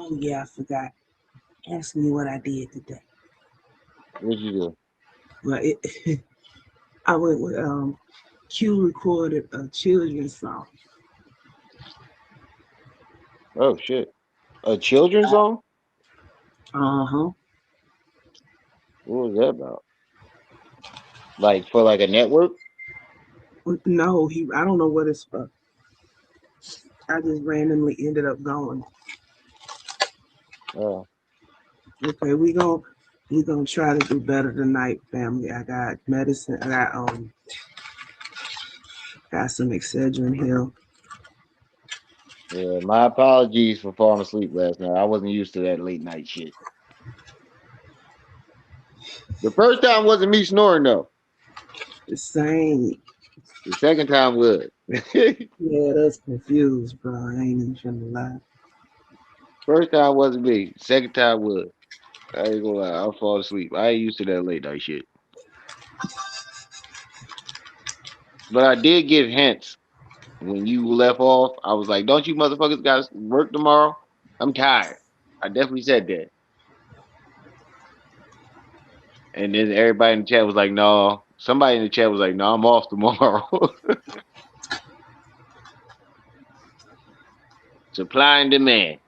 Oh yeah, I forgot. Ask me what I did today. What'd you do? Well, I went with Q recorded a children's song. Oh shit. A children's song? Uh huh. What was that about? Like for like a network? No, he. I don't know what it's for. I just randomly ended up going. Oh, Okay, we gonna try to do better tonight, family. I got medicine. I got some Excedrin here. yeah. My apologies for falling asleep last night. I wasn't used to that late night shit. The first time wasn't me snoring though. The same. The second time was. Yeah, that's confused, bro. I ain't even finna lie. First time wasn't me. Second time was. I ain't gonna lie. I'll fall asleep. I ain't used to that late night shit. But I did give hints when you left off. I was like, "Don't you motherfuckers got to work tomorrow? I'm tired." I definitely said that. And then everybody in the chat was like, "No." Somebody in the chat was like, "No, I'm off tomorrow." Supply and demand.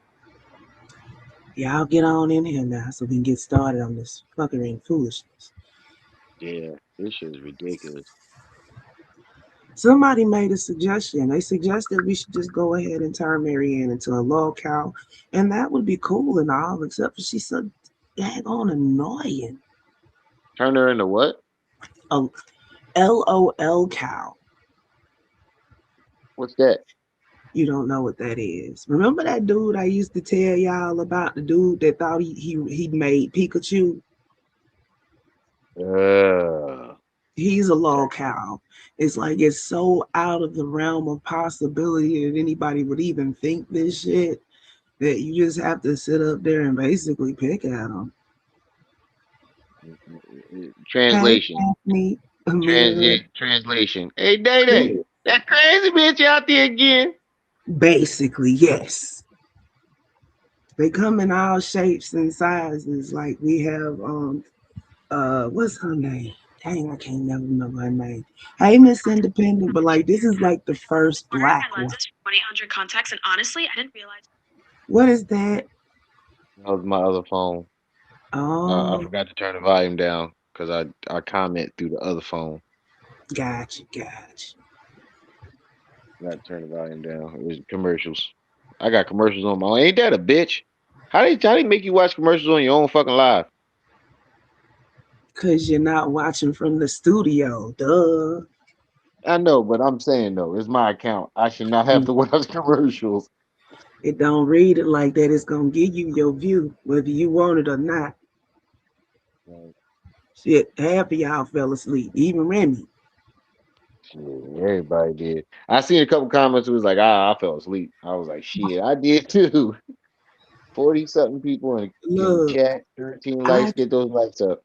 Y'all get on in here now so we can get started on this fuckery and foolishness. Yeah, this shit is ridiculous. Somebody made a suggestion. They suggested we should just go ahead and turn Marianne into a lol and that would be cool and all, except for she's so daggone annoying. Turn her into what? A LOL cow. What's that? You don't know what that is. Remember that dude I used to tell y'all about, the dude that thought he made Pikachu? Uh, He's a lol cow. It's like it's so out of the realm of possibility that anybody would even think this shit that you just have to sit up there and basically pick at them. Hey, translation. Anthony, Amira. Translation. Hey, Day Day, that crazy bitch out there again. Basically, yes. They come in all shapes and sizes. Like we have what's her name? Dang, I can't never remember her name. Hey, Miss Independent, but like this is like the first black one. Contacts, and honestly, I didn't realize. What is that? That was my other phone. I Oh, forgot to turn the volume down because I comment through the other phone. gotcha. Got to turn the volume down. It was commercials. I got commercials on my own. Ain't that a bitch? How they make you watch commercials on your own fucking live? Cause you're not watching from the studio, duh. I know, but I'm saying though, it's my account. I should not have to watch commercials. It don't read it like that. It's gonna give you your view, whether you want it or not. Like, Shit, half of y'all fell asleep, even Remy. shit, everybody did. I seen a couple comments who was like, I fell asleep. I was like, shit, I did too. 40 something people in the Look, chat, 13 likes, I get those likes up.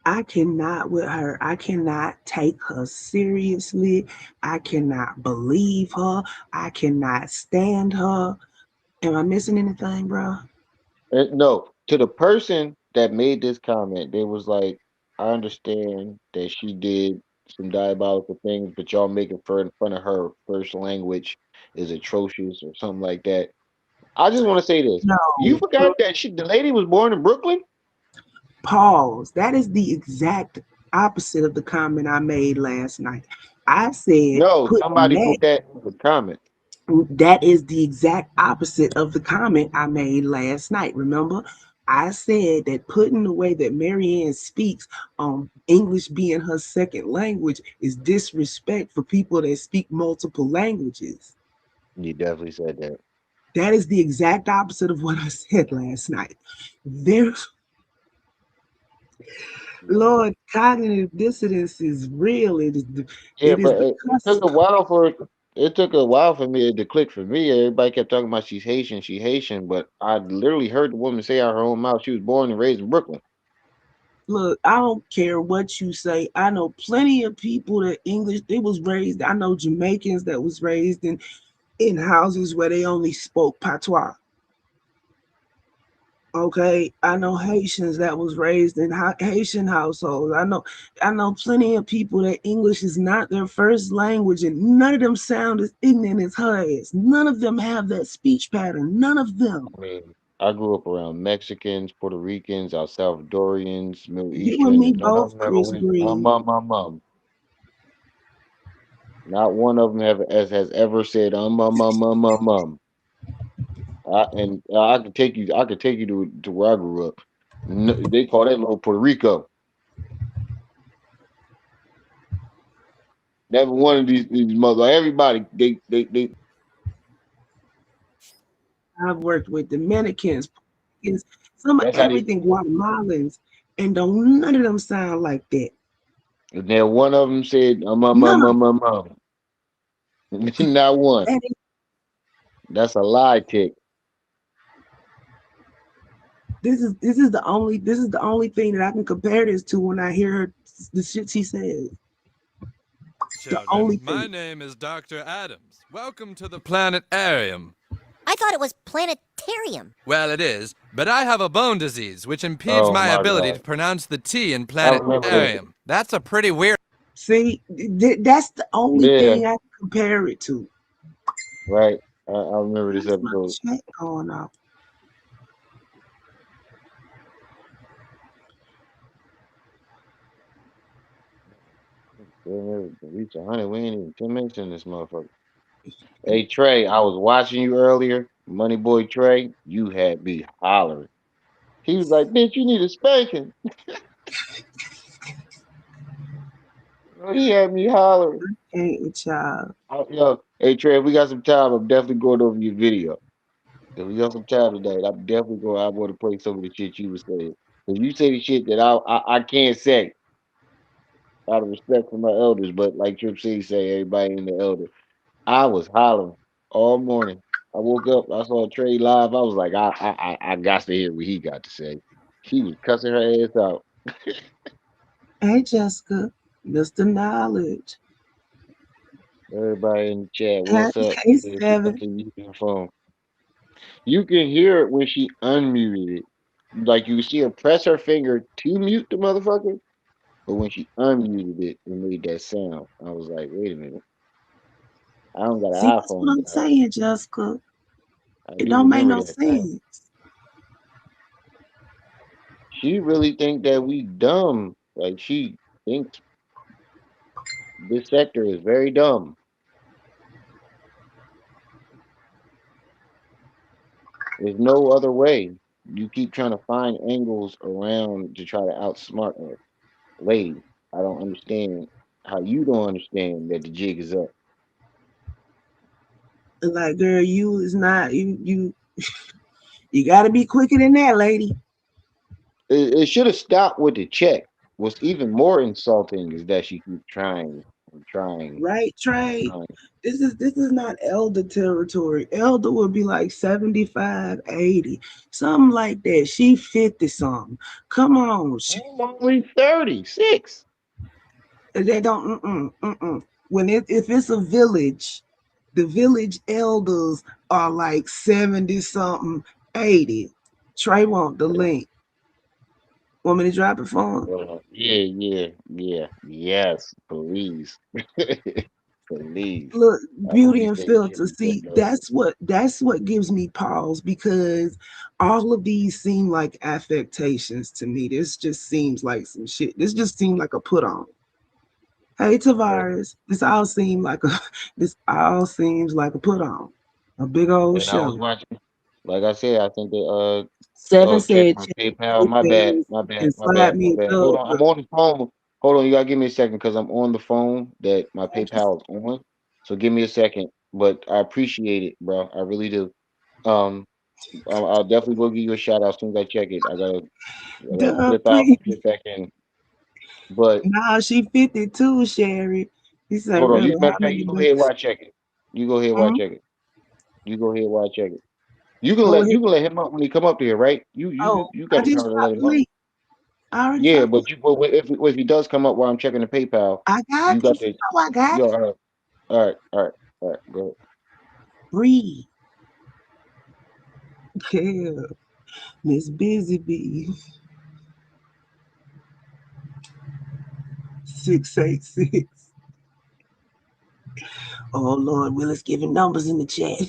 I cannot with her. I cannot take her seriously. I cannot believe her. I cannot stand her. Am I missing anything, bro? And no, to the person that made this comment, they was like, I understand that she did some diabolical things, but y'all making fun of her first language is atrocious or something like that. I just want to say this. You No. forgot that the lady was born in Brooklyn? Pause. That is the exact opposite of the comment I made last night. I said No, putting somebody put that in the comment. that is the exact opposite of the comment I made last night. Remember? I said that putting the way that Marianne speaks on English being her second language is disrespect for people that speak multiple languages. You definitely said that. That is the exact opposite of what I said last night. There's Lord, cognitive dissonance is real. Yeah, It is but the it took cusp. a while for it to click for me. Everybody kept talking about she's Haitian, but I literally heard the woman say out her own mouth she was born and raised in Brooklyn. Look, I don't care what you say. I know plenty of people that English they was raised. I know Jamaicans that was raised in houses where they only spoke patois. Okay, I know Haitians that was raised in Haitian households. I know plenty of people that English is not their first language, and none of them sound as ignorant as her is. None of them have that speech pattern. None of them. I mean, I grew up around Mexicans, Puerto Ricans, El Salvadorians, Middle You and Eastern, me and none of both, them ever Chris went, Green. Not one of them has ever said, and I could take you to where I grew up. They call that little Puerto Rico. Never one of these mother. Everybody, they. I've worked with Dominicans, some of That's how they. everything, Guatemalans, and don't none of them sound like that. And then one of them said, None of Not one. them. That's a lie, tick. This is the only thing that I can compare this to when I hear her the shit she says. The Children, only my thing. name is Dr. Adams. Welcome to the planetarium. I thought it was planetarium. Well, it is, but I have a bone disease which impedes Oh my my ability to God. pronounce the T in I remember this. planetarium. That's a pretty weird. See, that's the only Yeah, thing I can compare it to. right. I remember this Where's my episode. chat going off? We reach 100. We ain't even 10 minutes in this motherfucker. Hey Trey, I was watching you earlier. Money Boy Trey, you had me hollering. He was like, "Bitch, you need a spanking." He had me hollering. Ain't a child. Yo, hey Trey, if we got some time, I'm definitely going over your video. If we got some time tonight, I'm definitely going. I want to play some of the shit you was saying. Cause you say the shit that I can't say out of respect for my elders, but like Trip C say, everybody in the elder. I was hollering all morning. I woke up, I saw Trey live. I was like, I got to hear what he got to say. She was cussing her ass out. Hey, Jessica, Mr. Knowledge. Everybody in the chat, Hey, what's up? hey, If you Seven. have to use your phone, you can hear it when she unmuted it. Like you see her press her finger to mute the motherfucker, but when she unmuted it, it made that sound. I was like, wait a minute, I don't got See, an that's what iPhone, I'm but saying, Jessica. I It do don't make remember no that now. sense. She really think that we dumb. Like she thinks this sector is very dumb. There's no other way. You keep trying to find angles around to try to outsmart us. Lady, I don't understand how you don't understand that the jig is up. Like, girl, you is not you got to be quicker than that, lady. It should have stopped with the check. What's even more insulting is that she keeps trying and trying Right, and Trey? trying. This is not elder territory. Elder would be like 75, 80, something like that. She 50 something. Come on. I'm only 36. They don't when if it's a village, the village elders are like 70 something, 80. Trey want the link. Want me to drop it for him? Yes, please. Please. Look, I hope beauty you and say the shit filter. we put See, in over. that's what gives me pause because all of these seem like affectations to me. This just seems like some shit. This just seemed like a put on. Hey Yeah. Tavares, this all seems like a put on. A big old And I was show. watching, like I said, I think they Seven checked said my check PayPal. your My bad, things my bad, and my slide bad, my me a bad. Hold dub. on, I'm on the phone. Hold on, you gotta give me a second because I'm on the phone that my I just PayPal is on. So give me a second. But I appreciate it, bro. I really do. Um, I'll definitely will give you a shout out as soon as I check it. I gotta dub, flip out please. and flip back in. But Nah, she 52, Sherry. He said, hold on, really, you matter how of fact, many you go ahead months? while I check it. You go ahead while I Hmm? check it. You go ahead while I check it. Go ahead. You can let him up when he come up here, right? Oh, You I got the just power to let dropped him the up. link. I already Yeah, dropped it. but if he does come up while I'm checking the PayPal, I got you got it. the Oh, I got yo. it. All right. Go ahead. Breathe. Yeah. Miss Busy Bee 686. Oh Lord, Willis giving numbers in the chat.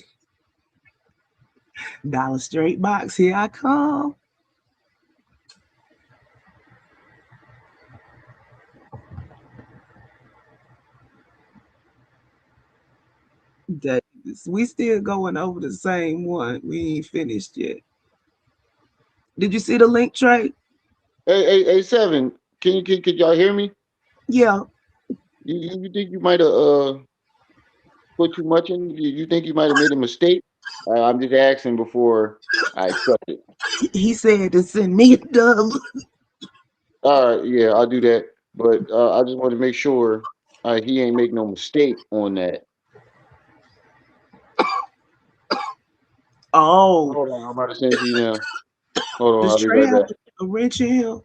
Dollar Straight Box, here I come. Davis, we still going over the same one. We ain't finished yet. Did you see the link, Trey? Hey, Seven. Can y'all hear me? Yeah, You think you might have put too much in? You think you might have made a mistake? I'm just asking before I accept it. he said to send me a dub. All right, yeah, I'll do that. But I just want to make sure he ain't make no mistake on that. Oh, Hold on, I'm about to send it to you now. Hold on, does I'll be Trey right have back. a wrench in him?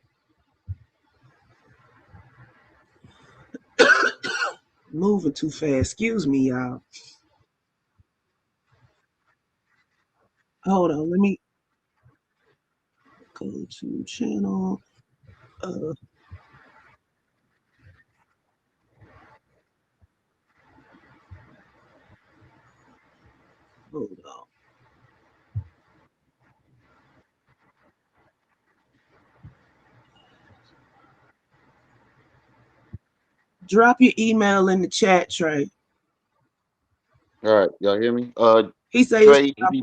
Moving too fast. Excuse me, y'all. Hold on, let me go to channel. Uh, hold on. Drop your email in the chat, Trey. All right, y'all hear me? He say it's Trey, dropping.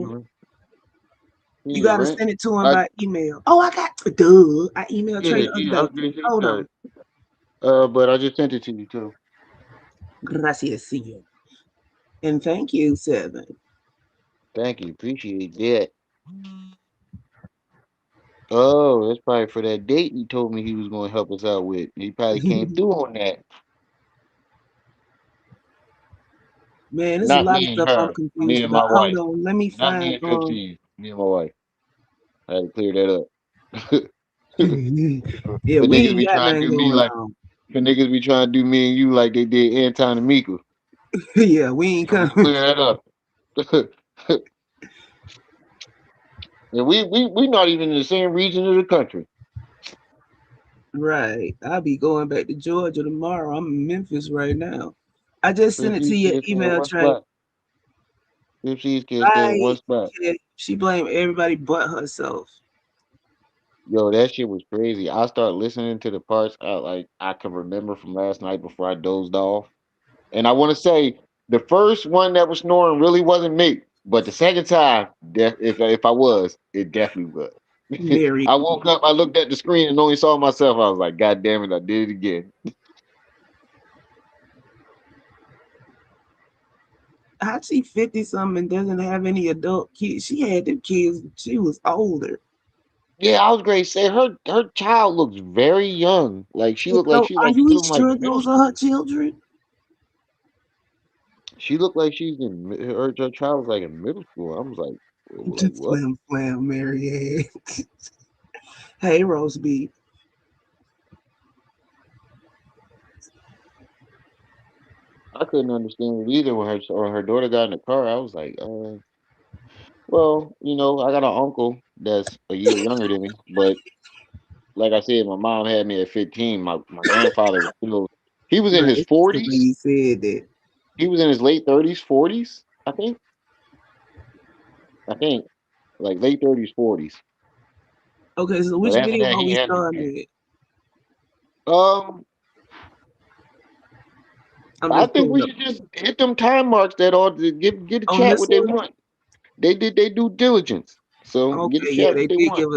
he You need a gotta wrench. send it to him I by email. Oh, I got duh. I emailed Trey Yeah, the other yeah, I day. was gonna say Hold that. on. But I just sent it to you too. Gracias, señor. And thank you, Seven. Thank you, appreciate that. Oh, that's probably for that date he told me he was going to help us out with. He probably came through on that. Man, there's a Not lot of me and stuff I'm her, me confused and about. my Hold wife. on, let me Not me find and 15. Me and my wife. I had to clear that up. yeah, For we niggas ain't be got trying to nothing do me going like, on. for niggas be trying to do me and you like they did Anton and Mika. Yeah, we ain't So I'm gonna coming. clear that up. And we not even in the same region of the country. Right. I'll be going back to Georgia tomorrow. I'm in Memphis right now. I just sent it to 15 your can't stay in email, one Trey. spot. 15 can't stay in Right. one spot. Yeah, she blamed everybody but herself. Yo, that shit was crazy. I started listening to the parts I can remember from last night before I dozed off. And I want to say the first one that was snoring really wasn't me, but the second time, if I was, it definitely was. Mary. I woke up, I looked at the screen and only saw myself. I was like, God damn it, I did it again. How she 50 something and doesn't have any adult kids? She had them kids when she was older. Yeah, I was great. Say her child looks very young. Like she looked like So she are like you still in like sure middle those are her school. children? She looked like she's in her child was like in middle school. I was like Just what? flam flam, Mary Ann. Hey, Rose B. I couldn't understand it either when her daughter got in the car. I was like, well, I got an uncle that's a year younger than me, but like I said, my mom had me at 15. My grandfather was still he was in Right. his It's just the way 40s. you said that. He was in his late 30s, 40s, I think. I think like late 30s, 40s. Okay, so But which after video that, are he we had me. starting at? Um, I'm I just think pulling we up should just hit them time marks that ought to give the on chat this what they one. want. They did their due diligence. So give the Okay, yeah, chat what they want.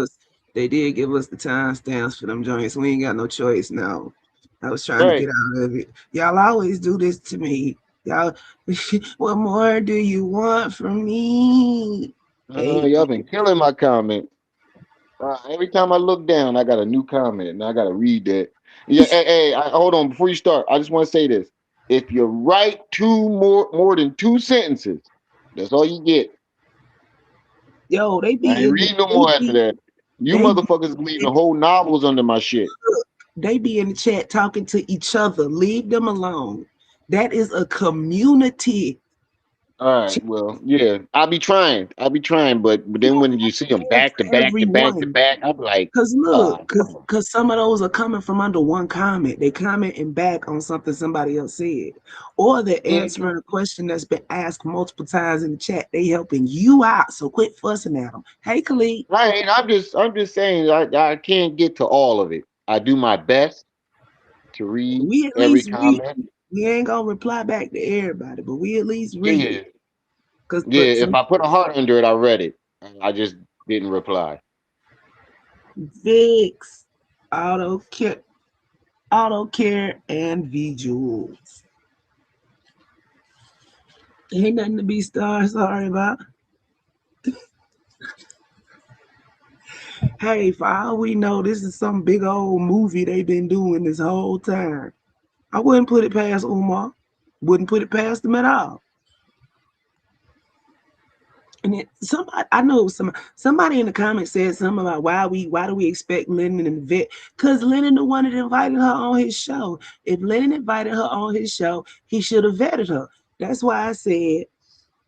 they did give us the timestamps for them joints. We ain't got no choice now. I was trying to Right. get out of it. Y'all always do this to me. Y'all, what more do you want from me? Hey, Y'all been killing my comment. Every time I look down, I got a new comment, and I got to read that. Yeah, hey, hold on before you start. I just want to say this: if you write more than two sentences, that's all you get. yo, I ain't reading no more after that. You they motherfuckers leaving whole novels under my shit. they be in the chat talking to each other. Leave them alone. That is a community. All She right. Well, yeah, I'll be trying. I'll be trying, but you then don't when you see have them to back to answer back to every back to one. back, I'm like, Cause look, come on. cause some of those are coming from under one comment. They commenting back on something somebody else said, or they're Yeah, answering a question that's been asked multiple times in the chat. They helping you out, so quit fussing at them. Hey, Khalid, right. I'm just saying I can't get to all of it. I do my best to read we at every least read. comment. We ain't gonna reply back to everybody, but we at least read Yeah, it. Cause yeah. but If some I put a heart under it, I read it. I just didn't reply. Vix, auto care, auto care, and visuals. Ain't nothing to be sorry about. Hey, for all we know, this is some big old movie they've been doing this whole time. I wouldn't put it past Umar. Wouldn't put it past them at all. And it, somebody I know somebody in the comments said something about why do we expect Lennon and Vet? Because Lennon the one that invited her on his show. If Lennon invited her on his show, he should have vetted her. That's why I said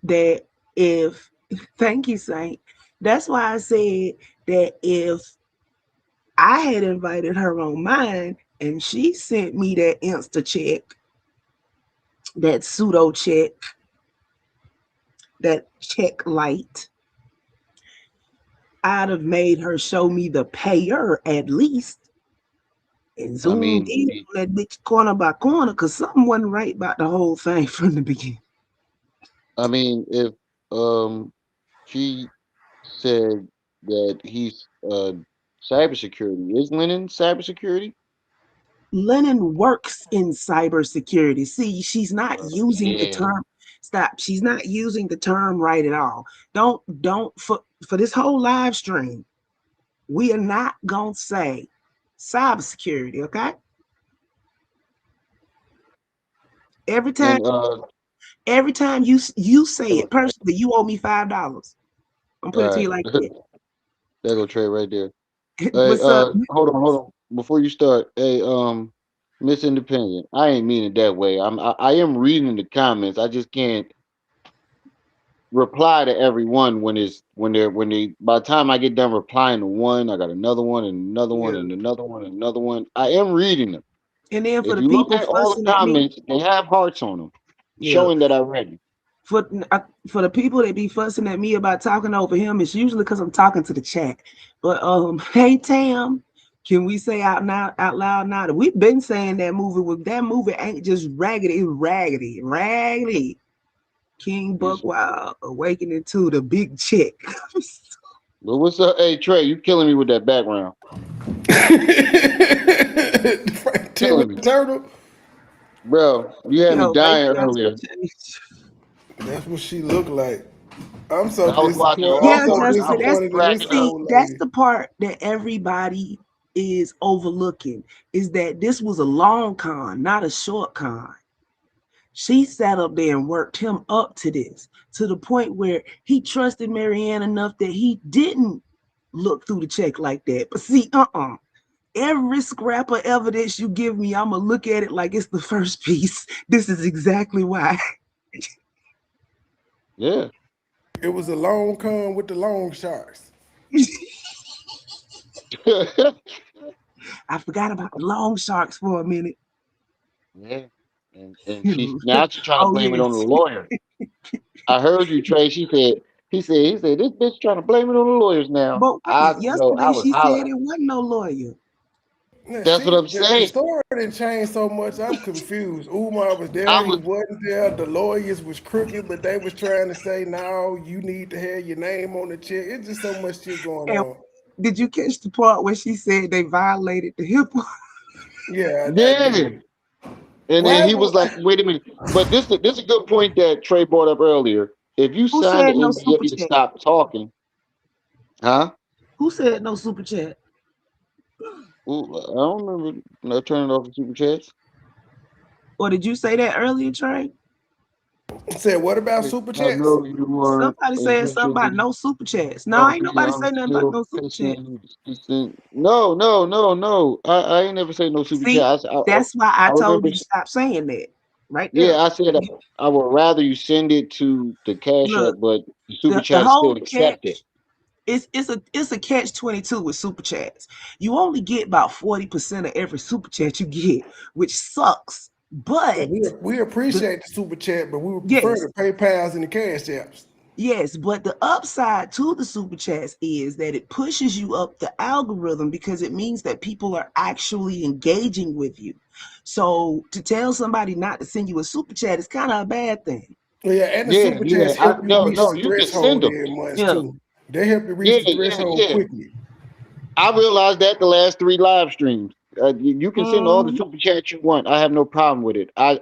that if thank you, Saint. That's why I said that if I had invited her on mine and she sent me that Insta check, that pseudo check, that check light, I'd have made her show me the payer at least and I zoomed mean, in on that bitch corner by corner because something wasn't right about the whole thing from the beginning. if she said that he's cybersecurity, is Lennon cybersecurity? Lennon works in cybersecurity. See, she's not using the Yeah. term. Stop. She's not using the term right at all. Don't for this whole live stream. We are not gonna say cybersecurity. Okay. Every time, And every time you say there it go Trey. personally, you owe me $5. I'm putting it All to right, you like that. there go Trey right there. Hey, What's up? hold on. Before you start, hey, Miss Independent, I ain't mean it that way. I am reading the comments. I just can't reply to everyone when they by the time I get done replying to one, I got another one and another one Yeah. and another one and another one. I am reading them. And then for If the you look people at all the fussing at me, comments, they have hearts on them, yeah. showing that I read it. For for the people that be fussing at me about talking over him, it's usually because I'm talking to the chat. But hey Tam, can we say out loud now that we've been saying that movie ain't just raggedy, it's raggedy. King Yes, sir. Buckwild awakening to the big chick. But what's up? Hey Trey, you killing me with that background. Frank Killing Timber me. Turtle. Bro, you had me Yo, make dying sure that's earlier. changed. That's what she looked like. I'm And so I was watching disappointed. I'm Yeah, so Awards. I Justin, was that's disappointed in this cracking up. see, old that's lady. the part that everybody is overlooking is that this was a long con, not a short con. She sat up there and worked him up to this, to the point where he trusted Marianne enough that he didn't look through the check like that. But see, every scrap of evidence you give me, I'm gonna look at it like it's the first piece. This is exactly why. Yeah. It was a long con with the long sharks. I forgot about the long sharks for a minute. Yeah. And she's trying to Oh blame it on the yes. lawyer. I heard you, Trey. He said this bitch trying to blame it on the lawyers now. But I yesterday was she said hollering. it wasn't no lawyer. Yeah, That's what see, I'm the saying. story didn't change so much. I'm confused. Umar was I there, he was wasn't there. The lawyers was crooked, but they was trying to say, no, you need to have your name on the check. It's just so much shit going And on. did you catch the part where she said they violated the HIPAA? Yeah, I yeah. did. And then Why he was would like, wait a minute. But this is a good point that Trey brought up earlier. If you Who signed the said no super NDA to chat? stop talking, huh? Who said no super chat? Ooh, I don't remember not turning off the super chats. Or did you say that earlier, Trey? said what about Like, super I chats? know you weren't Somebody said something about intentionally no super chats. No, ain't bumpy. nobody I'm say nothing about still no super chat. pissing. No. I ain't never say no super chat. See, that's why I I told remember you to stop saying that. right Yeah, there. I said I would rather you send it to the Cash App, Look, but the super the chat is still whole accepted. catch it's a catch 22 with super chats. You only get about 40% of every super chat you get, which sucks. Yeah, But we the appreciate the super chat, but we would prefer yes, the PayPal's and the Cash Apps. yes, but the upside to the super chats is that it pushes you up the algorithm because it means that people are actually engaging with you. So to tell somebody not to send you a super chat is kind of a bad thing. Yeah, and the Yeah, super yeah. chats help you No, reach no, the you can send threshold them. in months Yeah. too. They help you reach Yeah, the yeah, threshold yeah. quickly. I realized that the last three live streams. You can send all the Mhm. super chats you want. I have no problem with it. I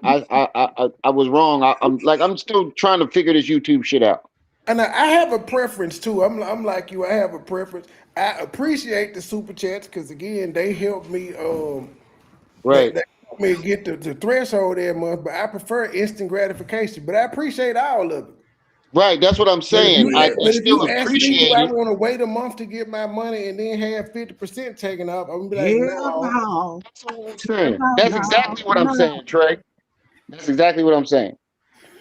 was wrong. I'm still trying to figure this YouTube shit out. And I have a preference too. I'm like you. I have a preference. I appreciate the super chats because again, they help me. Right, They help me get the threshold every month. But I prefer instant gratification. But I appreciate all of it. right. That's what I'm saying. I But if still you ask me, do appreciate I it. want to wait a month to get my money and then have 50% taken off? I'm gonna be like, Hell no. no. That's what I'm Hell saying. That's no. exactly what I'm No. saying, Trey. That's exactly what I'm saying.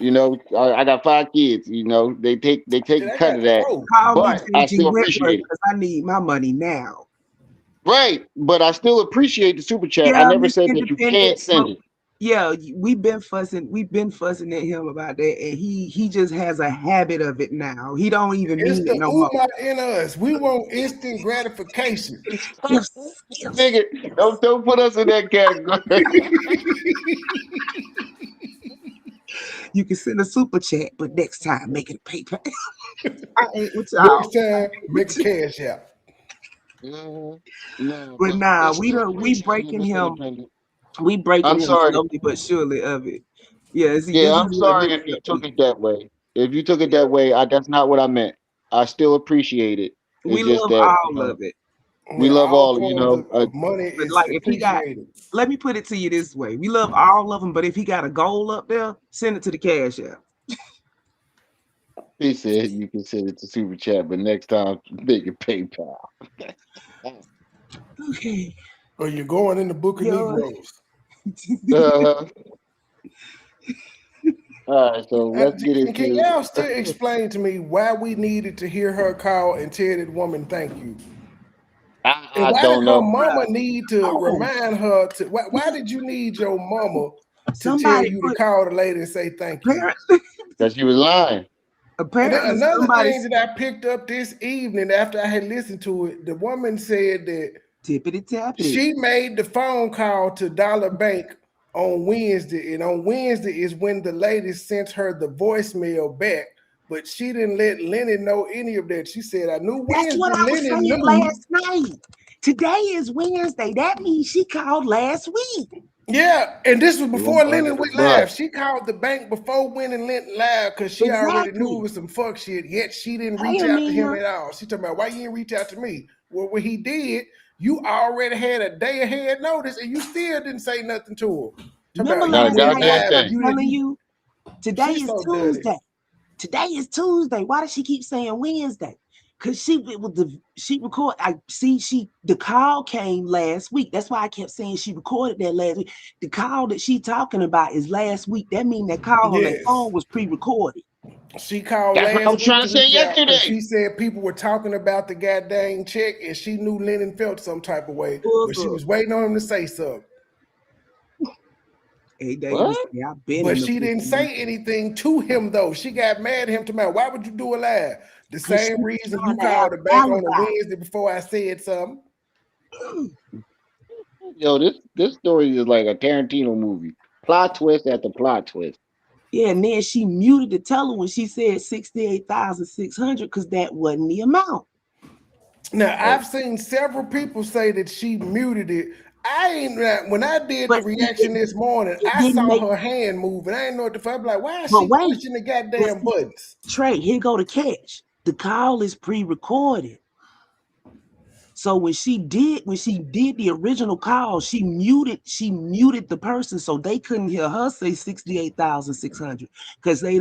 I got 5 kids. They take Shit, a I cut got of that, four. Call me but I JG still Wentworth appreciate it. because I need my money now. Right, but I still appreciate the super chat. I Yeah, never Miss said that you Independent, can't but send it. yeah, we've been fussing at him about that, and he just has a habit of it now. He don't even It's mean it the no more. Uma in us. We want instant gratification. Gifts, gifts. Nigga, don't put us in that category. You can send a super chat, but next time make it a PayPal. I ain't with Next y'all. time, make a cash out. Mhm. No, But but nah, it's we still don't. We appreciated, breaking Miss him. Independent. We breaking I'm him sorry. slowly but surely of it. Yeah, see, Yeah, this I'm is what sorry makes if you up. took it that way. If you took it Yeah, that way, that's not what I meant. I still appreciate it. we It's just love that, all of it. we Yeah, love all all, forms of money But is like, if he got, appreciated. let me put it to you this way: we love all of them. But if he got a goal up there, send it to the cash app. he said you can send it to Super Chat, but next time make it PayPal. Okay, Or you're going in the book of yo. Negroes. Uh, all right, so let's get And can into. y'all still explain to me why we needed to hear her call and tell that woman thank you? And I why did don't her know. mama need to Oh, remind her to? Why did you need your mama to tell somebody you to put call the lady and say thank you? apparently, Because she was lying. And then apparently another somebody thing that I picked up this evening after I had listened to it, the woman said that tippity tappity. she made the phone call to Dollar Bank on Wednesday, and on Wednesday is when the lady sent her the voicemail back. But she didn't let Lenny know any of that. She said, "I knew That's what Wednesday. I was Lenny saying knew." last night. Today is Wednesday. That means she called last week. Yeah, and this was One before under Lennon the went bus. live. She called the bank before Lennon went live because she already knew it Exactly. was some fuck shit. Yet she didn't Hey, reach out to him Amelia. at all. She talking about why you didn't reach out to me. Well, when he did, you already had a day ahead notice, and you still didn't say nothing to him. Talk Remember about Not you a last went night I goddamn live kept and thing. you telling didn't. you today She's is so dirty. Tuesday. Today is Tuesday. Why does she keep saying Wednesday? Cause she it was the she record. I see she the call came last week. That's why I kept saying she recorded that last week. The call that she talking about is last week. That means that call on that Yes. phone was pre-recorded. She called That's what I last was week trying to to say reach out because yesterday. she said people were talking about the goddamn check and she knew Lennon felt some type of way, but she Booger. was waiting on him to say something. Hey Davis, What? I've been But in the she didn't boogie say anything to him though. She got mad at him to me. Why would you do a live? The because she same was reason trying you to have called the an bank on a alibi. Wednesday before I said something. Yo, this story is like a Tarantino movie. Plot twist after plot twist. Yeah, and then she muted the teller when she said 68,600 because that wasn't the amount. Now Oh, I've seen several people say that she muted it. I ain't when I did the But see, reaction this morning, it I didn't saw make. her hand moving. I ain't know what the fuck. I'm like, why is But she wait, pushing the but goddamn see, buttons? Trey, here go the catch. The call is pre-recorded. So when she did the original call, she muted the person so they couldn't hear her say 68,600 because they'd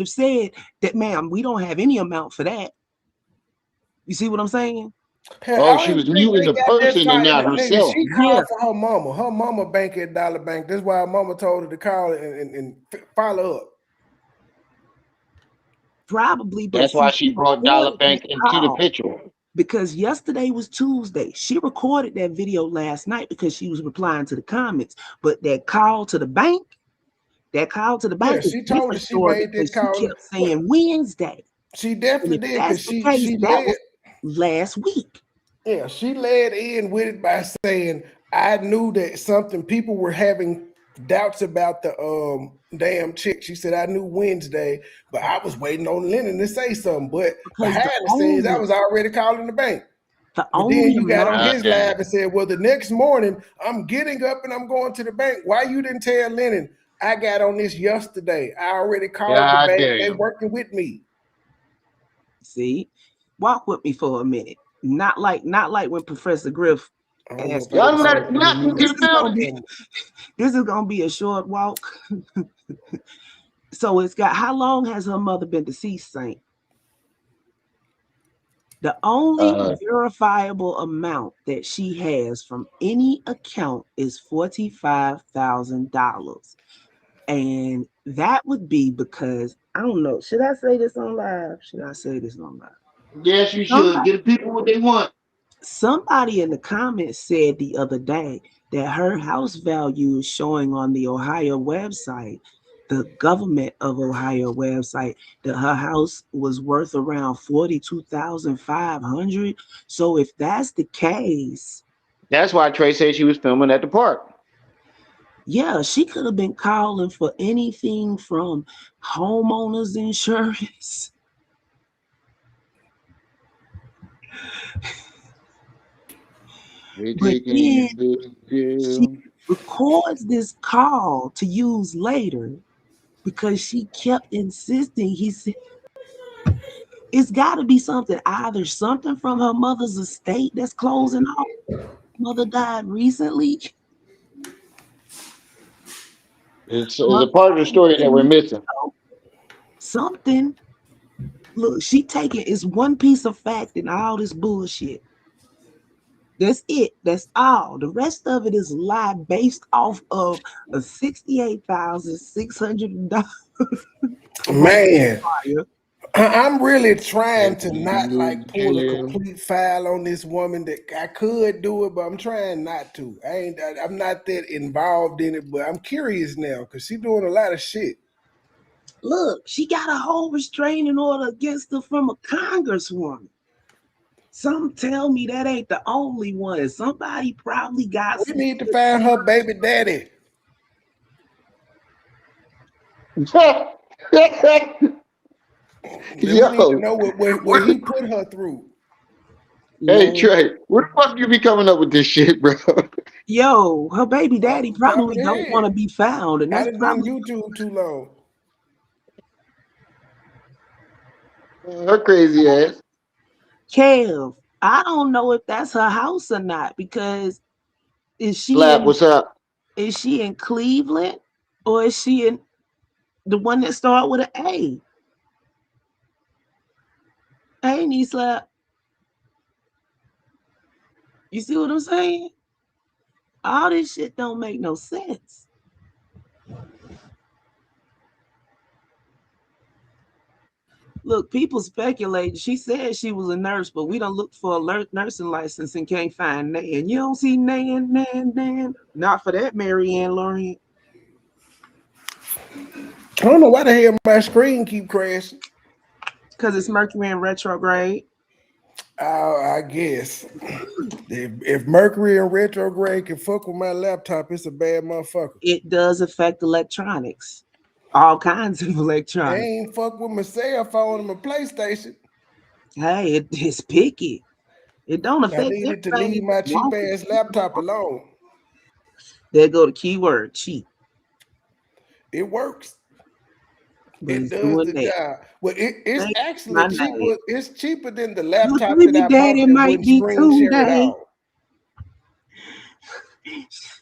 have said that, ma'am, we don't have any amount for that. You see what I'm saying? Hell, Oh, I don't she even was think muting they the got that person and tight. not Nigga, herself. she Yeah, called for her mama. Her mama bank at Dollar Bank. That's why her mama told her to call and follow up. probably. But That's see, why she she brought Dollar recorded that Bank into the call picture. because yesterday was Tuesday. She recorded that video last night because she was replying to the comments. But that call to the Yeah, bank is she a told her different she story made because that she call. kept Well, saying Wednesday. she And definitely if did that's because the she case, that led. was last week. Yeah, she led in with it by saying, "I knew that something people were having doubts about the damn chick." She said, "I knew Wednesday, but I was waiting on Lennon to say something. But Because behind the scenes, I was already calling the bank." the But then only you got on amount, his Goddamn. live and said, "Well, the next morning I'm getting up and I'm going to the bank. Why you didn't tell Lennon? I got on this yesterday. I already called the bank. They Goddamn. working with me." see, walk with me for a minute. Not like when Professor Griff I don't know asked if I you. Y'all can know say So that that not anymore. this get is gonna found. be this is gonna be a short walk. So it's got how long has her mother been deceased, Saint? The only Uh, verifiable amount that she has from any account is $45,000. And that would be because I don't know. Should I say this on live? Should I say this on live? yes, you should Somebody, get the people what they want. somebody in the comments said the other day that her house value is showing on the Ohio website, the government of Ohio website, that her house was worth around 42,500. So if that's the case, That's why Trey said she was filming at the park. yeah, she could have been calling for anything from homeowners insurance. They But then taking big she deal. records this call to use later because she kept insisting. He said, it's got to be something, either something from her mother's estate that's closing off. Mother died recently. It's a part of the story that we're missing. Something. Look, she taking it's one piece of fact in all this bullshit. That's it. That's all. The rest of it is a lie based off of a $68,600 promotion Man, flyer. I'm really trying to not Taking like big pull a deal. complete file on this woman that I could do it, but I'm trying not to. I'm not that involved in it, but I'm curious now because she's doing a lot of shit. Look, she got a whole restraining order against her from a congresswoman. Some tell me that ain't the only one. Somebody probably got We some need to shit. find her baby daddy. Then we need to Yo, know what he put her through. hey Man. Trey, where the fuck you be coming up with this shit, bro? Yo, her baby Off daddy the top of probably the don't want head. to be found. And I that's done done probably YouTube too long. Her crazy ass. Kev. I don't know if that's her house or not because is she Slap, in what's up? is she in Cleveland or is she in the one that start with an A? Hey, Nisla, you see what I'm saying? All this shit don't make no sense. Look, people speculate. She said she was a nurse, but we don't look for a nursing license and can't find Nan. You don't see Nan. Not for that, Marianne Lorient. I don't know why the hell my screen keep crashing. Because it's Mercury in retrograde. I guess if Mercury in retrograde can fuck with my laptop, it's a bad motherfucker. It does affect electronics, all kinds of It electronics. ain't fuck with my cell phone and my PlayStation. Hey, it's picky. It don't I affect needed to everything. leave It my just cheap won't. ass laptop alone. There go the keyword cheap, It works. but It it's does doing the that. job. Well, it's Thank actually my name. cheaper. It's cheaper than the Your laptop that baby I bought daddy that might wouldn't be screen share at Tunde. all.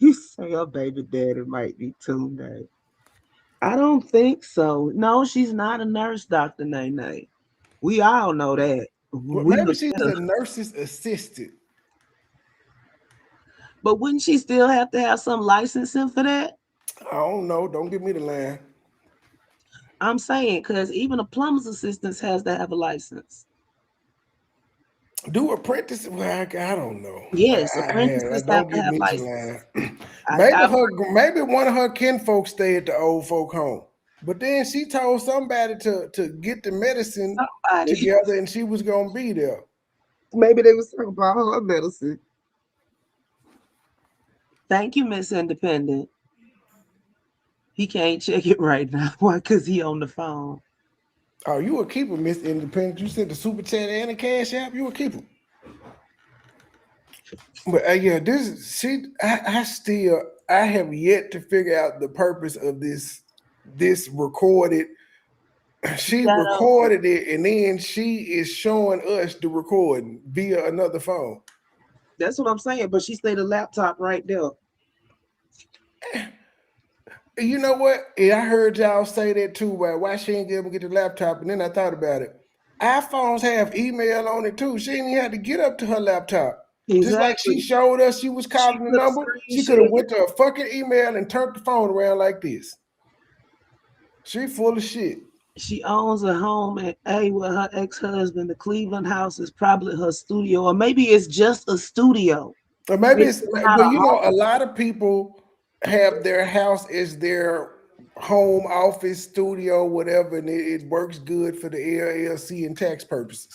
You say your baby daddy might be Tunde. I don't think so. No, she's not a nurse, Dr. Nene. We all know that. Well, We maybe look she's better. a nurse's assistant. But wouldn't she still have to have some licensing for that? I don't know. Don't give me the line. I'm saying, because even a plumber's assistant has to have a license. Do apprentice? Well, I don't know. Yes, I apprentices have don't to give have me the license. line. I Maybe one of her kinfolks stay at the old folk home. But then she told somebody to get the medicine somebody together, and she was gonna be there. maybe they was talking about her medicine. Thank you, Miss Independent. He can't check it right now. Why? Because he on the phone. Oh, you a keeper, Miss Independent. You sent the super chat and the cash app. You a keeper. But yeah, I have yet to figure out the purpose of this recorded. You She gotta, recorded it, and then she is showing us the recording via another phone. that's what I'm saying. But she stayed the laptop right there. You know what? Yeah, I heard y'all say that too. Why she ain't able to get the laptop? And then I thought about it. iPhones have email on it too. She didn't even have to get up to her laptop. Just like she Exactly. showed us she was She calling the could have number, screen she could have shared. went to a fucking email and turned the phone around like this. She full of shit. She owns a home at A with her ex-husband. The Cleveland house is probably her studio, or maybe it's just a studio. Or maybe Maybe it's, it's not but an you know, a office. lot of people have their house as their home office studio, whatever, and it works good for the LLC and tax purposes.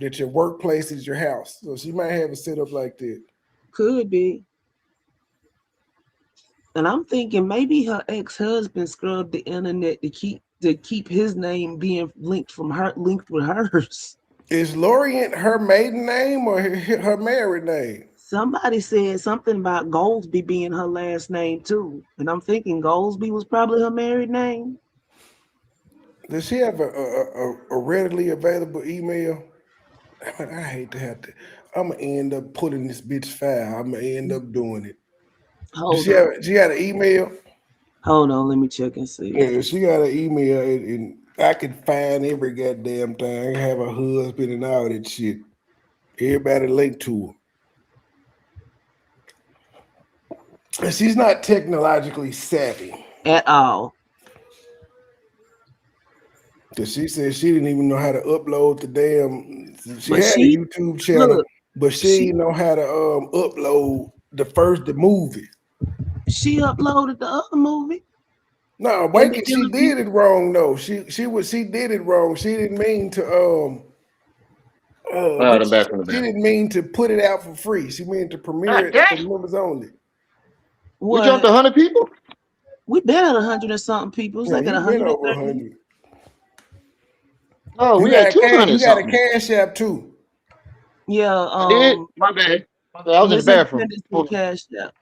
That your workplace is your house. So she might have it set up like that. Could be. And I'm thinking maybe her ex-husband scrubbed the internet to keep his name being linked with hers. Is Lorient her maiden name or her married name? Somebody said something about Goldsby being her last name too. And I'm thinking Goldsby was probably her married name. Does she have a readily available email? I hate to have to. I'm gonna end up pulling this bitch file. I'm gonna end up doing it. Does Hold she have? on. She got an email. Hold on, let me check and see. Yeah, she got an email, and I can find every goddamn thing. I have a husband and all that shit. Everybody linked to her. And she's not technologically savvy. At all. Cause she said she didn't even know how to upload the damn. She But had a she YouTube channel, look, but she she didn't know how to upload the movie. she uploaded the other movie No, in the Wakey, she interview. did it wrong though. She did it wrong. She didn't mean to All right, I'm back from the she bathroom. didn't mean to put it out for free. She meant to premiere God it for damn. members only. We jumped What? 100 people? We been at 100 and something people. It's Yeah, like at you've been over 130. 100. Oh, You we had got a cash. 200 You got a something. cash app too. Yeah, I did. My bad. My bad. I was in the Miss bathroom. Independence and Hold on. Cash App.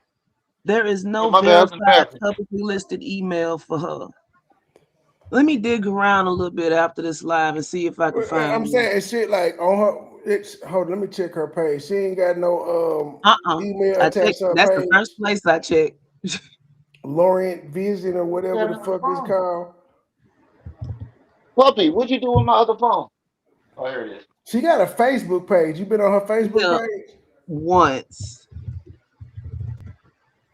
There is Yeah, no my bad. I was in the verified bathroom. publicly listed email for her. Let me dig around a little bit after this live and see if I can find I'm one. saying it's shit like on her. Hold on, let me check her page. She ain't got no email I checked. attached to her That's the page. first place I checked. Lorient Vision or What's whatever the happening on the fuck it's phone? called. Puppy, what'd you do with my other phone? Oh, here it is. She got a Facebook page. You been on her Facebook Yeah, page? once.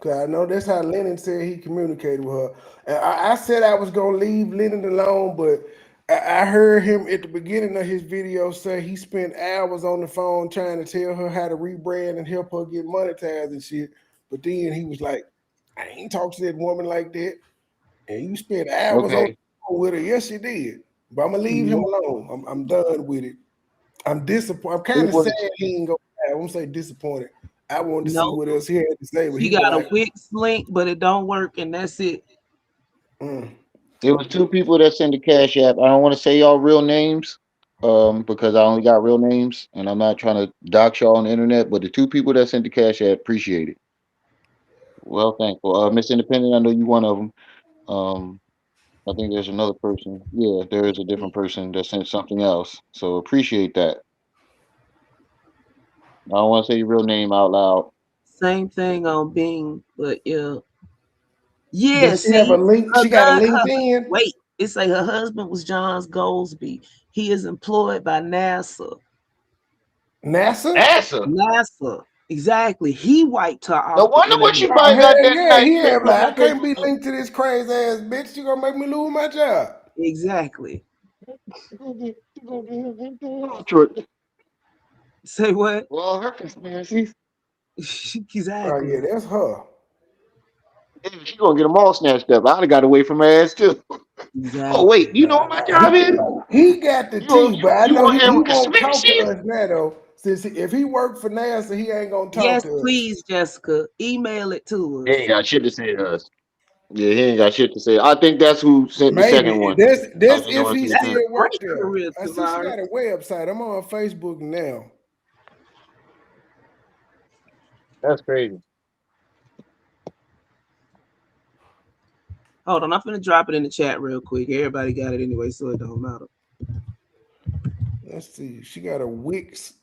Cause I know that's how Lennon said he communicated with her. And I said I was gonna leave Lennon alone, but I heard him at the beginning of his video say he spent hours on the phone trying to tell her how to rebrand and help her get monetized and shit. But then he was like, I ain't talk to that woman like that. And you spent hours on the Okay. phone with her. Yes, you did. But I'm gonna leave him No, alone. I'm done with it. I'm disappointed. I'm kind It of sad was. he ain't go. I won't say disappointed. I wanted to see no. what else he had to say, but She he was got a like, Wix link, but it don't work, and that's it. mm. It was two people that sent the cash app. I don't want to say y'all real names, because I only got real names, and I'm not trying to dox y'all on the internet. But the two people that sent the cash app, appreciate it. Well, thankful. Miss Independent, I know you one of them. Um, I think there's another person. Yeah, there is a different person that sent something else. So appreciate that. I don't want to say your real name out loud. Same thing on Bing, but yeah. Yeah, Does she have a see, link? her She got a God, her, LinkedIn. wait, it say her husband was John Goldsby. He is employed by NASA. NASA? NASA. NASA. Exactly. He wiped her No off the wonder what she internet. Oh probably hell got that yeah, nice he trip had on like the I can't be Facebook. linked to this crazy ass bitch. You gonna make me lose my job. Exactly. True. Say what? Well, her conspiracies. Oh Exactly. yeah, that's her. She gonna get them all snatched up. I'd have got away from her ass too. Oh wait, Exactly. you know what my job is? He got the You gonna tea, but I you know gonna he handle won't talk to conspiracies? us now though. Since if he worked for NASA, he ain't gonna talk Yes, to us. please, Jessica. Email it to He ain't us. got shit to say to us. Yeah, he ain't got shit to say. I think that's who sent the second Maybe one. I that's think the if one he sent the That's still a second. worked great there. career, I see she Tavares. got a website. I'm on Facebook now. That's crazy. Hold on, I'm finna drop it in the chat real quick. Everybody got it anyway, so it don't matter. Let's see. She got a Wix.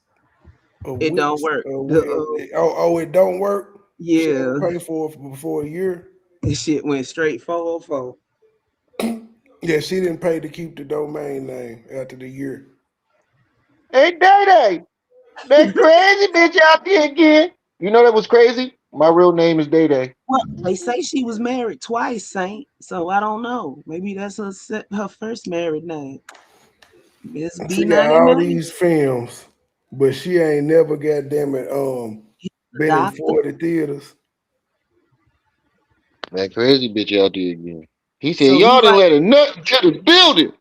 A It don't Wix. work. It don't work. She had to Yeah, pay for it before a year. this shit went straight 404. Yeah, she didn't pay to keep the domain name after the year. Hey, Day Day, that crazy bitch out there again. You know that was crazy? My real name is Day Day. Well, they say she was married twice, Saint. So I don't know. Maybe that's her first married name, Miss She got all B99. these films, but she ain't never goddamn it The been in doctor. 40 theaters. That crazy bitch out there again. He said, So he y'all didn't like let a nut into the building.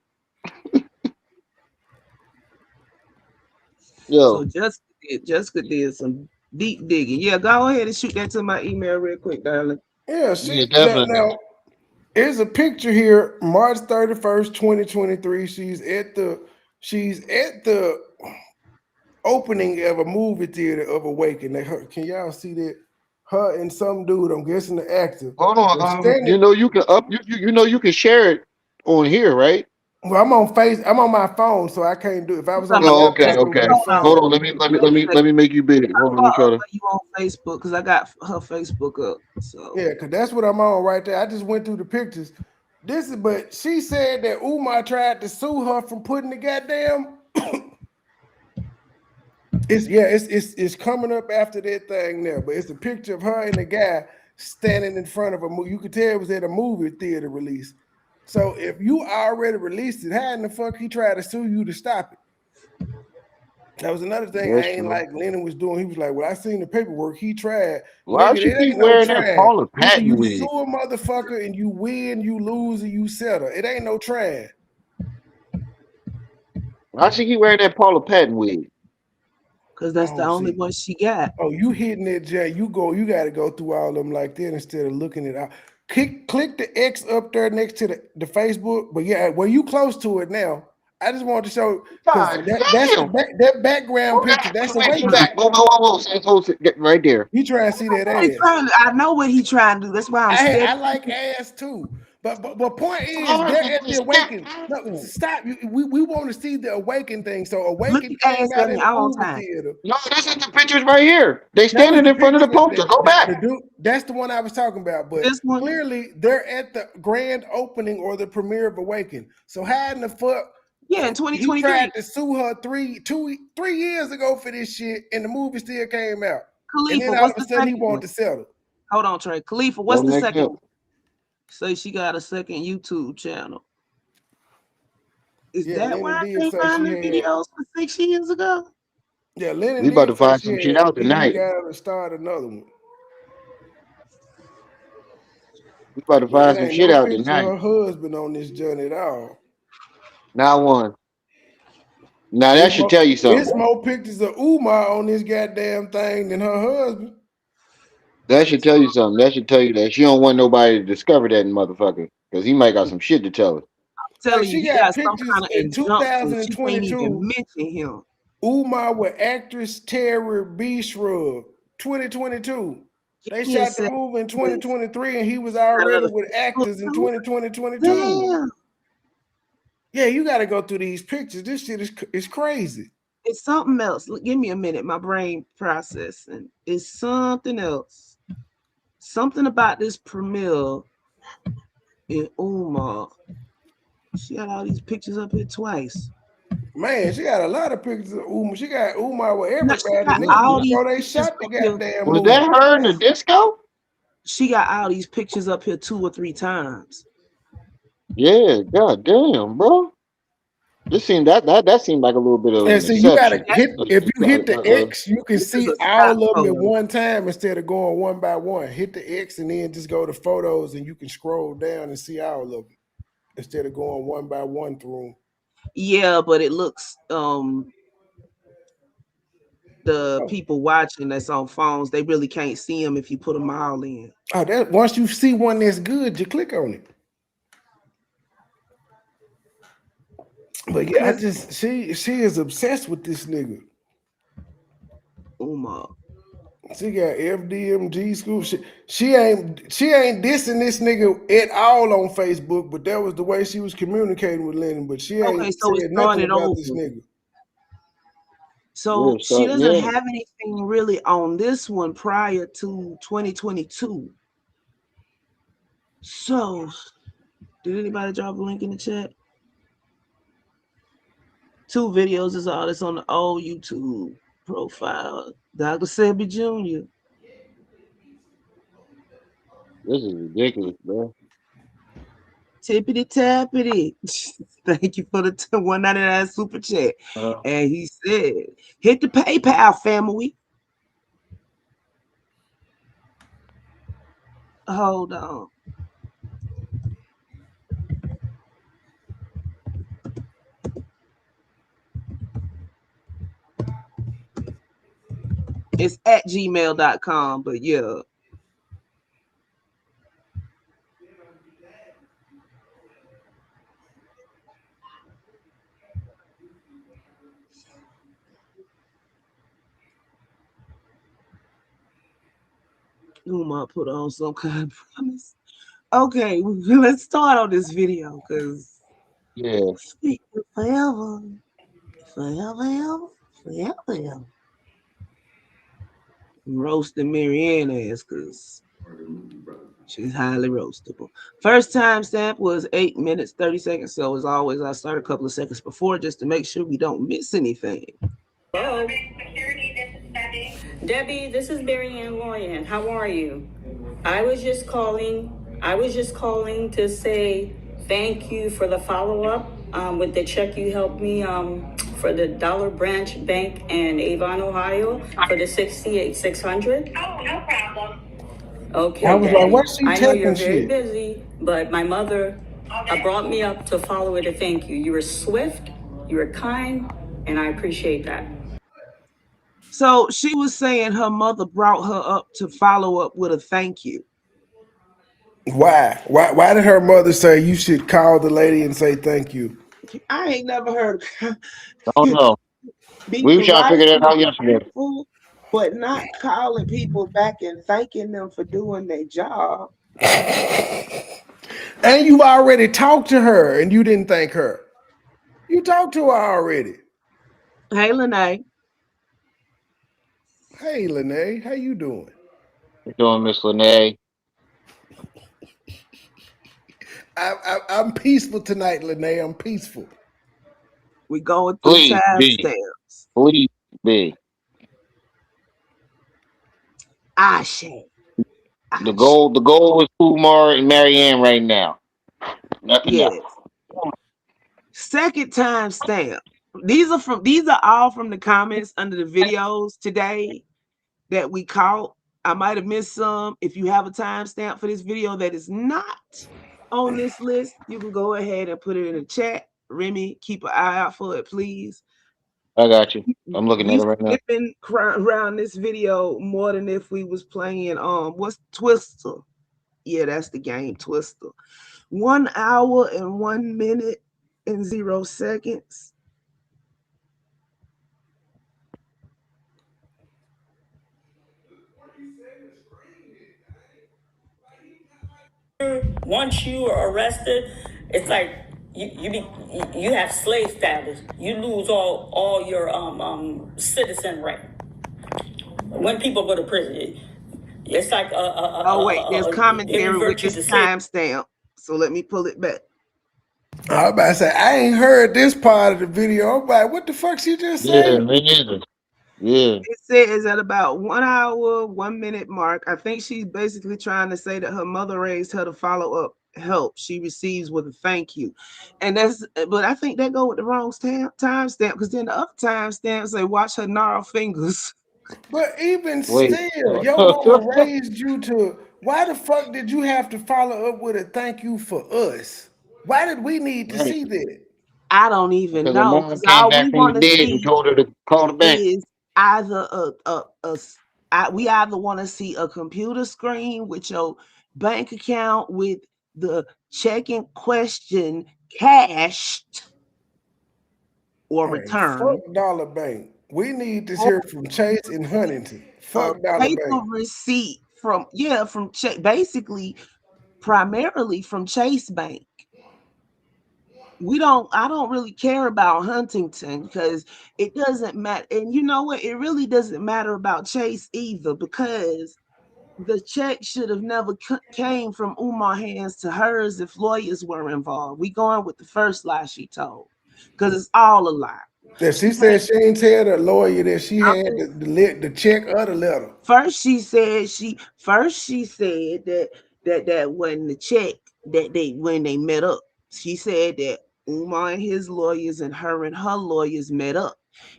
so Yo, Jessica did some deep digging. Yeah, go ahead and shoot that to my email real quick, darling. Yeah, yeah, she definitely. now here's a picture here, March 31st, 2023. She's at the opening of a movie theater of Awaken. Can y'all see that? Her and some dude, I'm guessing the actor. Hold They're on. You standing. know you can you know you can share it on here, right? Well, I'm on my phone, so I can't do it. If I You was on talking the about Oh, okay, okay, laptop, it would okay. be hold on. Hold fine. on. Wait a second. Let me make you big. Hold on. Let me try to. Are you on Facebook? Because I got her Facebook up. So Yeah, because that's what I'm on right there. I just went through the pictures. But she said that Umar tried to sue her from putting the goddamn. It's coming up after that thing now, but it's a picture of her and the guy standing in front of a movie. You could tell it was at a movie theater release. So if you already released it, how in the fuck he tried to sue you to stop it? That was another thing I That's ain't true. like Lennon was doing. He was like, well, I seen the paperwork. He tried. Why Nigga, she it keep ain't no wearing that trying. Paula Either Patton you sue wig? a motherfucker and you win, you lose, and you settle. It ain't no trying. Why she keep wearing that Paula Patton wig? because that's the Oh, only see. one she got. Oh, you hitting that Jay. You gotta go through all of them like that instead of looking it out. Click the X up there next to the Facebook. But yeah, well, you close to it now. I just wanted to show because God damn. that background picture, that's Wait, Awakening. back. Whoa. Get right there. You trying to see that ass. I know what he trying to do. That's why I'm I steady. like ass too. But point is, Oh, they're at the this Awaken. No, stop. We want to see the Awaken thing. So Look Awaken at came ass out on in your the own movie time. theater. No, this is the pictures right here. They That was standing the in front of picture the poster. Go the back. dude. That's the one I was talking about. But This one, clearly, they're at the grand opening or the premiere of Awaken. So how in the fuck yeah, in he tried 2023. to sue her 3 years ago for this shit, and the movie still came out, and Khalifa, then all what's of a the sudden he second wanted one? to settle. Hold on, Trey. Khalifa, Go what's the next second up. one? Say she got a second YouTube channel. Is Yeah, that where Lennon I did can't say find she the had. videos from 6 years ago? Yeah, Lennon We about did to say find she some shit had out even tonight. got her to start another one. We about to Yeah, find it some ain't shit no out picture tonight. of her husband on this journey at all. Not one. Now that It's should more, tell you it's something. more pictures of Umar on this goddamn thing than her husband. That should tell you something. That should tell you that she don't want nobody to discover that motherfucker because he might got some shit to tell her. I'm Like telling you, she he got got some pictures kind of in injunction. She can't even 2022. mention him. Umar with actress Terry B. Shrub, 2022. They He in shot the second movie in place. 2023 and he was Got already another with Facebook actors in too. 2022. Damn. Yeah, you got to go through these pictures. This shit is crazy. It's something else. Look, give me a minute. My brain processing. It's something else. Something about this premiere in Umar. She had all these pictures up here twice. Man, she got a lot of pictures of Uma. She got Uma with No, she everybody, got nigga, all these before they pictures shot the up here. goddamn Was movie. that her in the disco? She got all these pictures up here 2 or 3 times. Yeah, god damn, bro. This seemed that seemed like a little bit of And an see, you gotta exception. That's hit if you hit the X, you can this is see a stock all of them at photo. one time instead of going one by one. Hit the X and then just go to photos and you can scroll down and see all of them instead of going one by one through them. Yeah, but it looks the Oh, people watching that's on phones, they really can't see them if you put them all in. oh, that once you see one that's good, you click on it. But yeah, I Cause just she is obsessed with this nigga. Uma. She got FDMG school. She ain't dissing this nigga at all on Facebook, but that was the way she was communicating with Lennon. But she Okay, ain't so it's said nothing started about this over. nigga. So Yeah, she so doesn't yeah, have anything really on this one prior to 2022. So did anybody drop a link in the chat? 2 videos is all that's on the old YouTube profile. Dr. Sebi Jr. this is ridiculous, bro. Tippity tappity. Thank you for the 199 super chat. Uh, And he said, hit the PayPal family. Hold on. It's at gmail.com, but yeah. Uma put on some kind of promise. Okay, let's start on this video because yeah, forever, forever, forever. I'm roasting Marianne ass because she's highly roastable. First time stamp was 8 minutes, 30 seconds. So as always, I start a couple of seconds before just to make sure we don't miss anything. Hello. Debbie, this is Marianne Lorient. How are you? I was just calling to say thank you for the follow-up with the check you helped me for the Dollar Branch Bank in Avon, Ohio for the 68,600. Oh, no problem. Okay, I was like, why Debbie. she I know you're tapping very shit? busy, but my mother brought me up to follow her to thank you. You were swift, you were kind, and I appreciate that. So she was saying her mother brought her up to follow up with a thank you. Why? Why did her mother say you should call the lady and say thank you? I ain't never heard I don't know. be We were trying to polite figure that and out yesterday. respectful, but not calling people back and thanking them for doing their job. And you already talked to her and you didn't thank her. You talked to her already. Hey, Lene. Hey, Lene, how you doing? We're doing Miss Lene. I'm peaceful tonight, Lene. I'm peaceful. We going through Please be. timestamps. Please be. Ashe. The goal is Umar and Marianne right now. Nothing else. Yes. Second timestamp. These are all from the comments under the videos today that we caught. I might have missed some. If you have a timestamp for this video that is not on this list, you can go ahead and put it in the chat. Remy, keep an eye out for it, please. I got you. I'm looking at We it right now. skipping around this video more than if we was playing what's Twister? Yeah, that's the game, Twister. 1 hour and 1 minute and 0 seconds. Once you are arrested, it's like you have slave status. You lose all your citizen right. When people go to prison, it's like Oh wait, there's they commentary with revert you this to slave. timestamp. So let me pull it back. I was about to say I ain't heard this part of the video. I'm like, what the fuck she just Yeah, say? me neither. Yeah. It says at about 1 hour, 1 minute mark. I think she's basically trying to say that her mother raised her to follow up help she receives with a thank you. And but I think that go with the wrong timestamp because then the other timestamp say watch her gnarled fingers. But even Wait. still, your mama raised you to. Why the fuck did you have to follow up with a thank you for us? Why did we need to Right. see that? I don't even Because her know mom because came all we back from the want to dead and see told her to call the bank. is either we either want to see a computer screen with your bank account with the check in question cashed or Man, fuck returned, Dollar Bank. We need to or hear from Chase and Huntington. a Fuck Dollar paper Bank. receipt from from basically primarily from Chase Bank. I don't really care about Huntington because it doesn't matter. And you know what? It really doesn't matter about Chase either because the check should have never came from Umar hands to hers if lawyers were involved. We going with the first lie she told because it's all a lie. That she said she ain't tell the lawyer that she I'm had fin- the check or the letter. first she said that when the check that they when they met up, she said that Umar and his lawyers and her lawyers met up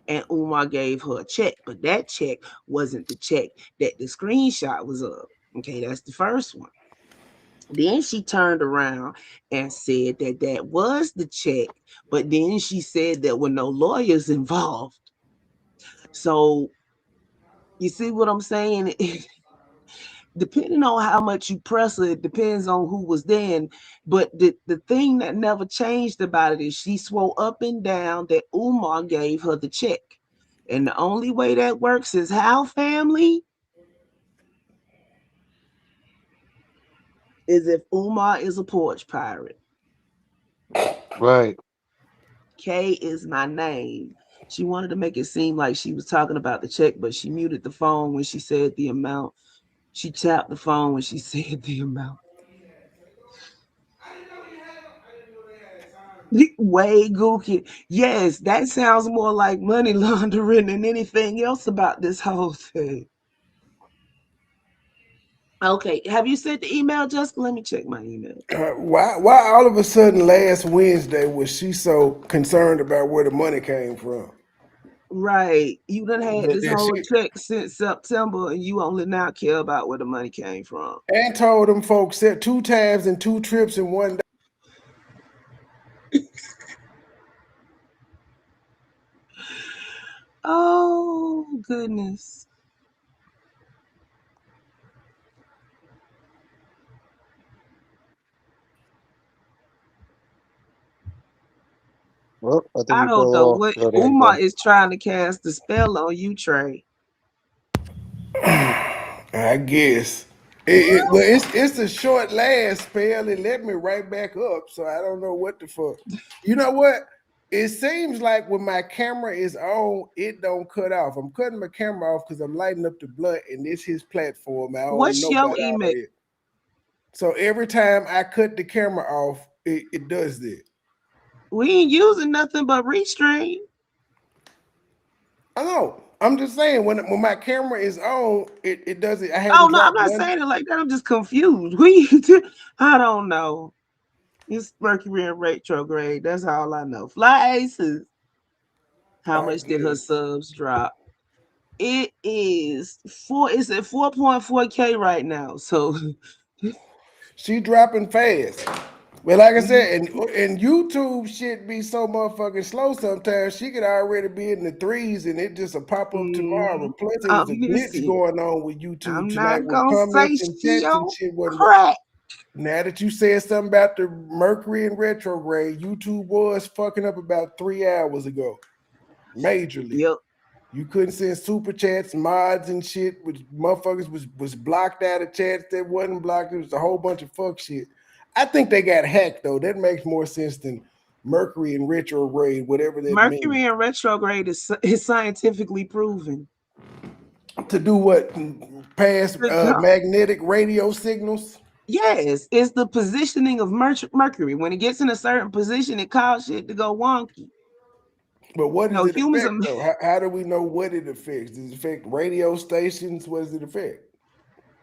and Umar gave her a check, but that check wasn't the check that the screenshot was of. Okay, that's the first one. Then she turned around and said that that was the check, but then she said there were no lawyers involved. So you see what I'm saying? Depending on how much you press it, it depends on who was then. But the thing that never changed about it is she swore up and down that Umar gave her the check. And the only way that works is how family is if Umar is a porch pirate. Right. K is my name. She wanted to make it seem like she was talking about the check, but she muted the phone when she said the amount. She tapped the phone when she said the amount. Way gooky. Yes, that sounds more like money laundering than anything else about this whole thing. Okay, have you sent the email, Jessica? Let me check my email. Why all of a sudden last Wednesday was she so concerned about where the money came from? Right. You done had That, this that whole she check since September and you only now care about where the money came from. and told them folks said 2 times and 2 trips in one day. Oh, goodness. Well, I think I he don't fell know off. what Oh, there you Umar go. is trying to cast the spell on you, Trey. I guess. Well, it's a short last spell. It let me right back up, so I don't know what the fuck. You know what? It seems like when my camera is on, it don't cut off. I'm cutting my camera off because I'm lighting up the blunt, and this his platform. I don't What's know your about all email? that. So every time I cut the camera off, it does that. We ain't using nothing but Restream. I know. I'm just saying when my camera is on, it does it. I Oh haven't no, I'm dropped not one. saying it like that. I'm just confused. We I don't know. It's Mercury in retrograde. That's all I know. Fly Aces. How I much did her guess subs drop? It is four. It's at 4.4K right now. So she dropping fast. But like I said, and YouTube shit be so motherfucking slow sometimes. She could already be in the threes and it just a pop up tomorrow. Plus, it was a glitch listen, going on with YouTube I'm tonight not with gonna say comments and she chats and on shit. Wasn't crack. now that you said something about the Mercury in retrograde, YouTube was fucking up about 3 hours ago, majorly. Yep. You couldn't send super chats, mods, and shit. Which motherfuckers was blocked out of chats that wasn't blocked. It was a whole bunch of fuck shit. I think they got hacked though. That makes more sense than Mercury in retrograde, whatever that Mercury means. in retrograde is scientifically proven. To do what? Pass To come, magnetic radio signals. Yes, it's the positioning of Mercury. When it gets in a certain position, it causes shit to go wonky. But what does No, it humans are affect though? How do we know what it affects? Does it affect radio stations? What does it affect?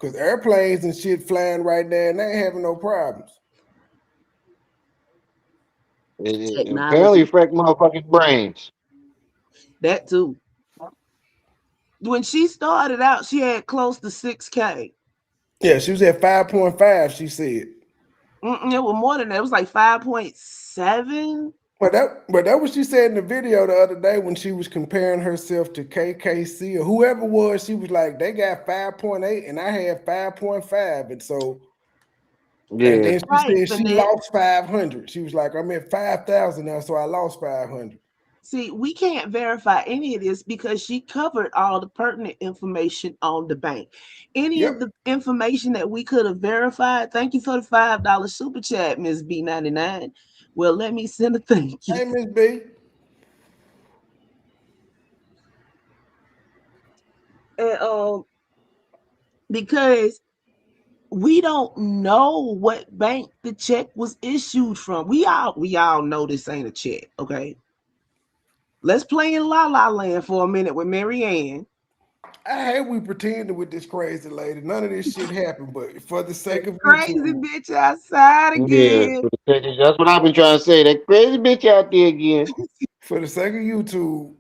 Because airplanes and shit flying right now and they ain't having no problems. It apparently technology. affect motherfucking brains. That too. When she started out, she had close to 6K. Yeah, she was at 5.5, she said. It was more than that. It was like 5.7. But that what she said in the video the other day when she was comparing herself to KKC or whoever it was. She was like, they got 5.8 and I had 5.5. And so, and Yeah. then she Right, said she Finette. lost 500. She was like, I'm at 5,000 now, so I lost 500. See, we can't verify any of this because she covered all the pertinent information on the bank. Any of Yep. the information that we could have verified, thank you for the $5 super chat, Miss B99. Well, let me send a thank you. Hey, Miss B. And, because we don't know what bank the check was issued from. We all know this ain't a check, okay? Let's play in La La Land for a minute with Marianne. I hate we pretending with this crazy lady. None of this shit happened, but for the That sake of crazy YouTube, bitch outside Yeah. again. For the second, that's what I've been trying to say. That crazy bitch out there again. for the sake of YouTube,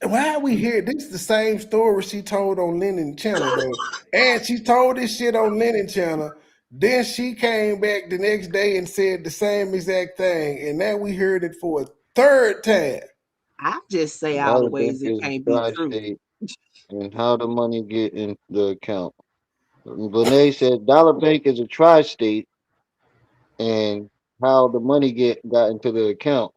why we hear this is the same story she told on Lennon channel though. And she told this shit on Lennon channel. Then she came back the next day and said the same exact thing. And now we heard it for a third time. I just say all the Dollar Bank ways it is a can't be true. tri-state and how the money get in the account. Lene said Dollar Bank is a tri-state and how the money got into the account.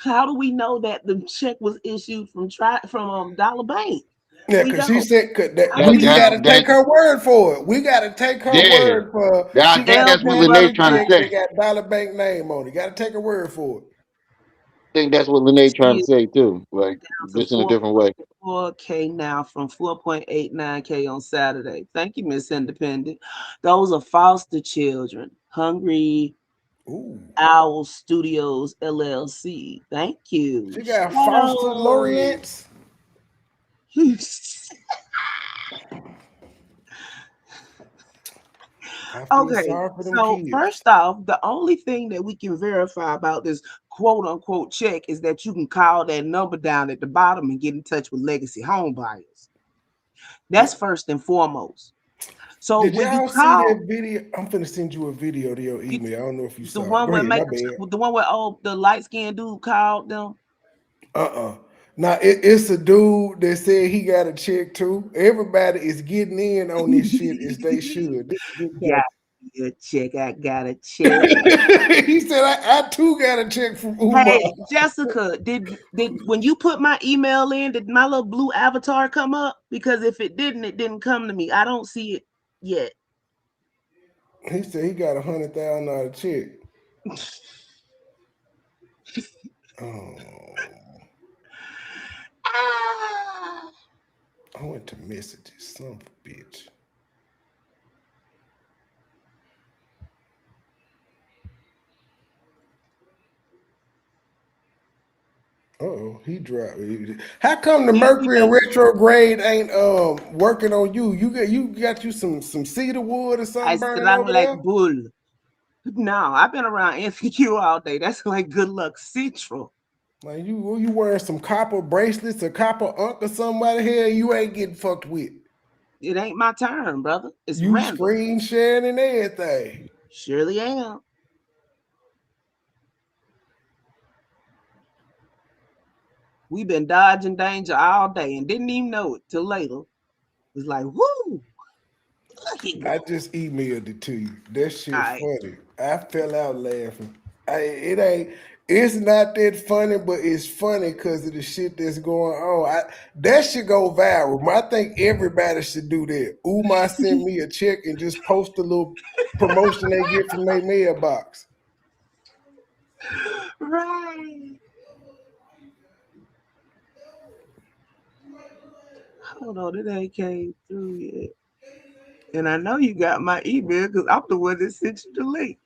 How do we know that the check was issued from Dollar Bank? Yeah, We because she don't. said that How do That we we just that's gotta know? that take her word for it. We gotta take her yeah. word for I she think got Tell a that's what them, cash Lene's brother trying to check Jack, that say. got Dollar Bank name on it. Gotta take her word for it. I think that's what Lene's trying she to is say too. Like down to just in a different way. 4.4K now from 4.89K on Saturday. Thank you, Miss Independent. Those are foster children. Hungry Ooh. Owl Studios LLC. Thank you. She got foster Lorients. I feel Okay, sorry for them so kids. first off, the only thing that we can verify about this quote unquote check is that you can call that number down at the bottom and get in touch with legacy home buyers. That's Yep. first and foremost. So Did when you y'all see call that video? I'm finna send you a video to your you, email. I don't know if you the saw it. one Go where ahead, my make bad. the one where the light skinned dude called them. Now it's a dude that said he got a check too. Everybody is getting in on this shit as they should. This is Got a check. I got a check. he said, I too got a check from Umar. Hey, Jessica, did when you put my email in, did my little blue avatar come up? Because if it didn't come to me. I don't see it yet. He said he got $100,000 check. Oh, Ah. I went to messages, son of a bitch. Oh, he dropped. How come the Excuse me, Mercury in baby. retrograde ain't working on you? You got you some cedar wood or I something burning strong over like there? bull. No, I've been around NCQ all day. That's like good luck central. Like you wearing some copper bracelets or copper unk or somebody here, you ain't getting fucked with. It ain't my turn, brother. It's You random. screen sharing and everything. Surely am. We've been dodging danger all day and didn't even know it till later. It's like, whoo, look at I go. just emailed it to you. That All shit right. funny. I fell out laughing. It ain't. It's not that funny, but it's funny because of the shit that's going on. That should go viral. I think everybody should do that. Umar sent me a check and just post a little promotion they get from their mailbox. Right. Hold on, it ain't came through yet. And I know you got my email because I'm the one that sent you the link.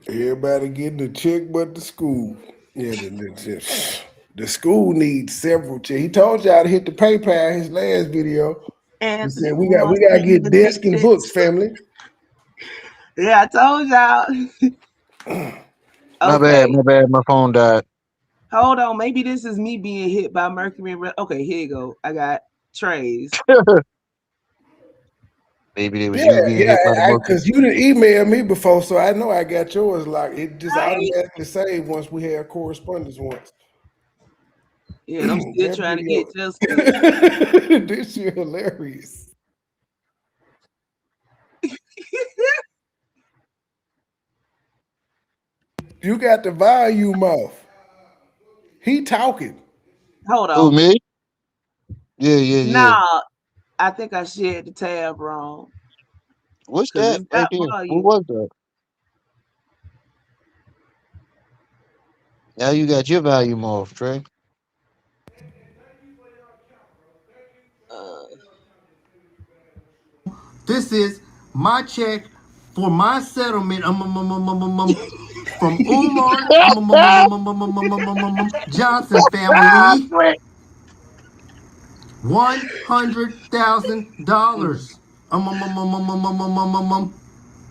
Everybody getting a check but the school. Yeah, the school needs several checks. He told y'all to hit the PayPal his last video. He Anthony said Umar we gotta sent me get the big desk and checks. books, family. Yeah, I told y'all. My bad, Okay, my bad. My phone died. hold on. Maybe this is me being hit by Mercury. Okay, here you go. I got trays. Maybe it was Yeah, you being yeah, hit by the Mercury. because you didn't email me before, so I know I got yours locked. It just Right. automatically saved once we had correspondence once. Yeah, and I'm still That trying to video, get Jessica. this shit hilarious. You got the volume off. He talking. Hold Who, on. me? Yeah, yeah, yeah. Nah, I think I shared the tab wrong What's because that it's right got there? Who volume. was that? Now you got your volume off, Trey. Uh, This is my check for my settlement from Umar Johnson family. $100,000.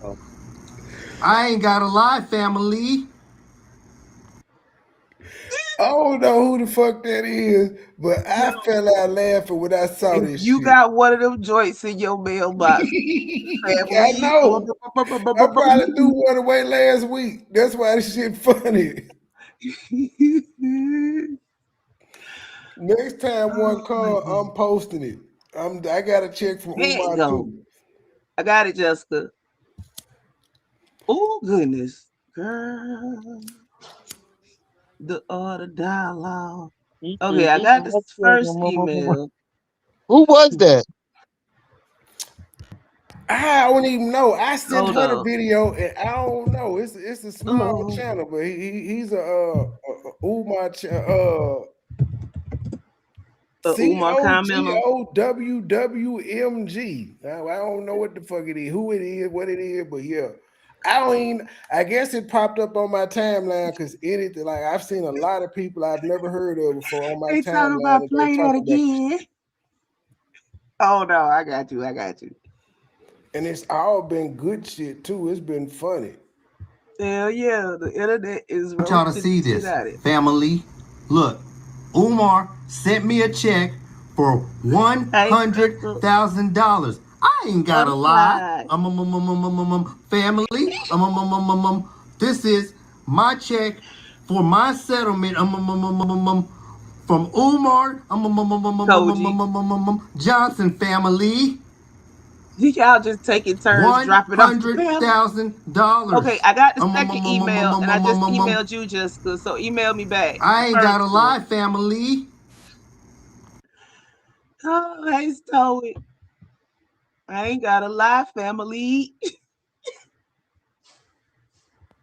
Oh, I ain't got a lie, family. I don't know who the fuck that is, but I fell out laughing when I saw if this you shit. got one of them joints in your mailbox, I family. know. I probably threw one away last week. That's why this shit funny. Next time one Oh my call, god. I'm posting it. I got a check from There you Umar go. too. I got it, Jessica. Oh goodness. Girl. The other dialogue. Okay, I got this first email. who was that? I don't even know. I sent Hold her the up. video, and I don't know. It's a small Oh, channel, but he's a Umar Umar comment. COGOWWMG. I don't know what the fuck it is, who it is, what it is, but yeah. I don't even I guess it popped up on my timeline because anything like I've seen a lot of people I've never heard of before on my They talking timeline about and they play talk that about this again. shit. Oh no, I got you. I got you. And it's all been good shit too. It's been funny. Hell yeah, the internet is I want y'all to roasting see the shit this, out of it. family. Look, Umar sent me a check for Hey, Crystal, $100,000. I ain't go got to a lie. slide. Family. This is my check for my settlement. From Umar Koji. Johnson family. Y'all just taking turns one dropping off the hundred panel. thousand Okay, dollars. I got the second email and I just emailed you, Jessica. So email me back. The I ain't got first a one. lie, family. Oh, hey, Stoic. I ain't got a lie, family.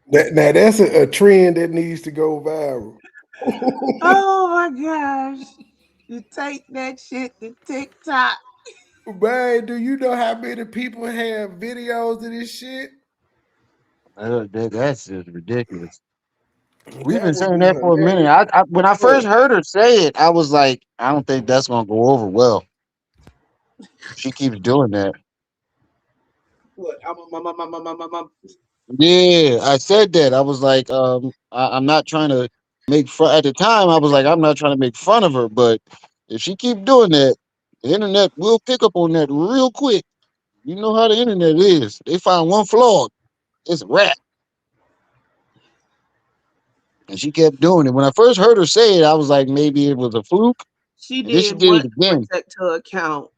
Now that's a trend that needs to go viral. Oh my gosh. You take that shit to TikTok. Man, do you know how many people have videos of this shit? That's just ridiculous. We've That been would saying be that for a minute. hilarious. When I first heard her say it, I was like, I don't think that's gonna go over well. She keeps doing that. What? I'm. Yeah, I said that. I was like, I'm not trying to make fun. At the time, I was like, I'm not trying to make fun of her, but if she keep doing that, the internet will pick up on that real quick. You know how the internet is. They find one flaw, it's a wrap. And she kept doing it. When I first heard her say it, I was like, maybe it was a fluke. She And then she did did it what to again. protect her account.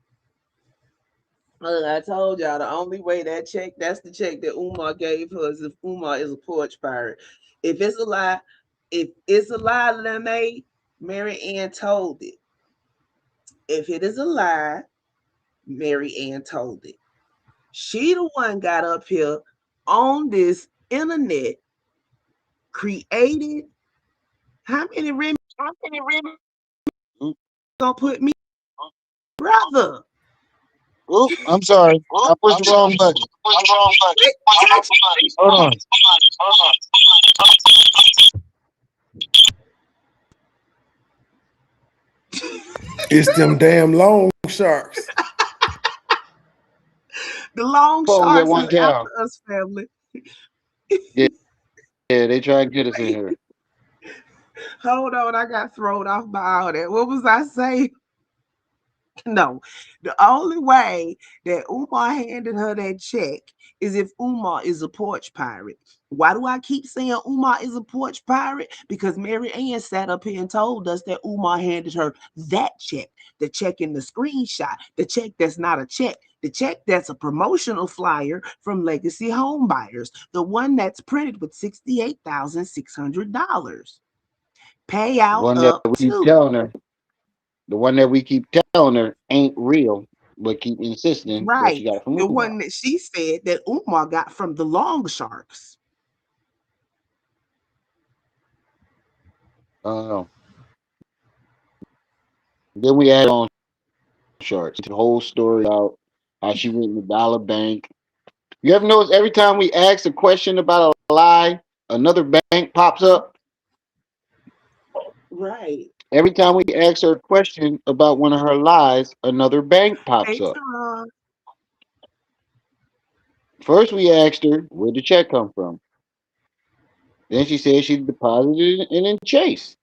I told y'all the only way that check, that's the check that Umar gave her, is if Umar is a porch pirate. If it's a lie, if it's a lie that I made, Mary Ann told it. If it is a lie, Mary Ann told it. She the one got up here on this internet, created how many remedies Who- gonna put me? Brother. Oh, I'm sorry. I pushed the wrong button. Wait, touch it. Hold on. It's them damn long sharks. The long Phones at sharks one is time. after us, family. Yeah, yeah, they try to get us in here. Hold on, I got thrown off by all that. What was I saying? No, the only way that Umar handed her that check is if Umar is a porch pirate. Why do I keep saying Umar is a porch pirate? Because Mary Ann sat up here and told us that Umar handed her that check, the check in the screenshot, the check that's not a check, the check that's a promotional flyer from Legacy Home Buyers, the one that's printed with $68,600. The Payout one that up we keep to. telling her, the one that we keep telling her ain't real, but keep insisting that she Right. got it from The Umar. one that she said that Umar got from the long sharks. Uh, then we add on shorts. The whole story about how she went in the dollar bank. You ever notice every time we ask a question about a lie, another bank pops up? Right. Every time we ask her a question about one of her lies, another bank pops Hey, up. Sean. First, we asked her where the check come from. Then she said she deposited it in Chase.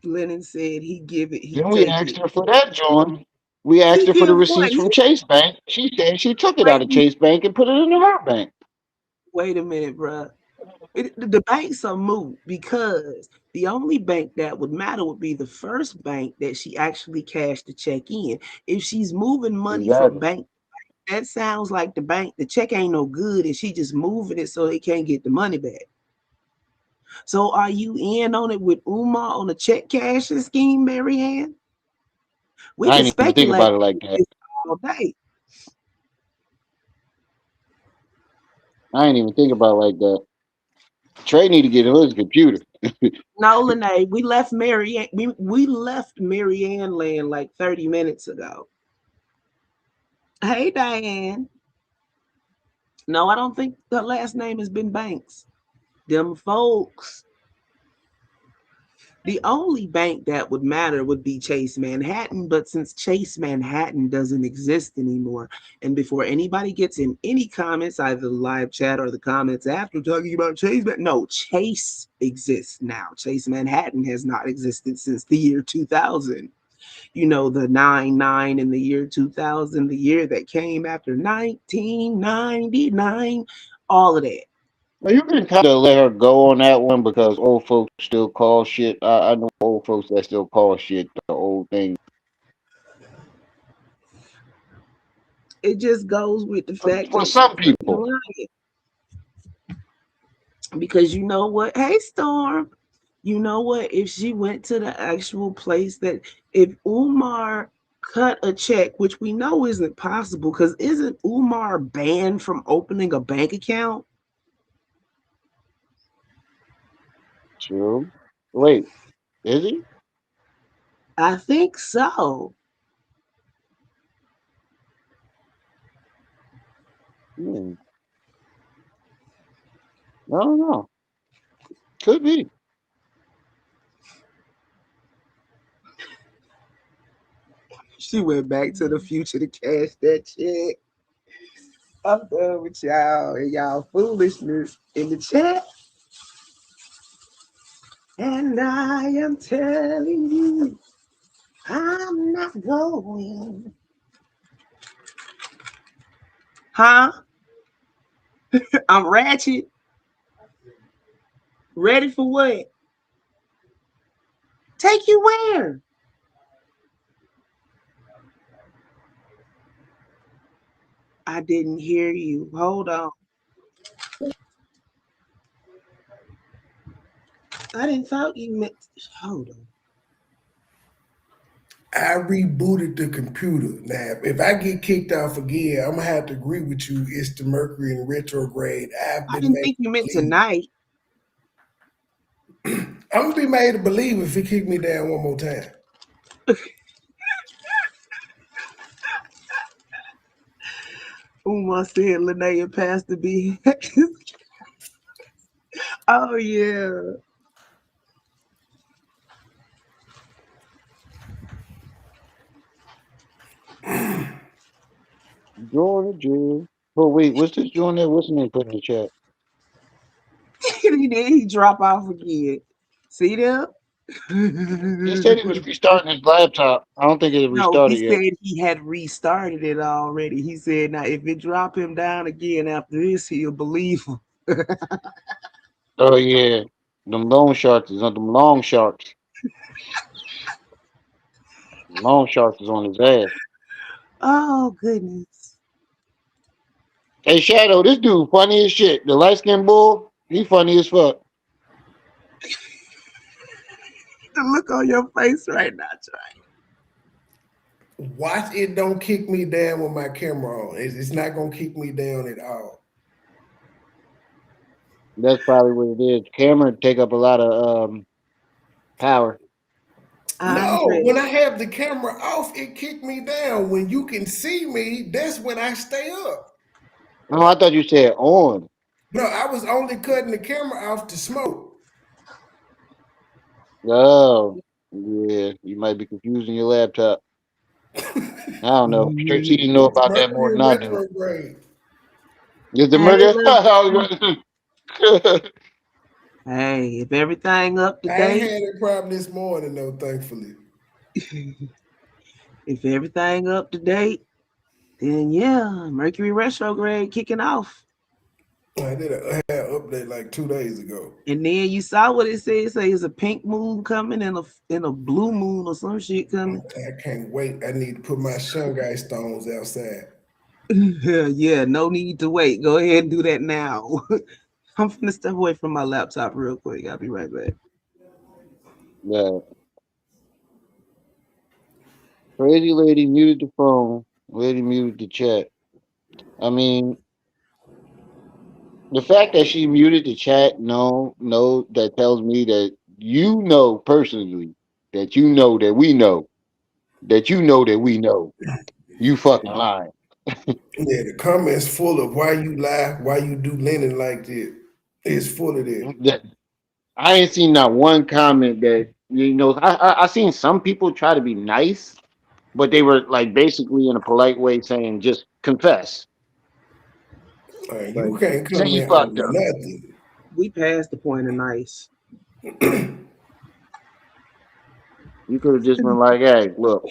Lennon said he give it, he Then we take asked it. her for that, John. We asked He her for the give what? receipts from Chase Bank. She said she took it out of Wait, Chase Bank and put it in her bank. wait a minute, bruh. The banks are moot because the only bank that would matter would be the first bank that she actually cashed the check in. If she's moving money from Exactly. bank, that sounds like the bank, the check ain't no good and she just moving it so they can't get the money back. So are you in on it with Umar on the check cashing scheme, Marianne? We I can ain't even think speculate about it like that. this all day. I ain't even think about it like that. Trey need to get on his computer. No, Lene, we left Marianne land like 30 minutes ago. Hey, Diane. No, I don't think the last name has been Banks. Them folks. The only bank that would matter would be Chase Manhattan, but since Chase Manhattan doesn't exist anymore, and before anybody gets in any comments, either the live chat or the comments after talking about no, Chase exists now. Chase Manhattan has not existed since the year 2000. You know, the 9 in the year 2000, the year that came after 1999, all of that. Well, you can kind of let her go on that one because old folks still call shit. I know old folks that still call shit the old thing. It just goes with the fact For that she's some fucking people, lying. Because you know what? Hey, Storm. You know what? If she went to the actual place that, if Umar cut a check, which we know isn't possible, because isn't Umar banned from opening a bank account? true. Wait, is he? I think so. Hmm. I don't know. Could be. She went back to the future to cash that check. I'm done with y'all and y'all foolishness in the chat. And I am telling you, I'm not going. Huh? I'm ratchet. Ready for what? Take you where? I didn't hear you. Hold on. I didn't thought you meant. Hold on. I rebooted the computer. Now, if I get kicked off again, I'm gonna have to agree with you. It's the Mercury in retrograde. I've I been didn't made think you to meant believe. tonight. I'm gonna be made to believe if he kick me down one more time. Umar said Linnea passed the B. Oh yeah. Join the jail. Oh wait, what's this join there? What's the name put in the chat? And then he drop off again. See them? He said he was restarting his laptop. I don't think it No, he restarted yet. said he had restarted it already. He said now if it drop him down again after this, he'll believe him. Oh yeah, them loan sharks is on them long sharks. Long sharks is on his ass. Oh goodness. Hey Shadow, this dude funny as shit. The light skinned bull, he funny as fuck. The look on your face right now, Trey. Watch it don't kick me down with my camera on. It's not gonna kick me down at all. That's probably what it is. Camera take up a lot of power. No, when Andre. I have the camera off, it kicked me down. When you can see me, that's when I stay up. Oh, I thought you said on. No, I was only cutting the camera off to smoke. Oh, yeah, you might be confusing your laptop. I don't know. Straight C know It's about that more Mercury than I do. retrograde. Is the Hey, murder? look. Hey, if everything up to I ain't date, had that problem this morning though, thankfully. if everything up to date, then yeah, Mercury retrograde kicking off. I had an update like 2 days ago. And then you saw what it said. It says it's a pink moon coming and a blue moon or some shit coming. I can't wait. I need to put my Shanghai stones outside. Yeah, no need to wait. Go ahead and do that now. I'm finna step away from my laptop real quick. I'll be right back. Yeah. Crazy lady muted the phone. Lady muted the chat. I mean, the fact that she muted the chat, no, that tells me that you know personally that you know that we know that you know that we know you fucking lying. Yeah, the comments full of why you lie, why you do Lennon like that. It's full of that. That I ain't seen not one comment that I seen some people try to be nice, but they were like basically in a polite way saying just confess. You Like can't say you comment on fucked up. nothing. We passed the point of nice. You could have just been like, hey, look,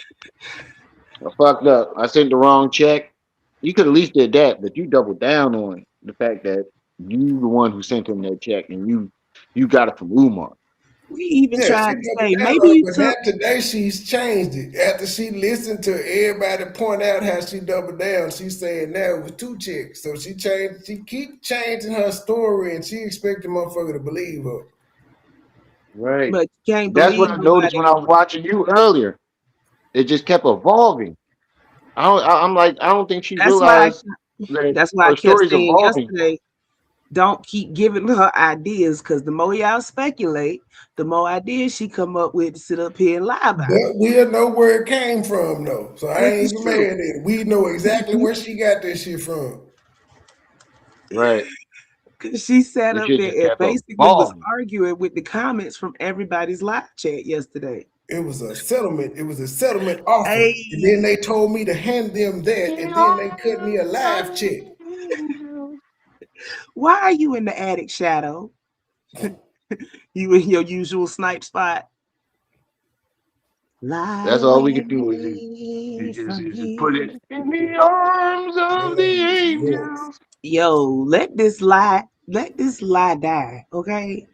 I fucked up. I sent the wrong check. You could at least did that, but you doubled down on the fact that you the one who sent him that check and you got it from Umar. We even Yeah, she tried to doubled say down maybe on it, you but now took today she's changed it. After she listened to everybody point out how she doubled down, she said now it was 2 checks. So she changed. She keep changing her story, and she expect the motherfucker to believe her. Right. but you can't That's what believe I noticed nobody. when I was watching you earlier. It just kept evolving. I'm like, I don't think she That's why realized that that's why I her kept story's saying evolving. yesterday, don't keep giving her ideas because the more y'all speculate, the more ideas she come up with to sit up here and lie about. But we'll know where it came from, though. So I Which ain't is even mad true. at it. We know exactly where she got this shit from. Right. Cause she sat The up shit there just and kept basically was evolving. arguing with the comments from everybody's live chat yesterday. It was a settlement. It was a settlement offer. Hey, And then they told me to hand them that, and then they cut me a live check. why are you in the attic, Shadow? You in your usual snipe spot? Lie That's all we away could do from is just put it me. in the arms That of the name is North. angels. Yo, let this lie die, okay?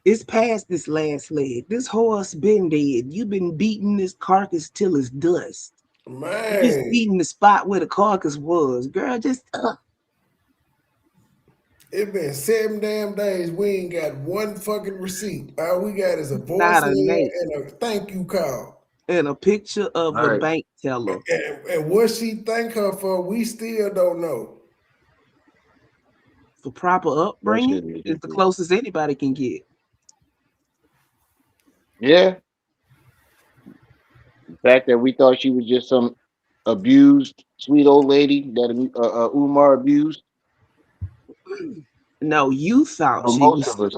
It's past this last leg. This horse been dead. You've been beating this carcass till it's dust. You just Man, beating the spot where the carcass was. Girl, just it been 7 damn days. We ain't got one fucking receipt. All we got is a not a voicemail name and a thank you call. and a picture of a Right. bank teller And what she thank her for, we still don't know. for proper That upbringing shit is is the ridiculous. closest anybody can get. Yeah. The fact that we thought she was just some abused sweet old lady that Umar abused? No, you thought Or she most was. of us.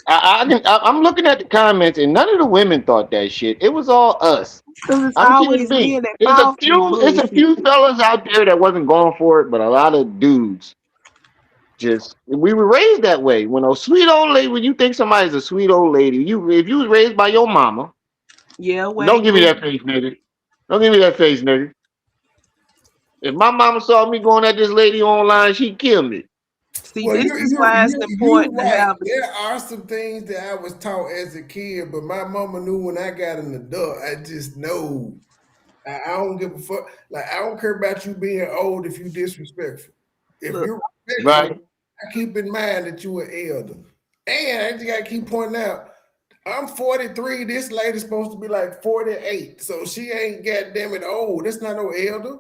I'm looking at the comments, and none of the women thought that shit. It was all us. Because it's I'm keeping it always being. men that fall for the It's a bullshit. few fellas out there that wasn't going for it, but a lot of dudes just we were raised that way. When a sweet old lady, when you think somebody's a sweet old lady, you if you was raised by your mama, Yeah, don't wait, give me boo. that face, nigga. Don't give me that face, nigga. If my mama saw me going at this lady online, she'd kill me. See, Well, this is why it's you're important to right. have. There are some things that I was taught as a kid, but my mama knew when I got an adult. I just know. I don't give a fuck. Like I don't care about you being old if you disrespectful. If Look, you're respectful, Right? I keep in mind that you an elder. And I just gotta keep pointing out, I'm 43. This lady's supposed to be like 48. So she ain't goddamn it old. That's not no elder.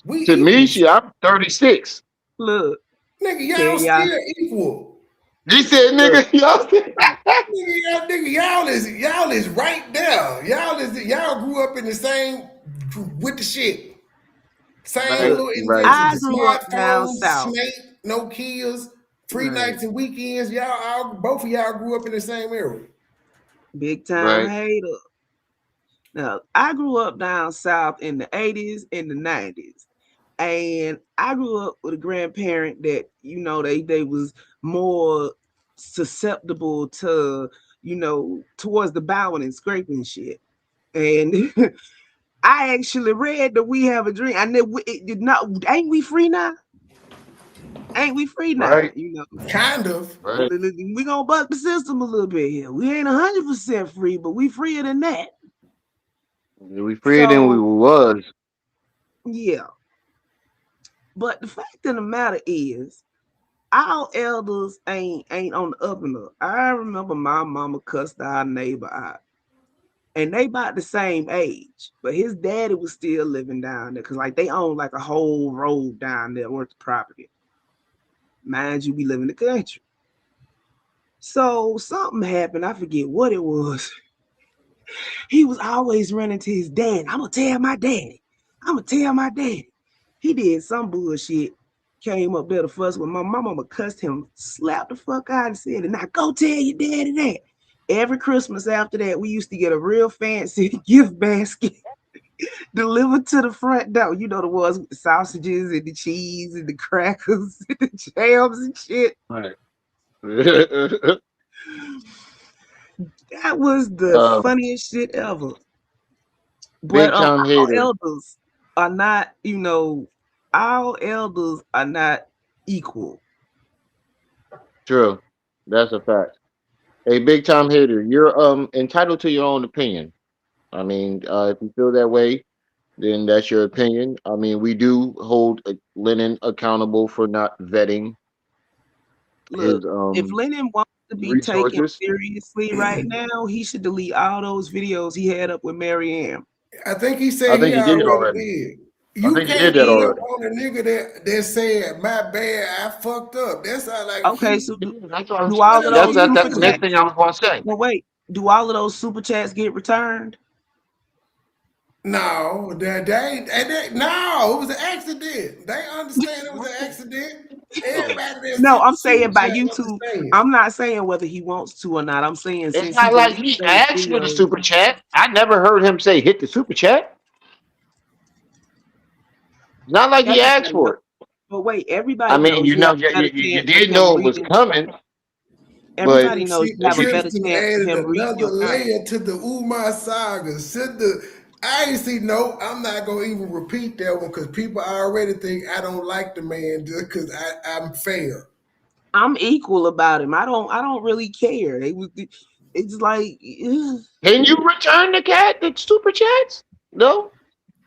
We To me, equals. I'm 36. look, Nigga, can y'all y'all still equal. He said, look? nigga, y'all said, Nigga, y'all is right there. Y'all grew up in the same with the shit. Same right, Look, little right, inventions, I the grew up down smartphones, south. Snake, Nokias, free Right. nights and weekends. Both of y'all grew up in the same era. Big time right. hater. Now, I grew up down south in the 80s and the 90s. And I grew up with a grandparent that, they was more susceptible to, towards the bowing and scraping shit. And I actually read that we have a dream. I know it did not. Ain't we free now? Ain't we free now? Right, Kind of. right. We gonna buck the system a little bit here. We ain't 100% free, but we freer than that. We freer than we So was. yeah. But the fact of the matter is, our elders ain't on the up and up. I remember my mama cussed our neighbor out. And they about the same age, but his daddy was still living down there because like they own like a whole road down there worth of property. Mind you, we live in the country. So something happened. I forget what it was. He was always running to his dad. I'm gonna tell my daddy. I'm gonna tell my daddy. He did some bullshit. Came up there to fuss with my mama, cussed him, slapped the fuck out, and said, "Now go tell your daddy that." Every Christmas after that, we used to get a real fancy gift basket delivered to the front door. You know the ones with the sausages and the cheese and the crackers and the jams and shit. Right. That was the uh, funniest shit ever. But big time our hater. elders are not, our elders are not equal. True. That's a fact. Hey, big time hater. You're entitled to your own opinion. I mean, if you feel that way, then that's your opinion. I mean, we do hold Lennon accountable for not vetting Look, his if Lennon wants to be taken resources. seriously right now, he should delete all those videos he had up with Marianne. I think he I said think he he did already already. did. I You think he can't did that He flip already. on a nigga that said, my bad, I fucked up. That's not like okay, he so do, That's what I'm do what all saying. of else those can you That's super the do? next chats? thing I was going to say. No, wait. Do all of those super chats get returned? No, no, it was an accident. They understand it was an accident. No, Everybody that No, sent I'm the super saying by chat YouTube. understand. I'm not saying whether he wants to or not. I'm saying it's since he not like deleted he those asked for the videos. super chat. I never heard him say hit the super chat. It's not like he asked Everybody knows. for it. But wait, I everybody mean, knows you you have know, a better you chance of did him know it was reading. coming, but Everybody knows See, you have a better Tristan chance of added him reading another your comment. layer to the Umar saga. I ain't see no, I'm not gonna even repeat that one because people already think I don't like the man just because I'm fair. I'm equal about him. I don't really care. It's like can you return the super chats? No.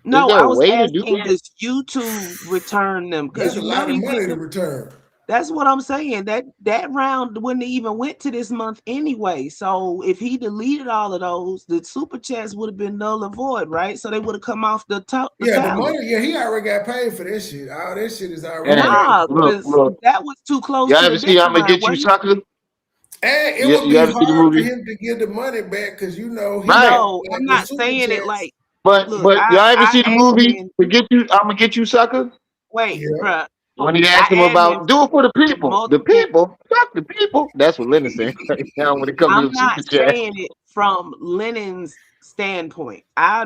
Is no, there I a was way to do asking that? does YouTube return them? Because That's a lot of he money to wouldn't. return. That's what I'm saying. That round wouldn't have even went to this month anyway. So if he deleted all of those, the super chats would have been null and void, right? So they would have come off the Yeah, the tally. money, yeah, he already got paid for this shit. All that shit is already And paid Nah, for. look, because look. that was too close You to ever the see I'm gonna deadline, get you, wasn't it? sucker? And it You, would you be ever see the hard for movie? him to get the money back because you know he Right. got No, like I'm with not super saying it chats. like Look, but y'all ever see the I movie? admin. Forget you. I'm gonna get you, sucker. Wait, Yeah. bruh. When he asked him I admin about do it for the people, the multiple. people, fuck the people. That's what Lennon saying right now when it comes to I'm the not super chat. saying it from Lennon's standpoint. I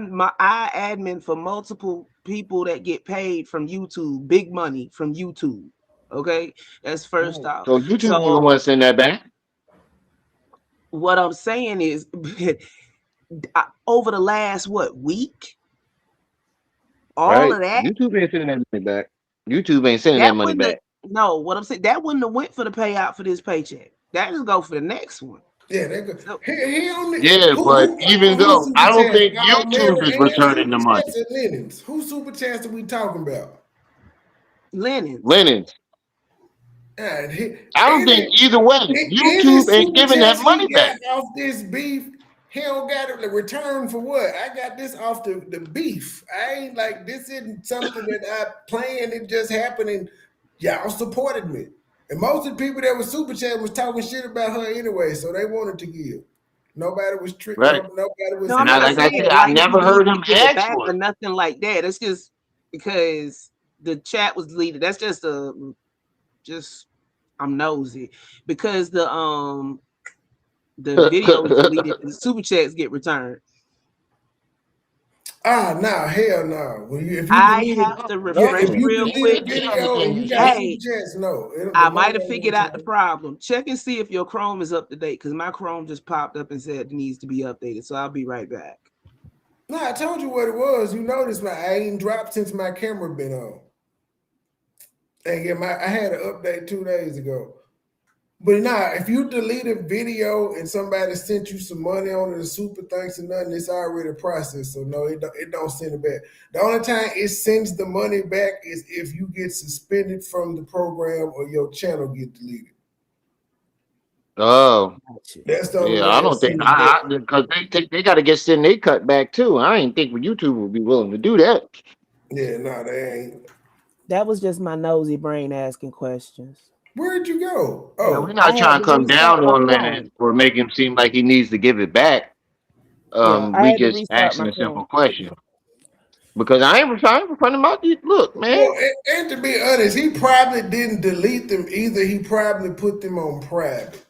admin for multiple people that get paid from YouTube, big money from YouTube. Okay, that's first off. So YouTube ain't gonna So want to send that back, what I'm saying is, over the last week, all right? of that YouTube ain't sending that money back. YouTube ain't sending that that money wouldn't have, back. no, what I'm saying, that wouldn't have went for the payout for this paycheck. That just go for the next one. Yeah, they go. So He only Yeah, but even who though super I don't chats? think Our YouTube is Mary Ann returning super the money, chats and Lennon's. Who super chats are we talking about? Lennon's. Lennon's. And he, I don't any think either way. any YouTube ain't super giving that chats money he back. got off this beef, he don't got it return for what? I got this off the beef. I ain't like this isn't something that I planned. It just happened and y'all supported me. And most of the people that was super chat was talking shit about her anyway, so they wanted to give. Nobody was tricked. Right. Nobody was No, I'm And I, not like I saying said, adamant. I like he never heard needs him to give it ask back for or it. nothing like that. It's just because the chat was deleted. That's just I'm nosy because the video was deleted and the super chats get returned. Ah, no, hell no. If you I delete it, have to yeah, refresh if you real delete quick. a video and you got super Hey, chats, no, the I money might have ain't figured out the returned. problem. Check and see if your Chrome is up to date because my Chrome just popped up and said it needs to be updated. So I'll be right back. No, I told you what it was. You noticed I ain't dropped since my camera been on. And yeah, I had an update 2 days ago. But nah, if you delete a video and somebody sent you some money on it, a super thanks or nothing, it's already processed. So no, it don't send it back. The only time it sends the money back is if you get suspended from the program or your channel get deleted. Oh, Gotcha. That's the only yeah. way I they'll don't think send it back. because they got to get send they cut back too. I ain't think YouTube would be willing to do that. Yeah, no, they ain't. That was just my nosy brain asking questions. Where'd you go? Yeah, we're Oh, I not had trying to to come restart down my on Lennon Chrome. or make him seem like he needs to give it back. Yeah, I We had to just restart asking my a simple Chrome. question because I ain't trying to front him out. Look, man. well, and to be honest, he probably didn't delete them either. He probably put them on private.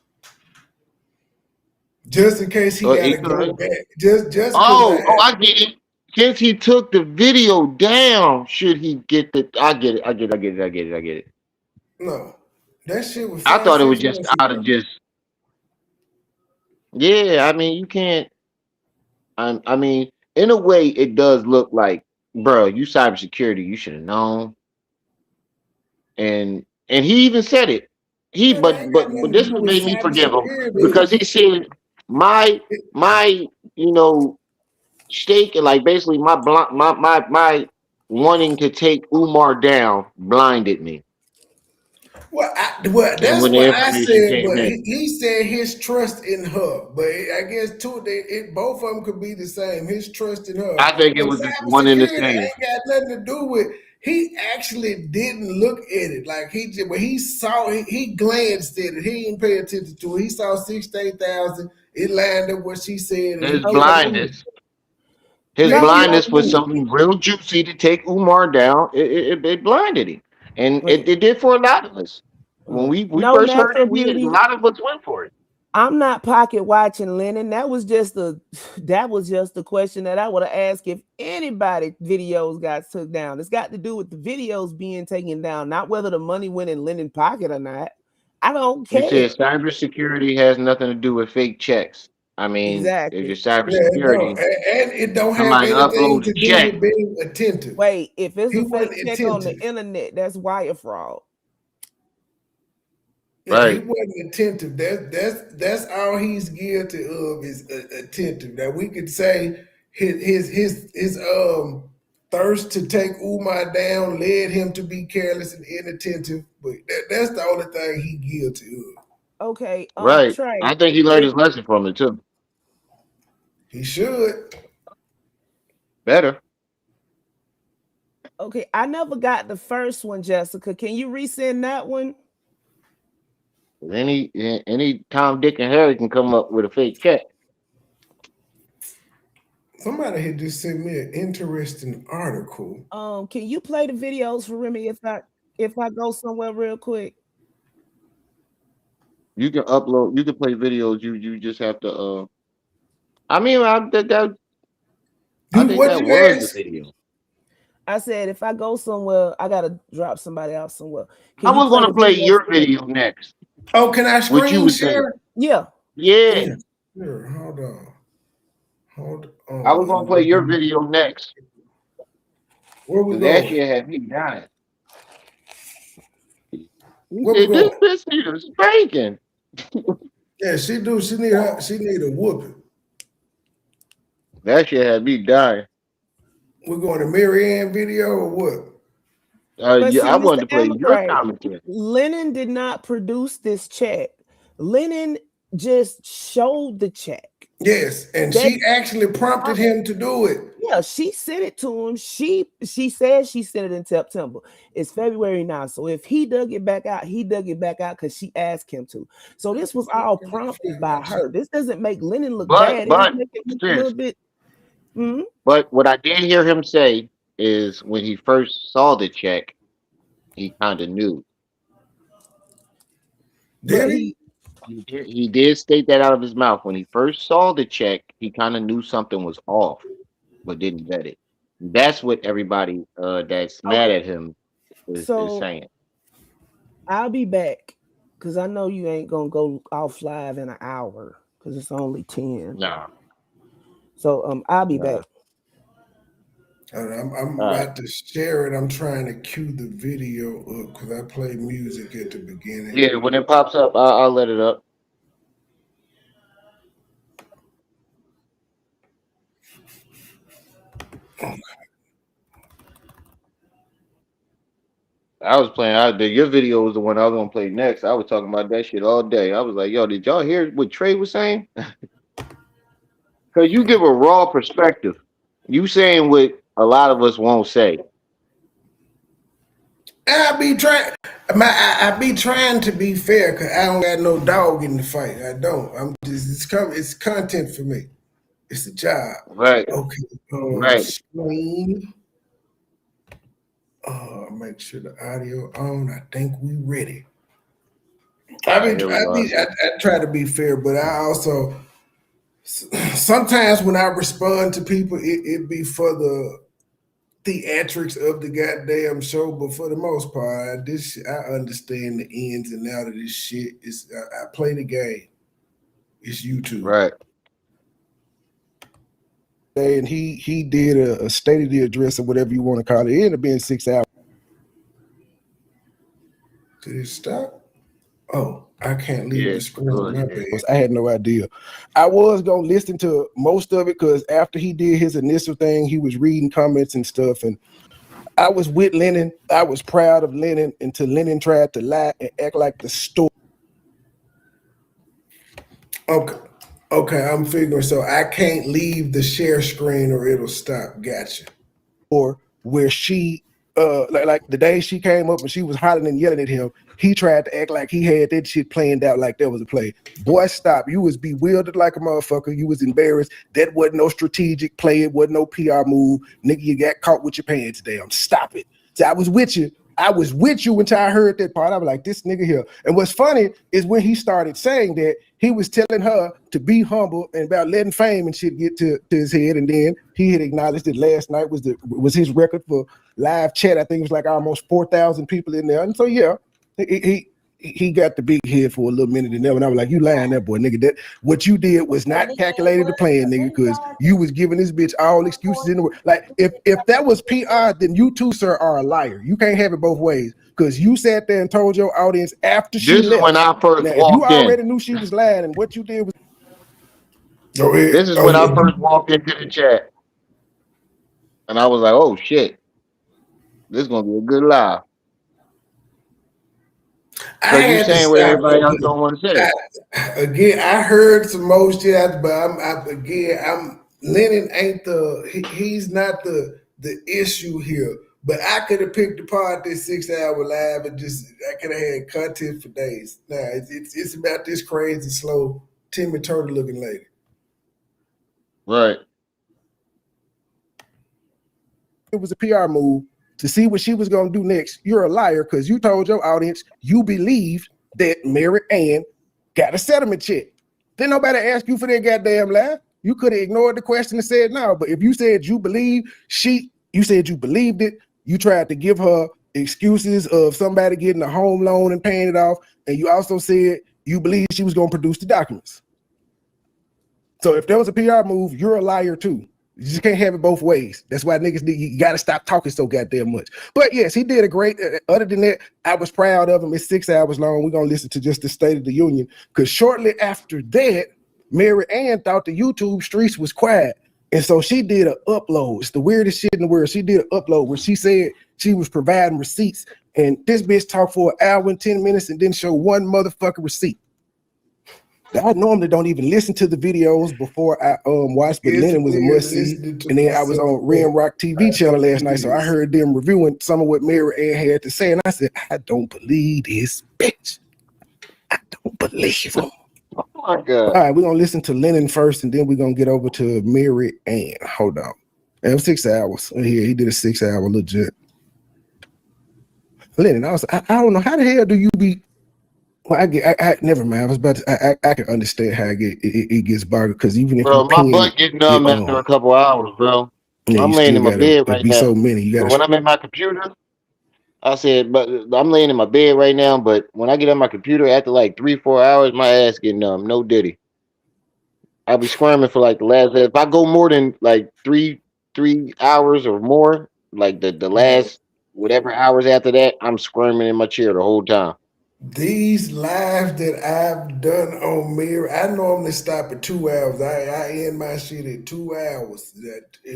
Just in case he He gotta go could. back. Just because I get it. Since he took the video down, should he get the? I get it. I get it. no. That shit was I five, thought it was six just months out of ago. just. Yeah, I mean, you can't. I mean, in a way, it does look like, bro, you cybersecurity, you should have known. And he even said it. He Man, I ain't got but nothing to this do what with made me forgive him cybersecurity. because he said my my stake like basically my wanting to take Umar down blinded me. Well, And that's when the what I information said. came But in, he said his trust in her. But I guess too, both of them could be the same. His trust in her. I think it But was one in the cybersecurity same. ain't got nothing to do with. He actually didn't look at it like he just. When he saw, he glanced at it. He didn't pay attention to it. He saw 68,000. It lined up what she said, and His he kept Okay. moving. blindness. His He No, kept no. blindness was moving. something real juicy to take Umar down. It blinded him, and Wait. it did for a lot of us. When we No first heard natural it, a beauty. lot of us went for it. I'm not pocket watching Lennon. That was just the question that I would have asked if anybody videos got took down. It's got to do with the videos being taken down, not whether the money went in Lennon pocket or not. I don't You said care. cybersecurity has nothing to do with fake checks. I mean, if you're Exactly. Yeah, it don't, cybersecurity, and it don't have somebody anything uploads to a do check, with being attentive. Wait, if it's He a fake wasn't check on the attentive. internet, that's wire fraud. Yeah, he right? wasn't attentive. That's all he's guilty of is attentive. That we could say his thirst to take Umar down led him to be careless and inattentive. But that's the only thing he guilty of. Okay, Right. I Trey, think he learned if his lesson from it too. He should. Better. okay, I never got the first one, Jessica. Can you resend that one? Any Tom, Dick, and Harry can come up with a fake check. Somebody had just sent me an interesting article. Can you play the videos for Remy if I go somewhere real quick? You can upload. You can play videos. You just have to. I mean, I think What that you was the ask? video. I said if I go somewhere, I gotta drop somebody off somewhere. I Can you was play gonna the play videos? your video next. Oh, can I What you screen was saying? share? Yeah. Yeah, Yeah. Sure. Hold on. Hold I was gonna play your on. video next. Where we Cause that going? shit had me dying. He Where we said, "This going? bitch need a spanking." Yeah, she do. She need a whooping. That shit had me dying. We're going to Marianne video or what? But Yeah, see, I Mr. wanted to play your Amcray, commentary. Lennon did not produce this check. Lennon just showed the check. Yes, and That she actually prompted him to do it. yeah, she sent it to him. She said she sent it in September. It's February now. So if he dug it back out, he dug it back out because she asked him to. So this was all prompted by her. This doesn't make Lennon look bad. It just But make it look a sis, little bit. Mhm. but what I did hear him say is when he first saw the check, he kind of knew. But Did he? He did state that out of his mouth. When he first saw the check, he kind of knew something was off, but didn't vet it. That's what everybody that's mad okay. at him is So saying. I'll be back because I know you ain't gonna go off live in an hour because it's only 10. Nah, So I'll be nah. back. I'm All right. about to share it. I'm trying to cue the video up because I play music at the beginning. Yeah, when it pops up, I'll let it up. I was playing. Your video was the one I was gonna play next. I was talking about that shit all day. I was like, "Yo, did y'all hear what Trey was saying?" Because you give a raw perspective. You saying what a lot of us won't say. I be trying. I be trying to be fair because I don't got no dog in the fight. I don't. I'm just it's content for me. It's a job. Right, Okay. right. Screen. Make sure the audio on. I think we ready. All right, here we go. I try to be fair, but I also sometimes when I respond to people, it be for the theatrics of the goddamn show. But for the most part, I understand the ins and out of this shit. I play the game. It's YouTube. Right. And he did a state of the address or whatever you want to call it. It ended up being 6 hours. Did it stop? Oh, I can't leave Yeah, the it's screen. My bullshit. bad. I had no idea. I was gonna listen to most of it because after he did his initial thing, he was reading comments and stuff. And I was with Lennon. I was proud of Lennon until Lennon tried to lie and act like the story. Okay. Okay, I'm figuring so I can't leave the share screen or it'll stop. Gotcha. Or where she like the day she came up and she was hollering and yelling at him, he tried to act like he had that shit planned out like that was a play. Boy, stop. You was bewildered like a motherfucker. You was embarrassed. That wasn't no strategic play. It wasn't no PR move. Nigga, you got caught with your pants down. Stop it. So I was with you. I was with you until I heard that part. I was like, this nigga here. And what's funny is when he started saying that, he was telling her to be humble and about letting fame and shit get to his head. And then he had acknowledged that last night was his record for live chat. I think it was like almost 4,000 people in there. And so, yeah, he got the big head for a little minute and I was like, you lying that boy, nigga. That what you did was not calculated to plan, nigga, because you was giving this bitch all excuses in the world. Like if that was PR, then you too, sir, are a liar. You can't have it both ways. Because you sat there and told your audience after she This is left. when I first Now, if you walked in. already knew she was lying and what you did was This is when I first walked into the chat, and I was like, "Oh shit, this is gonna be a good live." I Because you had to saying what stop everybody else don't want to say. I heard some more shit, but I'm Lennon ain't he's not the issue here. But I could have picked apart this 6 hour live and I could have had content for days. Nah, it's about this crazy slow Timmy Turner looking lady. Right. it was a PR move to see what she was going to do next. You're a liar because you told your audience you believed that Mary Ann got a settlement check. Then nobody asked you for that goddamn lie. You could have ignored the question and said no. But if you said you believe you said you believed it, you tried to give her excuses of somebody getting a home loan and paying it off, and you also said you believed she was going to produce the documents. So if there was a PR move, you're a liar too. You just can't have it both ways. That's why niggas, you got to stop talking so goddamn much. But yes, he did a great, other than that, I was proud of him. It's 6 hours long. We're going to listen to just the State of the Union. Because shortly after that, Mary Ann thought the YouTube streets was quiet. And so she did an upload. It's the weirdest shit in the world. She did an upload where she said she was providing receipts. And this bitch talked for an hour and 10 minutes and didn't show one motherfucking receipt. I normally don't even listen to the videos before I watch, but Lennon was a must-see. And then I was on Ram Rock TV channel last night, so I heard them reviewing some of what Mary Ann had to say, and I said, I don't believe this bitch. I don't believe him. Oh my God. All right, we're going to listen to Lennon first, and then we're going to get over to Mary Ann. Hold on. It was 6 hours. Yeah, he did a 6 hour legit. Lennon, I don't know, how the hell do you be... Well, I never mind. I was about to. I can understand how it gets bothered because even if Bro, you my butt getting numb after a couple hours, bro. yeah, I'm laying in my bed right now. So many. You when I'm at my computer, I said, but I'm laying in my bed right now. But when I get on my computer after like 3-4 hours, my ass getting numb. No diddy. I'll be squirming for like the last. If I go more than like three hours or more, like the last whatever hours after that, I'm squirming in my chair the whole time. These lives that I've done on Mirror, I normally stop at 2 hours. I end my shit at 2 hours.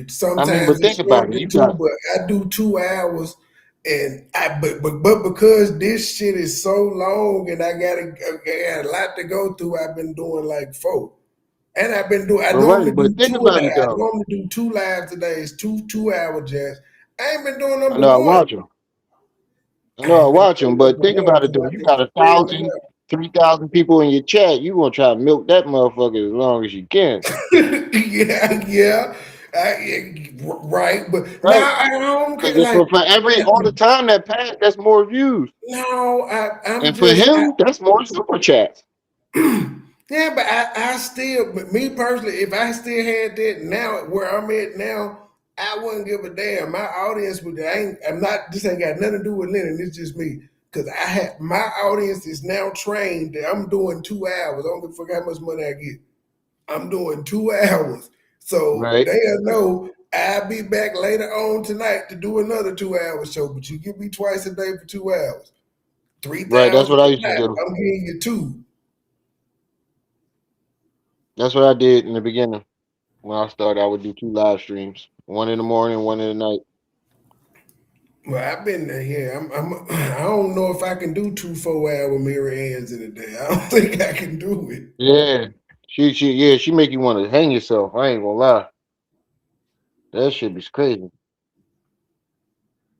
Sometimes but think about it. But I do 2 hours, and but because this shit is so long and I got a lot to go through, I've been doing like 4. And I've been doing. I normally do 2 lives a day. It's 2 hour jazz. I ain't been doing them. I know I watch them. But think about it though. You got 1,000, 3,000 people in your chat. You gonna try to milk that motherfucker as long as you can. yeah. Right, but right. Now I don't care. Like, for all the time that passed, that's more views. No, and for him, that's more super chats. Yeah, but I still, me personally, if I still had that now where I'm at now, I wouldn't give a damn. My audience would. This ain't got nothing to do with Lennon. It's just me, because my audience is now trained that I'm doing 2 hours. I don't give a fuck how much money I get. I'm doing 2 hours, so they'll know I'll be back later on tonight to do another 2 hour show. But you give me twice a day for 2 hours, 3,000. Right, that's what I used to do. I'm giving you 2. That's what I did in the beginning. When I started, I would do 2 live streams, 1 in the morning, 1 in the night. Well, I've been there. Yeah, I don't know if I can do 2 4-hour Mary Anns in a day. I don't think I can do it. Yeah, she make you want to hang yourself. I ain't gonna lie. That shit is crazy.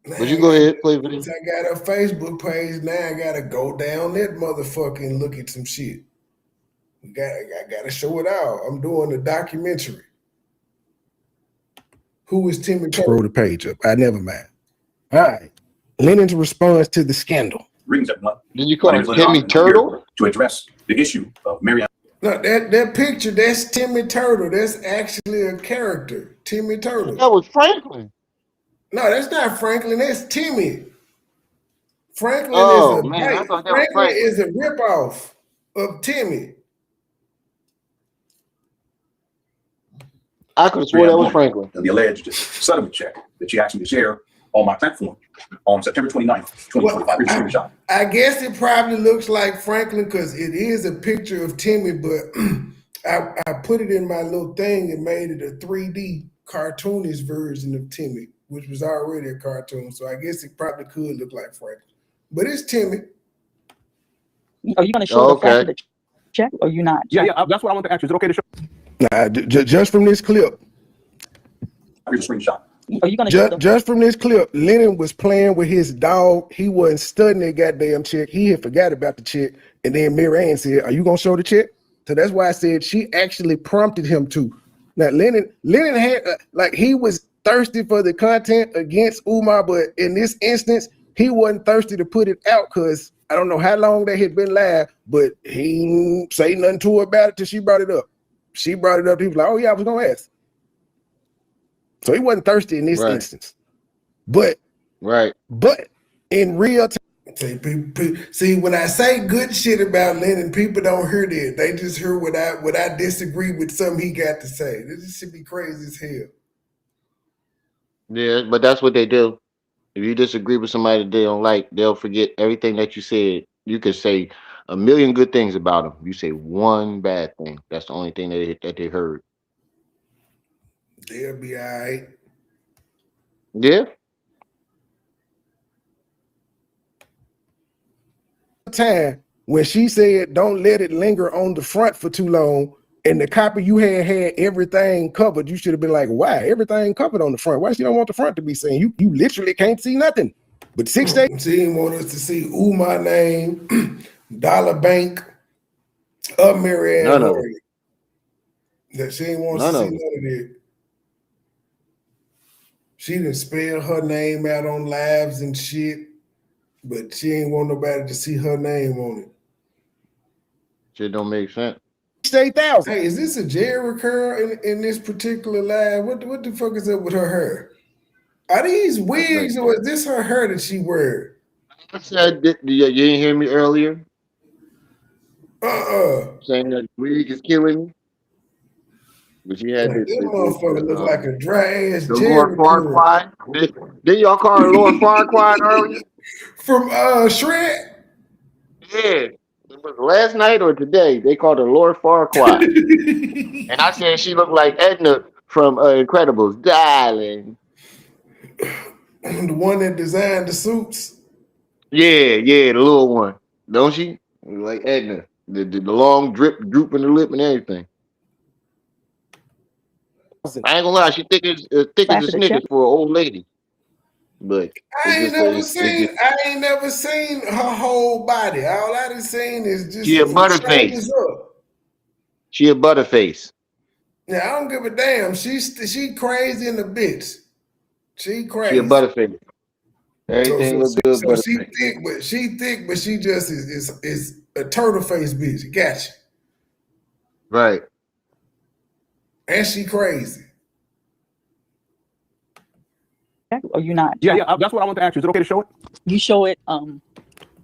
But you go ahead, play video. I got a Facebook page now. I gotta go down that motherfucker and look at some shit. I gotta show it out. I'm doing a documentary. Who is Timmy? Scroll the page up. I never mind. All right. Lennon's response to the scandal. Greetings, everyone. Did you call him Timmy Turtle? To address the issue of Mary. No, that picture, that's Timmy Turtle. That's actually a character. Timmy Turtle. That was Franklin. No, that's not Franklin. That's Timmy. Franklin is a ripoff of Timmy. I could have sworn that was Franklin. The alleged settlement check that she asked me to share on my platform on September 29th, 2025. I guess it probably looks like Franklin because it is a picture of Timmy, but I put it in my little thing and made it a 3D cartoonish version of Timmy, which was already a cartoon. So I guess it probably could look like Franklin. But it's Timmy. Are you going to show the fact of the check or you not? Yeah, that's what I want to ask you. Is it okay to show? Nah, just from this clip. Here's a screenshot. Are you gonna just from this clip, Lennon was playing with his dog. He wasn't studying that goddamn check. He had forgot about the check. And then Mary Ann said, "Are you gonna show the check?" So that's why I said she actually prompted him to. Now Lennon had he was thirsty for the content against Umar, but in this instance, he wasn't thirsty to put it out because I don't know how long that had been live, but he didn't say nothing to her about it till she brought it up. She brought it up. He was like, "Oh yeah, I was gonna ask." So he wasn't thirsty in this instance, but in real time. See, when I say good shit about Lennon, people don't hear that. They just hear what I disagree with something he got to say. This should be crazy as hell. Yeah, but that's what they do. If you disagree with somebody that they don't like, they'll forget everything that you said. You could say a million good things about them. You say one bad thing. That's the only thing that they heard. They'll be all right. Yeah. Time when she said don't let it linger on the front for too long, and the copy you had everything covered, you should have been like, why everything covered on the front? Why she don't want the front to be seen? You literally can't see nothing. But 6 days she didn't want us to see my name, Dollar Bank, Mary and Lorient. That she didn't want us to see none of that. She didn't spell her name out on lives and shit. But she ain't want nobody to see her name on it. Shit don't make sense. 8,000. Hey, is this a Jerry curl in this particular live? What the fuck is up with her hair? Are these wigs or is this her hair that she wear? I said, you didn't hear me earlier? Saying that wig is killing me. But she had this motherfucker look like a dry ass Jerry curl. Didn't y'all call her Lord Farquaad earlier? From Shrek? Yeah. It was last night or today. They called her Lord Farquaad. And I said she looked like Edna from Incredibles. Darling. The one that designed the suits? Yeah, the little one. Don't she? Like Edna. The long droop in the lip and everything. I ain't gonna lie, she thick as a Snickers for an old lady. But I ain't never seen her whole body. All I done seen is just she a butterface. She a butterface. Yeah, I don't give a damn. She crazy in the bitch. She crazy. She a butterface. Everything looks good. So she thick, but she just is a turtle face bitch. Gotcha. Right. And she crazy. Or you not? Yeah. That's what I want to ask you. Is it okay to show it? You show it.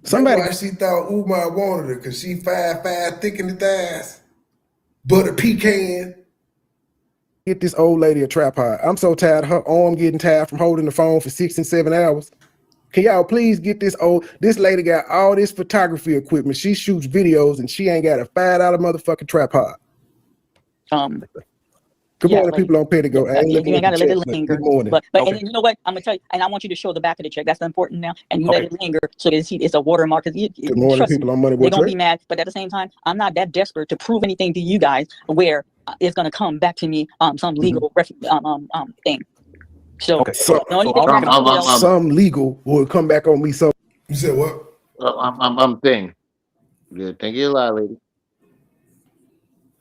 Somebody. That's why she thought Umar wanted her because she 5'5", thick in the thighs, but a pecan. Get this old lady a tripod. I'm so tired of her arm getting tired from holding the phone for 6 and 7 hours. Can y'all please get this lady got all this photography equipment. She shoots videos and she ain't got a $5 motherfucking tripod. Good morning, people on Pedigo. You ain't gotta let it linger. Good morning. But okay. And you know what? I'm gonna tell you, and I want you to show the back of the check. That's important now. And you let it linger so you see it's a watermark. Good morning, people on Money. They're gonna be mad, but at the same time, I'm not that desperate to prove anything to you guys where it's gonna come back to me some legal thing. So, some legal will come back on me. So you said what? I'm saying. Good. Thank you a lot, lady.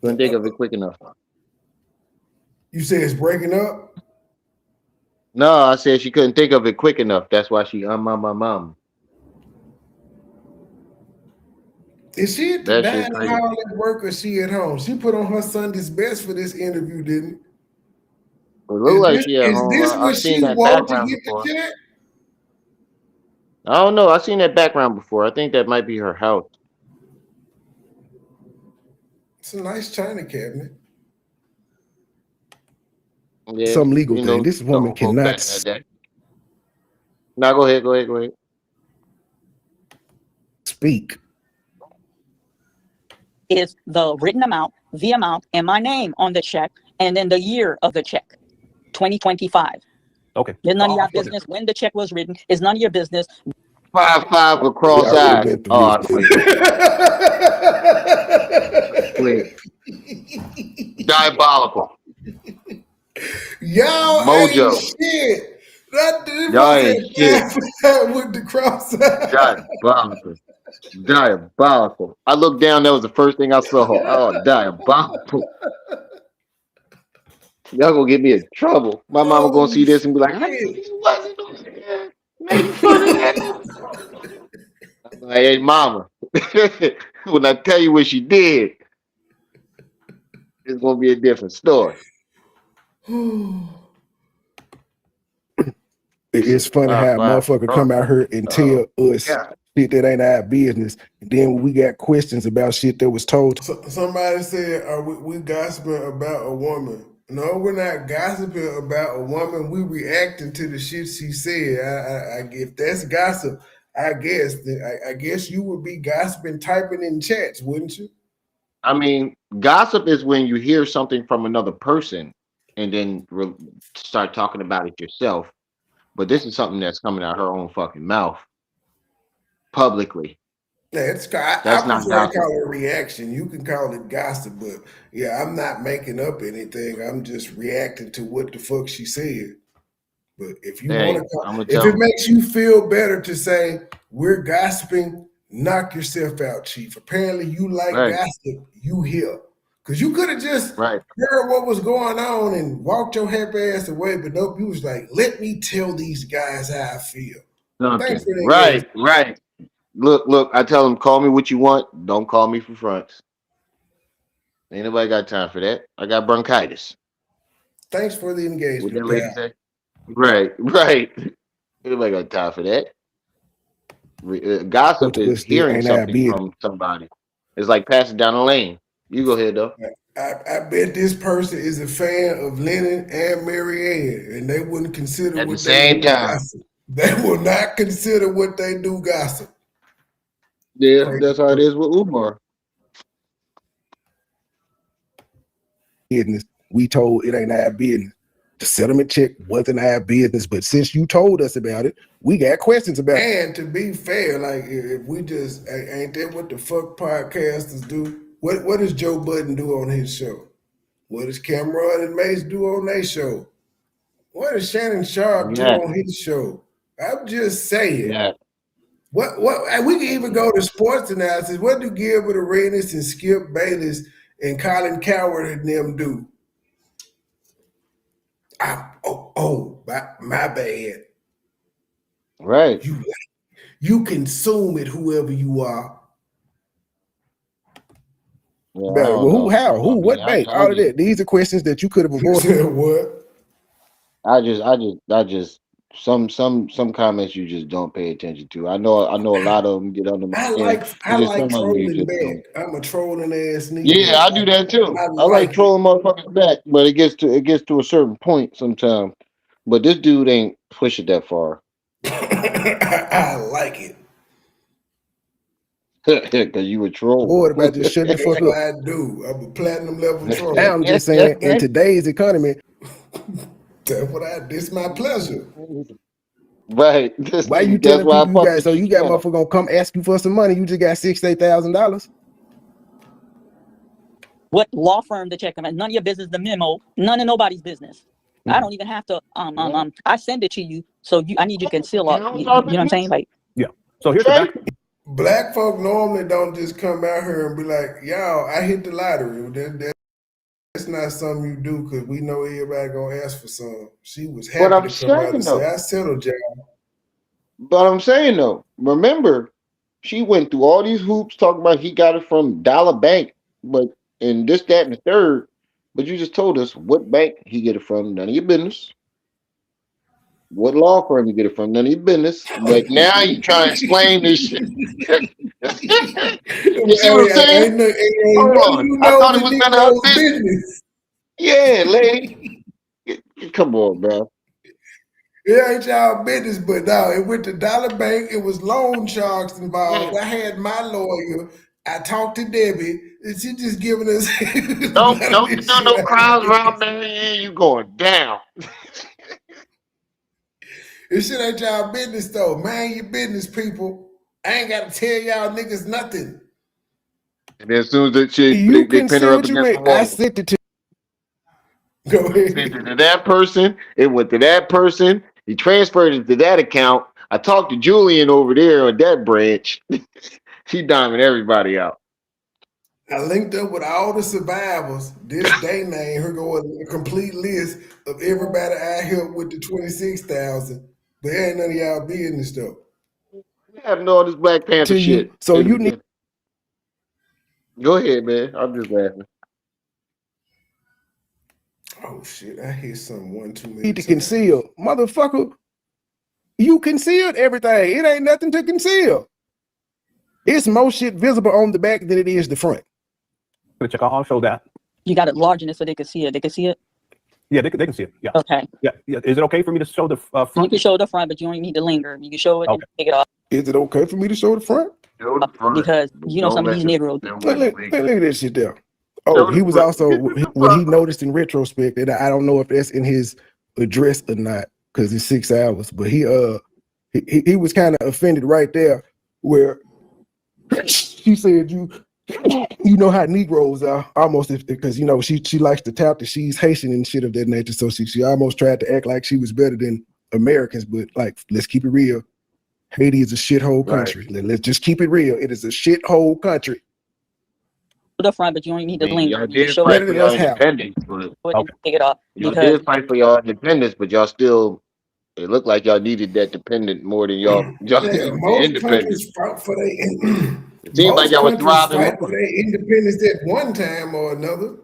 Couldn't think of it quick enough. You said it's breaking up? No, I said she couldn't think of it quick enough. That's why she my mom. Is she at the dining hall at work or she at home? She put on her Sunday's best for this interview, didn't it? It looked like she at home. Is this where she walked to get the check? I don't know. I've seen that background before. I think that might be her house. It's a nice china cabinet. Yeah, some legal thing. This woman cannot. Now go ahead. Speak. Is the written amount, the amount, and my name on the check, and then the year of the check, 2025. Okay. It's none of your business when the check was written. It's none of your business. 5 across eyes. Oh, wait. Diabolical. Y'all Mojo. ain't shit. Y'all ain't shit. With the cross eyes. Diabolical. I looked down. That was the first thing I saw. Oh, diabolical. Y'all gonna get me in trouble. My mama gonna Oh, see this and be like, "I shit. you wasn't on there making fun of that." I'm like, hey, mama, when I tell you what she did, it's gonna be a different story. It's funny how a motherfucker come out here and tell us God. shit that ain't our business. And then when we got questions about shit that was told. Somebody said, are we gossiping about a woman? No, we're not gossiping about a woman. We reacting to the shit she said. If that's gossip, I guess you would be gossiping, typing in chats, wouldn't you? I mean, gossip is when you hear something from another person and then start talking about it yourself. But this is something that's coming out her own fucking mouth publicly. Yeah, I That's not prefer to gossip. call it reaction. You can call it gossip, but yeah, I'm not making up anything. I'm just reacting to what the fuck she said. But if you want Hey, to, I'm gonna if tell it him. makes you feel better to say we're gossiping, knock yourself out, Chief. Apparently, you like Right, gossip. You here because you could have just right, heard what was going on and walked your happy ass away. But nope, you was like, let me tell these guys how I feel. Thanks something. for the engagement. Right, right. Look. I tell him, call me what you want. Don't call me for fronts. Ain't nobody got time for that. I got bronchitis. Thanks for the What engagement, that lady pal. say? Right, right. Ain't nobody got time for that. Gossip is Us that hearing ain't our something business. from somebody. It's like passing down a lane. You go ahead though. I bet this person is a fan of Lennon and Marianne, and they wouldn't consider At the what they same do time. gossip. They will not consider what they do gossip. Yeah, Crazy that's how it is with Umar. business. We told it ain't our business. The settlement check wasn't our business, but since you told us about it, we got questions about it. And to be fair, like if we just ain't that what the fuck podcasters do? What does Joe Budden do on his show? What does Cameron and Mace do on their show? What does Shannon Sharp do on Exactly. his show? I'm just saying. Yeah. What we can even go to sports analysis. What do Gilbert Arenas and Skip Bayless and Colin Coward and them do? My bad. Right. You consume it, whoever you are. Yeah, I Better. don't Well, who, know. how, I who, mean, what bank? All of that. These are questions that you could have avoided. What? I just some comments you just don't pay attention to. I know a lot of them get under my skin. I It's just like some of them you trolling just don't. back. I'm a trolling ass Yeah, Negro. I do that too. I I like like it. trolling motherfuckers back, but it gets to a certain point sometimes. But this dude ain't push it that far. I like it. Because you a troll. Bored about just shutting the fuck up. I do. I'm a platinum level troll. I'm just saying, in today's economy, that's what this my pleasure. Right. Why you That's telling why I people you fuck got with so you you got now. motherfucker gonna come ask you for some money? You just got $68,000. What law firm to check them at? None of your business. The memo. None of nobody's business. I don't even have to. I send it to you, so I need you to conceal all. You know what I'm saying? Like, yeah. So here's the back. Black folk normally don't just come out here and be like, "Y'all, I hit the lottery." That's not something you do because we know everybody gonna ask for some. She was But happy I'm to come out saying and say, though. "I settled, y'all." But I'm saying though. Remember, she went through all these hoops talking about he got it from Dollar Bank, but and this, that, and the third. But you just told us what bank he get it from. None of your business. What law firm you get it from? None of your business. But now you try to explain this shit. You see what I'm saying? Ain't Hold none on. you I know thought it the was none of her Negro's business. business. Yeah, lady. Come on, bro. It ain't y'all business, but no, it went to Dollar Bank. It was loan sharks involved. I had my lawyer. I talked to Debbie, and she just giving us Don't none of don't you this do shit no out of crowds around business. there. Yeah, you going down. This shit ain't y'all business though. Man, your business, people. I ain't got to tell y'all niggas nothing. And then as soon as that shit, You they can pin say her up what you against mean. the I wall. sent it to. Go Sent it ahead. to that person. It went to that person. He transferred it to that account. I talked to Julian over there on that branch. She diming everybody out. I linked up with all the survivors. This day name, her going a complete list of everybody I helped with the 26,000. But ain't none of y'all business though. We having all this Black Panther To shit. you, so you need. Go ahead, man. I'm just laughing. Oh shit! I hit something one too many. Need to conceal, motherfucker. You concealed everything. It ain't nothing to conceal. It's more shit visible on the back than it is the front. Check. I'll show that. You got it large in it so they can see it. They can see it. Yeah, they can see it. Yeah. Okay. Yeah. Is it okay for me to show the front? You can show the front, but you don't need to linger. You can show it and take it off. Is it okay for me to show the front? Because you know some of these Negroes. Look at that shit there. Oh, he was also when he noticed in retrospect that I don't know if that's in his address or not because it's 6 hours, but he was kind of offended right there where she said you know how Negroes are almost because you know she likes to tout that she's Haitian and shit of that nature, so she almost tried to act like she was better than Americans, but like let's keep it real. Haiti is a shithole country. Right. Let's just keep it real. It is a shithole country. The front, but you don't need to linger. Y'all did fight for y'all independence, but take it off. Y'all did fight for y'all independence, but y'all still. It looked like y'all needed that dependent more than y'all most countries fought for their. It seems like y'all was thriving fight for their independence at one time or another.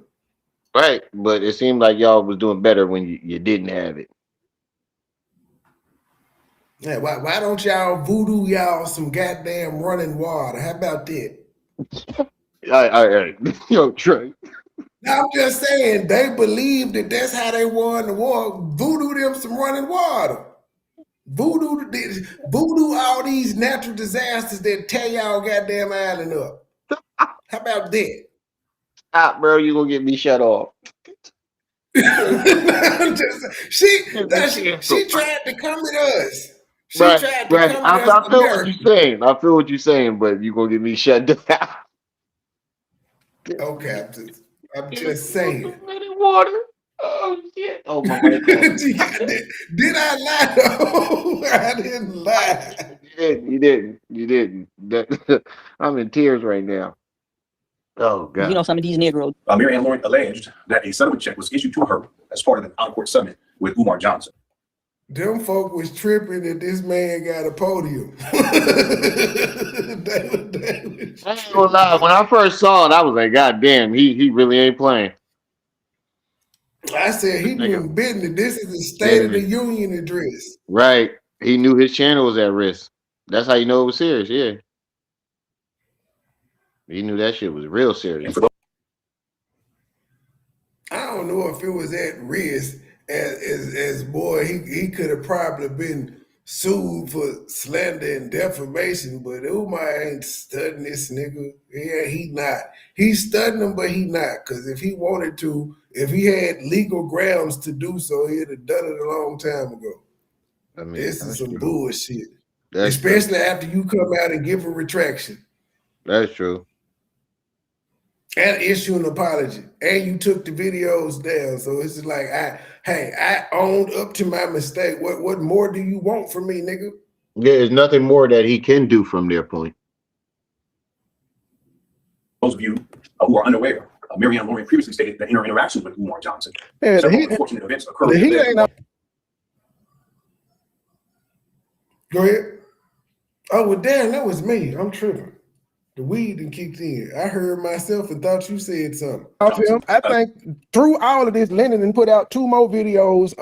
Right, but it seemed like y'all was doing better when you didn't have it. Yeah, why don't y'all voodoo y'all some goddamn running water? How about that? All right. Yo, Trey. I'm just saying they believe that that's how they won the war. Voodoo them some running water. Voodoo all these natural disasters that tear y'all goddamn island up. How about that? Stop, bro. You gonna get me shut off. She tried to come at us. She tried to come at us. I feel what you're saying. I feel what you're saying, but you gonna get me shut down. Okay, I'm just saying. Water. Oh shit! Oh my God. Did I lie? No, I didn't lie. You didn't. I'm in tears right now. Oh God! You know some of these Negroes. Mary Ann Lorient alleged that a settlement check was issued to her as part of an out-of-court settlement with Umar Johnson. Them folk was tripping that this man got a podium. I ain't gonna lie. When I first saw it, I was like, God damn, he really ain't playing. I said he doing business. This is a State of the Union address. Right. He knew his channel was at risk. That's how you know it was serious. Yeah. He knew that shit was real serious. I don't know if it was at risk. As boy, he could have probably been sued for slander and defamation, but Umar ain't studying this nigga. Yeah, he not. He's studying him, but he not. Because if he wanted to, if he had legal grounds to do so, he'd have done it a long time ago. I mean, this is some bullshit. Especially after you come out and give a retraction. That's true. And issue an apology. And you took the videos down. So it's just like, I owned up to my mistake. What more do you want from me, nigga? There's nothing more that he can do from their point. Those of you who are unaware, Mary Ann Lorient previously stated that in her interaction with Umar Johnson, several unfortunate events occurred. Go ahead. Oh, well, damn, that was me. I'm tripping. The weed done kicked in. I heard myself and thought you said something. I think through all of this, Lennon done put out 2 more videos.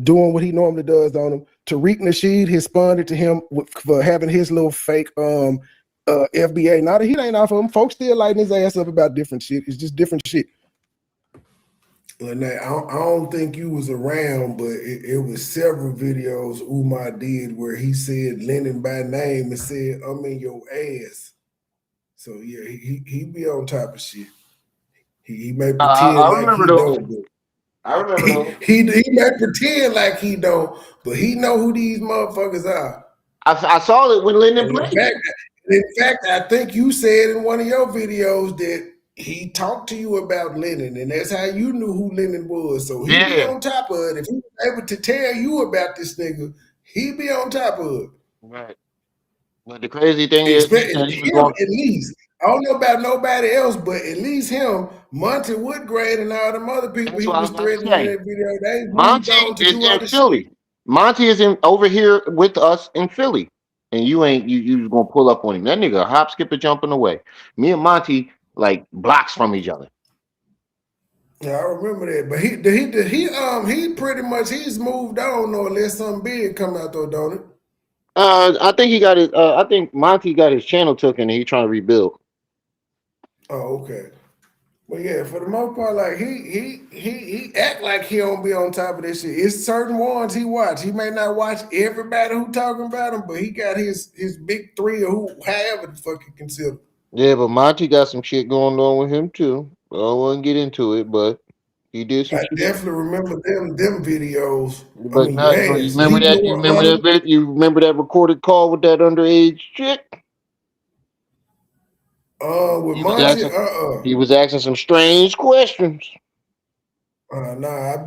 Doing what he normally does on them. Tariq Nasheed responded to him for having his little fake FBA. Now that he ain't off of him, folks still lighting his ass up about different shit. It's just different shit. Lynette, I don't think you was around, but it was several videos Umar did where he said Lennon by name and said, I'm in your ass. So yeah, he be on top of shit. He may pretend like he don't. I remember those. He may pretend like he don't, but he know who these motherfuckers are. I saw it when Lennon played. In fact, I think you said in one of your videos that he talked to you about Lennon, and that's how you knew who Lennon was. So he be on top of it. If he was able to tell you about this nigga, he be on top of it. Right. But the crazy thing is, he said he was Him going. at least. I don't know about nobody else, but at least him, Monty Woodgrade, and all them other people That's he what I was was about to threatening in say. that video, they moved Monty on to is do in other shit. Philly. Monty is in over here with us in Philly, and you gonna pull up on him. That nigga hop, skip, and jumping away. Me and Monty like blocks from each other. Yeah, I remember that. But he pretty much he's moved on or unless something big come out though, don't it? I think he got his. I think Monty got his channel taken, and he trying to rebuild. Oh, okay. But yeah, for the most part, like he act like he don't be on top of this shit. It's certain ones he watch. He may not watch everybody who talking about him, but he got his big three or who however the fuck you consider. Yeah, but Monty got some shit going on with him too. I don't want to get into it, but he did some I shit. definitely remember them videos. I But mean, now you man, so remember he that? blew up one. You remember that recorded call with that underage chick? With He was Monty, asking. He was asking some strange questions. Nah,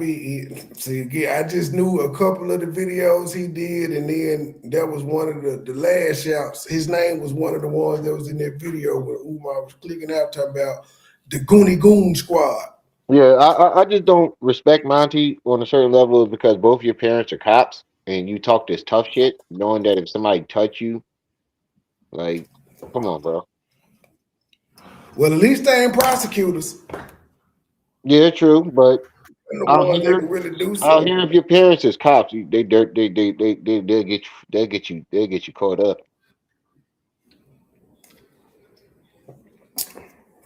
see again. I just knew a couple of the videos he did, and then that was one of the last shouts. His name was one of the ones that was in that video where Umar was clicking out talking about the Goonie Goon Squad. Yeah, I just don't respect Monty on a certain level because both your parents are cops and you talk this tough shit, knowing that if somebody touch you, like, come on, bro. Well, at least they ain't prosecutors. Yeah, true, but And the out ones that here, can really do out something. here, if your parents is cops, they'll get you caught up.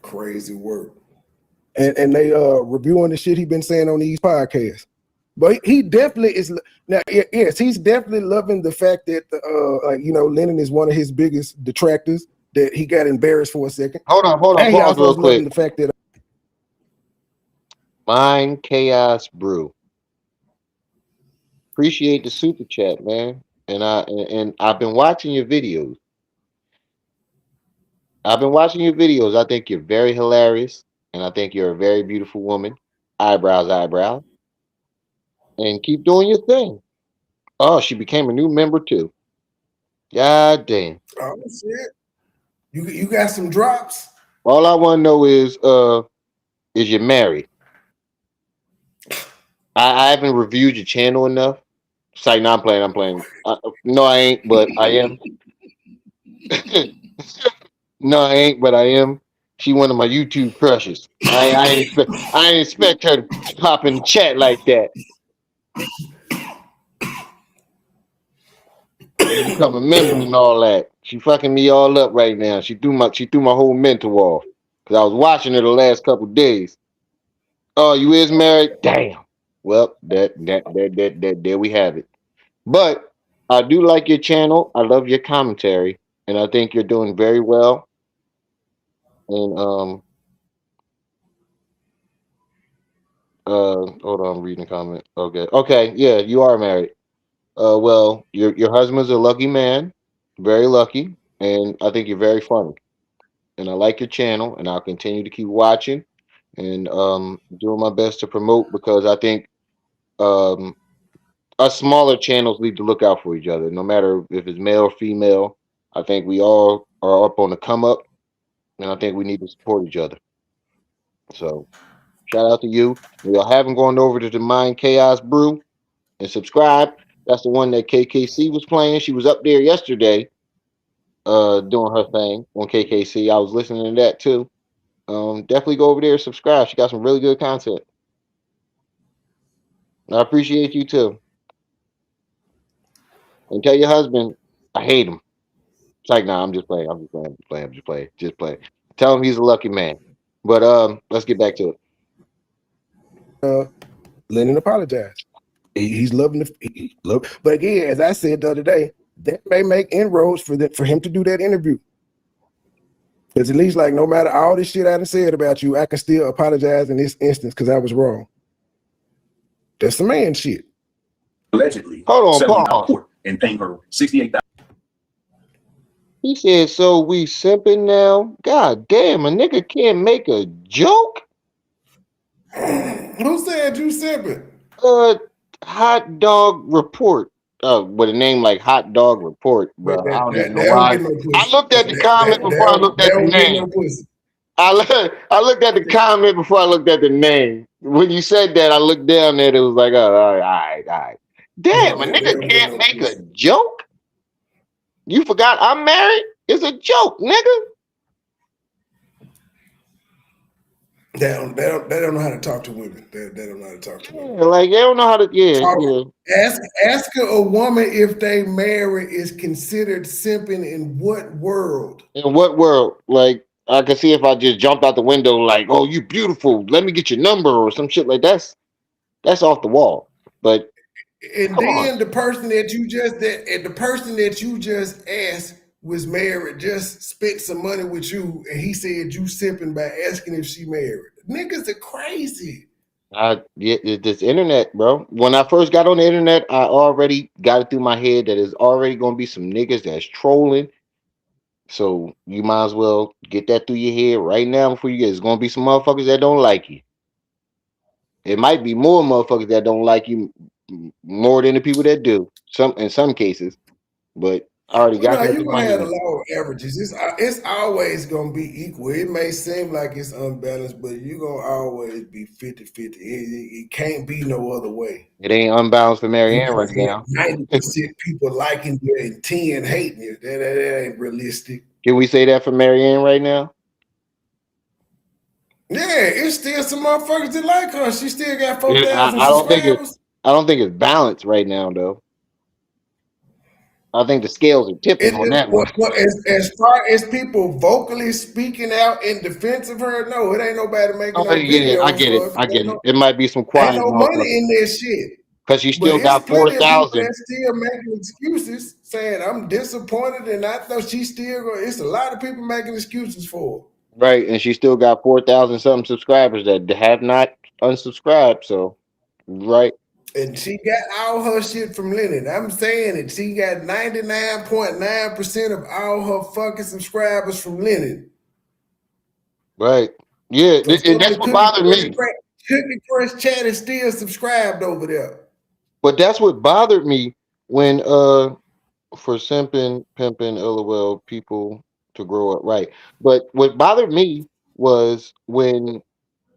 Crazy work. And they reviewing the shit he been saying on these podcasts. But he definitely is now. Yes, he's definitely loving the fact that Lennon is one of his biggest detractors. That he got embarrassed for a second. Hold on, And he pause also real is loving quick. the fact that Mind Chaos Brew. Appreciate the super chat, man. And I've been watching your videos. I think you're very hilarious, and I think you're a very beautiful woman. Eyebrows. And keep doing your thing. Oh, she became a new member too. God damn. oh shit, you got some drops. All I want to know is you married? I haven't reviewed your channel enough. It's like, no, I'm playing. No, I ain't, but I am. No, I ain't, but I am. She one of my YouTube crushes. I ain't expect her to pop in the chat like that. And become a member and all that. She fucking me all up right now. She threw my whole mental off. Cause I was watching her the last couple days. Oh, you is married? Damn. Well, that there we have it. But I do like your channel. I love your commentary, and I think you're doing very well. And hold on, I'm reading the comment. Okay, yeah, you are married. Well, your husband's a lucky man, very lucky, and I think you're very funny. And I like your channel, and I'll continue to keep watching and doing my best to promote because I think um us smaller channels need to look out for each other, no matter if it's male or female. I think we all are up on the come up, and I think we need to support each other. So shout out to you. We y'all haven't gone over to the Mind Chaos Brew and subscribe. That's the one that KKC was playing. She was up there yesterday, doing her thing on KKC. I was listening to that too. Definitely go over there and subscribe. She got some really good content. I appreciate you too. And tell your husband I hate him. It's like, nah, I'm just playing. Just play. Tell him he's a lucky man. But let's get back to it. Lennon apologized. He's loving love. But again, as I said the other day, that may make inroads for him to do that interview. Because at least, like, no matter all this shit I done said about you, I can still apologize in this instance because I was wrong. That's the man shit. Allegedly, hold on, settling pause. out court and paying her $68,000. He said, "So we simping now? God damn, a nigga can't make a joke." Who said you simping? Hot dog report. with a name like Hot Dog Report, But bro. I don't even know they don't why. get no I pussy. looked at the comment before I looked They at the don't get no name. pussy. I looked at the comment before I looked at the name. When you said that, I looked down there. It was like, oh, all right, all right. Damn, a Yeah, they nigga don't get can't no make a pussy. joke. You forgot I'm married? It's a joke, nigga. They don't know how to talk to women. They don't know how to talk to women. Like they don't know how to. Ask a woman if they married is considered simping in what world? In what world? Like I can see if I just jumped out the window, like, oh, you beautiful. Let me get your number or some shit like that's off the wall. But And come on. then the person that you just asked was married, just spent some money with you, and he said you simping by asking if she married. Niggas are crazy. This internet, bro. When I first got on the internet, I already got it through my head that there's already gonna be some niggas that's trolling. So you might as well get that through your head right now before you get. There's gonna be some motherfuckers that don't like you. It might be more motherfuckers that don't like you more than the people that do. In some cases, but I already Well, got no, that you're through my gonna have the head. law of averages. It's always gonna be equal. It may seem like it's unbalanced, but you're gonna always be 50-50. It can't be no other way. It ain't unbalanced for You Marianne right can't now. have 90% people liking you and 10 hating you. That ain't realistic. Can we say that for Marianne right now? Yeah, it's still some motherfuckers that like her. She still got Yeah, 4,000 I don't think it. subscribers. I don't think it's balanced right now, though. I think the scales are tipping on that one. As far as people vocally speaking out in defense of her, no, it ain't nobody making Oh no yeah, I videos get for it. her. I get it. It might be some Ain't quiet no money motherfuckers in that shit. because you But still it's got plenty of people 4,000. that still making excuses, saying I'm disappointed, and I know she's still going. It's a lot of people making excuses for her. Right, and she still got 4,000 something subscribers that have not unsubscribed. So, right, And she got all her shit from Lennon. I'm saying it. She got 99.9% of all her fucking subscribers from Lennon. right, yeah, So and some of that's the what bothered me. Cookie Crush chat is still subscribed over there. But that's what bothered me when for simping, pimping, LOL, people to grow up right. But what bothered me was when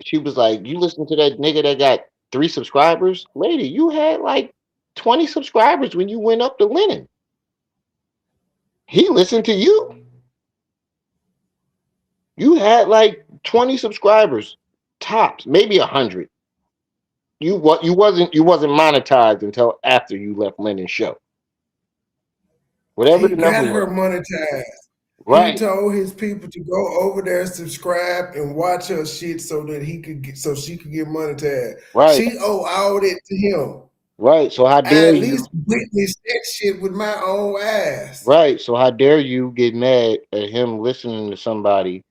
she was like, "You listen to that nigga that got 3 subscribers, lady. You had like 20 subscribers when you went up to Lennon. He listened to you. You had like 20 subscribers, tops, maybe 100. You wasn't monetized until after you left Lennon's show. Whatever He the number got her was. monetized. He Right, told his people to go over there, subscribe, and watch her shit so that she could get monetized. right, She owe all that to him. right. So how I dare at you? least witnessed that shit with my own eyes. Right. So how dare you get mad at him listening to somebody?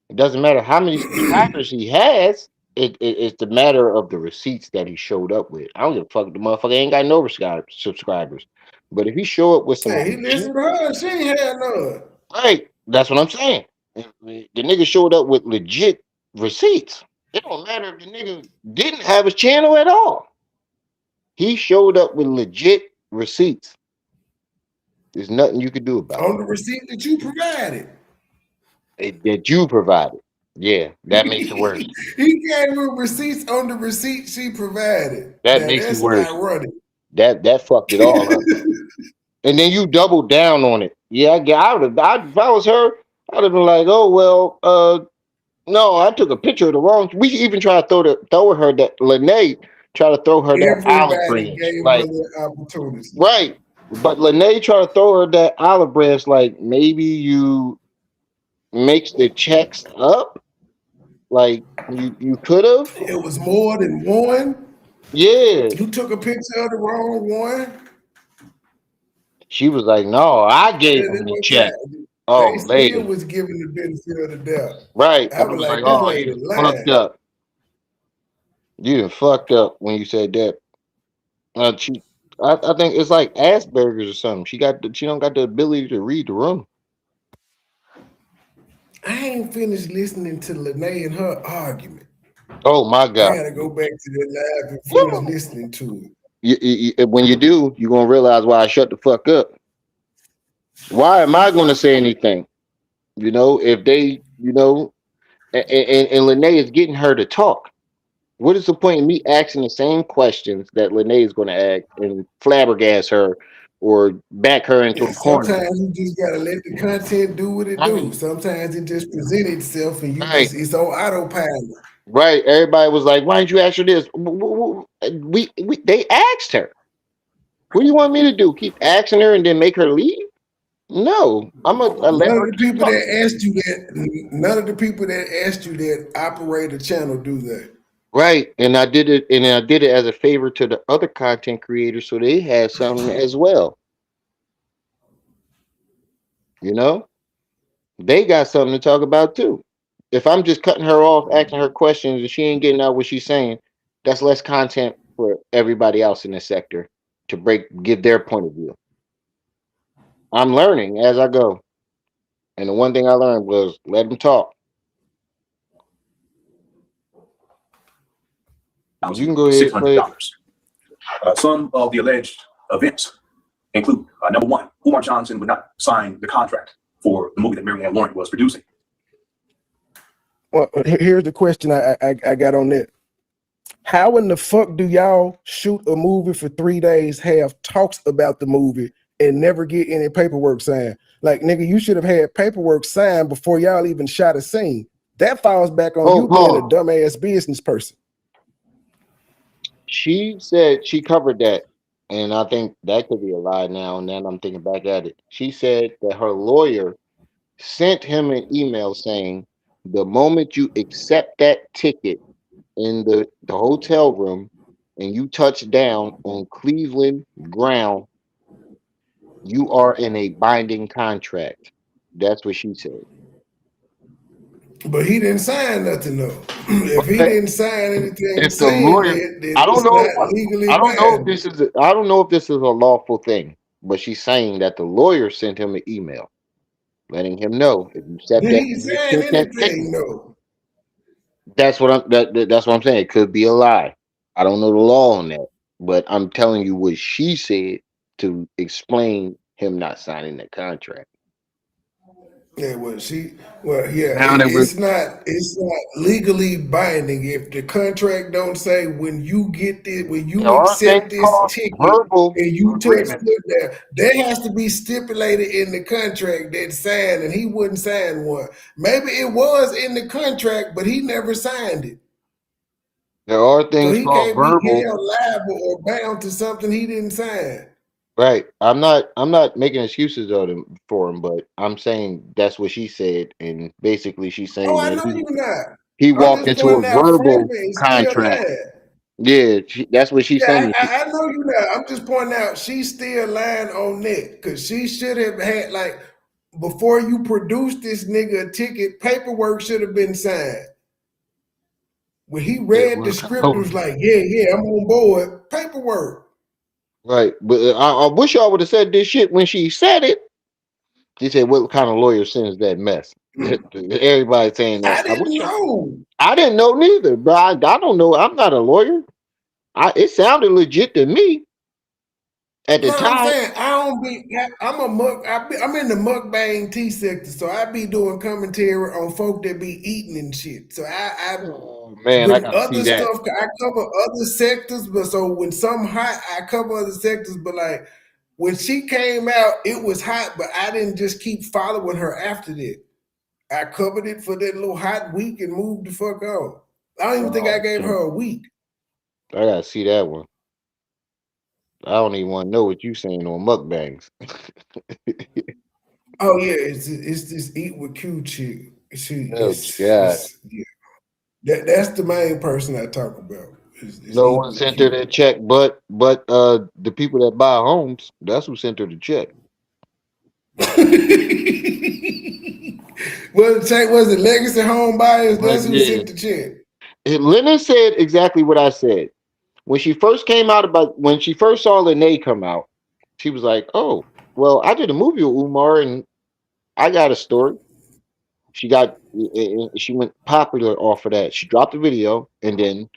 It doesn't matter how many subscribers he has. It's the matter of the receipts that he showed up with. I don't give a fuck. The motherfucker ain't got no subscribers. But if he show up with some Hey, he legit, listened to her. She ain't had none. right, that's what I'm saying. If the nigga showed up with legit receipts. It don't matter if the nigga didn't have a channel at all. He showed up with legit receipts. There's nothing you could do about On the receipt that you provided. it. That you provided. Yeah, that makes it worse. He gave her receipts on the receipt she provided. That Now makes it that's worse. ironic. That fucked it all up. And then you doubled down on it. Yeah, I would have. If I was her, I'd have been like, oh well, no, I took a picture of the wrong. We even try to throw her that Lene try to throw her that olive Everybody branch, gave her like the opportunity. right. But Lene try to throw her that olive branch, like maybe you mix the checks up, like you could have. It was more than one. Yeah, You took a picture of the wrong one. she was like, no, I gave him the check. They Oh, still lady. was giving the benefit of the doubt. Right. I I was was like, like, this oh, you lady done fucked lying. up. You done fucked up when you said that. I think it's like Asperger's or something. She don't got the ability to read the room. I ain't finished listening to Lene and her argument. Oh my I God. gotta go back to that live and finish listening to it. when you do, you're gonna realize why I shut the fuck up. Why am I gonna say anything? If they, and Lene is getting her to talk. What is the point of me asking the same questions that Lene is going to ask and flabbergast her or back her into Yeah, a corner? sometimes you just gotta let the content do what it do. Right, Sometimes it just present itself and right, it's on autopilot. right. Everybody was like, "Why didn't you ask her this?" They asked her. What do you want me to do? Keep asking her and then make her leave? No, I let None her of the keep people talking. that asked you that, none of the people that asked you that operate a channel do that. Right, and I did it as a favor to the other content creators, so they had something as well. You know, they got something to talk about too. If I'm just cutting her off, asking her questions, and she ain't getting out what she's saying, that's less content for everybody else in the sector to give their point of view. I'm learning as I go, and the one thing I learned was let them talk. You can go ahead and play it. $600. Some of the alleged events include number one, Umar Johnson would not sign the contract for the movie that Marianne Lorient was producing. Well, here's the question I got on that. How in the fuck do y'all shoot a movie for 3 days, have talks about the movie, and never get any paperwork signed? Like, nigga, you should have had paperwork signed before y'all even shot a scene. That falls back on you being a Oh, dumbass business person. she said she covered that, and I think that could be a lie now. And then I'm thinking back at it. She said that her lawyer sent him an email saying, the moment you accept that ticket in the hotel room and you touch down on Cleveland ground, you are in a binding contract. That's what she said. But he didn't sign nothing though. If he Okay. didn't sign anything If the saying lawyer, that, then I don't it's know, not legally I don't know if binding. this is, I don't know if this is a lawful thing, but she's saying that the lawyer sent him an email letting him know if you accept Did that, he you sign accept that ticket. anything though? That's what that's what I'm saying. It could be a lie. I don't know the law on that, but I'm telling you what she said to explain him not signing the contract. Yeah, yeah, Now that we're it's not legally binding if the contract don't say when there you are things accept this called ticket verbal and you touch agreements. there has to be stipulated in the contract that signed, and he wouldn't sign one. Maybe it was in the contract, but he never signed it. There are So things he called can't be verbal. held liable or bound to something he didn't sign. Right. I'm not making excuses for him, but I'm saying that's what she said, and basically she's Oh, saying I that know you're not. he I'm walked just into a pointing out verbal Freddie is still contract. lying. Yeah, that's what she's Yeah, saying. I know you know. I'm just pointing out she's still lying on that because she should have had like before you produce this nigga a ticket, paperwork should have been signed. When he Yeah, read the well, script, it was like, yeah, I'm on board. Paperwork. right, but I wish y'all would have said this shit when she said it. She said, "What kind of lawyer sends that mess?" Everybody saying that. I didn't know. I didn't know neither, but I don't know. I'm not a lawyer. It sounded legit to me at the No, I'm time. saying I don't be. I'm a muck. I'm in the mukbang tea sector, so I be doing commentary on folk that be eating and shit. So I Oh man, I with gotta see other that. stuff, I cover other sectors. But so when some hot, I cover other sectors. But like when she came out, it was hot. But I didn't just keep following her after that. I covered it for that little hot week and moved the fuck on. I don't even think I Oh, gave okay. her a week. I gotta see that one. I don't even want to know what you saying on mukbangs. Oh yeah, it's this eat with Q chick. Oh God. Yeah. That's the main person I talk about. Is No eat one with sent her Q. that check, but the people that buy homes, that's who sent her the check. Was it Legacy Home Buyers? But That's who yeah, sent the check. Lennon said exactly what I said when she first came out. About when she first saw Lene come out, she was like, "Oh, well, I did a movie with Umar, and I got a story." She went popular off of that. She dropped the video and then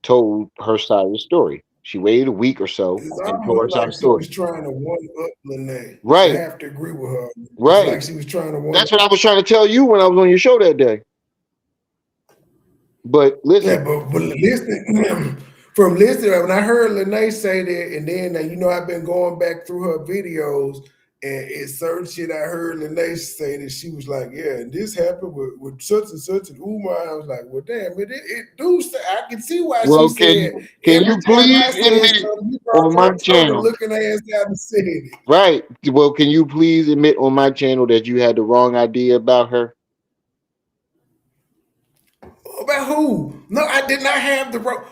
told her side of the story. She waited a week or so It's and told almost her side of like the she story. was trying to one up Lene. I Right, have to agree with her. It's right. like she was trying to one That's up. what I was trying to tell you when I was on your show that day. But listen, Yeah, but listening from listening, when I heard Lene say that, and then I've been going back through her videos, and it's certain shit I heard Lene say that she was like, yeah, and this happened with such and such and Umar. I was like, well, damn, it do say, I can see why she well, said can every you time I please said admit something, you on brought my your Tony channel? looking ass down and said it. Right. Well, can you please admit on my channel that you had the wrong idea about her? About who? No, I did not have the wrong.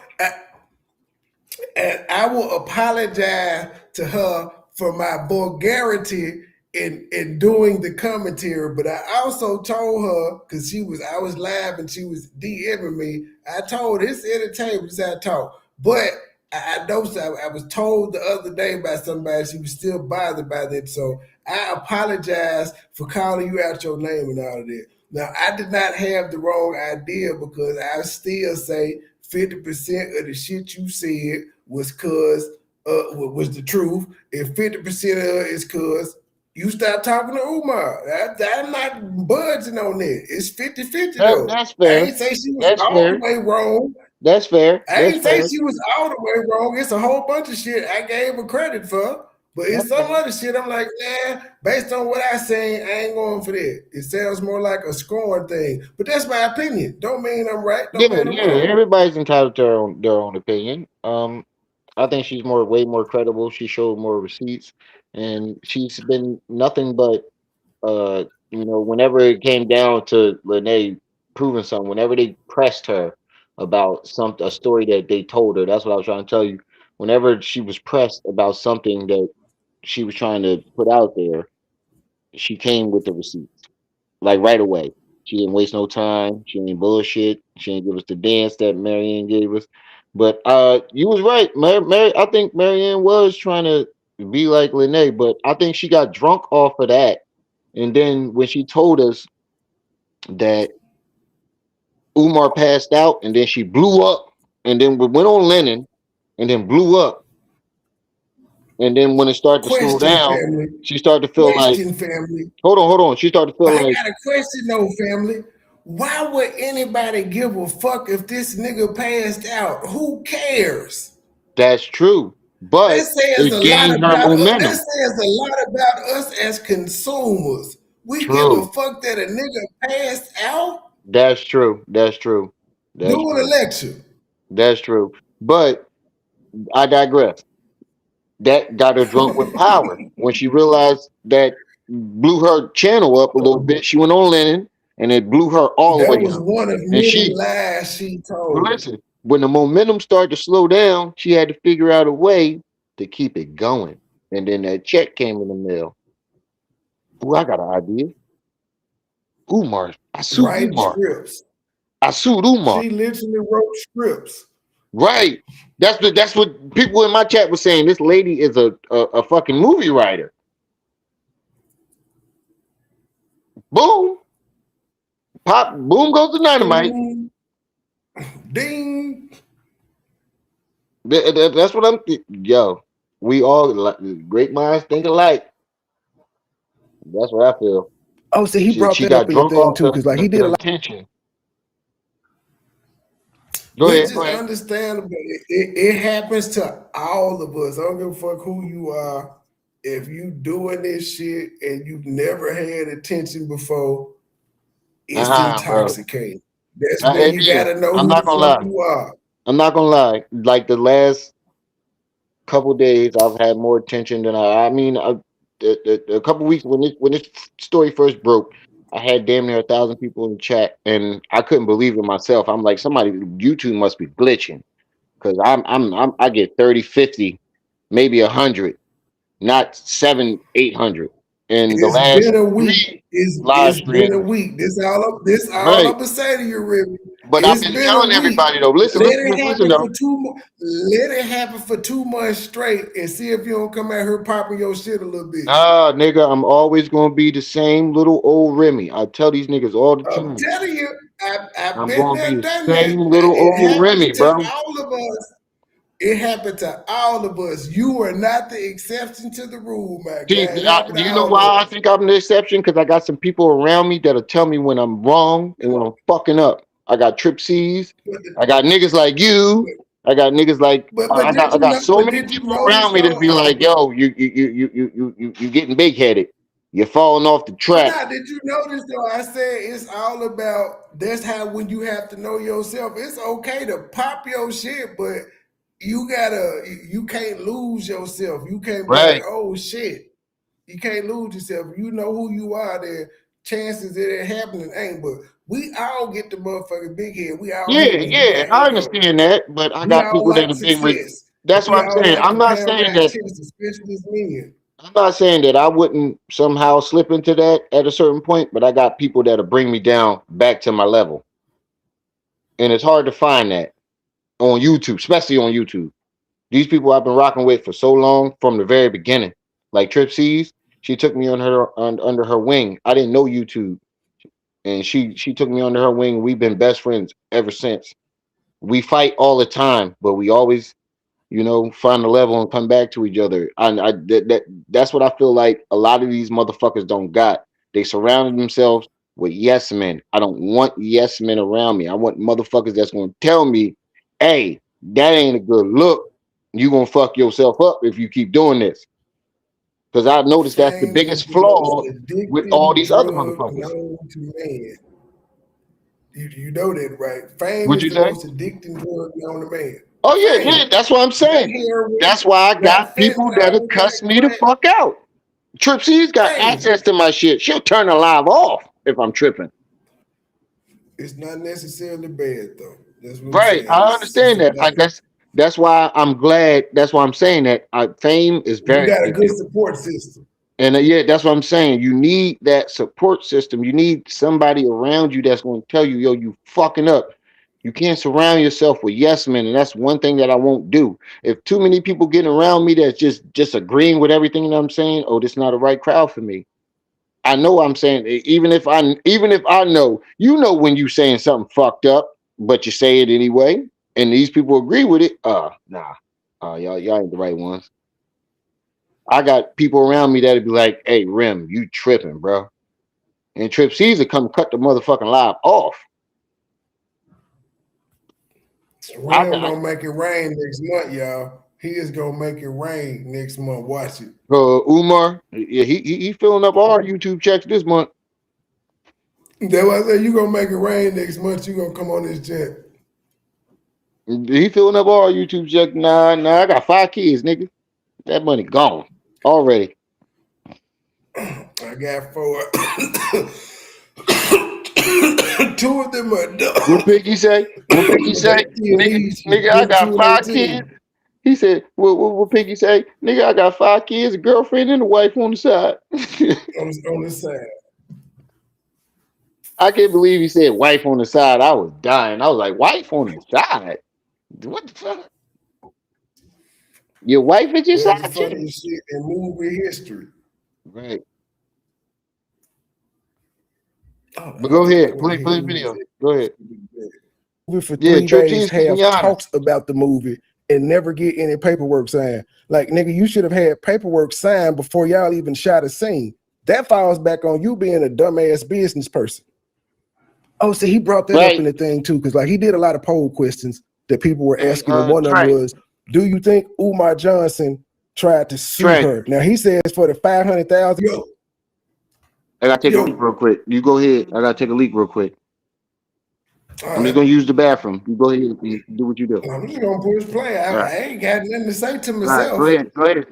And I will apologize to her for my vulgarity in doing the commentary. But I also told her, because I was live and she was DMing me, I told her it's entertainment, this how I talk. But I know I was told the other day by somebody she was still bothered by that. So I apologize for calling you out your name and all of that. Now I did not have the wrong idea because I still say 50% of the shit you said was was the truth, and 50% of it is cause you stopped talking to Umar. I'm not budging on that. It's 50-50 though. That's I fair. ain't say she was That's all the fair. way wrong. That's fair. I That's ain't say fair. she was all the way wrong. It's a whole bunch of shit I gave her credit for. But it's That's some fair. other shit I'm like, nah, based on what I seen, I ain't going for that. It sounds more like a scoring thing. But that's my opinion. Don't mean I'm right. Don't Yeah, mean I'm yeah. wrong. Everybody's entitled to their own opinion. I think she's way more credible. She showed more receipts, and she's been nothing but uh, whenever it came down to Lene proving something, whenever they pressed her about a story that they told her, that's what I was trying to tell you. Whenever she was pressed about something that she was trying to put out there, she came with the receipts, like right away. She didn't waste no time. She didn't bullshit. She didn't give us the dance that Marianne gave us. But you was right, Mary. I think Marianne was trying to be like Lene, but I think she got drunk off of that. And then when she told us that Umar passed out, and then she blew up, and then we went on Lennon, and then blew up, and then when it started to slow Question, down, family. she started to feel like, Question, family. hold on. She started to But feel I like, got a question though, family. Why would anybody give a fuck if this nigga passed out? Who cares? that's true, That but says it a lot gained her about us. That momentum. says a lot about us as consumers. We give a True. fuck that a nigga passed out That's true. That's true. That's during a true. lecture. That's true. But I digress. That got her drunk with power. When she realized that blew her channel up a little bit, she went on Lennon and it blew her all the That way was up. one of And many she, lies she but told. listen, when the momentum started to slow down, she had to figure out a way to keep it going. And then that check came in the mail. Ooh, I got an idea. Umar. I sued Writing Umar. scripts. I sued Umar. She literally wrote scripts. Right. That's what people in my chat were saying. This lady is a fucking movie writer. Boom. Pop. Boom goes the dynamite. Ding. Ding. That's what yo. We all great minds think alike. That's what I feel. Oh, so he brought She that up got in your drunk thing off too, because like he did a the lot. attention. Go Which ahead. is understandable. It happens to all of us. I don't give a fuck who you are. If you doing this shit and you've never had attention before, it's Bro. intoxicating. That's when It you is. gotta know I'm who not the gonna fuck lie. you are. I'm not gonna lie. Like the last couple days, I've had more attention than I mean, a couple weeks when this story first broke, I had damn near 1,000 people in the chat, and I couldn't believe it myself. I'm like, somebody YouTube must be glitching because I get 30, 50, maybe 100, not 700, 800 in the It's last been a week. 3 live It's been a streams. week. This all Right, I'm gonna say to you, Remy. but I've It's been been a telling week. everybody though. Listen, Let listen, it listen, listen happen though. for Let it happen for 2 months straight, and see if you don't come out here popping your shit a little bit. Nigga, I'm always gonna be the same little old Remy. I tell these niggas all the I'm time. telling you, I've I'm been gonna there, be the done that. same little It old happens Remy, to bro. all of us. It happened to all of us. You are not the exception to the rule, my guy. Do you know why I think I'm the exception? Because I got some people around me that'll tell me when I'm wrong and when I'm fucking up. I got Trip C's. I got niggas like you. I got niggas like I got so many people around me that be like, yo, you getting big headed. You're falling off the track. Nah, did you notice though? I said it's all about that's how when you have to know yourself. It's okay to pop your shit, but you can't lose yourself. You can't be like, oh shit. You can't lose yourself. You know who you are. There chances that it happening ain't, but we all get the motherfucking big head. We all I understand that, but I got people that have been. That's what I'm saying. I'm not saying that. Especially as men. I'm not saying that I wouldn't somehow slip into that at a certain point, but I got people that'll bring me down back to my level. And it's hard to find that on YouTube, especially on YouTube. These people I've been rocking with for so long from the very beginning. Like Trip C's, she took me under her wing. I didn't know YouTube. And she took me under her wing. We've been best friends ever since. We fight all the time, but we always find a level and come back to each other. That's what I feel like a lot of these motherfuckers don't got. They surrounded themselves with yes men. I don't want yes men around me. I want motherfuckers that's going to tell me, hey, that ain't a good look. You going to fuck yourself up if you keep doing this. Because I've noticed that's the biggest flaw with all these other motherfuckers. You know that, right? Fame is the most addicting drug known to man. Oh yeah, that's what I'm saying. That's why I got people that'll cuss me the fuck out. Trip C's got access to my shit. She'll turn the live off if I'm tripping. It's not necessarily bad though. That's what right. I understand that. That's why I'm glad. That's why I'm saying that fame is very. You got a good support system. And that's what I'm saying. You need that support system. You need somebody around you that's going to tell you, yo, you fucking up. You can't surround yourself with yes men, and that's one thing that I won't do. If too many people getting around me that's just agreeing with everything that I'm saying, oh, this is not the right crowd for me. I know I'm saying, even if I know, when you saying something fucked up, but you say it anyway, and these people agree with it, y'all ain't the right ones. I got people around me that'd be like, hey, Rim, you tripping, bro. And Trip C's to come cut the motherfucking live off. Rim gonna make it rain next month, y'all. He is gonna make it rain next month. Watch it. Umar, yeah, he filling up all YouTube checks this month. That's why I said you gonna make it rain next month. You gonna come on this jet. He filling up all YouTube checks. Nah, I got 5 kids, nigga. That money gone already. I got 4. 2 of them are done. What Piggy say? Nigga, I got 5 kids. He said, what Piggy say? Nigga, I got 5 kids, a girlfriend, and a wife on the side. on the side. I can't believe he said wife on the side. I was dying. I was like, wife on the side? What the fuck? Your wife is your side chick? Shit in movie history. Right. But go ahead. Play the video. Go ahead. For 3 days have talks about the movie and never get any paperwork signed. Like, nigga, you should have had paperwork signed before y'all even shot a scene. That falls back on you being a dumbass business person. Oh, so he brought that up in the thing too, because like he did a lot of poll questions that people were asking. And one of them was, do you think Umar Johnson tried to sue her? Now he says for the $500,000. I gotta take a leak real quick. You go ahead. I gotta take a leak real quick. I'm just gonna use the bathroom. You go ahead and do what you do. I'm just gonna push play. I ain't got nothing to say to myself. Right, go ahead.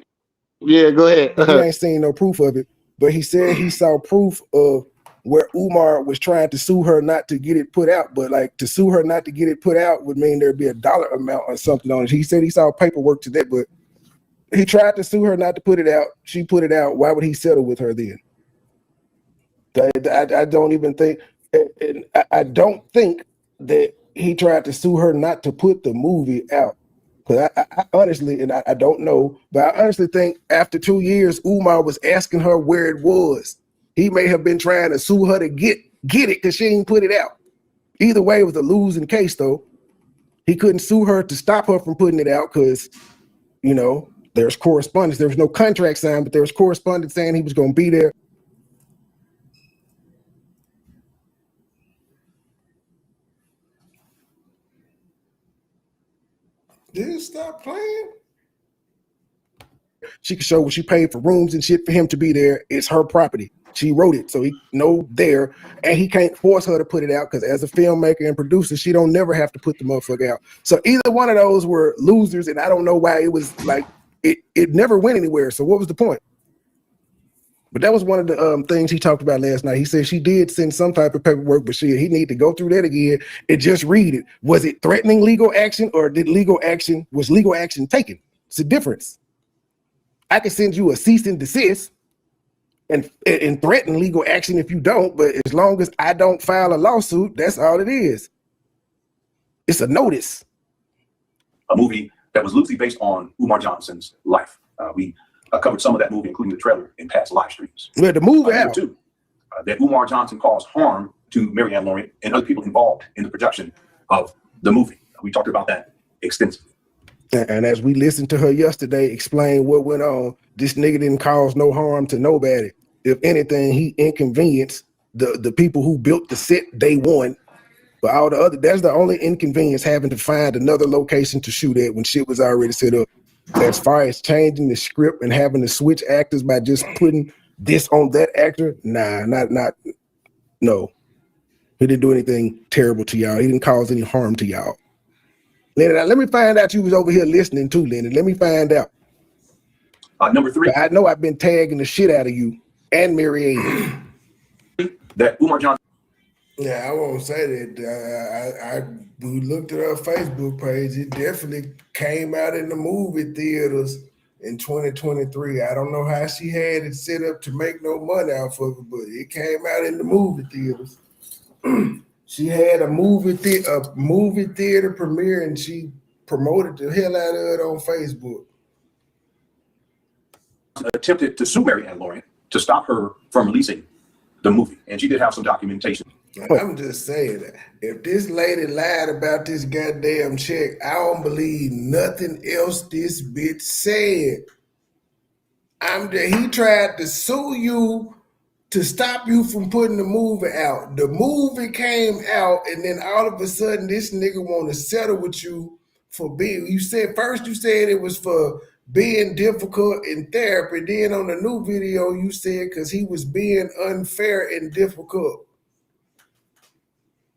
Yeah, go ahead. He ain't seen no proof of it, but he said he saw proof of where Umar was trying to sue her not to get it put out. But like to sue her not to get it put out would mean there'd be a dollar amount or something on it. He said he saw paperwork to that, but he tried to sue her not to put it out. She put it out. Why would he settle with her then? I don't even think, and I don't think that he tried to sue her not to put the movie out. Because I honestly, and I don't know, but I honestly think after 2 years, Umar was asking her where it was. He may have been trying to sue her to get it because she didn't put it out. Either way, it was a losing case, though. He couldn't sue her to stop her from putting it out because, you know, there's correspondence. There was no contract signed, but there was correspondence saying he was going to be there. Did it stop playing? She can show what she paid for rooms and shit for him to be there. It's her property. She wrote it, so he know there, and he can't force her to put it out because as a filmmaker and producer, she don't never have to put the motherfucker out. So either one of those were losers, and I don't know why it was like it never went anywhere. So what was the point? But that was one of the things he talked about last night. He said she did send some type of paperwork, but shit, he need to go through that again and just read it. Was it threatening legal action, or was legal action taken? It's a difference. I can send you a cease and desist and threaten legal action if you don't, but as long as I don't file a lawsuit, that's all it is. It's a notice. A movie that was loosely based on Umar Johnson's life. We covered some of that movie, including the trailer, in past live streams. Well, the movie out. Too, that Umar Johnson caused harm to Marianne Lorient and other people involved in the production of the movie. We talked about that extensively. And as we listened to her yesterday explain what went on, this nigga didn't cause no harm to nobody. If anything, he inconvenienced the people who built the set day one. But all the other, that's the only inconvenience, having to find another location to shoot at when shit was already set up. As far as changing the script and having to switch actors by just putting this on that actor, nah, no. He didn't do anything terrible to y'all. He didn't cause any harm to y'all. Leonard, let me find out you was over here listening too, Leonard. Let me find out. Number 3. I know I've been tagging the shit out of you and Marianne. That Umar Johnson. Yeah, I won't say that. We looked at her Facebook page. It definitely came out in the movie theaters in 2023. I don't know how she had it set up to make no money off of it, but it came out in the movie theaters. She had a movie theater premiere, and she promoted the hell out of it on Facebook. Attempted to sue Marianne Lorient to stop her from releasing the movie, and she did have some documentation. I'm just saying that if this lady lied about this goddamn check, I don't believe nothing else this bitch said. He tried to sue you to stop you from putting the movie out. The movie came out, and then all of a sudden, this nigga want to settle with you for being. You said it was for being difficult in therapy. Then on the new video, you said because he was being unfair and difficult.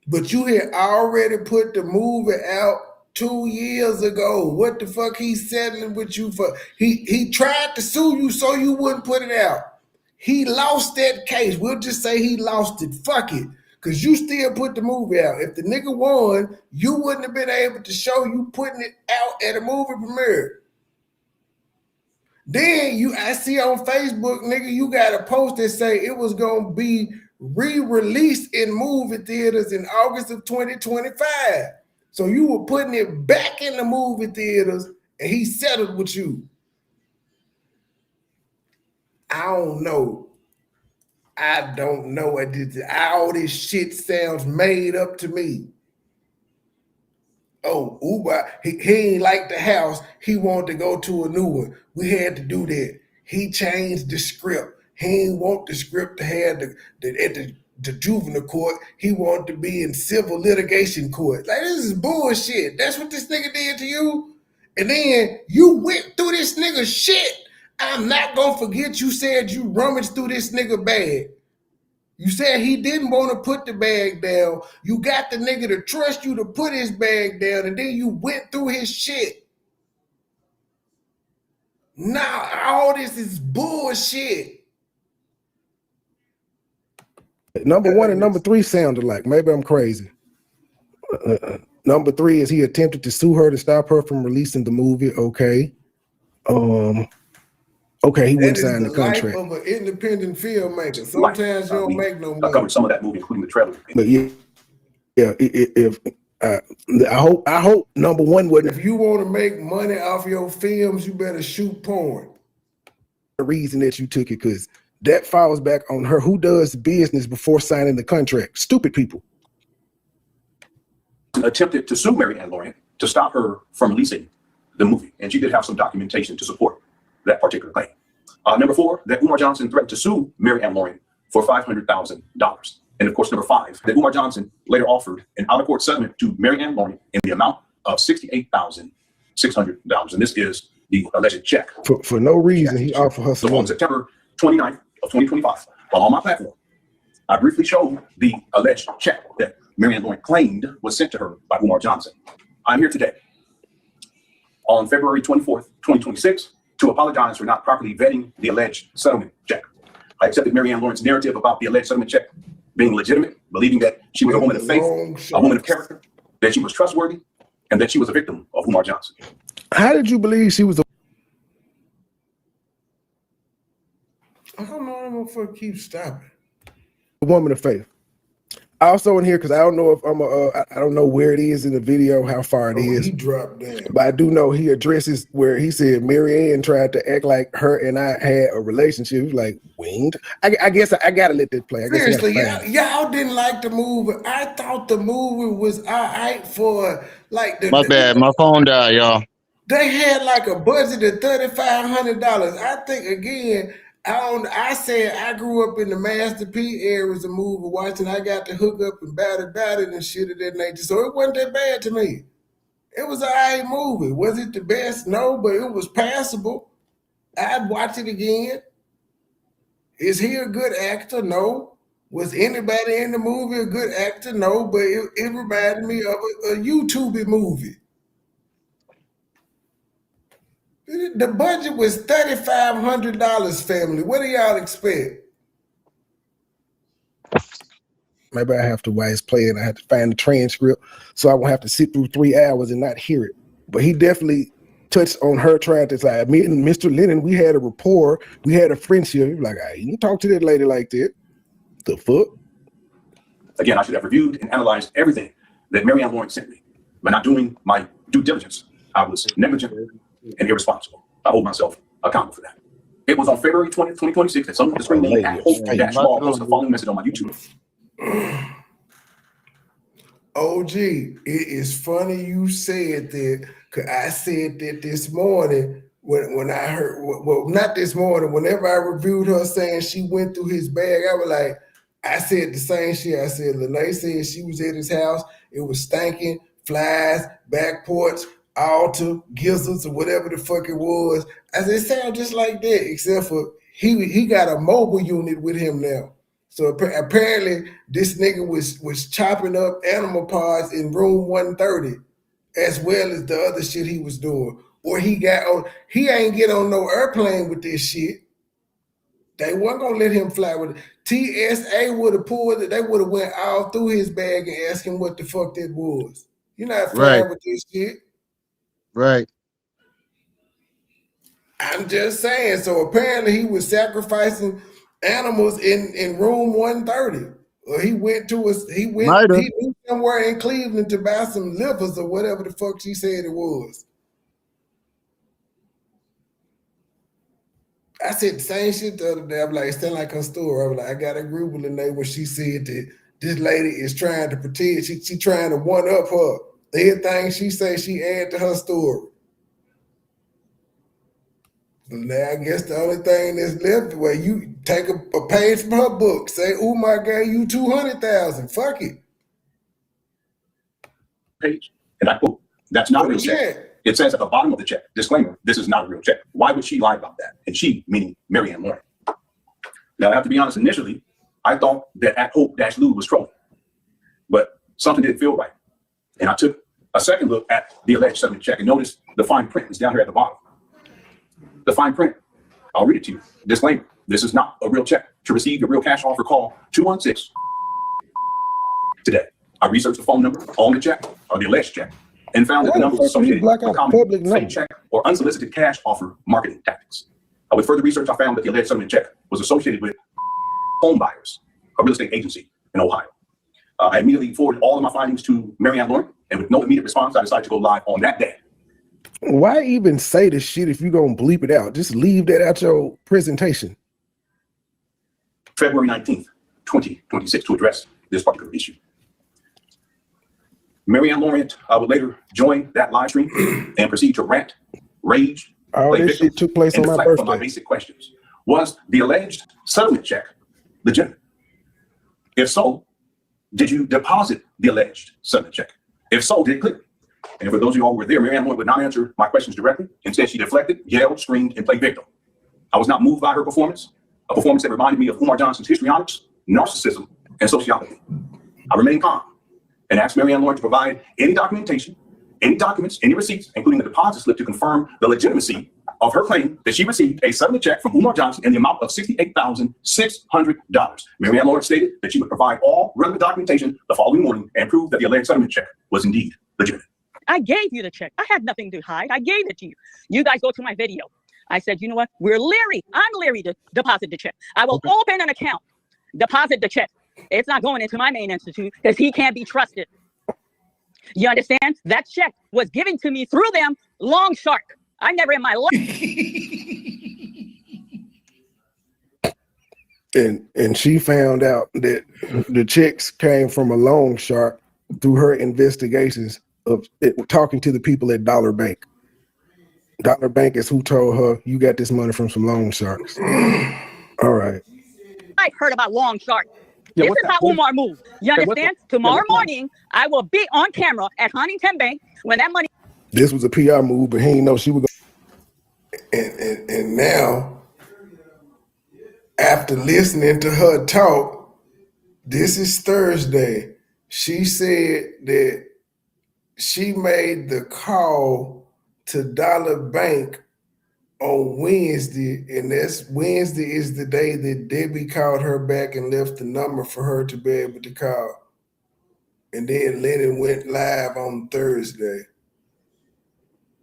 But you had already put the movie out 2 years ago. What the fuck he's settling with you for? He tried to sue you so you wouldn't put it out. He lost that case. We'll just say he lost it. Fuck it. Because you still put the movie out. If the nigga won, you wouldn't have been able to show you putting it out at a movie premiere. Then I see on Facebook, nigga, you got a post that say it was going to be re-released in movie theaters in August of 2025. So you were putting it back in the movie theaters, and he settled with you. I don't know. All this shit sounds made up to me. Oh, Uber, he ain't like the house. He wanted to go to a new one. We had to do that. He changed the script. He ain't want the script to have at the juvenile court. He wanted to be in civil litigation court. Like, this is bullshit. That's what this nigga did to you? And then you went through this nigga shit. I'm not gonna forget you said you rummaged through this nigga bag. You said he didn't want to put the bag down. You got the nigga to trust you to put his bag down, and then you went through his shit. Nah, all this is bullshit. Number 1 and number 3 sound alike. Maybe I'm crazy. Number 3 is he attempted to sue her to stop her from releasing the movie. Okay. Okay, he wouldn't sign the contract. Life of an independent filmmaker. Sometimes you don't make no money. I covered some of that movie, including the trailer. But I hope number 1 wouldn't. If you want to make money off your films, you better shoot porn. The reason that you took it, because that falls back on her. Who does business before signing the contract? Stupid people. Attempted to sue Marianne Lorient to stop her from releasing the movie. And she did have some documentation to support that particular claim. Number 4, that Umar Johnson threatened to sue Mary Ann Lorient for $500,000. And of course, number 5, that Umar Johnson later offered an out-of-court settlement to Mary Ann Lorient in the amount of $68,600. And this is the alleged check. For no reason, he offered her some money. On September 29th of 2025, while on my platform, I briefly showed the alleged check that Mary Ann Lorient claimed was sent to her by Umar Johnson. I'm here today on February 24th, 2026, to apologize for not properly vetting the alleged settlement check. I accepted Mary Ann Lorient's narrative about the alleged settlement check being legitimate, believing that she was a woman of faith, a woman of character, that she was trustworthy, and that she was a victim of Umar Johnson. How did you believe she was a... I don't know, I'm gonna keep stopping. A woman of faith. Also in here, because I don't know if I don't know where it is in the video, how far it is. He dropped down. But I do know he addresses where he said Mary Ann tried to act like her and I had a relationship. He's like, winged. I guess I gotta let that play. Seriously, y'all didn't like the movie. I thought the movie was all right for like the... My bad, my phone died, y'all. They had like a budget of $3,500. I think again, I said I grew up in the Master P eras of movie watching. I got to hook up and battle and shit of that nature. So it wasn't that bad to me. It was an alright movie. Was it the best? No, but it was passable. I'd watch it again. Is he a good actor? No. Was anybody in the movie a good actor? No, but it reminded me of a YouTube movie. The budget was $3,500, family. What do y'all expect? Maybe I have to while it's playing, I have to find the transcript so I won't have to sit through 3 hours and not hear it. But he definitely touched on her trying to say, me and Mr. Lennon, we had a rapport, we had a friendship. Like, you can talk to that lady like that. The fuck? Again, I should have reviewed and analyzed everything that Mary Ann Lorient sent me. By not doing my due diligence, I was negligent and irresponsible. I hold myself accountable for that. It was on February 20th, 2026 that someone with the screen name at Hope-Ball posted the following message on my YouTube. OG, it is funny you said that, because I said that this morning when I heard, well, not this morning, whenever I reviewed her saying she went through his bag, I was like, I said the same shit. I said, Lene said she was at his house, it was stinking, flies, back porch, altar, gizzards, or whatever the fuck it was. I said, it sounds just like that, except for he got a mobile unit with him now. So apparently this nigga was chopping up animal parts in room 130, as well as the other shit he was doing. Or he ain't get on no airplane with this shit. They weren't gonna let him fly with it. TSA would have pulled it, they would have went all through his bag and asked him what the fuck that was. You're not flying with this shit. Right. I'm just saying. So apparently he was sacrificing animals in room 130. Or he went somewhere in Cleveland to buy some livers or whatever the fuck she said it was. I said the same shit the other day. I'm like, it's still like her story. I was like, I gotta agree with Lene when she said that this lady is trying to pretend. She trying to one up her. Everything she say, she add to her story. Now I guess the only thing that's left, where you take a page from her book, say, "Oh my God, you 200,000. Fuck it." Page, and I quote, "That's not a real check." It says at the bottom of the check, disclaimer, this is not a real check. Why would she lie about that? And she, meaning Mary Ann Lorient. Now I have to be honest, initially, I thought that at Hope-Lou was trolling, but something didn't feel right. And I took a second look at the alleged settlement check and noticed the fine print is down here at the bottom. The fine print, I'll read it to you. Disclaimer, this is not a real check. To receive your real cash offer, call 216 today. I researched the phone number on the check, or the alleged check, and found that the number was associated with common fake check or unsolicited cash offer marketing tactics. With further research, I found that the alleged settlement check was associated with Home Buyers, a real estate agency in Ohio. I immediately forwarded all of my findings to Mary Ann Lorient, and with no immediate response, I decided to go live on that day. Why even say the shit if you're gonna bleep it out? Just leave that out your presentation. February 19th, 2026, to address this particular issue. Marianne Lorient would later join that live stream and proceed to rant, rage, all this shit took place on my deflect from birthday. my basic questions. Was the alleged settlement check legitimate? If so, did you deposit the alleged settlement check? If so, did it clear? And for those of you all who were there, Marianne Lorient would not answer my questions directly. Instead, she deflected, yelled, screamed, and played victim. I was not moved by her performance, a performance that reminded me of Umar Johnson's histrionics, narcissism, and sociopathy. I remained calm and asked Marianne Lorient to provide any documentation, any documents, any receipts, including the deposit slip to confirm the legitimacy of her claim that she received a settlement check from Umar Johnson in the amount of $68,600. Marianne Lorient stated that she would provide all relevant documentation the following morning and prove that the alleged settlement check was indeed legitimate. I gave you the check. I had nothing to hide. I gave it to you. You guys go to my video. I said, you know what? We're leery. I'm leery to deposit the check. I will open an account, deposit the check. It's not going into my main institute because he can't be trusted. You understand? That check was given to me through them, Long Shark. I never in my life. And she found out that the checks came from a loan shark through her investigations of talking to the people at Dollar Bank. Dollar Bank is who told her, you got this money from some loan sharks. All right. I heard about Long Shark. This is how Umar moved. You understand? Tomorrow morning, I will be on camera at Huntington Bank when that money. This was a PR move, but he didn't know she was going. And now, after listening to her talk, this is Thursday. She said that she made the call to Dollar Bank on Wednesday, and that's Wednesday is the day that Debbie called her back and left the number for her to be able to call. And then Lennon went live on Thursday.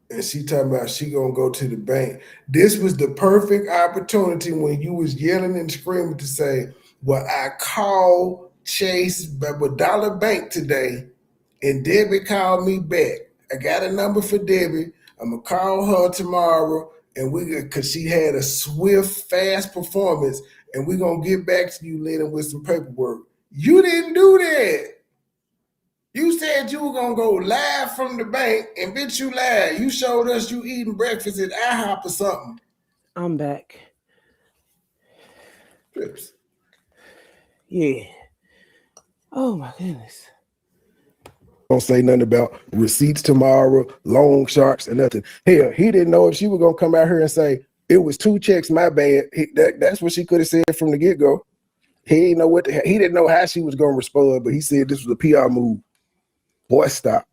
And she talking about she gonna go to the bank. This was the perfect opportunity when you was yelling and screaming to say, well, I called Chase with Dollar Bank today, and Debbie called me back. I got a number for Debbie. I'm gonna call her tomorrow, and cause she had a swift, fast performance, and we're gonna get back to you, Lennon, with some paperwork. You didn't do that. You said you were gonna go live from the bank, and bitch, you lied. You showed us you eating breakfast at IHOP or something. I'm back. Oops. Yeah. Oh my goodness. Don't say nothing about receipts tomorrow, loan sharks, or nothing. Hell, he didn't know if she was gonna come out here and say it was 2 checks, my bad. That's what she could have said from the get-go. He didn't know he didn't know how she was gonna respond, but he said this was a PR move. Boy, stop.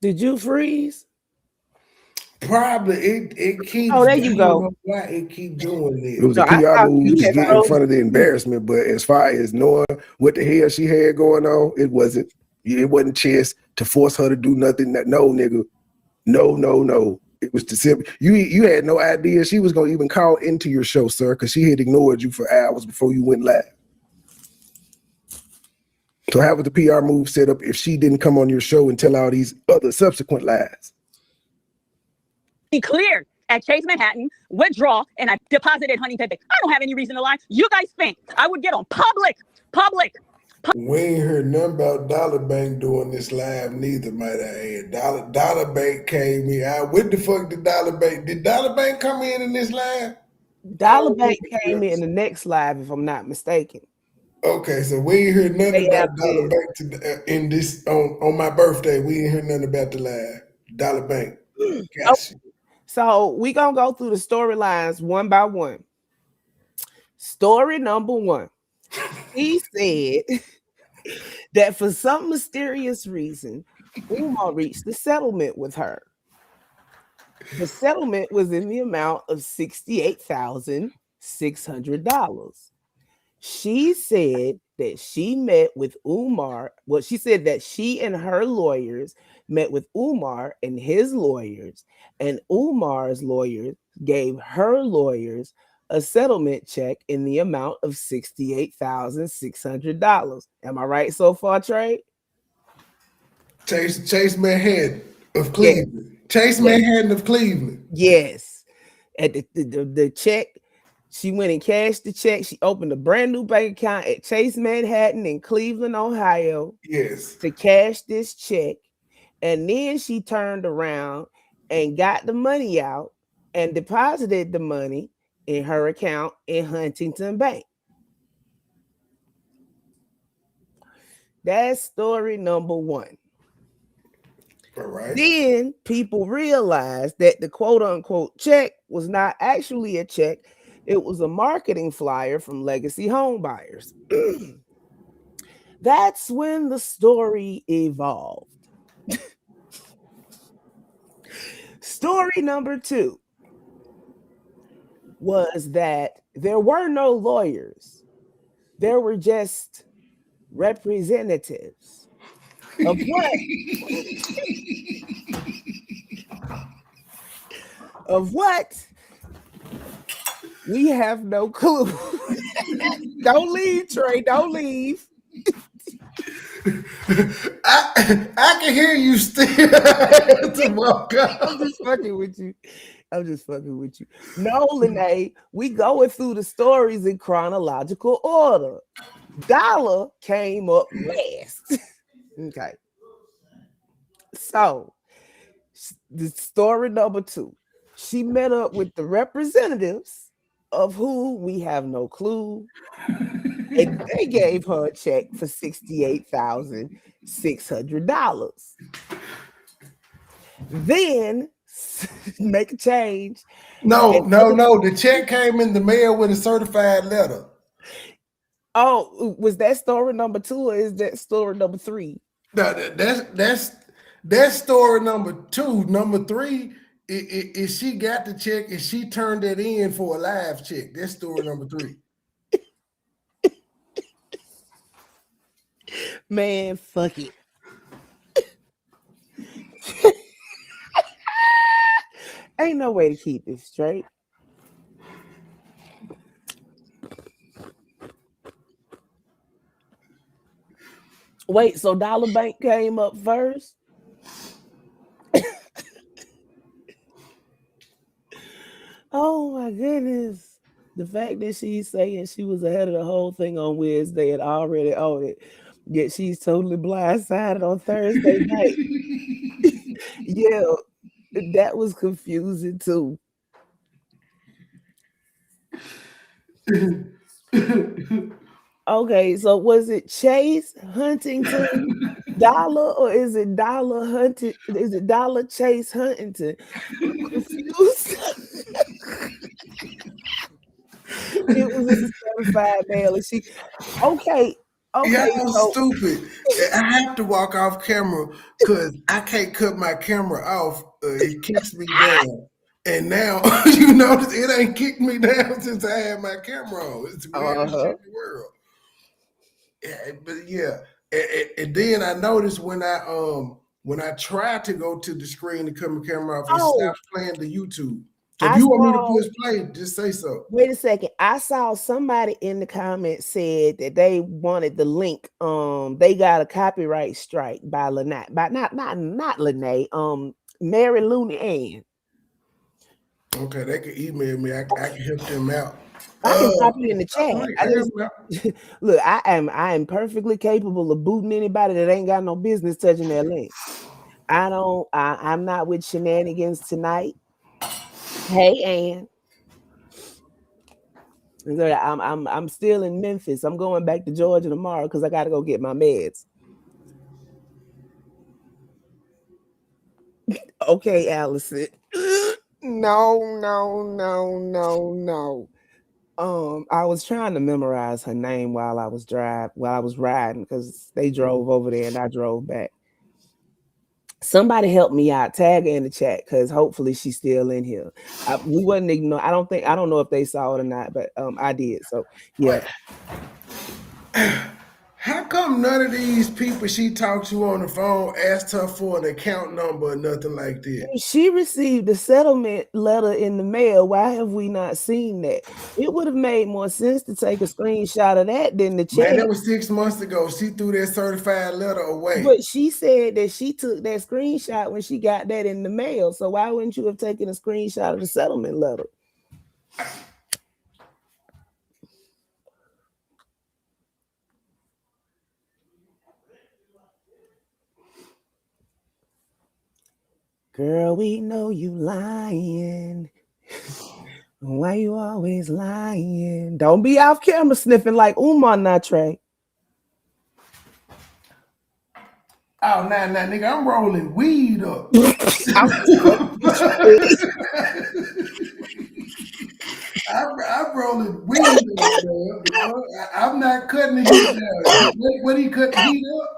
Did you freeze? Probably it keeps. Oh, there you go. Why it keep doing this? It was No, a PR move to get in front of the frozen. embarrassment, but as far as knowing what the hell she had going on, it wasn't chess to force her to do nothing. No, nigga, no. It was to simply you had no idea she was gonna even call into your show, sir, because she had ignored you for hours before you went live. So how was the PR move set up if she didn't come on your show and tell all these other subsequent lies? He cleared at Chase Manhattan, withdraw, and I deposited Huntington Bank. I don't have any reason to lie. You guys think I would get on public. We ain't heard nothing about Dollar Bank doing this live neither, might I add. Dollar Bank came in. What the fuck did Dollar Bank? Did Dollar Bank come in this live? Dollar Bank came in the next live, if I'm not mistaken. Okay, so we ain't heard nothing about Dollar Bank in this on my birthday. We ain't heard nothing about the live. Dollar Bank. Gotcha. So we gonna go through the storylines one by one. Story number 1. He said that for some mysterious reason, Umar reached the settlement with her. The settlement was in the amount of $68,600. She said that she met with Umar. Well, she said that she and her lawyers met with Umar and his lawyers, and Umar's lawyers gave her lawyers a settlement check in the amount of $68,600. Am I right so far, Trey? Chase Manhattan of Cleveland. Yes. Chase Manhattan of Cleveland. Yes. And the check She went and cashed the check. She opened a brand new bank account at Chase Manhattan in Cleveland, Ohio. Yes. To cash this check. And then she turned around and got the money out and deposited the money in her account in Huntington Bank. That's story number one. All right. Then people realized that the quote unquote check was not actually a check. It was a marketing flyer from Legacy Home Buyers. That's when the story evolved. Story number two was that there were no lawyers. There were just representatives of what? Of what? We have no clue. Don't leave, Trey. Don't leave. I can hear you still. I'm just fucking with you. No, Lene, we going through the stories in chronological order. Dollar came up last. Okay. So, the story number two. She met up with the representatives of who we have no clue. And they gave her a check for $68,600. Then make a change. No. The check came in the mail with a certified letter. Oh, was that story number two or is that story number three? No, that's story number two. Number three is she got the check and she turned it in for a live check. That's story number three. Man, fuck it. Ain't no way to keep this straight. Wait, so Dollar Bank came up first? Oh my goodness. The fact that she's saying she was ahead of the whole thing on Wednesday and already owned it, yet she's totally blindsided on Thursday night. Yeah, that was confusing too. Okay, so was it Chase Huntington Dollar or is it Dollar Hunting? Is it Dollar Chase Huntington? I'm confused. It was a certified mail, and she okay. Y'all stupid. I have to walk off camera because I can't cut my camera off. It kicks me down. And now you notice it ain't kicked me down since I had my camera on. It's the weirdest shit in the world. Yeah, but yeah. And then I noticed when I tried to go to the screen to cut my camera off, it stopped playing the YouTube. So if you want me to push play, just say so. Wait a second. I saw somebody in the comments said that they wanted the link. They got a copyright strike by Lene, by not Lene, Mary Looney Ann. Okay, they can email me. I can help them out. I can copy it in the chat. Look, I am perfectly capable of booting anybody that ain't got no business touching that link. I'm not with shenanigans tonight. Hey, Ann. I'm still in Memphis. I'm going back to Georgia tomorrow because I got to go get my meds. Okay, Allison. No. I was trying to memorize her name while I was riding because they drove over there and I drove back. Somebody help me out. Tag her in the chat because hopefully she's still in here. We wasn't ignoring. I don't know if they saw it or not, but I did. So yeah. How come none of these people she talked to on the phone asked her for an account number or nothing like that? She received a settlement letter in the mail. Why have we not seen that? It would have made more sense to take a screenshot of that than the check. Man, that was 6 months ago. She threw that certified letter away. But she said that she took that screenshot when she got that in the mail. So why wouldn't you have taken a screenshot of the settlement letter? Girl, we know you lying. Why you always lying? Don't be off camera sniffing like Umar now, Trey. Oh, nah, nigga, I'm rolling weed up. I'm rolling weed up, man. I'm not cutting the heat down. What he cut the heat up?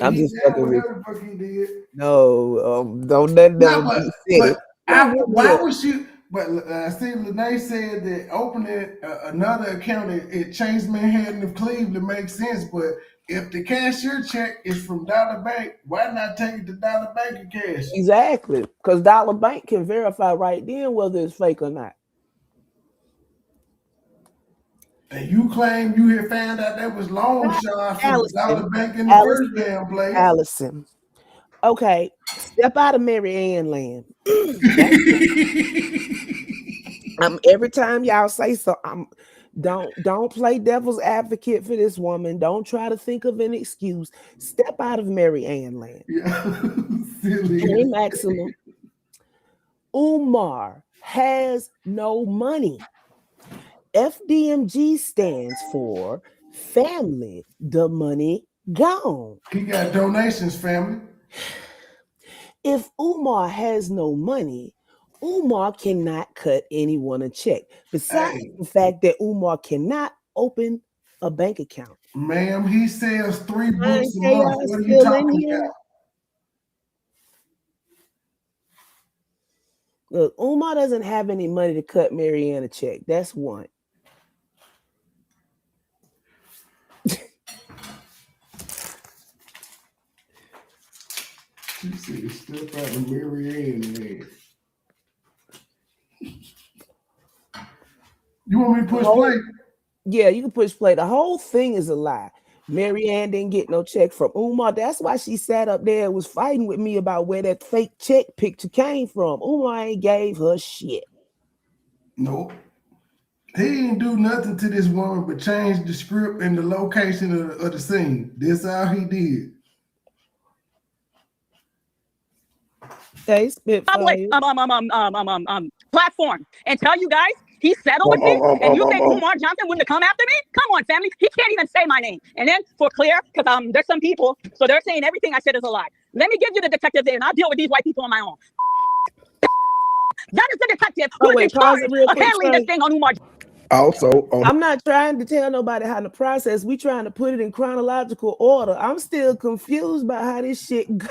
I'm just fucking with whatever the fuck he did. No, don't let never be said. Why was you? But I see Lene said that opening another account at Chase Manhattan of Cleveland makes sense. But if the cashier check is from Dollar Bank, why not take it to Dollar Bank and cash? Exactly, because Dollar Bank can verify right then whether it's fake or not. And you claim you had found out that was loan sharks from Dollar Bank in the first damn place. Allison. Okay, step out of Mary Ann land. Every time y'all say so, don't play devil's advocate for this woman. Don't try to think of an excuse. Step out of Mary Ann land. Hey, Maximum. Umar has no money. FDMG stands for family. The money gone. He got donations, family. If Umar has no money, Umar cannot cut anyone a check. Besides the fact that Umar cannot open a bank account. Ma'am, he sells 3 books a month. What are you talking about? Look, Umar doesn't have any money to cut Marianne a check. That's one. She said, step out of Marianne land. You want me to push play? Yeah, you can push play. The whole thing is a lie. Marianne didn't get no check from Umar. That's why she sat up there and was fighting with me about where that fake check picture came from. Umar ain't gave her shit. Nope. He didn't do nothing to this woman but change the script and the location of the scene. That's all he did. Hey, Spitfire. Platform and tell you guys he settled with me, and you think Umar Johnson wouldn't have come after me? Come on, family. He can't even say my name. And then for clear, because there's some people, so they're saying everything I said is a lie. Let me give you the detective there, and I'll deal with these white people on my own. That is the detective who is in charge of handling this thing on Umar. Also, I'm not trying to tell nobody how to process. We trying to put it in chronological order. I'm still confused by how this shit goes.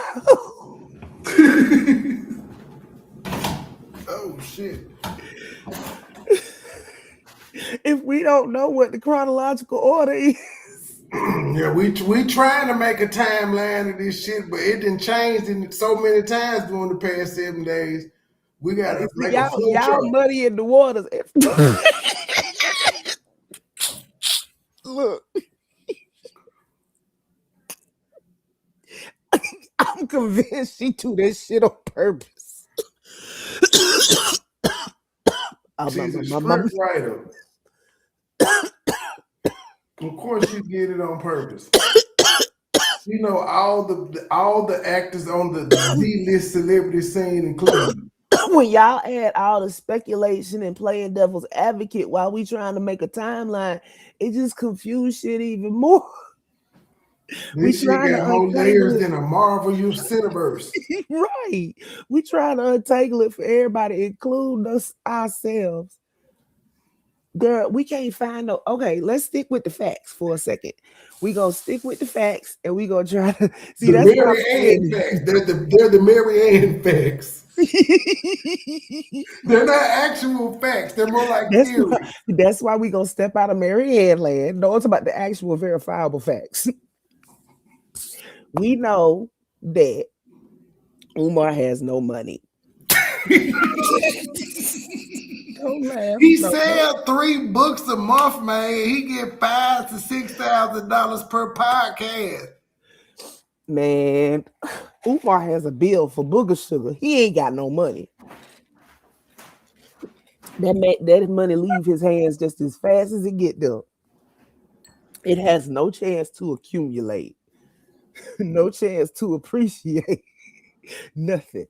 Oh shit. If we don't know what the chronological order is. Yeah, we trying to make a timeline of this shit, but it didn't change in so many times during the past 7 days. We gotta make a flow chart. Y'all muddy in the waters. Look. I'm convinced she do this shit on purpose. She's a script writer. Of course she did it on purpose. You know all the actors on the D-list celebrity scene included. When y'all add all the speculation and playing devil's advocate while we trying to make a timeline, it just confused shit even more. This shit got more layers than a Marvel universe. Right. We trying to untangle it for everybody, including us ourselves. Girl, we can't find no. Okay, let's stick with the facts for a second. We gonna stick with the facts, and we gonna try to see the Mary Ann facts. They're the Mary Ann facts. They're not actual facts. They're more like theories. That's why we gonna step out of Mary Ann land. No, it's about the actual verifiable facts. We know that Umar has no money. Don't laugh. He sells 3 books a month, man. He get $5,000 to $6,000 per podcast. Man, Umar has a bill for booger sugar. He ain't got no money. That money leave his hands just as fast as it get there. It has no chance to accumulate, no chance to appreciate. Nothing.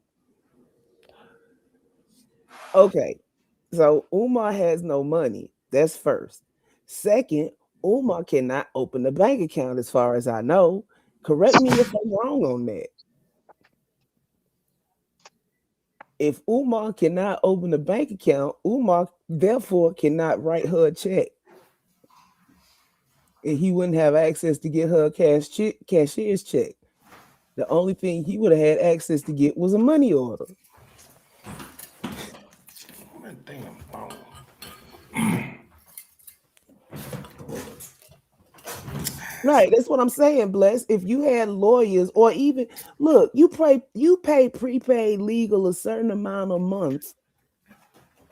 Okay. So Umar has no money. That's first. Second, Umar cannot open a bank account as far as I know. Correct me if I'm wrong on that. If Umar cannot open a bank account, Umar therefore cannot write her a check. And he wouldn't have access to get her a cashier's check. The only thing he would have had access to get was a money order. Damn phone. Right, that's what I'm saying, Bless. If you had lawyers, or even look, you pay prepaid legal a certain amount a month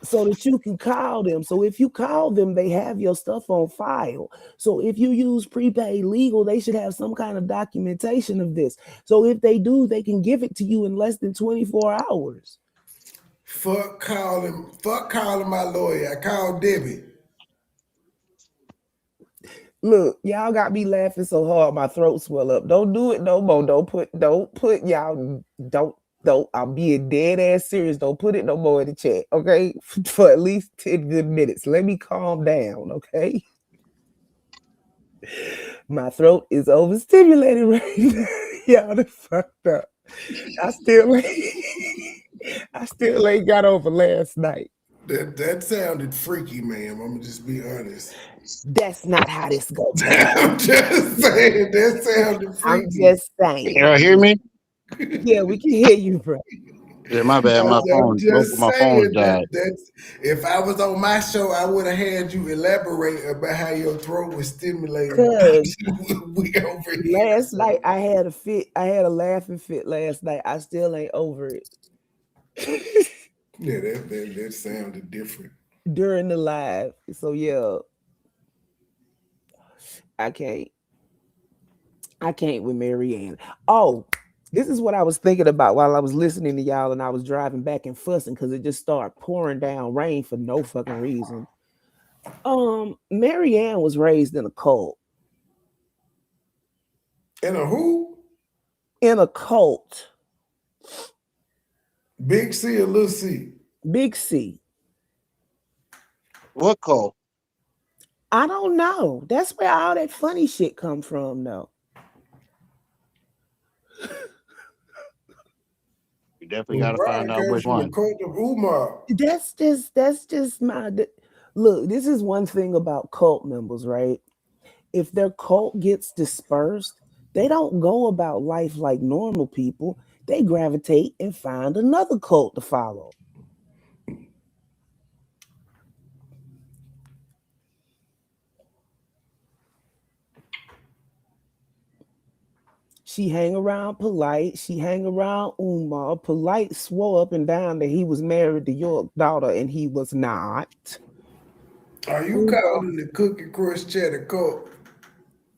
so that you can call them. So if you call them, they have your stuff on file. So if you use prepaid legal, they should have some kind of documentation of this. So if they do, they can give it to you in less than 24 hours. Fuck calling my lawyer. I called Debbie. Look, y'all got me laughing so hard my throat swell up. Don't do it no more. Don't put y'all don't I'm being dead ass serious. Don't put it no more in the chat, okay? For at least 10 good minutes. Let me calm down, okay? My throat is overstimulated right now. Y'all done fucked up. I still ain't got over last night. That sounded freaky, ma'am. I'm gonna just be honest. That's not how this goes. I'm just saying that sounded freaky. I'm just saying. Can y'all hear me? Yeah, we can hear you, bro. Yeah, my bad. I'm Both just of my saying phones died. that's if I was on my show, I would have had you elaborate about how your throat was stimulated. We over here. Last night I had a fit. I had a laughing fit last night. I still ain't over it. Yeah, that sounded different during the live. So yeah, I can't with Marianne. Oh, this is what I was thinking about while I was listening to y'all and I was driving back and fussing because it just started pouring down rain for no fucking reason. Marianne was raised in a cult. In a who? In a cult. Big C or little C? Big C. What cult? I don't know. That's where all that funny shit come from, though. You definitely got to find out which one. That's just my look. This is one thing about cult members, right? If their cult gets dispersed, they don't go about life like normal people. They gravitate and find another cult to follow. She hang around Polite. She hang around Umar. Polite swore up and down that he was married to your daughter, and he was not. Are you calling the Cookie Crush Cheddar cult?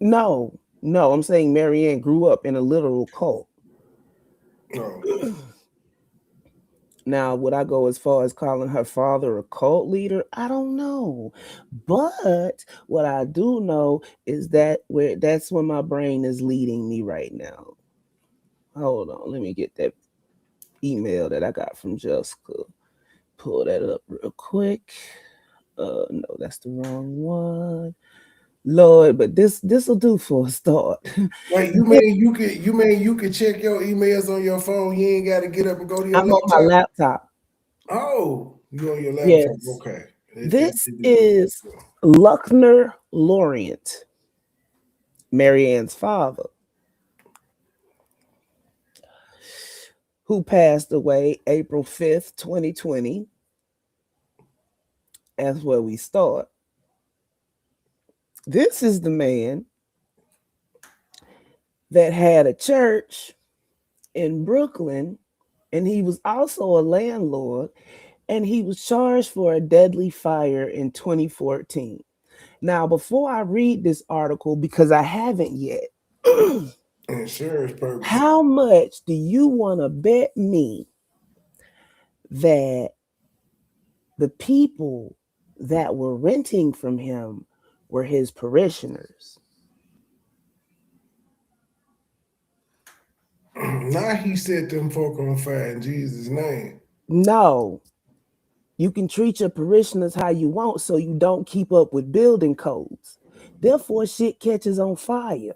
No. I'm saying Marianne grew up in a literal cult. Oh. Now, would I go as far as calling her father a cult leader? I don't know. But what I do know is that's where my brain is leading me right now. Hold on. Let me get that email that I got from Jessica. Pull that up real quick. No, that's the wrong one. Lord, but this will do for a start. Wait, you mean you can check your emails on your phone? You ain't got to get up and go to your I'm laptop? on my laptop. Oh, you on your laptop? Yes. Okay. This is Luckner Lorient, Marianne's father, who passed away April 5th, 2020. That's where we start. This is the man that had a church in Brooklyn, and he was also a landlord, and he was charged for a deadly fire in 2014. Now, before I read this article, because I haven't yet, insurance purposes, how much do you want to bet me that the people that were renting from him were his parishioners? Now he set them folk on fire in Jesus' name. No. You can treat your parishioners how you want so you don't keep up with building codes. Therefore, shit catches on fire.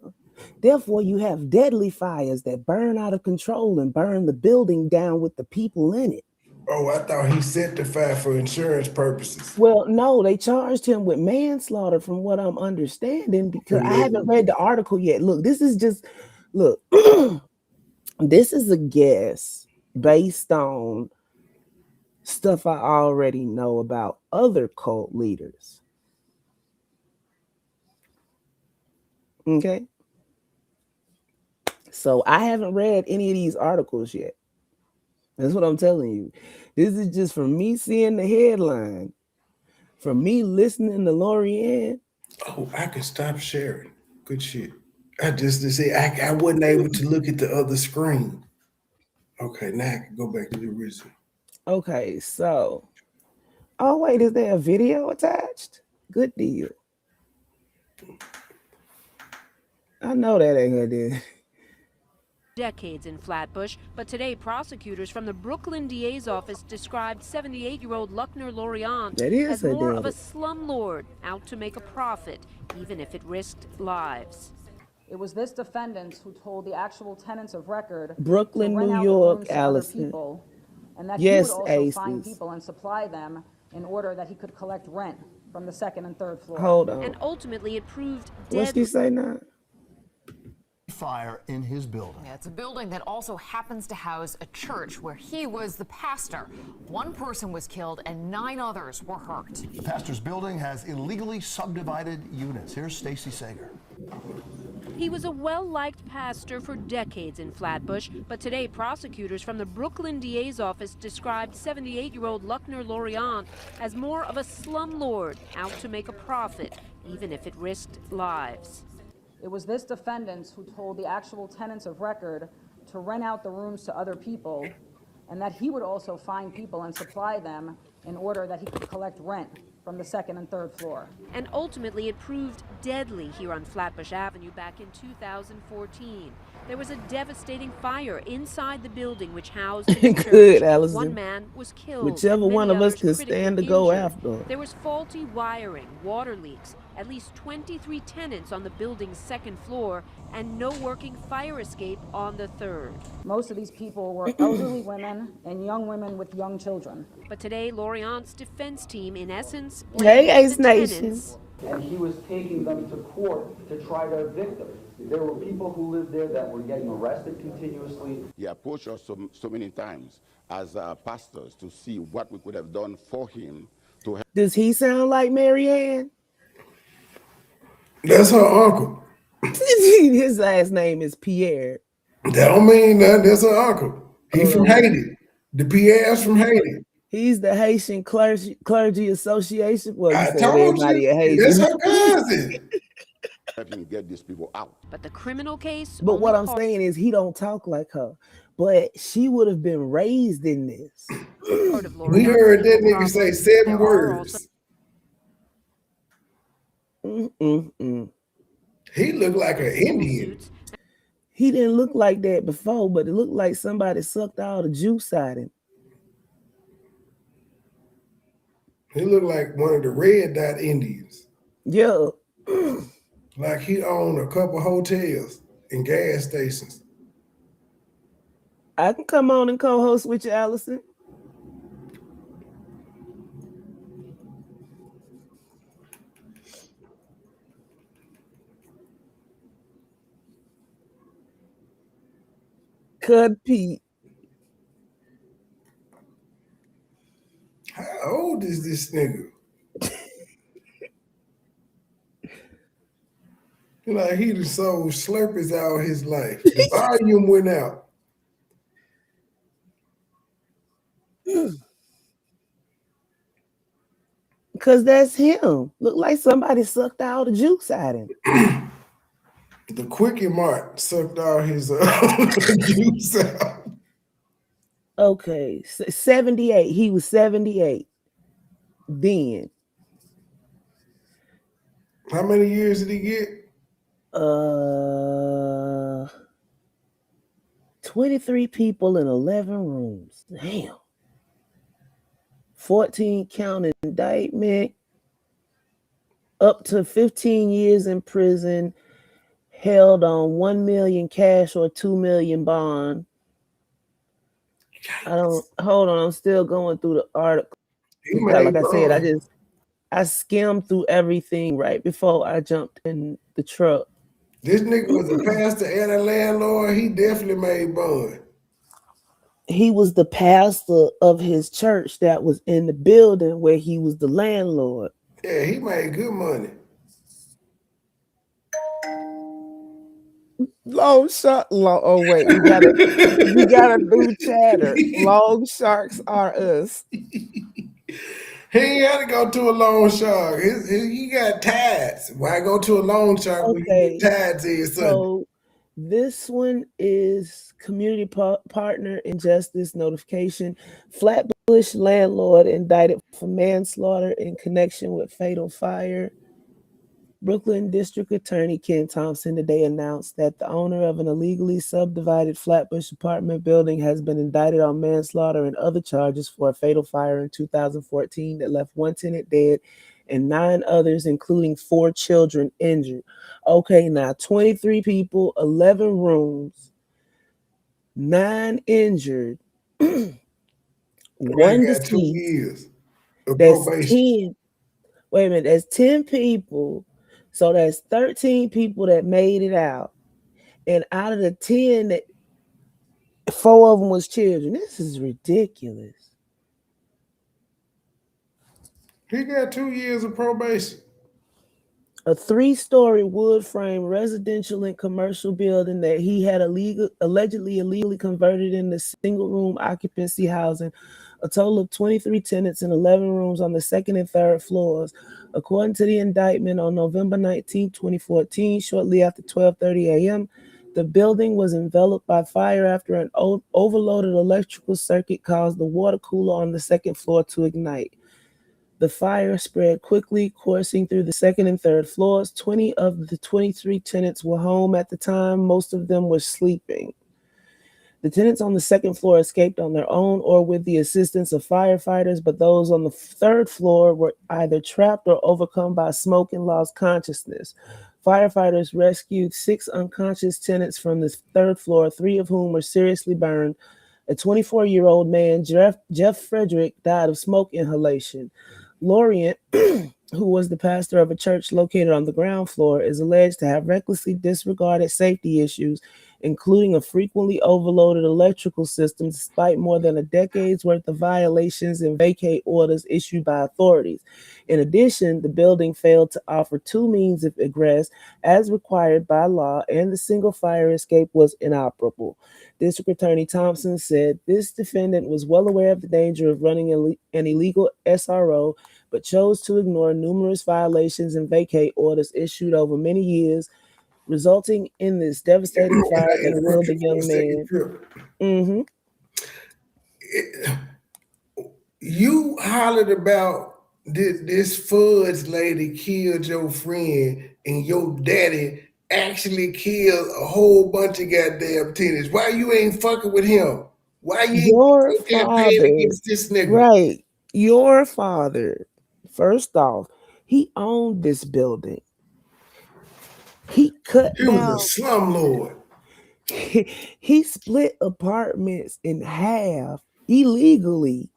Therefore, you have deadly fires that burn out of control and burn the building down with the people in it. Oh, I thought he set the fire for insurance purposes. Well, no, they charged him with manslaughter from what I'm understanding because I haven't read the article yet. Look, this is this is a guess based on stuff I already know about other cult leaders. Okay. So I haven't read any of these articles yet. That's what I'm telling you. This is just from me seeing the headline, from me listening to Lorient. Oh, I can stop sharing. Good shit. I just to say I wasn't able to look at the other screen. Okay, now I can go back to the original. Okay, so oh wait, is there a video attached? Good deal. I know that ain't gonna do. Decades in Flatbush, but today prosecutors from the Brooklyn DA's office described 78-year-old Luckner Lorient as more of a slumlord out to make a profit, even if it risked lives. It was this defendant who told the actual tenants of record Brooklyn, to rent New out York, the rooms to Allison. other people, and that Yes, he would also Aces. find people and supply them in order that he could collect rent from the second and third floor. Hold on. And ultimately it proved What's deadly. he say now? Fire in his building. Yeah, it's a building that also happens to house a church where he was the pastor. One person was killed and 9 others were hurt. The pastor's building has illegally subdivided units. Here's Stacy Sager. He was a well-liked pastor for decades in Flatbush, but today prosecutors from the Brooklyn DA's office described 78-year-old Luckner Lorient as more of a slumlord out to make a profit, even if it risked lives. It was this defendant who told the actual tenants of record to rent out the rooms to other people, and that he would also find people and supply them in order that he could collect rent from the second and third floor. And ultimately it proved deadly here on Flatbush Avenue back in 2014. There was a devastating fire inside the building which housed the church. Good, Allison. One man was killed. Whichever and one many of us others could critically stand to go injured. after. There was faulty wiring, water leaks, at least 23 tenants on the building's second floor, and no working fire escape on the third. Most of these people were elderly women and young women with young children. But today, Lorient's defense team, in essence, Hey, blamed Ace the Nation. tenants. And he was taking them to court to try to evict them. There were people who lived there that were getting arrested continuously. He approached us so many times as pastors to see what we could have done for him to help. Does he sound like Marianne? That's her uncle. His last name is Pierre. That don't mean that. That's her uncle. He from Haiti. The Pierre's from Haiti. He's the Haitian Clergy Association. Well, I you said told everybody you. a Haitian. That's her cousin. Help him get these people out. But the criminal case. But what I'm saying is he don't talk like her. But she would have been raised in this. We heard that nigga say 7 words. He looked like an Indian. He didn't look like that before, but it looked like somebody sucked all the juice out of him. He looked like one of the red dot Indians. Yeah. Like he owned a couple hotels and gas stations. I can come on and co-host with you, Allison. Cud Pete. How old is this nigga? Like he done sold Slurpees all his life. The volume went out. Because that's him. Look like somebody sucked all the juice out of him. The Quickie Mart sucked all his juice out. Okay, 78. He was 78 then. How many years did he get? 23 people in 11 rooms. Damn. 14 count indictment. Up to 15 years in prison. Held on 1 million cash or 2 million bond. Hold on, I'm still going through the article. Like I said, I skimmed through everything right before I jumped in the truck. This nigga was a pastor and a landlord. He definitely made bond. He was the pastor of his church that was in the building where he was the landlord. Yeah, he made good money. Long shark. Oh wait, we got a new chatter. Long sharks are us. He ain't had to go to a loan shark. He got ties. Why go to a loan shark when you get ties in Sunday? So this one is community partner injustice notification. Flatbush landlord indicted for manslaughter in connection with fatal fire. Brooklyn District Attorney Ken Thompson today announced that the owner of an illegally subdivided Flatbush apartment building has been indicted on manslaughter and other charges for a fatal fire in 2014 that left one tenant dead and 9 others, including 4 children, injured. Okay, now 23 people, 11 rooms, 9 injured, 1 got 2 deceased. years of That's probation. 10. Wait a minute, that's 10 people. So that's 13 people that made it out. And out of the 10, 4 of them was children. This is ridiculous. He got 2 years of probation. A 3-story wood frame residential and commercial building that he had allegedly illegally converted into single room occupancy housing. A total of 23 tenants in 11 rooms on the second and third floors. According to the indictment on November 19, 2014, shortly after 12:30 a.m., the building was enveloped by fire after an overloaded electrical circuit caused the water cooler on the second floor to ignite. The fire spread quickly, coursing through the second and third floors. 20 of the 23 tenants were home at the time. Most of them were sleeping. The tenants on the second floor escaped on their own or with the assistance of firefighters, but those on the third floor were either trapped or overcome by smoke and lost consciousness. Firefighters rescued 6 unconscious tenants from the third floor, 3 of whom were seriously burned. A 24-year-old man, Jeff Frederick, died of smoke inhalation. Lorient, who was the pastor of a church located on the ground floor, is alleged to have recklessly disregarded safety issues, including a frequently overloaded electrical system, despite more than a decade's worth of violations and vacate orders issued by authorities. In addition, the building failed to offer 2 means of egress as required by law, and the single fire escape was inoperable. District Attorney Thompson said this defendant was well aware of the danger of running an illegal SRO, but chose to ignore numerous violations and vacate orders issued over many years, resulting in this devastating fire that killed the young man. You hollered about this fudge lady killed your friend, and your daddy actually killed a whole bunch of goddamn tenants. Why you ain't fucking with him? Why you ain't campaign against this nigga? Right. Your father, first off, he owned this building. He cut down. He was a slumlord. He split apartments in half illegally.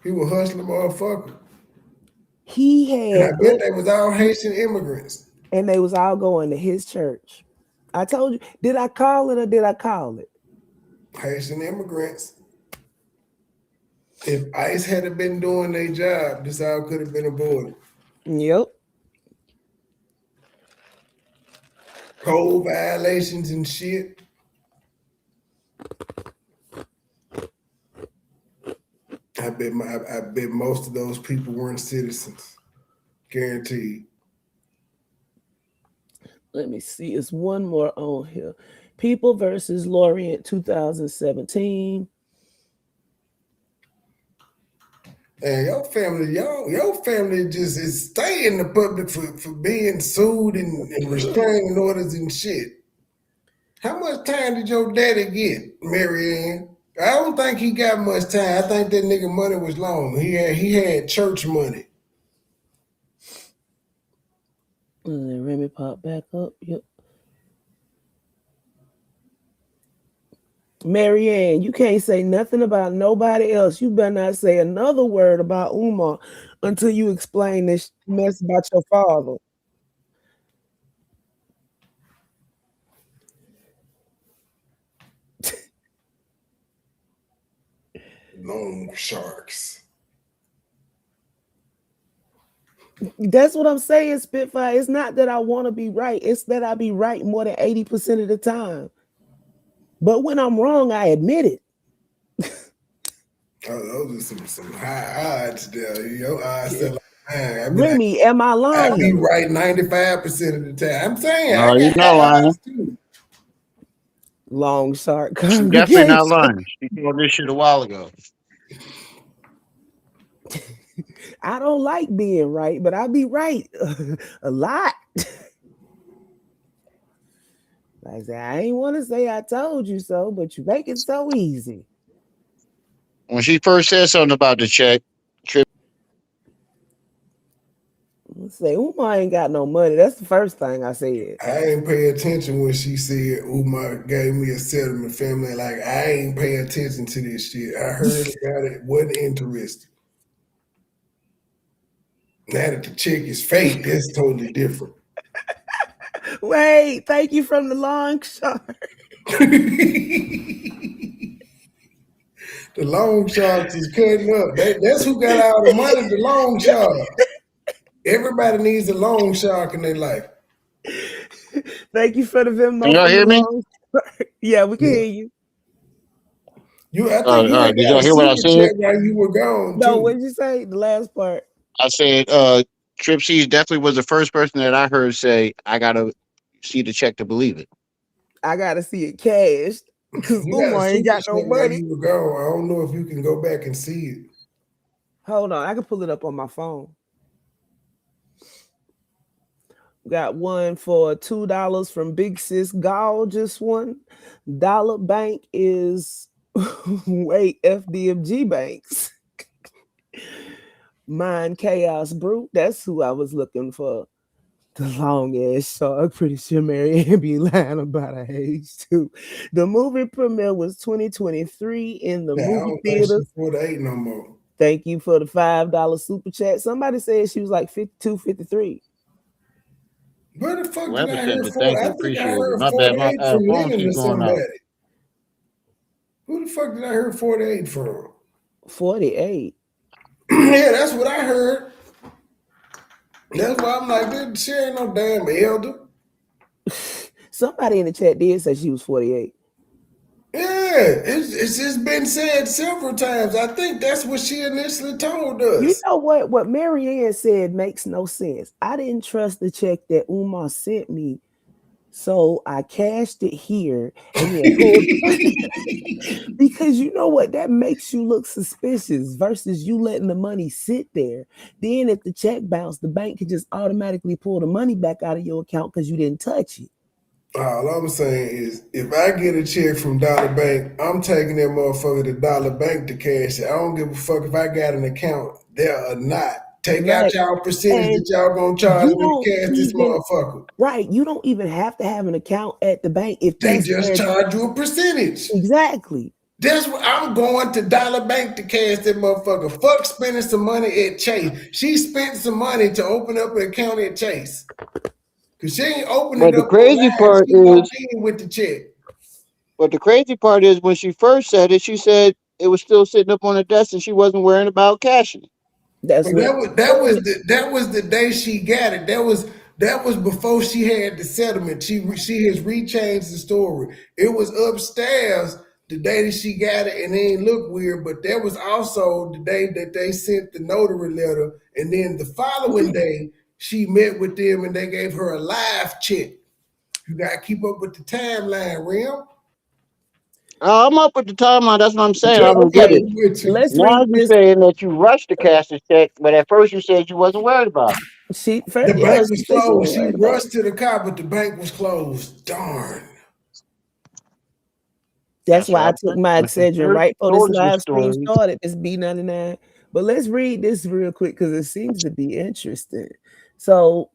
He was hustling motherfucker. He had. And I bet they was all Haitian immigrants. And they was all going to his church. I told you, did I call it or did I call it? Haitian immigrants. If ICE had been doing their job, this all could have been avoided. Yep. Code violations and shit. I bet most of those people weren't citizens. Guaranteed. Let me see. It's one more on here. People versus Lorient 2017. And your family just is stay in the public for being sued and restraining orders and shit. How much time did your daddy get, Marianne? I don't think he got much time. I think that nigga money was long. He had church money. And then Remy pop back up. Yep. Marianne, you can't say nothing about nobody else. You better not say another word about Umar until you explain this mess about your father. Loan sharks. That's what I'm saying, Spitfire. It's not that I want to be right. It's that I be right more than 80% of the time. But when I'm wrong, I admit it. Those are some high odds there. Your odds are like mine. Remy, am I lying? I be right 95% of the time. I'm saying No, I you're got not lying. odds too. Long shark She's definitely not lying. She told this shit a while ago. I don't like being right, but I be right a lot. Like I said, I ain't want to say I told you so, but you make it so easy. When she first said something about the check, Let's say Umar ain't got no money. That's the first thing I said. I ain't pay attention when she said Umar gave me a settlement family. Like I ain't pay attention to this shit. I heard about it, wasn't interested. Now that the check is fake, that's totally different. Wait, thank you from the long shark. The loan sharks is cutting up. That's who got all the money, the loan shark. Everybody needs a loan shark in their life. Thank you for the Venmo. Can y'all hear me? Yeah, we can hear you. I think you did y'all hear what I said? While you were gone. No, too. what did you say? The last part. I said Trip C's definitely was the first person that I heard say, I gotta see the check to believe it. I gotta see it cashed because Umar ain't got no money. You were gone. I don't know if you can go back and see it. Hold on, I can pull it up on my phone. Got one for $2 from Big Sis Gall, just one. Dollar Bank is wait, FDMG Banks. Mine Chaos Brew. That's who I was looking for. The long ass shark. Pretty sure Marianne be lying about her age too. The movie premiere was 2023 in the movie theaters. 48 no more. Thank you for the $5 super chat. Somebody said she was like 52, 53. Where the fuck Well, did I hear thank you, I think appreciate I heard it. My bad, 48 my from phone Lennon or keeps going out. somebody. Who the fuck did I hear 48 from? 48. Yeah, that's what I heard. That's why I'm like, this shit ain't no damn elder. Somebody in the chat did say she was 48. Yeah, it's just been said several times. I think that's what she initially told us. You know what? What Marianne said makes no sense. I didn't trust the check that Umar sent me, so I cashed it here and then pulled because you know what? That makes you look suspicious versus you letting the money sit there. Then if the check bounced, the bank could just automatically pull the money back out of your account because you didn't touch it. All I'm saying is, if I get a check from Dollar Bank, I'm taking that motherfucker to Dollar Bank to cash it. I don't give a fuck if I got an account there or not. Take out y'all percentage that y'all gonna charge me to cash this motherfucker. Right. You don't even have to have an account at the bank if they just charge you a percentage. Exactly. That's what I'm going to Dollar Bank to cash that motherfucker. Fuck spending some money at Chase. She spent some money to open up an account at Chase. Cause she ain't opening But up. the crazy part is with the check. But the crazy part is when she first said it, she said it was still sitting up on the desk and she wasn't worrying about cashing it. That's that was the day she got it. That was before she had the settlement. She has rechanged the story. It was upstairs the day that she got it, and it ain't look weird. But that was also the day that they sent the notary letter, and then the following day she met with them and they gave her a live check. You gotta keep up with the timeline, Rim. I'm up with the timeline. That's what I'm saying. I don't get it. Now you're saying that you rushed to cash the check, but at first you said you wasn't worried about it. The bank was closed. She rushed to the car, but the bank was closed. Darn. That's why I right. took my Listen, Excedrin right before this stories with live stream stories. started. It's B99. But let's read this real quick because it seems to be interesting. So,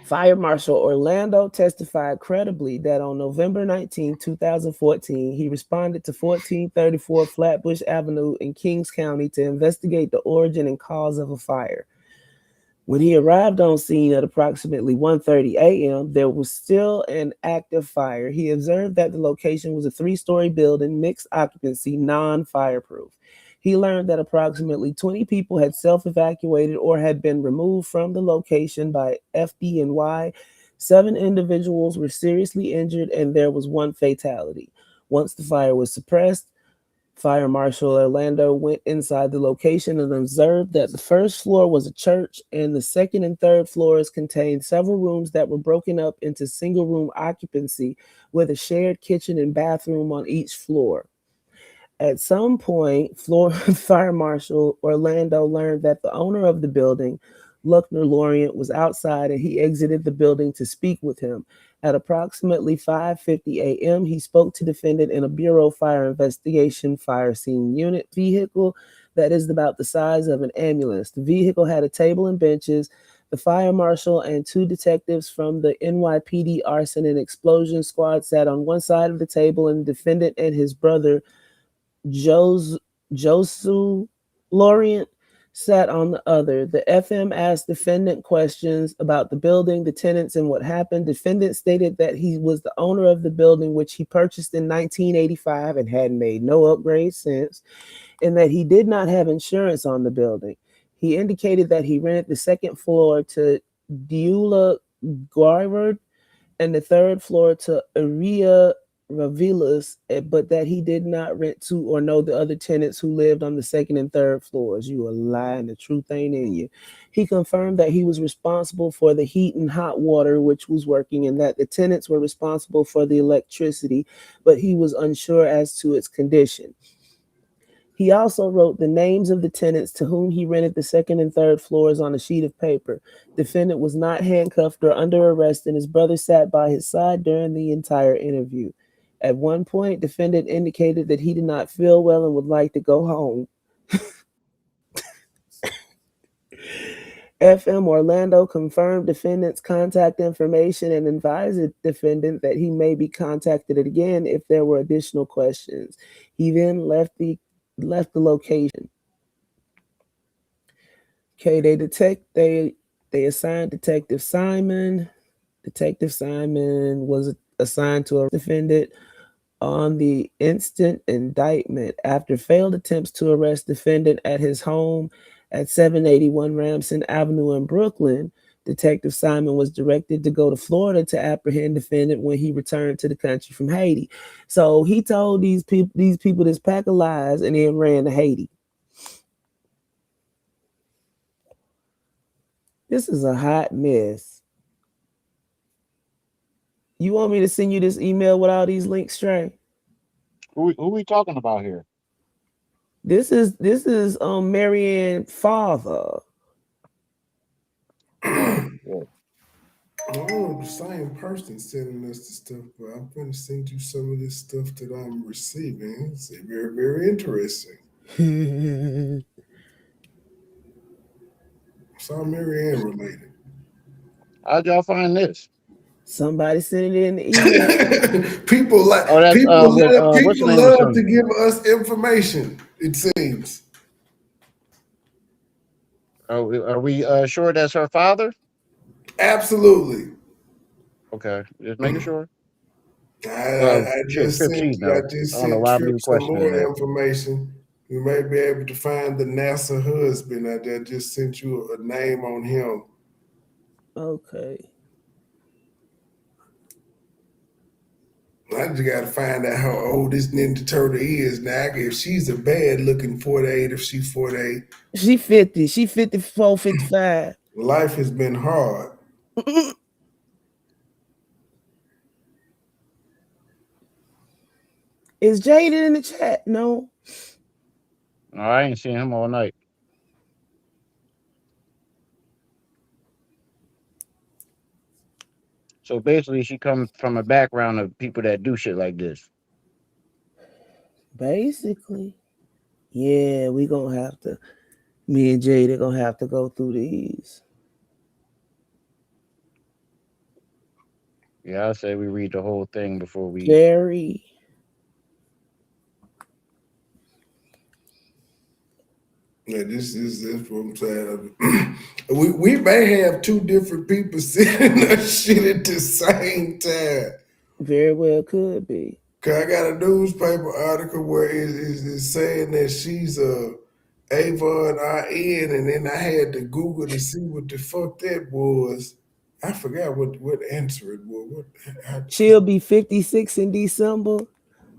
Fire Marshal Orlando testified credibly that on November 19, 2014, he responded to 1434 Flatbush Avenue in Kings County to investigate the origin and cause of a fire. When he arrived on scene at approximately 1:30 a.m., there was still an active fire. He observed that the location was a three-story building, mixed occupancy, non-fireproof. He learned that approximately 20 people had self-evacuated or had been removed from the location by FDNY. 7 individuals were seriously injured, and there was 1 fatality. Once the fire was suppressed, Fire Marshal Orlando went inside the location and observed that the first floor was a church and the second and third floors contained several rooms that were broken up into single room occupancy with a shared kitchen and bathroom on each floor. At some point, Fire Marshal Orlando learned that the owner of the building, Luckner Lorient, was outside and he exited the building to speak with him. At approximately 5:50 a.m., he spoke to defendant in a Bureau Fire Investigation fire scene unit vehicle that is about the size of an ambulance. The vehicle had a table and benches. The fire marshal and 2 detectives from the NYPD Arson and Explosion Squad sat on one side of the table, and the defendant and his brother, Josu Lorient, sat on the other. The FM asked defendant questions about the building, the tenants, and what happened. Defendant stated that he was the owner of the building, which he purchased in 1985 and had made no upgrades since, and that he did not have insurance on the building. He indicated that he rented the second floor to Deula Guarvard and the third floor to Aria Ravilas, but that he did not rent to or know the other tenants who lived on the second and third floors. You a lie and the truth ain't in you. He confirmed that he was responsible for the heat and hot water, which was working, and that the tenants were responsible for the electricity, but he was unsure as to its condition. He also wrote the names of the tenants to whom he rented the second and third floors on a sheet of paper. Defendant was not handcuffed or under arrest, and his brother sat by his side during the entire interview. At one point, defendant indicated that he did not feel well and would like to go home. FM Orlando confirmed defendant's contact information and advised the defendant that he may be contacted again if there were additional questions. He then left the location. Okay, they assigned Detective Simon. Detective Simon was assigned to a defendant on the instant indictment. After failed attempts to arrest defendant at his home at 781 Ramson Avenue in Brooklyn, Detective Simon was directed to go to Florida to apprehend defendant when he returned to the country from Haiti. So he told these people this pack of lies and then ran to Haiti. This is a hot mess. You want me to send you this email with all these links, Trey? Who we talking about here? This is Marianne's father. Yeah. I don't know the same person sending us the stuff, but I'm going to send you some of this stuff that I'm receiving. It's very, very interesting. It's all Marianne related. How'd y'all find this? Somebody sent it in the email. People like people love to give us information. It seems. Are we sure that's her father? Absolutely. Okay, just making sure. I just Trip, sent she know. I don't know why I'm Trip even some questioning more that. information. You may be able to find the NASA husband. I just sent you a name on him. Okay. I just got to find out how old this Ninja Turtle is now. If she's a bad looking 48, if she's 48. She 50. She 54, 55. Life has been hard. Is Jaden in the chat? No. No, I ain't seen him all night. So basically, she comes from a background of people that do shit like this. Basically. Yeah, we gonna have to. Me and Jade are gonna have to go through these. Yeah, I say we read the whole thing before we. Jerry. Yeah, this is what I'm saying. we may have two different people saying that shit at the same time. Very well could be. Cause I got a newspaper article where it's saying that she's a Avon IN, and then I had to Google to see what the fuck that was. I forgot what answer it was. She'll be 56 in December.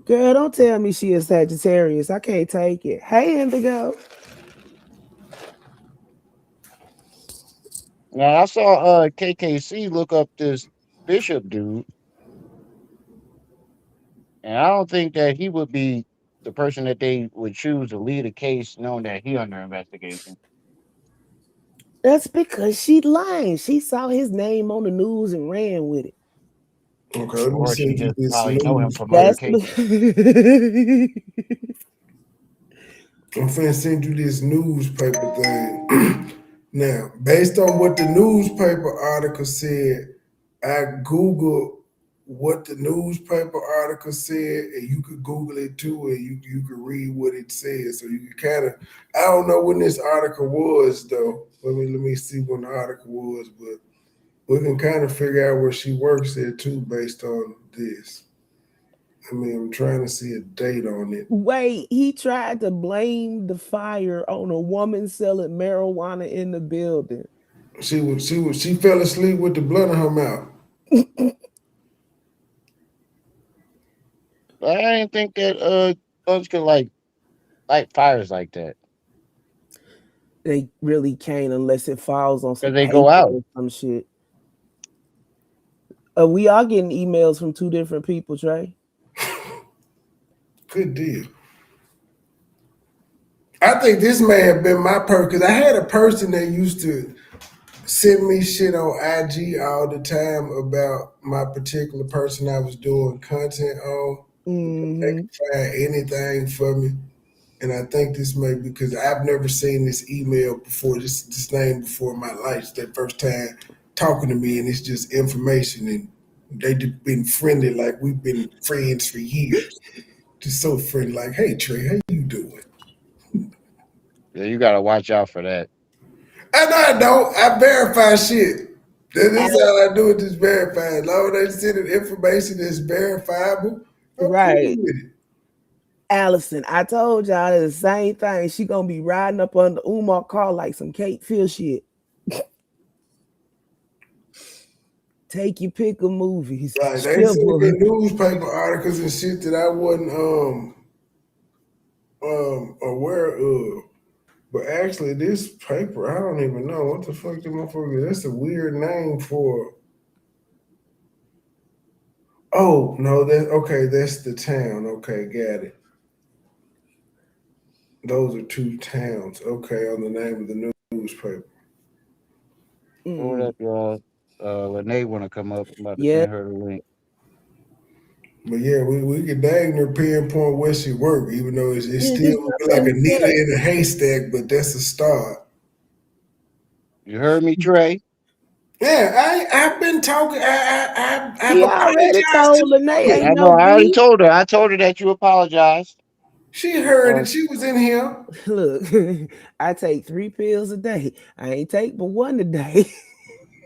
Girl, don't tell me she is Sagittarius. I can't take it. Hey, Indigo. Now I saw KKC look up this Bishop dude, and I don't think that he would be the person that they would choose to lead a case, knowing that he under investigation. That's because she lying. She saw his name on the news and ran with it. Okay, let me Or she send you just this probably know him news. from other cases. I'm finna send you this newspaper thing. Now, based on what the newspaper article said, I Googled what the newspaper article said, and you could Google it too, and you could read what it says. So you can kind of, I don't know when this article was though. Let me see when the article was, but we can kind of figure out where she works at too based on this. I mean, I'm trying to see a date on it. Wait, he tried to blame the fire on a woman selling marijuana in the building. She fell asleep with the blood in her mouth. I didn't think that guns could like light fires like that. They really can't unless it falls on some Because they paper go out. or some shit. We are getting emails from two different people, Trey. Good deal. I think this may have been my person, because I had a person that used to send me shit on IG all the time about my particular person I was doing content on. They could find anything for me. And I think this may be because I've never seen this email before, this name before in my life. It's their first time talking to me, and it's just information. And they've been friendly, like we've been friends for years. Just so friendly, like, hey Trey, how you doing? Yeah, you gotta watch out for that. And I don't. I verify shit. This is all I do is just verify. As long as they send information that's verifiable, I'm Right. cool with it. Allison, I told y'all the same thing. She gonna be riding up on the Umar car like some Kate Fish shit. Take your pick of movies. Like they send me newspaper articles and shit that I wasn't aware of. But actually, this paper, I don't even know what the fuck the motherfucker. That's a weird name for. Oh no, that's the town. Okay, got it. Those are two towns. Okay, on the name of the newspaper. Hold up, y'all. Lene wanna come up. I'm about to Yeah. send her the link. But yeah, we could dang near pinpoint where she work, even though it's Yeah, still like a needle in a haystack, but that's a start. You heard me, Trey? Yeah, I've been talking. I've He already apologized told to Lene her. ain't I know. no I already beef. told her. I told her that you apologized. She heard it. She was in here. Look, I take 3 pills a day. I ain't take but one a day.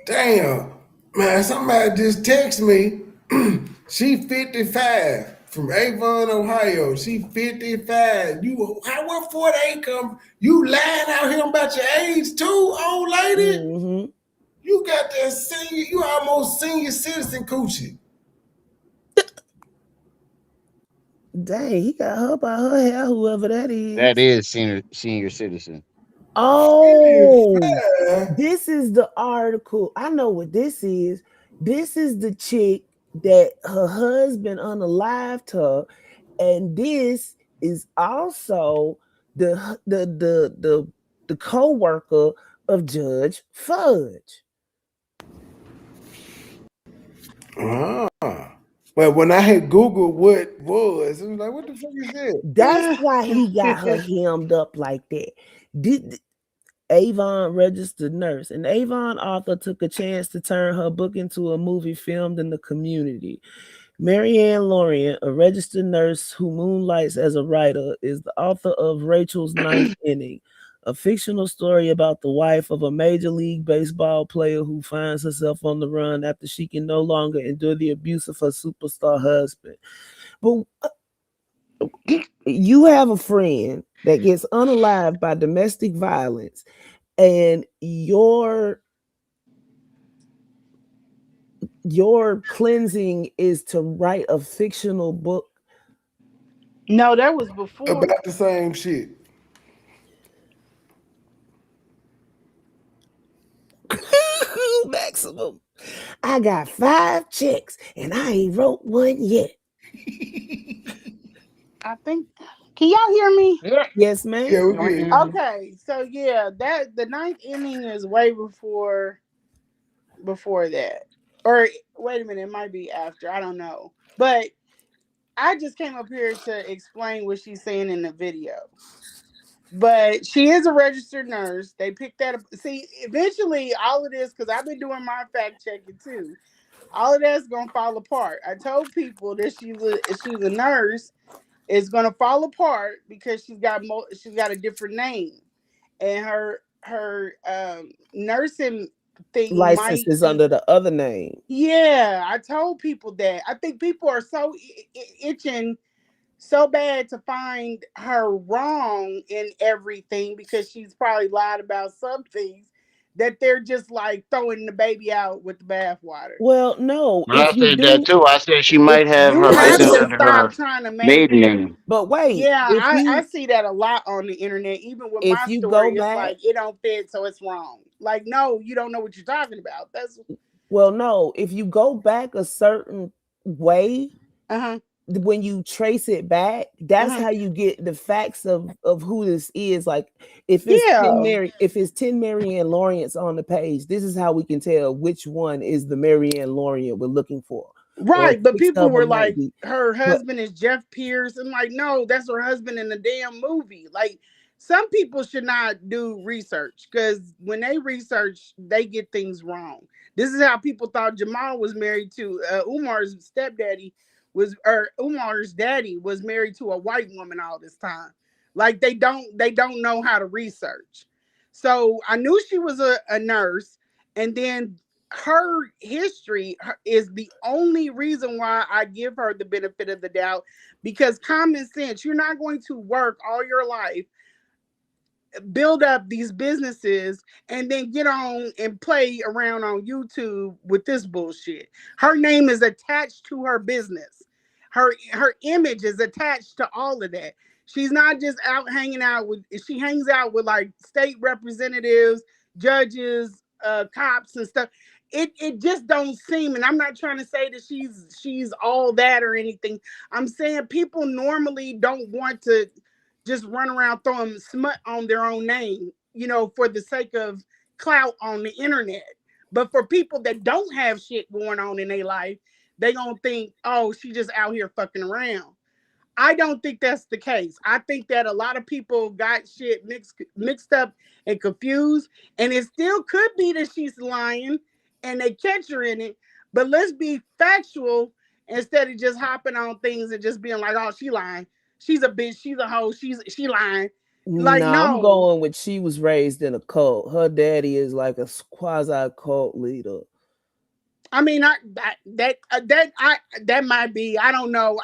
Damn, man, somebody just text me. She 55 from Avon, Ohio. She 55. What 48 come? You lying out here about your age too, old lady? Mm-hmm. You got that senior, you almost senior citizen coochie. Dang, he got her by her hair, whoever that is. That is senior citizen. Oh, this is the article. I know what this is. This is the chick that her husband unalived her, and this is also the co-worker of Judge Fudge. Ah, But when I had Googled what was, it was like, what the fuck is that? That's why he got her hemmed up like that. Did Avon registered nurse, an Avon author took a chance to turn her book into a movie filmed in the community. Marianne Lorient, a registered nurse who moonlights as a writer, is the author of Rachel's Ninth Inning, a fictional story about the wife of a Major League Baseball player who finds herself on the run after she can no longer endure the abuse of her superstar husband. But you have a friend that gets unalived by domestic violence, and your cleansing is to write a fictional book. No, that was before. About the same shit. Maximum. I got 5 checks and I ain't wrote one yet. I think. Can y'all hear me? Yeah. Yes, ma'am. Yeah, we good. Okay, so yeah, that the ninth inning is way before that. Or wait a minute, it might be after. I don't know. But I just came up here to explain what she's saying in the video. But she is a registered nurse. They picked that up. See, eventually all of this, because I've been doing my fact checking too. All of that's gonna fall apart. I told people that she's a nurse. It's gonna fall apart because she's got a different name, and her nursing thing License might is be. under the other name. Yeah, I told people that. I think people are so itching so bad to find her wrong in everything because she's probably lied about some things that they're just like throwing the baby out with the bathwater. Well, no. Well, I said that too. I said she If might have You her have license to under stop her trying to make. maiden name. But wait, Yeah, if I you see that a lot on the internet. Even with if my you go story, it's back, like it don't fit, so it's wrong. Like, no, you don't know what you're talking about. That's well, no, if you go back a certain way, when you trace it back, that's how you get the facts of who this is. Like if it's if it's 10 Marianne Lorients on the page, this is how we can tell which one is the Marianne Lorient we're looking for. Right, but people were like, be. her husband is Jeff Pierce, and like, no, that's her husband in the damn movie. Like, some people should not do research because when they research, they get things wrong. This is how people thought Jamal was married to Umar's stepdaddy or Umar's daddy was married to a white woman all this time. Like they don't know how to research. So I knew she was a nurse, and then her history is the only reason why I give her the benefit of the doubt, because common sense, you're not going to work all your life, build up these businesses, and then get on and play around on YouTube with this bullshit. Her name is attached to her business. Her image is attached to all of that. She's not just out hanging out with, she hangs out with like state representatives, judges, cops and stuff. It just don't seem, and I'm not trying to say that she's all that or anything. I'm saying people normally don't want to just run around throwing smut on their own name, for the sake of clout on the internet. But for people that don't have shit going on in their life, they gonna think, oh, she just out here fucking around. I don't think that's the case. I think that a lot of people got shit mixed up and confused, and it still could be that she's lying and they catch her in it. But let's be factual instead of just hopping on things and just being like, "Oh, she lying. She's a bitch. She's a hoe. She lying." Like, No, I'm no. going with she was raised in a cult. Her daddy is like a quasi cult leader. I mean, that might be. I don't know.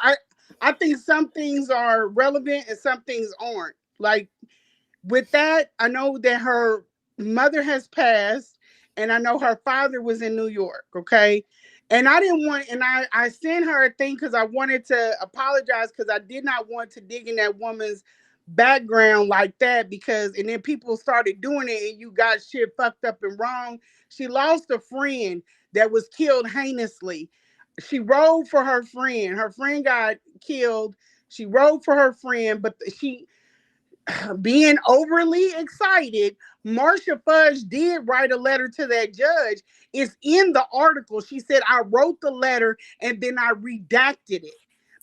I think some things are relevant and some things aren't. Like with that, I know that her mother has passed, and I know her father was in New York. Okay. And I didn't want, and I sent her a thing because I wanted to apologize because I did not want to dig in that woman's background like that, because, and then people started doing it and you got shit fucked up and wrong. She lost a friend that was killed heinously. She rode for her friend. Her friend got killed. She rode for her friend, but being overly excited, Marcia Fudge did write a letter to that judge. It's in the article. She said, I wrote the letter and then I redacted it.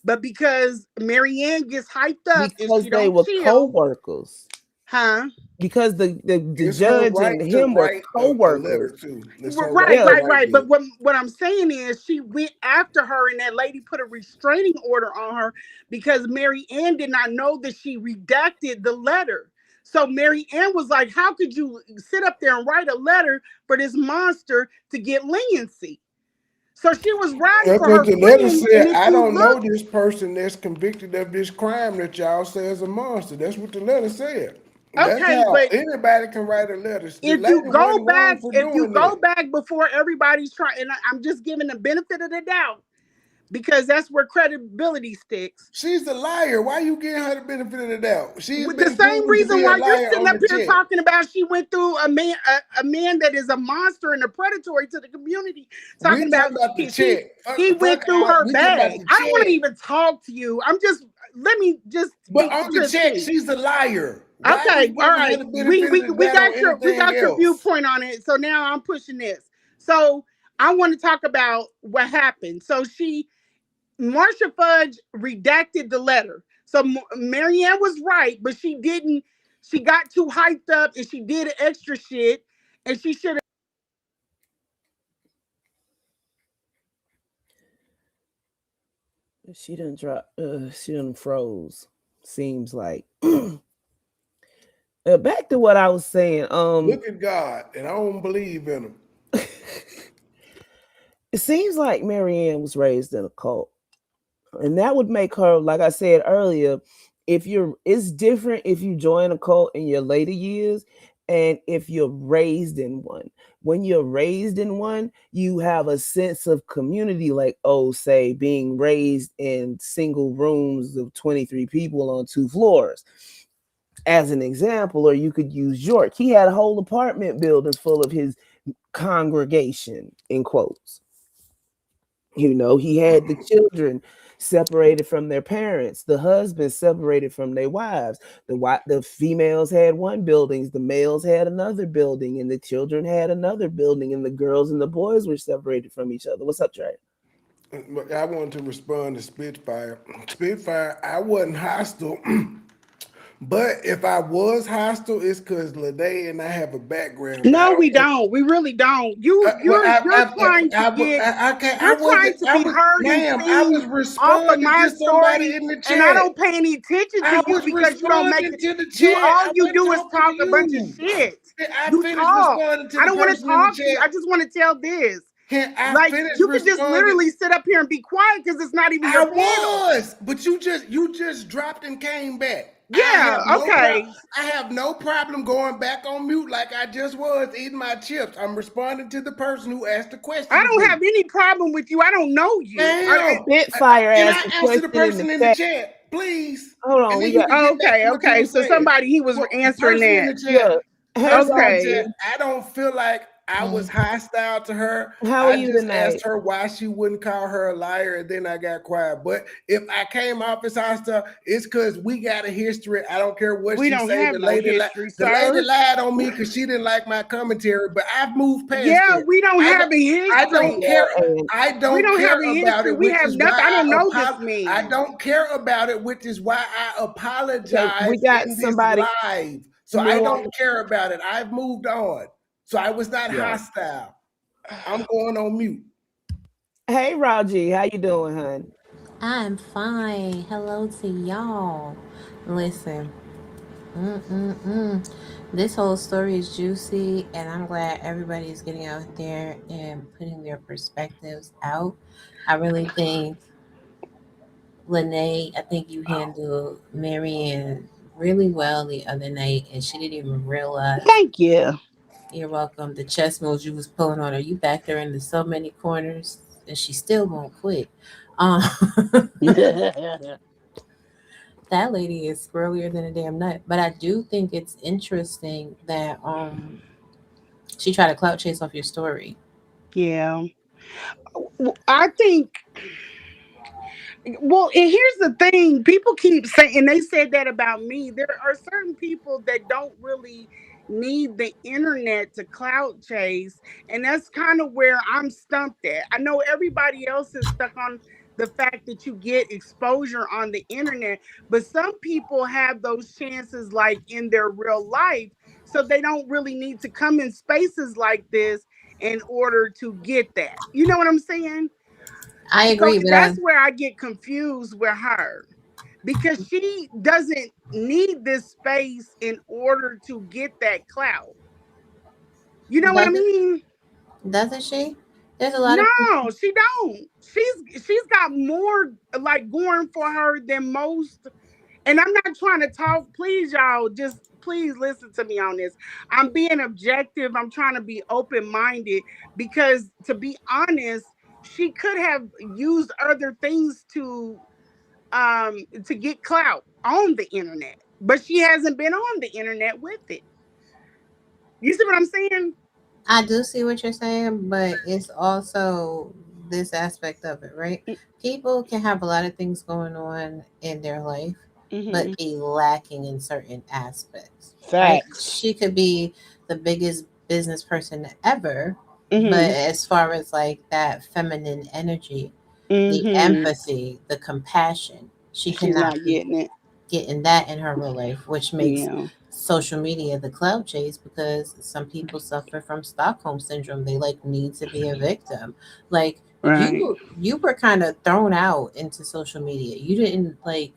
But because Marianne gets hyped up and because she they don't were chill, co-workers. huh? Because the It's her judge right and to him were write a letter co-workers. too. It's her Right, right to right, write right. But it. what I'm saying is she went after her and that lady put a restraining order on her because Mary Ann did not know that she redacted the letter. So Mary Ann was like, how could you sit up there and write a letter for this monster to get leniency? So she was riding That's for what her the letter friend. And said. if I you don't know look, this person that's convicted of this crime that y'all say is a monster. That's what the letter said. That's okay, how but anybody can write a letter. The if lady you go wasn't wrong back, for if you doing go that. back before everybody's trying, and I'm just giving the benefit of the doubt because that's where credibility sticks. She's a liar. Why you getting her the benefit of the doubt? She's With the been same proven to reason be a why you're liar sitting on up the here check. talking about she went through a man that is a monster and a predatory to the community. We Talking about talking about the he check. he went through her We talking about bag. the I don't want to check. even talk to you. Let me just But speak on the to check, speak. she's a liar. Why are we Okay, all giving her right. the We benefit of we the we doubt on got anything your else? viewpoint on it. So now I'm pushing this. So I want to talk about what happened. So Marcia Fudge redacted the letter. So Marianne was right, but she didn't. She got too hyped up and she did extra shit, and she should have. She done drop. She done froze. Seems like. Back to what I was saying. Look at God, and I don't believe in him. It seems like Marianne was raised in a cult, and that would make her, like I said earlier, it's different if you join a cult in your later years and if you're raised in one. When you're raised in one, you have a sense of community, like, say being raised in single rooms of 23 people on 2 floors as an example. Or you could use York. He had a whole apartment building full of his congregation, in quotes. He had the children separated from their parents, the husbands separated from their wives. The females had one building, the males had another building, and the children had another building, and the girls and the boys were separated from each other. What's up, Trey? I wanted to respond to Spitfire. Spitfire, I wasn't hostile. But if I was hostile, it's because Lede and I have a background. No, we don't. We really don't. You're trying to be heard and ma'am, I seen was off of responding my to somebody story, in the and I chat. don't pay any attention to I you was because you don't make responding it. to the chat. All I you wasn't do is talking to talk a bunch of you. shit. I You finished talk. responding to I the don't want to person in the talk to you. chat. I just want to tell this. Can I Like finish you could just responding? literally sit up here and be quiet because it's not even I your panel. was, but you just dropped and came back. Yeah. Okay. I have no problem going back on mute like I just was eating my chips. I'm responding to the person who asked the question. I don't have any problem with you. I don't know you. Damn. Spitfire Can asked I a answer the question person in in the the chat. chat, please? Hold on, And then we you got. can get back to what you Okay. were So saying. somebody he was Well, answering person in that. the chat. Hey, Okay. I don't feel like I was hostile to her. How are I you just tonight? asked her why she wouldn't call her a liar, and then I got quiet. But if I came off as hostile, it's because we got a history. I don't care what We she don't say. have no history, The sir. lady lied on me because she didn't like my commentary. But I've moved past Yeah, it. we don't have a history. I don't care. I We don't don't care have a about history. it, We which have is nothing. why I don't know this man. I don't care about it, which is why I apologize we got in this somebody live. So new I on don't care about it. I've moved on. So I was not hostile. I'm going on mute. Hey, Raji, how you doing, hon? I'm fine. Hello to y'all. Listen, this whole story is juicy, and I'm glad everybody is getting out there and putting their perspectives out. I really think, Lene, I think you handled Marianne really well the other night, and she didn't even realize. Thank you. You're welcome. The chess moves you was pulling on her, you backed her into so many corners, and she still won't quit. Um, that lady is squirrelier than a damn nut. But I do think it's interesting that she tried to clout chase off your story. Yeah. I think Well, and here's the thing: people keep saying, and they said that about me. There are certain people that don't really need the internet to clout chase, and that's kind of where I'm stumped at. I know everybody else is stuck on the fact that you get exposure on the internet, but some people have those chances like in their real life, so they don't really need to come in spaces like this in order to get that. You know what I'm saying? I So agree, but that's where I get confused with her because she doesn't need this space in order to get that clout. You know what I doesn't mean? doesn't she? There's a lot of No, she don't. She's got more like going for her than most. And I'm not trying to talk. Please, y'all, just please listen to me on this. I'm being objective. I'm trying to be open minded because, to be honest, she could have used other things to get clout on the internet, but she hasn't been on the internet with it. You see what I'm saying? I do see what you're saying, but it's also this aspect of it, right? People can have a lot of things going on in their life, Mm-hmm. but be lacking in certain aspects, right? Facts. She could be the biggest business person ever, but Mm-hmm. as far as like that feminine energy, the Mm-hmm. empathy, the compassion, she She's cannot not be getting it. getting that in her real life, which makes Yeah. social media the cloud chase because some people suffer from Stockholm syndrome. They like need to be a victim. Like Right. you were kind of thrown out into social media. You didn't like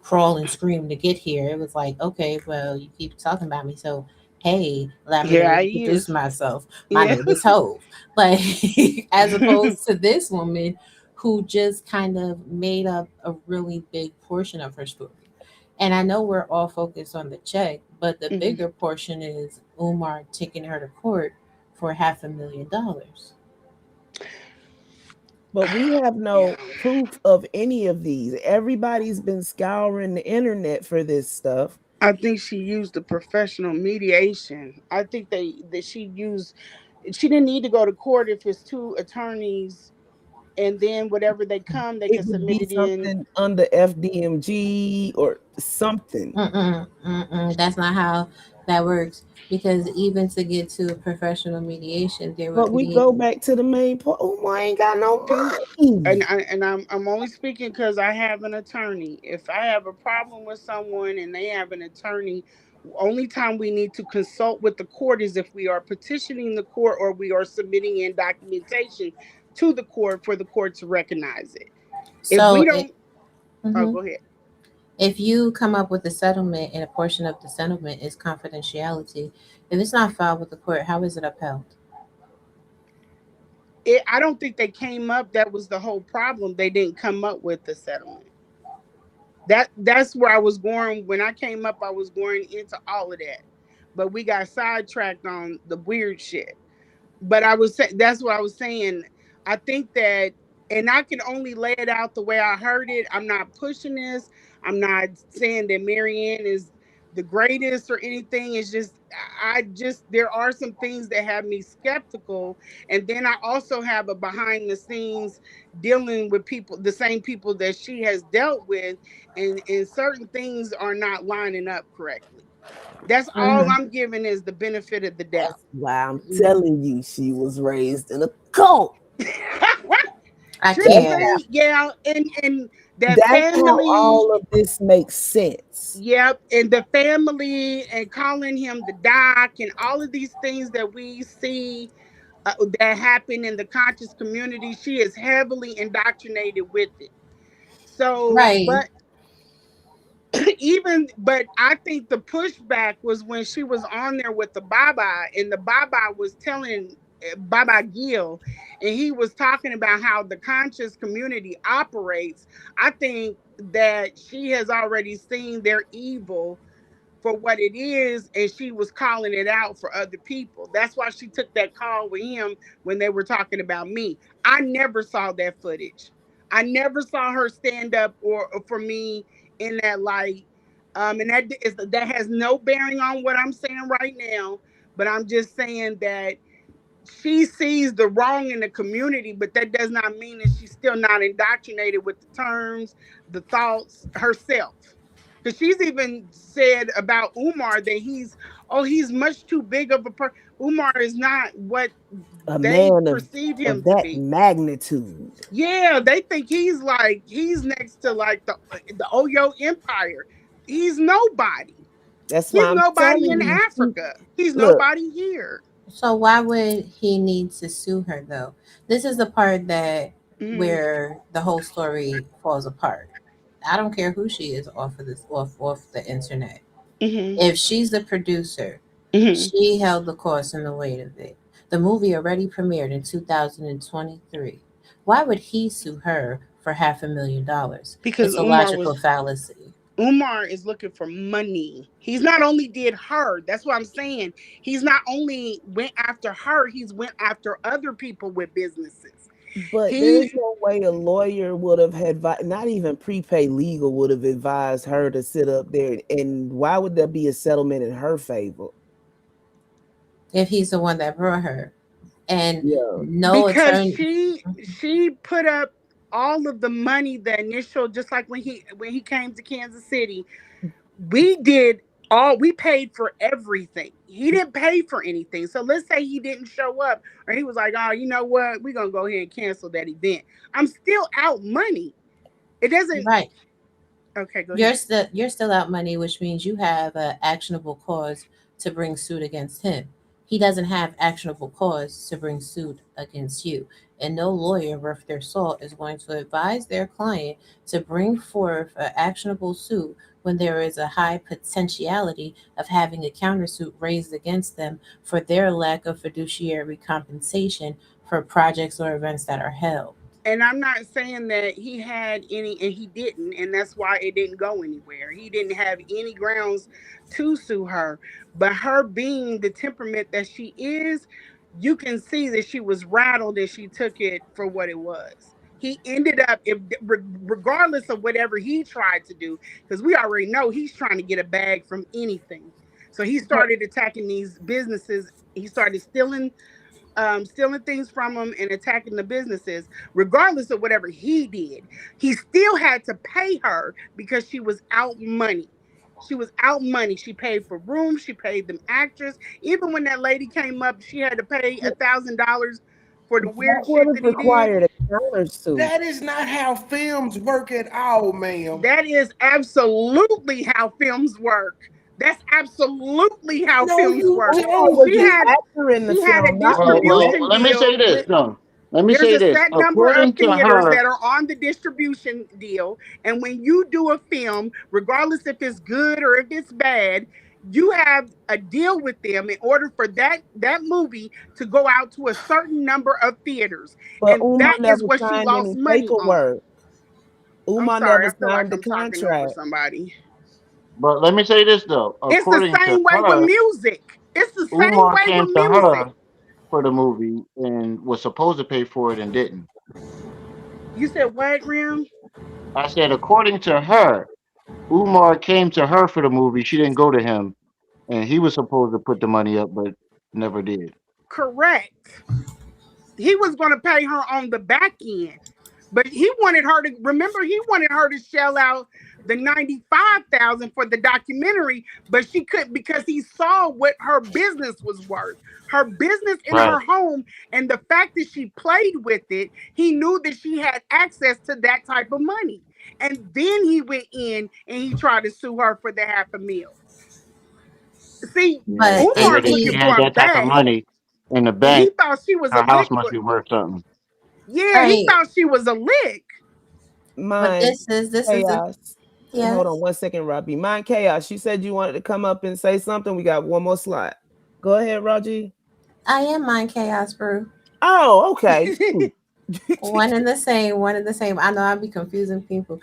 crawl and scream to get here. It was like, okay, well, you keep talking about me, so hey, allow me Here to I introduce is. myself. My Yeah. name is Hove. Like as opposed to this woman who just kind of made up a really big portion of her story. And I know we're all focused on the check, but the Mhm. bigger portion is Umar taking her to court for $500,000. But we have Yeah. no proof of any of these. Everybody's been scouring the internet for this stuff. I think she used the professional mediation. I think that she used. She didn't need to go to court if it's two attorneys, and then whatever they come, they It can would submit be it in. something under FDMG or something. That's not how that works. Because even to get to professional mediation, there would But we be go back to the main point. Oh, I ain't got no And money. I'm only speaking because I have an attorney. If I have a problem with someone and they have an attorney, only time we need to consult with the court is if we are petitioning the court or we are submitting in documentation to the court for the court to recognize it. If so we it. don't, oh, Mhm. go ahead. If you come up with a settlement and a portion of the settlement is confidentiality, if it's not filed with the court, how is it upheld? I don't think they came up. That was the whole problem. They didn't come up with the settlement. That's where I was going when I came up. I was going into all of that, but we got sidetracked on the weird shit. But that's what I was saying. I think that, and I can only lay it out the way I heard it. I'm not pushing this. I'm not saying that Marianne is the greatest or anything. It's just I just there are some things that have me skeptical, and then I also have a behind the scenes dealing with people, the same people that she has dealt with, and certain things are not lining up correctly. That's all Mhm. I'm giving is the benefit of the doubt. That's why I'm telling you she was raised in a cult. I That's can't. how, Truthfully, yeah, and that that's how family, all of this makes sense. yep, and the family, and calling him the doc, and all of these things that we see that happen in the conscious community, she is heavily indoctrinated with it. So, Right. but even but I think the pushback was when she was on there with the Baba, and the Baba was telling Baba Gil, and he was talking about how the conscious community operates. I think that she has already seen their evil for what it is, and she was calling it out for other people. That's why she took that call with him when they were talking about me. I never saw that footage. I never saw her stand up or for me in that light. And that has no bearing on what I'm saying right now. But I'm just saying that she sees the wrong in the community, but that does not mean that she's still not indoctrinated with the terms, the thoughts herself. Because she's even said about Umar that he's much too big of a person. Umar is not what A they man perceive him of to that be. magnitude. Yeah, they think he's next to like the Oyo Empire. He's nobody. That's why He's I'm nobody telling in you. Africa. He's Look, nobody here. So why would he need to sue her though? This is the part that Hmm. where the whole story falls apart. I don't care who she is off of this off the internet. Hmm. If she's the producer, Hmm. she held the cost and the weight of it. The movie already premiered in 2023. Why would he sue her for $500,000? Because It's a logical fallacy. Umar is looking for money. He's not only did her, that's what I'm saying. He's not only went after her, he's went after other people with businesses. but He there's no way a lawyer would have not even prepaid legal would have advised her to sit up there. And why would there be a settlement in her favor? If he's the one that brought her. And Yeah. no because attorney. she put up all of the money, the initial, just like when he came to Kansas City, we paid for everything. He didn't pay for anything. So let's say he didn't show up, or he was like, oh, you know what, we're gonna go ahead and cancel that event. I'm still out money. It doesn't. Right. Okay, go ahead. You're still out money, which means you have an actionable cause to bring suit against him. He doesn't have actionable cause to bring suit against you. And no lawyer worth their salt is going to advise their client to bring forth an actionable suit when there is a high potentiality of having a countersuit raised against them for their lack of fiduciary compensation for projects or events that are held. And I'm not saying that he had any, and he didn't, and that's why it didn't go anywhere. He didn't have any grounds to sue her, but her being the temperament that she is, you can see that she was rattled and she took it for what it was. He ended up, if regardless of whatever he tried to do, because we already know he's trying to get a bag from anything. So he started attacking these businesses. He started stealing things from them and attacking the businesses, regardless of whatever he did. He still had to pay her because she was out money. She was out money. She paid for rooms. She paid them actors. Even when that lady came up, she had to pay $1,000 for the That weird would shit have that he did. required a countersuit. That is not how films work at all, ma'am. That is absolutely how films work. That's absolutely how No, films you work. Umar don't. was She the had actor in the she had a film, not the Well, distribution let me director. say deal this. with. No, let me There's say a this. set number of According to theaters her, that are on the distribution deal. And when you do a film, regardless if it's good or if it's bad, you have a deal with them in order for that movie to go out to a certain number of theaters. But And Umar that is never what she signed lost any money on. paperwork. I'm Umar sorry, never I feel like signed the I'm talking over contract. somebody. but let me say this though. It's the According to same way with her, music. It's the same Umar way came with to music. her for the movie and was supposed to pay for it and didn't. You said what, Rim? I said, according to her, Umar came to her for the movie. She didn't go to him, and he was supposed to put the money up, but never did. Correct. He was going to pay her on the back end. But he wanted her to remember. He wanted her to shell out the 95,000 for the documentary, but she couldn't because he saw what her business was worth. Her business in Right. her home, and the fact that she played with it, he knew that she had access to that type of money. And then he went in and he tried to sue her for the $500,000. See, Yeah, But he if Umar's figured if looking she he for had a that type of bag, money in the and he bank, thought she was a her house lick. must be worth something. Yeah, he right, thought she was a lick. but Mine this is the chaos. Hold on yes. 1 second, Robbie. Mine chaos. You said you wanted to come up and say something. We got one more slot. Go ahead, Raji. I am mind chaos brew. Oh, okay. Shoot. One and the same, one and the same. I know I'll be confusing people.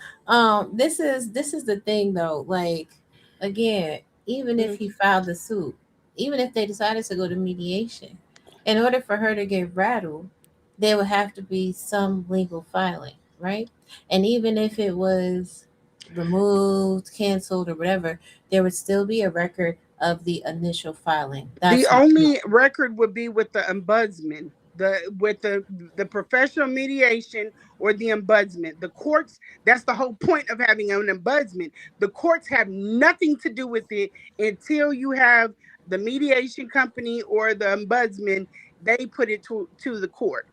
This is the thing though. Like again, even if Mhm. he filed the suit, even if they decided to go to mediation, in order for her to get rattled, there would have to be some legal filing, right? And even if it was removed, canceled, or whatever, there would still be a record of the initial filing. The That's only record would be with the ombudsman, the professional mediation or the ombudsman. The courts, that's the whole point of having an ombudsman. The courts have nothing to do with it until you have the mediation company or the ombudsman. They put it to the court.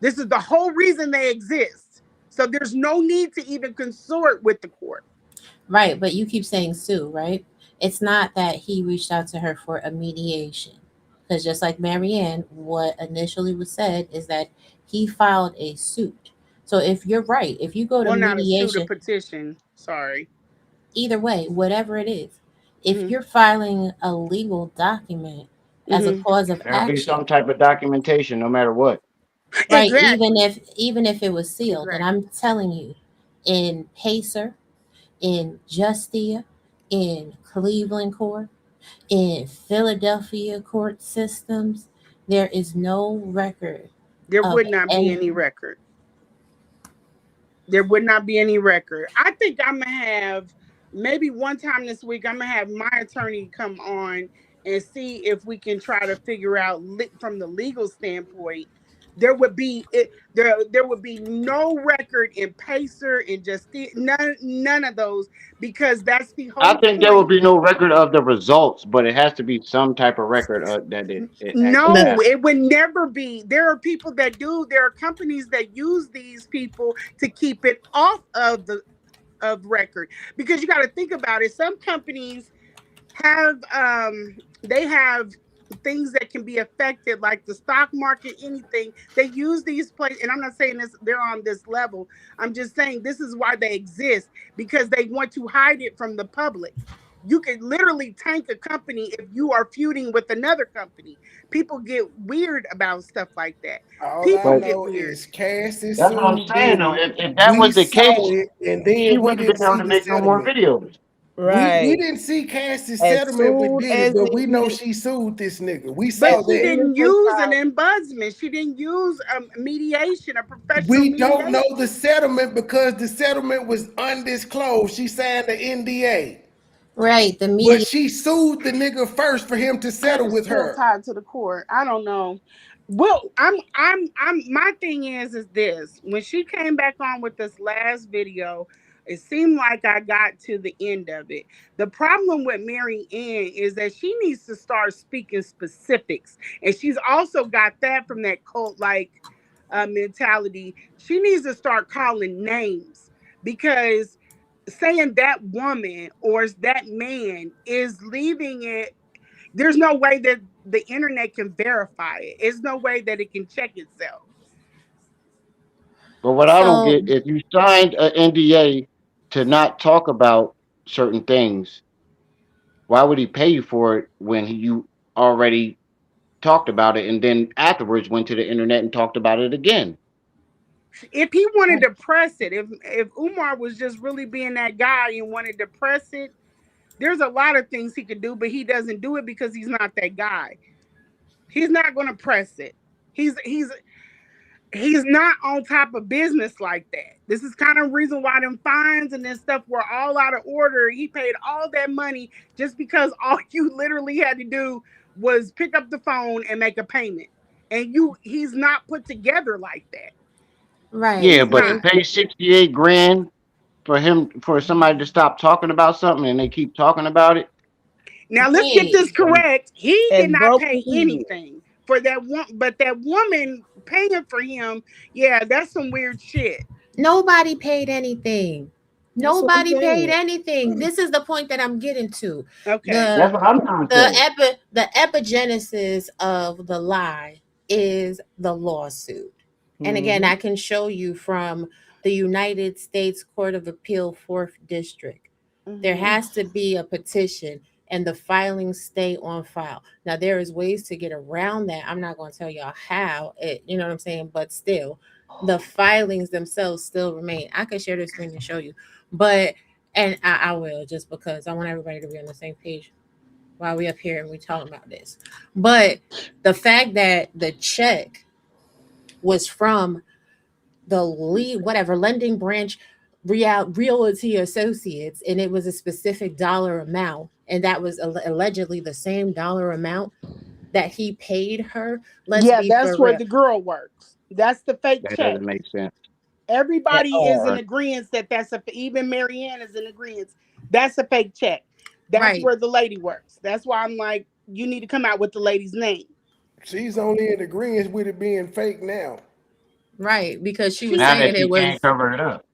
This is the whole reason they exist. So there's no need to even consort with the court. right, but you keep saying sue, right? It's not that he reached out to her for a mediation. Because just like Marianne, what initially was said is that he filed a suit. So if you're right, if you go to Well, not a suit, a mediation, petition. Sorry. either way, whatever it is, if Mhm. you're filing a legal document as a Mhm. cause of There'll be action, some type of documentation, no matter what. right? Exactly. Even if it was sealed, and Exactly. I'm telling you, in Pacer, in Justia, in Cleveland court, in Philadelphia court systems, there is no record There of would not be any. any record. There would not be any record. I think I'm gonna have maybe one time this week. I'm gonna have my attorney come on and see if we can try to figure out from the legal standpoint. There would be there would be no record in Pacer in just none of those because that's the I whole think there will point. be no record of the results, but it has to be some type of record that it actually No, happened. it would never be. There are people that do. There are companies that use these people to keep it off of the of record because you got to think about it. Some companies have they have things that can be affected like the stock market, anything. They use these places, and I'm not saying this they're on this level. I'm just saying this is why they exist because they want to hide it from the public. You could literally tank a company if you are feuding with another company. People get weird about stuff like that. All I People But get know weird. is Cassie that's what I'm sued saying, though. Diddy. If that We was the saw case, it, and she then we wouldn't have didn't been able see to the make no more settlement. videos. We Right. didn't see Cassie's As settlement with soon Diddy, as but we know it she sued this nigga. We But saw she that. didn't use an ombudsman. She didn't use a mediation, a professional We don't know the mediation. settlement because the settlement was undisclosed. She signed the NDA. right, the But media. she sued the nigga first for him to And settle it's with still her. tied to the court. I don't know. Well, I'm. My thing is this: when she came back on with this last video, it seemed like I got to the end of it. The problem with Mary Ann is that she needs to start speaking specifics, and she's also got that from that cult like mentality. She needs to start calling names because saying that woman or that man is leaving it, there's no way that the internet can verify it. There's no way that it can check itself. But what I don't So get, if you signed an NDA to not talk about certain things, why would he pay you for it when you already talked about it and then afterwards went to the internet and talked about it again? If he wanted to press it, if Umar was just really being that guy and wanted to press it, there's a lot of things he could do, but he doesn't do it because he's not that guy. He's not going to press it. He's not on top of business like that. This is kind of reason why them fines and this stuff were all out of order. He paid all that money just because all you literally had to do was pick up the phone and make a payment. And he's not put together like that. right, Yeah, He's but to not. and pay 68 grand for somebody to stop talking about something and they keep talking about it. Now let's get hey, this correct. He did and not broke pay even. anything for that one, but that woman paying for him, yeah, that's some weird shit. Nobody paid anything. That's what I'm Nobody paid saying. anything. This is the point that I'm getting to. Okay. The That's what I'm trying to say. the epigenesis of the lie is the lawsuit. And again, I can show you from the United States Court of Appeal 4th District. There Mm-hmm. has to be a petition and the filings stay on file. Now there is ways to get around that. I'm not going to tell y'all how it, you know what I'm saying, but still the filings themselves still remain. I can share this screen and show you, but and I will just because I want everybody to be on the same page while we up here and we talking about this. But the fact that the check was from the lead whatever lending branch realty associates and it was a specific dollar amount and that was allegedly the same dollar amount that he paid her. Let's Yeah, be that's for where real. the girl works. That's the fake That check. doesn't make sense at Everybody is in all. agreement that even Marianne is in agreement. That's a fake check. That's Right. where the lady works. That's why I'm like, you need to come out with the lady's name. She's only in agreement with it being fake now. Right, because she was She Now that saying she it can't was cover it up.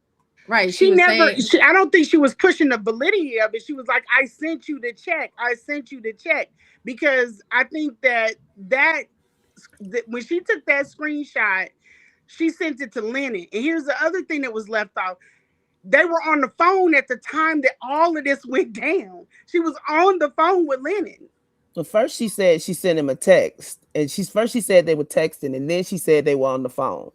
right. She she was never saying I don't think she was pushing the validity of it. She was like, I sent you the check. I sent you the check. Because I think that when she took that screenshot, she sent it to Lennon. And here's the other thing that was left off. They were on the phone at the time that all of this went down. She was on the phone with Lennon. So first she said she sent him a text, and she said they were texting, and then she said they were on the phone.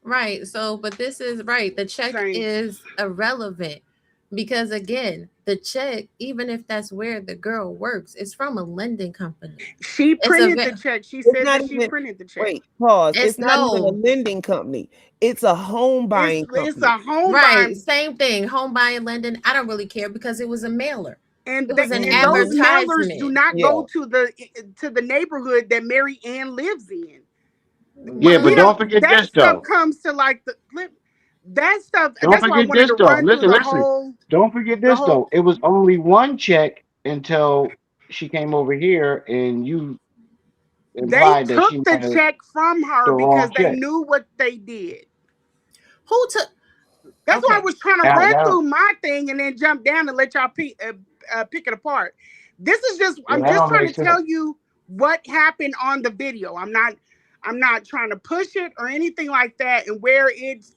right. So, but this is right. The check Same. is irrelevant because again, the check, even if that's where the girl works, it's from a lending company. She It's a printed the check. She It's said not that she even. printed the check. Wait, pause. it's It's not even a no lending company. It's a home buying It's company. a home right. buying, Same thing. Home buying lending. I don't really care because it was a mailer. It was an and those mailers do advertisement. not Yeah. go to the neighborhood that Mary Ann lives in. Yeah, We but Well, don't don't. forget That this stuff though. comes to like that stuff. Don't That's why I forget wanted this to though. run through Listen, listen. Don't forget the this whole. though. It was only one check until she came over here, and you They implied that took she the might have check from her the wrong because they check. knew what they did. who took? That's why I Okay. was trying to Now, run that through my thing and then jump down and let y'all pick it apart. This is just yeah, I'm that just don't trying make to sense. tell you what happened on the video. I'm not trying to push it or anything like that. And where it's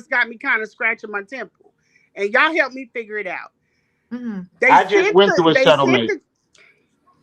got me kind of scratching my temple. And y'all help me figure it out. Mm-hmm. I just went through a They sent settlement, the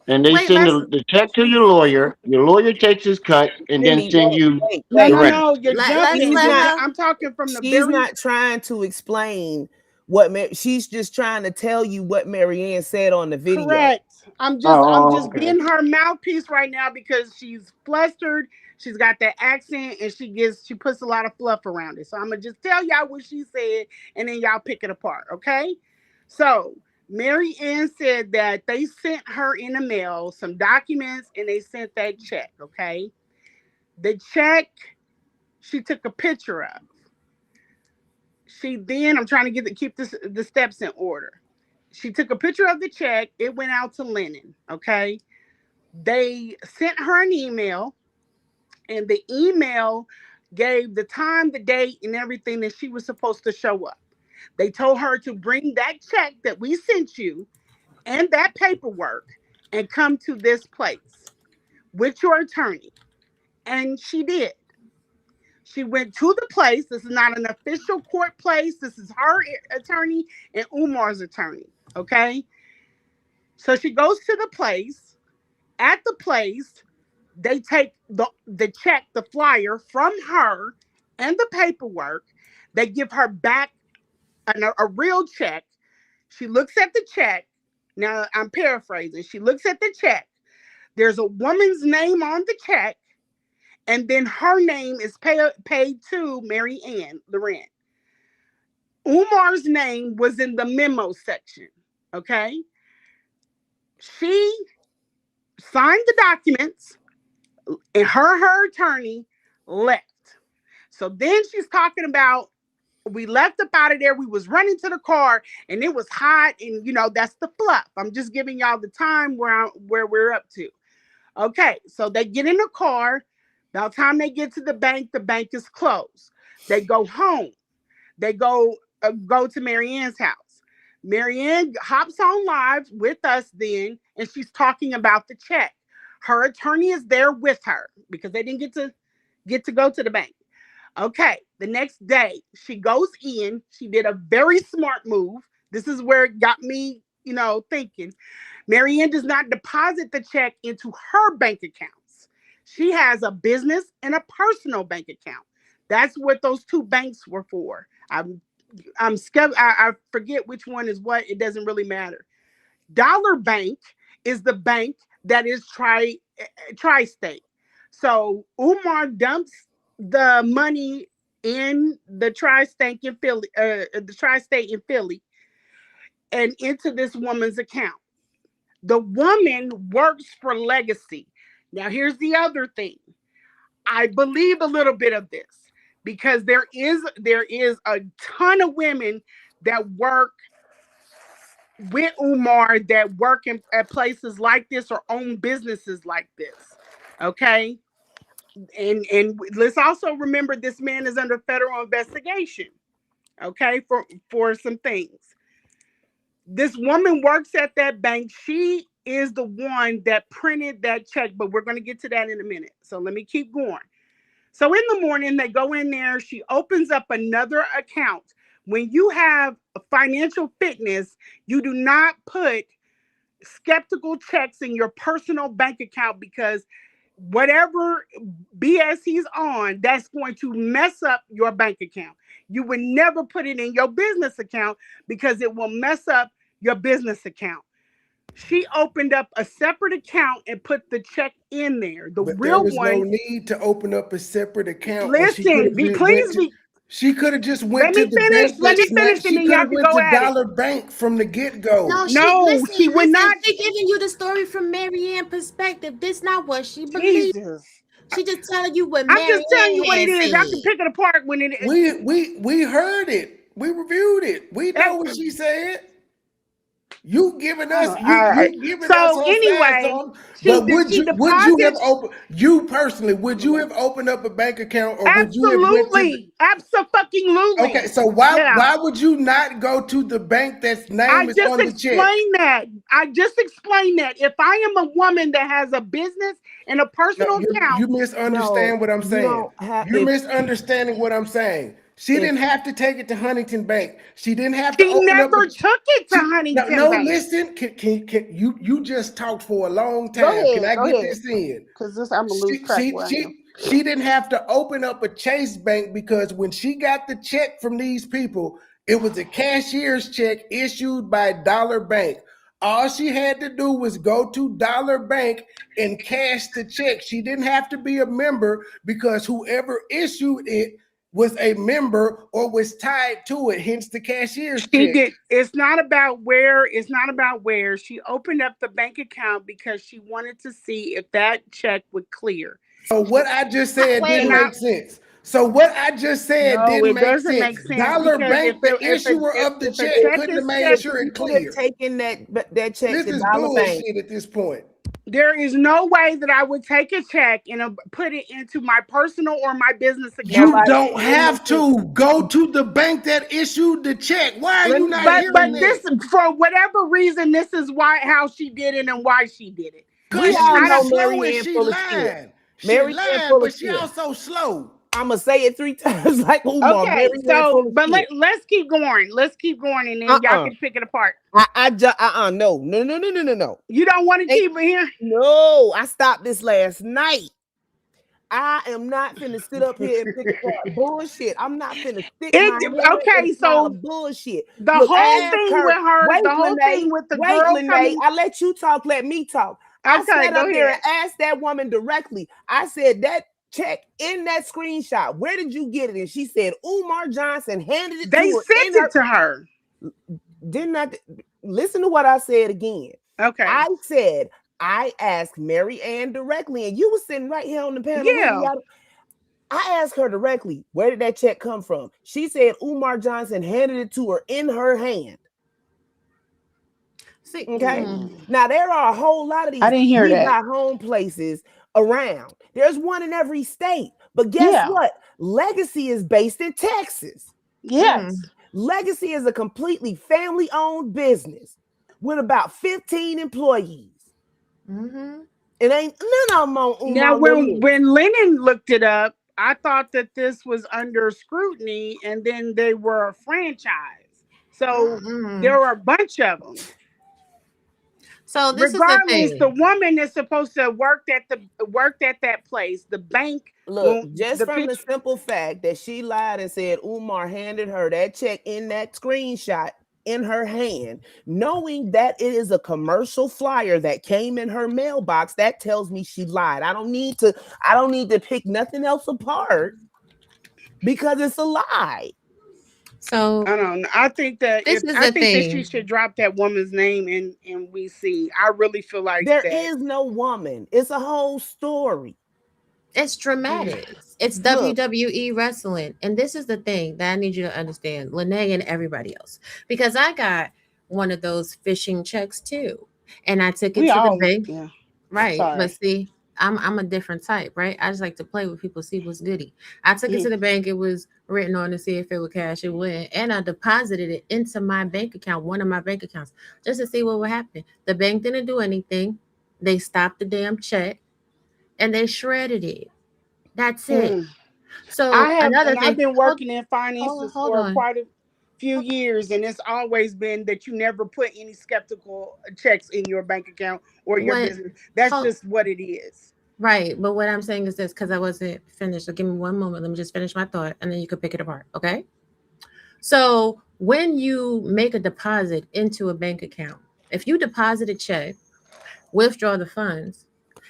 and they Wait, send let's the check to your lawyer. Your lawyer takes his cut, and then Cindy, send you no the no rest. no you're let's jumping. She's let not. her. I'm talking from the She's very not trying to explain what. She's just trying to tell you what Marianne said on the video. correct. I'm just Oh, okay. being her mouthpiece right now because she's flustered. She's got that accent and she puts a lot of fluff around it. So I'm gonna just tell y'all what she said and then y'all pick it apart, okay? So Mary Ann said that they sent her in the mail some documents and they sent that check, okay? The check she took a picture of. I'm trying to keep the steps in order. She took a picture of the check. It went out to Lennon. Okay. They sent her an email, and the email gave the time, the date, and everything that she was supposed to show up. They told her to bring that check that we sent you and that paperwork and come to this place with your attorney. And she did. She went to the place. This is not an official court place. This is her attorney and Umar's attorney. Okay. So she goes to the place. At the place, they take the check, the flyer from her and the paperwork. They give her back a real check. She looks at the check. Now I'm paraphrasing. She looks at the check. There's a woman's name on the check, and then her name is paid to Mary Ann Lorient. Umar's name was in the memo section. Okay. She signed the documents and her attorney left. So then she's talking about we left up out of there. We was running to the car and it was hot. And that's the fluff. I'm just giving y'all the time where we're up to. Okay. So they get in the car. By the time they get to the bank is closed. They go home. They go to Mary Ann's house. Mary Ann hops on live with us then, and she's talking about the check. Her attorney is there with her because they didn't get to go to the bank. Okay, the next day she goes in. She did a very smart move. This is where it got me, thinking. Mary Ann does not deposit the check into her bank accounts. She has a business and a personal bank account. That's what those two banks were for. I forget which one is what. It doesn't really matter. Dollar Bank is the bank that is tri-state. So Umar dumps the money in the tri-state in Philly, and into this woman's account. The woman works for Legacy. Now, here's the other thing. I believe a little bit of this because there is a ton of women that work with Umar that work at places like this or own businesses like this. Okay. And let's also remember this man is under federal investigation. Okay, for some things. This woman works at that bank. She is the one that printed that check, but we're going to get to that in a minute. So let me keep going. So in the morning, they go in there. She opens up another account. When you have financial fitness, you do not put skeptical checks in your personal bank account because whatever BS he's on, that's going to mess up your bank account. You would never put it in your business account because it will mess up your business account. She opened up a separate account and put the check in there. The But real there was one. no need to open up a separate account. Listen, She could have just went let to me the finish. bank. Let me finish, and She then y'all could have can went go to at it. Dollar Bank from the get-go. No, she would not. She giving you the story from Marianne's perspective. This not what she believes. Jesus. She just telling you what I'm just telling you what it is. I said. can pick it apart when it is. We heard it. We reviewed it. We know what she said. You giving us you giving us So her anyway, fast on, but would you have deposits. opened you personally? Would you have opened up a bank account, or would you have went to? Absolutely. Okay, so why would you not go to the bank that's name is on the check? I just explained that. If I am a woman that has a business and a personal account, you misunderstand what I'm saying. You're misunderstanding what I'm saying. She didn't have to take it to Huntington Bank. She didn't have to open up. She never took it to Huntington Bank. Listen. Can you just talked for a long time? Can I get this in? Because I'm gonna lose track. She didn't have to open up a Chase Bank because when she got the check from these people, it was a cashier's check issued by Dollar Bank. All she had to do was go to Dollar Bank and cash the check. She didn't have to be a member because whoever issued it was a member or was tied to it, hence the cashier's check. It's not about where. She opened up the bank account because she wanted to see if that check would clear. So what I just said didn't make sense. Didn't make sense. Dollar Bank, the issuer of the check, couldn't have made sure it clear. Taking that check this to is Dollar Bank bullshit at this point. There is no way that I would take a check and put it into my personal or my business account. You don't have to go to the bank that issued the check. Why are you not hearing this? For whatever reason, this is how she did it and why she did it. We all know Marianne full of shit. She lied, but she also slow. I'ma say it 3 times like Umar. Okay, let's keep going. Let's keep going, and then y'all can pick it apart. No. You don't want to keep it here? No, I stopped this last night. I am not finna sit up here and pick apart bullshit. I'm not finna stick my head okay, so bullshit. The whole thing with her, the whole thing with the girl coming. I let you talk. Let me talk. I sat up here and asked that woman directly. I said, that check in that screenshot, where did you get it? And she said Umar Johnson handed it to her. They sent it to her. Didn't I? Listen to what I said again. Okay. I said, I asked Mary Ann directly, and you were sitting right here on the panel. Yeah. I asked her directly, where did that check come from? She said Umar Johnson handed it to her in her hand. See, okay. Now there are a whole lot of these. I didn't hear that. Got home places around. There's one in every state. But guess what? Legacy is based in Texas. Yes. Legacy is a completely family-owned business with about 15 employees. It ain't none of them on Umar. Now, when Lennon looked it up, I thought that this was under scrutiny, and then they were a franchise. So there were a bunch of them. So this regardless, is the woman is supposed to work at that place. The bank. Look, just from the simple fact that she lied and said Umar handed her that check in that screenshot in her hand, knowing that it is a commercial flyer that came in her mailbox, that tells me she lied. I don't need to pick nothing else apart because it's a lie. So I don't know. I think that this is I the think that she thing. should drop that woman's name and we see. I really feel like There that. is no woman. It's a whole story. It's dramatic. It's Look. WWE wrestling. And this is the thing that I need you to understand, Lene and everybody else. Because I got one of those phishing checks too. And I took it We to the all bank. yeah. Right. But Sorry. see, I'm a different type, right? I just like to play with people, see what's goody. I took it to the bank. It was written on to see if it would cash. It wouldn't. And I deposited it into my bank account, one of my bank accounts, just to see what would happen. The bank didn't do anything. They stopped the damn check and they shredded it. That's it. I So have, another and I've thing, been working in finances hold for on. quite a few years, and it's always been that you never put any skeptical checks in your bank account or your When business. That's hold, just what it is. right, but what I'm saying is this because I wasn't finished. So give me one moment. Let me just finish my thought, and then you can pick it apart. Okay. So when you make a deposit into a bank account, if you deposit a check, withdraw the funds,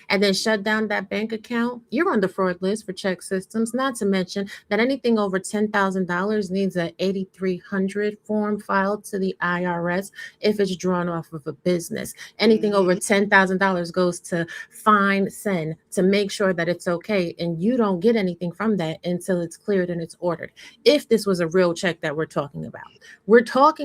and then shut down that bank account, you're on the fraud list for check systems. Not to mention that anything over $10,000 needs an 8300 form filed to the IRS if it's drawn off of a business. Anything over $10,000 goes to fine send to make sure that it's okay, and you don't get anything from that until it's cleared and it's ordered. If this was a real check that we're talking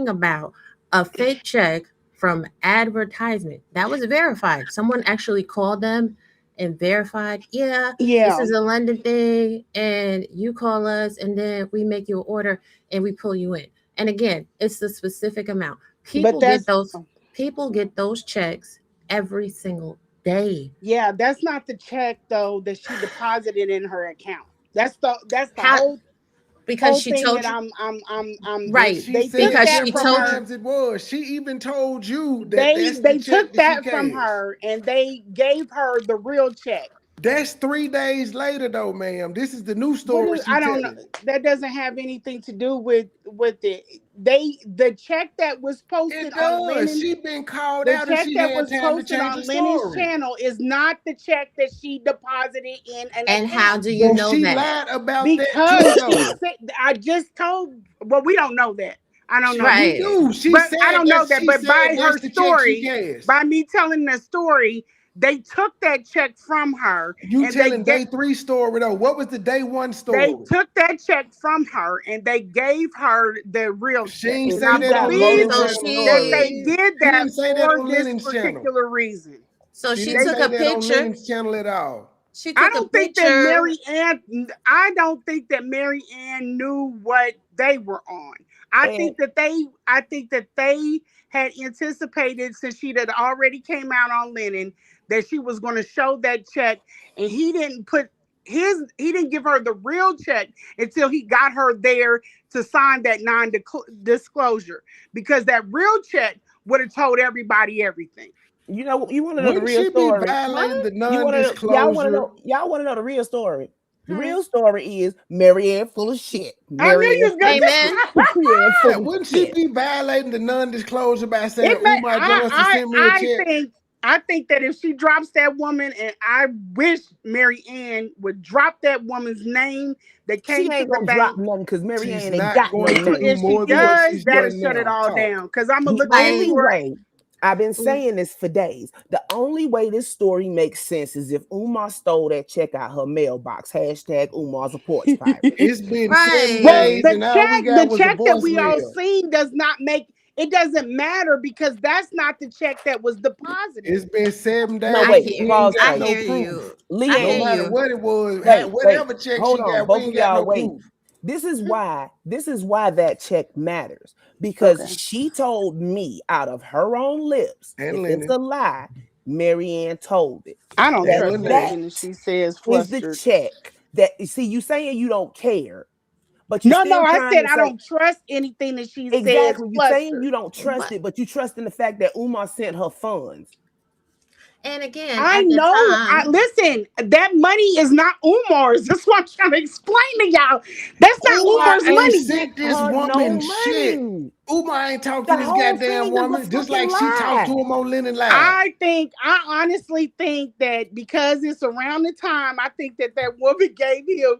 about a fake check from advertisement that was verified. Someone actually called them and verified, yeah, this Yeah, is a London thing, and you call us, and then we make you an order and we pull you in. And again, it's the specific amount. but People get those checks every single day. yeah, that's not the check though that she deposited in her account. That's the How? Because whole she thing told that you, I'm. But right? she They took said Because that she from different told you, her. times it was. She even told you that They that's the they check took that she that from cashed. her and they gave her the real check. That's 3 days later, though, ma'am. This is the new What story is, she I don't know. telling. That doesn't have anything to do with it. The check that was posted It on does. Lennon, She been called the out and check she that had was time to posted change the on Lennon's story. channel is not the check that she deposited in an and how account. do you So know she that? lied about that too, Because she though. said, I just told, well, we don't know that. I don't know that. We Right. do. She But I said don't know that. that. She But said by her that's the check she story, cashed. by me telling the story, they took that check from her You and they telling get day 3 story though? What was the day 1 they story? took that check from her and they gave her the real She check. ain't And And say I she that got on believe Lennon's So channel. that No, they she, did she that didn't say that for on this Lennon's channel. particular reason. so She she didn't They took say a that on picture. Lennon's channel at all. She I took a don't think that picture. I don't think that Mary Ann knew what they were on. and I think that they had anticipated, since she had already came out on Lennon, that she was going to show that check, and he didn't give her the real check until he got her there to sign that non-disclosure, because that real check would have told everybody everything. you want to know the Wouldn't real she be story. violating the You want to know, non-disclosure? y'all want to know the real story. The real story is Marianne full of shit. I knew you Marianne was full gonna of Amen. shit. Marianne Yeah, full of wouldn't she shit. be violating the non-disclosure by saying It may Umar Johnson sent me a check? I think that if she drops that woman, and I wish Mary Ann would drop that woman's name that She came to ain't the gonna drop bank. nothing because She's Marianne ain't not got no going to name. do If she more than what does, she's that'll doing shut it now. all Talk. down. Because I'm gonna The look Like, only into her. way, I've been saying this for days, the only way this story makes sense is if Umar stole that check out her mailbox. Hashtag Umar's a porch pirate. It's been 7 Well, right. days and all we the got was a check that we all voicemail. seen does not make it doesn't matter, because that's not the check that was deposited. It's been 7 No, days. I wait, We hear, ain't pause, got I Tay. no hear proof. you. I No hear Leanne, matter you. what it was, wait, whatever check hold she on, got, we both of ain't got y'all no wait. proof. This is why that check matters, because Okay. she told me out of her own lips, And if it's Lennon a lie, Marianne told it. I don't and trust That Lynette. anything that she says is the flustered. check. That see, you saying you don't care, but you No, no, still I trying said to I say don't trust anything that she says exactly. You saying flustered. you don't trust But it, but you trust in the fact that Umar sent her funds. and again, I at the know. I time, listen. That money is not Umar's. That's what I'm trying to explain to y'all. That's not Umar Umar's ain't money. sent this Her no woman shit. money. Umar ain't talked to The this whole goddamn thing is a woman, just fucking like she talked to lie. him on Lennon Live. I honestly think that because it's around the time, I think that that woman gave him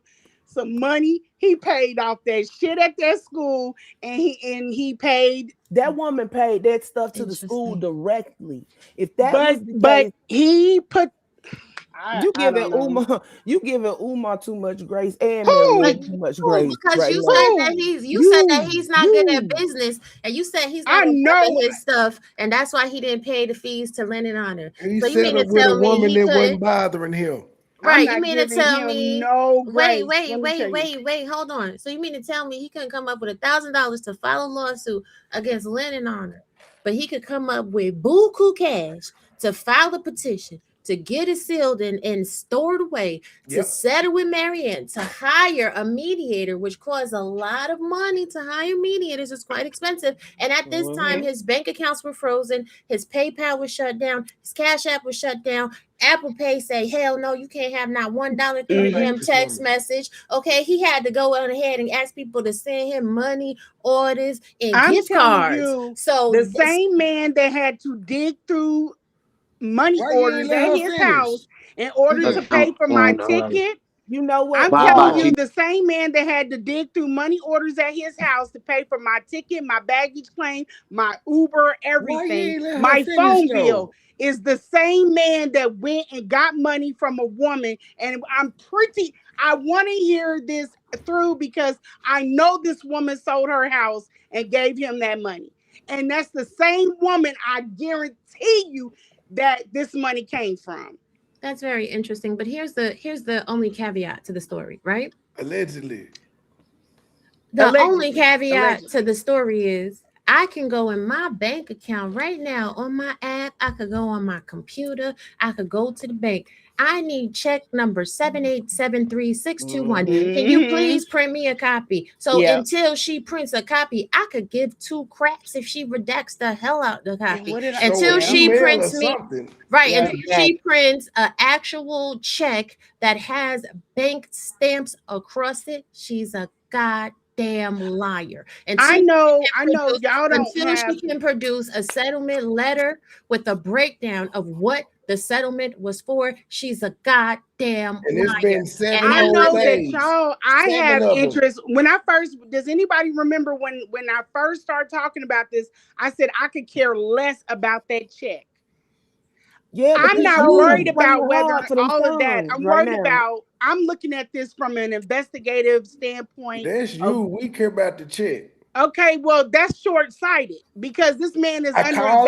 some money. He paid off that shit at that school, and he paid. That woman paid that stuff to the school directly. If that was the case, he put. You I giving don't know. Umar too much grace and Who? Marianne too much Who? grace Because right you now. said that you said that he's not good at business, and you said he's not I know his stuff, and that's why he didn't pay the fees to Lennon Honor. He So you mean to settled with a tell me woman he that couldn't? wasn't bothering him. I'm Right, you not mean to giving tell him me? no Wait, grace. Let me tell you. hold on. So you mean to tell me he couldn't come up with $1,000 to file a lawsuit against Lennon Honor, but he could come up with buku cash to file the petition, to get it sealed and stored away, to settle with Marianne, to hire a mediator, which costs a lot of money to hire mediators. It's quite expensive. And at this time, his bank accounts were frozen, his PayPal was shut down, his Cash App was shut down. Apple Pay say, hell no, you can't have not $1 through the damn text message. Okay, he had to go on ahead and ask people to send him money, orders, and I'm gift telling cards. you, So the same man that had to dig through money Why you ain't orders let at her his finish? house in order to pay for my ticket. You know what? I'm telling you, the same man that had to dig through money orders at his house to pay for my ticket, my baggage claim, my Uber, Why you everything, ain't let her my finish phone though? bill is the same man that went and got money from a woman. And I want to hear this through because I know this woman sold her house and gave him that money. And that's the same woman, I guarantee you, that this money came from. that's very interesting. But here's the only caveat to the story, right? Allegedly. The only caveat to the story is I can go in my bank account right now on my app. I could go on my computer. I could go to the bank. I need check number 7873621. Can you please print me a copy? So until she prints a copy, I could give two craps if she redacts the hell out the copy. Until she prints me, right? Until she prints an actual check that has bank stamps across it, she's a goddamn liar. I know y'all don't until have. she can produce a settlement letter with a breakdown of what the settlement was for, she's a goddamn And liar. it's been 7 I know that days. y'all. I 7 have of them. interest. When I first, does anybody remember when I first started talking about this? I said I could care less about that check. Yeah, I'm because not you worried playing about whether hard for them all of that. sons I'm right worried now. about. I'm looking at this from an investigative standpoint. That's you. We care about the check. Okay, well, that's short-sighted because this man is under Call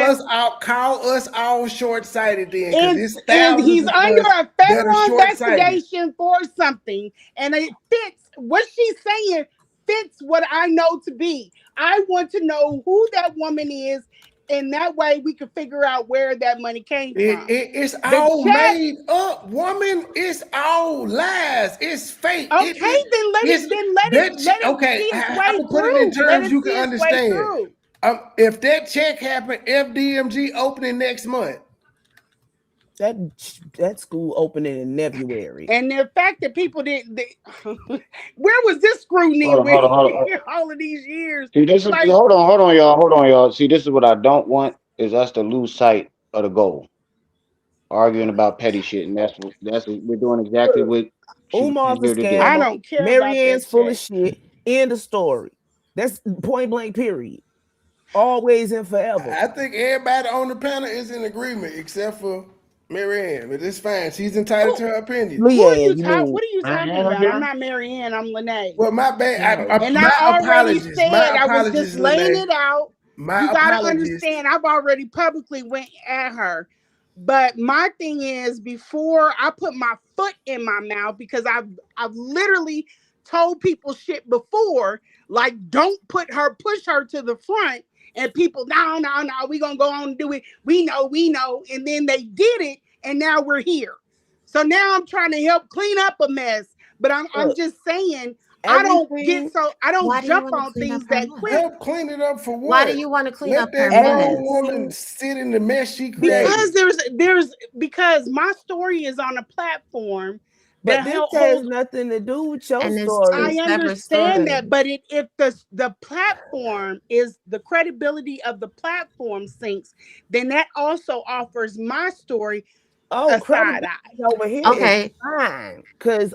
us all short-sighted then, because and it's thousands he's of under us a that are federal short-sighted. investigation for something, and it fits what she's saying fits what I know to be. I want to know who that woman is, and that way we can figure out where that money came from. It's all made up, woman. It's all lies. It's fake. Okay, then let it Okay, see its I way can put it in through. Let terms it you see can its way understand. through. If that check happened, FDMG opening next month. That school opening in February. And the fact that people didn't, where was this scrutiny Hold on. all of these years? See, this is Like, hold on, y'all. See, this is what I don't want is us to lose sight of the goal. Arguing about petty shit, and that's what we're doing exactly what she's Umar's a here to do. I scammer. don't care. Marianne's about that full check. of shit. End of story. That's point blank. Period. Always and forever. I think everybody on the panel is in agreement except for Marianne, but it's fine. She's entitled to her opinion. What are you talking Marianne about? here? I'm not Marianne. I'm Lene. Well, my bad. And My I already apologies. said My I was just apologies, laying Lene. it out. My You gotta apologies. understand. I've already publicly went at her. But my thing is, before I put my foot in my mouth, because I've literally told people shit before, like don't push her to the front, and people, no, we gonna go on and do it. We know, and then they did it, and now we're here. So now I'm trying to help clean up a mess, but I'm just saying. I don't jump on things that quick. Help clean it up for what? Why do you want to clean Let up her that grown mess? woman sit in the mess she created. Because my story is on a platform But this has nothing to do with your story. I understand that, but if the platform is the credibility of the platform sinks, then that also offers my story Oh, a side credibility eye. over here is Okay. fine, cause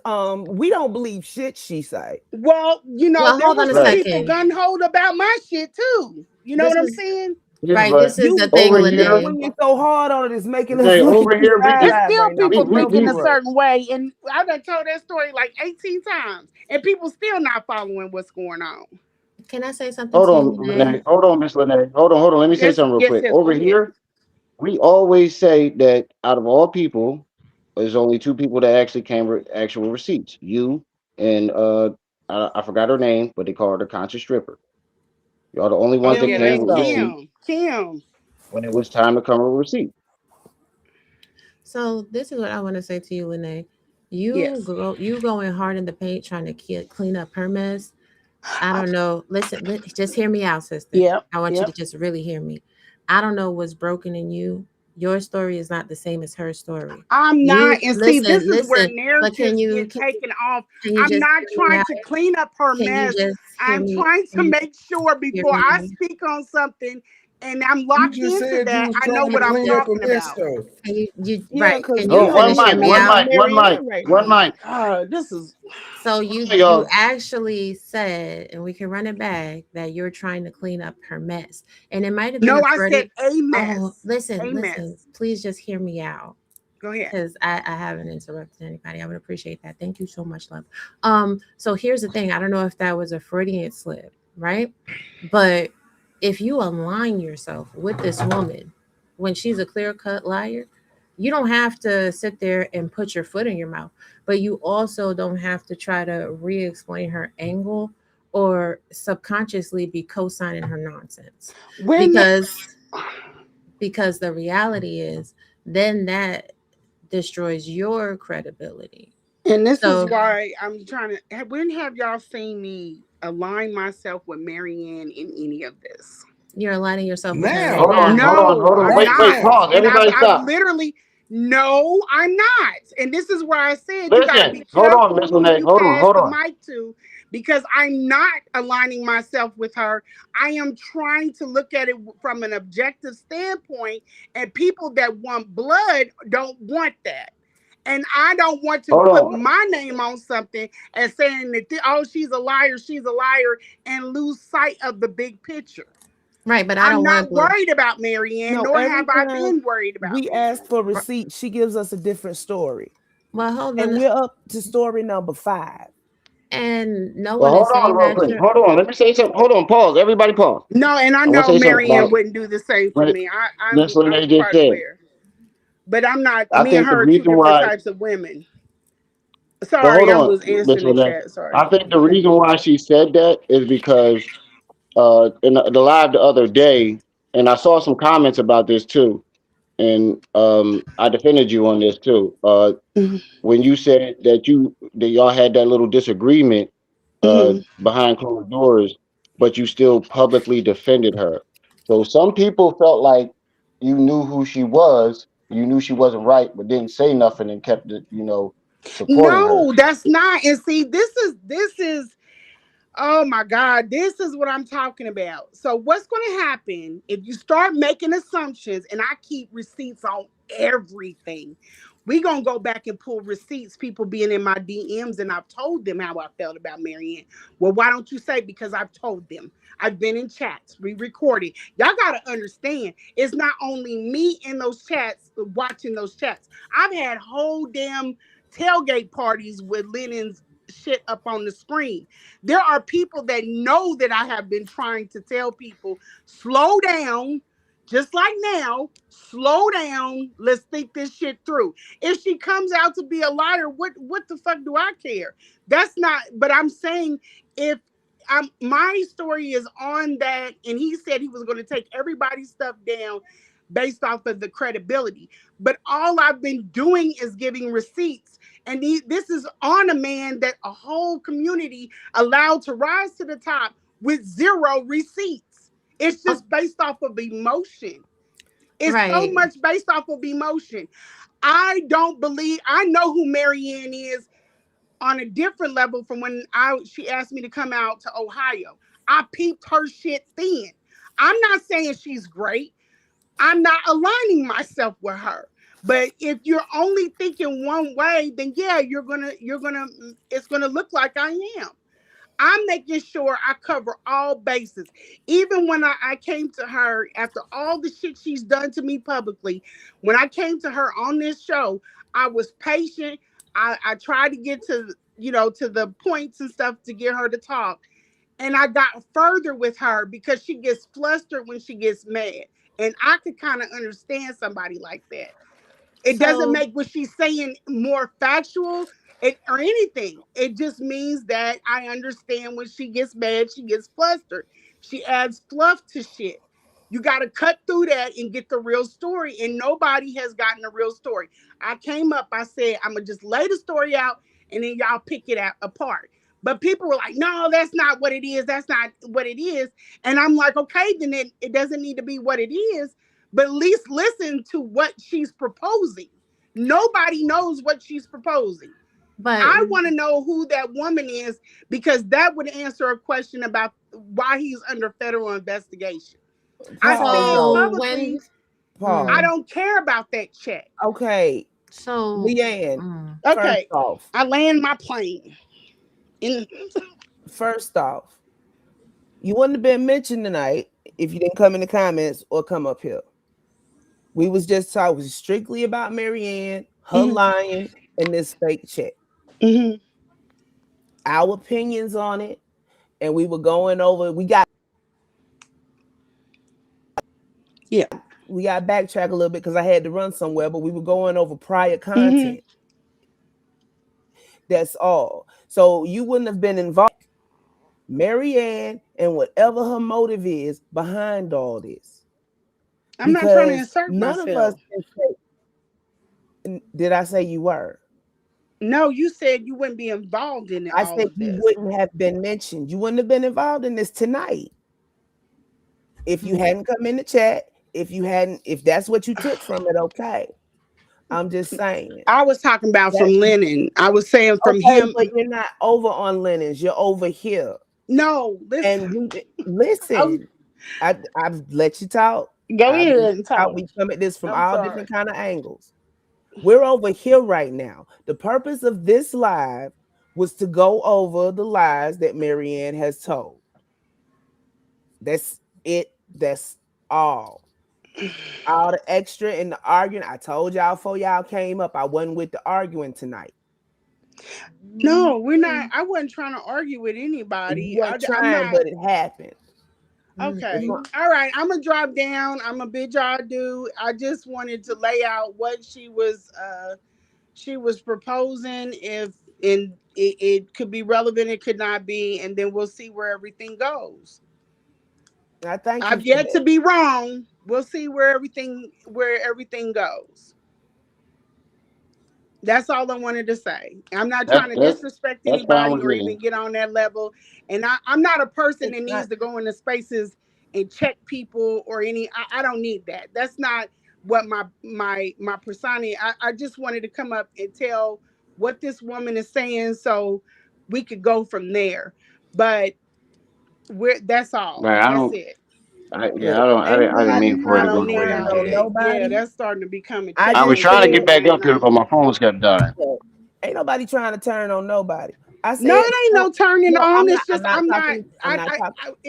we don't believe shit she say. Well, Well, there hold were on a some Right. people second. gun hold about my shit too. You know This what I'm is saying? Yeah, right. but This is the You thing, over here, when Lene. you're so hard on it, it's making us Renee, look at over you here, we side just It's eye still right now. people Quit thinking messing a with us. certain way, and I done told that story like 18 times, and people still not following what's going on. Can I say something hold to you, on, Lene? Renee. Hold on, Miss Renee. Hold on. Let me say Yes, something real yes, quick. yes. Go Over ahead. here, we always say that out of all people, there's only two people that actually came with actual receipts. You and I forgot her name, but they call her the conscious stripper. Y'all the only Oh ones that yeah, came that's with Bingo. receipts Kim. Kim. when it was time to come with receipts. So this is what I want to say to you, Lene. Yes. You going hard in the paint trying to clean up her mess. I don't know. Listen, just hear me out, sister. Yep. I want you to Yep. just really hear me. I don't know what's broken in you. Your story is not the same as her story. I'm You not, and see, listen, this is where listen. But narratives get taken off. can you I'm just not hear me trying out? to clean up her Can you mess. just hear I'm me? trying to Can you make sure hear before I me? speak on something and I'm You locked just into said you that, was I know trying to what I'm clean up talking a mess, about. though. Can you Yeah, right? cause Can we you Oh, don't one finish want hear mic, to me one talk to out? mic, one mic, Marianne right one now. mic. God, this is So Hold on, you y'all. actually said, and we can run it back, that you're trying to clean up her mess, and it might have been no, a I said Freddie. a Oh, mess. listen, A listen. mess. Please just hear me out, Go ahead. because I haven't interrupted anybody. I would appreciate that. Thank you so much, love. So here's the thing. I don't know if that was a Freudian slip, right? But if you align yourself with this woman when she's a clear-cut liar, you don't have to sit there and put your foot in your mouth, but you also don't have to try to re-explain her angle or subconsciously be co-signing her nonsense, When because the reality is then that destroys your credibility. and this is So why I'm trying to when have y'all seen me align myself with Marianne in any of this? you're aligning yourself with her right Hold Now, on, now. hold on, No, hold on. I'm right Wait, not. now. pause. And Everybody I've stop. literally, no, I'm not. And this is where I said you got to Listen, be hold on, careful Miss who Renee. you Hold on, pass hold the on. mic to, because I'm not aligning myself with her. I am trying to look at it from an objective standpoint, and people that want blood don't want that. And I don't want to Hold put on. my name on something and saying that, oh, she's a liar, and lose sight of the big picture. Right, but I I'm don't not want blood. worried about Marianne, No, nor every have I time been worried about we ask Marianne. for receipts, she gives us a different story. Well, hold And on. we're up to story number 5. And no Well, one is hold on saying real that quick. you're Hold on. Let me say something. Hold on. Pause. Everybody pause. No, and I I want know to say something Marianne about wouldn't do the same for what me. Miss I'm Renee just quite said. aware. But I'm not, I me and think the her are two reason different why, types of women. but Sorry, hold I on, was Miss answering the Renee. chat. Sorry. I think the reason why she said that is because in the live the other day, and I saw some comments about this too, and I defended you on this too. When you said that y'all had that little disagreement Mm-hmm. behind closed doors, but you still publicly defended her. So some people felt like you knew who she was, you knew she wasn't right, but didn't say nothing and kept it, supporting her. No, that's not. And see, this is oh my God, this is what I'm talking about. So, what's going to happen if you start making assumptions and I keep receipts on everything? We going to go back and pull receipts, people being in my DMs, and I've told them how I felt about Marianne. Well, why don't you say? Because I've told them. I've been in chats, we recorded. Y'all got to understand, it's not only me in those chats, watching those chats. I've had whole damn tailgate parties with Lennon's shit up on the screen. There are people that know that I have been trying to tell people, slow down, just like now, slow down. Let's think this shit through. If she comes out to be a liar, what the fuck do I care? That's not, but I'm saying if my story is on that, and he said he was going to take everybody's stuff down based off of the credibility. But all I've been doing is giving receipts. And this is on a man that a whole community allowed to rise to the top with zero receipts. It's just based off of emotion. It's so right. much based off of emotion. I don't believe, I know who Marianne is on a different level from when she asked me to come out to Ohio. I peeped her shit then. I'm not saying she's great. I'm not aligning myself with her. But if you're only thinking one way, then yeah, it's gonna look like I am. I'm making sure I cover all bases. Even when I came to her after all the shit she's done to me publicly, when I came to her on this show, I was patient. I tried to get to, to the points and stuff to get her to talk. And I got further with her because she gets flustered when she gets mad. And I could kind of understand somebody like that. It doesn't make what she's saying more factual or anything. It just means that I understand when she gets mad, she gets flustered. She adds fluff to shit. You got to cut through that and get the real story. And nobody has gotten a real story. I came up, I said, I'm going to just lay the story out and then y'all pick it apart. But people were like, no, that's not what it is. That's not what it is. And I'm like, okay, then it doesn't need to be what it is, but at least listen to what she's proposing. Nobody knows what she's proposing. But I want to know who that woman is, because that would answer a question about why he's under federal investigation. I said publicly, I don't care about that check. Okay. So, Leanne, okay. First off, I land my plane. First off, you wouldn't have been mentioned tonight if you didn't come in the comments or come up here. We was just talking strictly about Marianne, her lying, and this fake check. Our opinions on it, and we were going over. We got backtrack a little bit because I had to run somewhere, but we were going over prior content. That's all. So you wouldn't have been involved, Marianne, and whatever her motive is behind all this. I'm not trying to insert none myself. Of us did I say you were? No, you said you wouldn't be involved in it. I said you wouldn't have been mentioned. You wouldn't have been involved in this tonight. If you hadn't come in the chat, if that's what you took from it, okay. I'm just saying. I was talking about from Lennon. I was saying from him. But you're not over on Lennon's. You're over here. No, listen. And listen, I've let you talk. Go ahead and talk. We come at this from all different kind of angles. We're over here right now. The purpose of this live was to go over the lies that Marianne has told. That's it. That's all. All the extra and the arguing. I told y'all before y'all came up, I wasn't with the arguing tonight. No, we're not. I wasn't trying to argue with anybody. You weren't trying, but it happened. Okay. All right. I'm gonna drop down. I'm a bid y'all do. I just wanted to lay out what she was proposing. If it could be relevant, it could not be, and then we'll see where everything goes. I've yet to be wrong. We'll see where everything goes. That's all I wanted to say. I'm not trying to disrespect anybody or even get on that level. And I'm not a person that needs to go into spaces and check people or I don't need that. That's not what my persona. I just wanted to come up and tell what this woman is saying so we could go from there. But that's all. That's it. I didn't mean for it to go the way it did. Yeah, that's starting to become a I was trying to get back up here, but my phone's kept dying. Ain't nobody trying to turn on nobody. I said, no, it ain't no turning on. It's just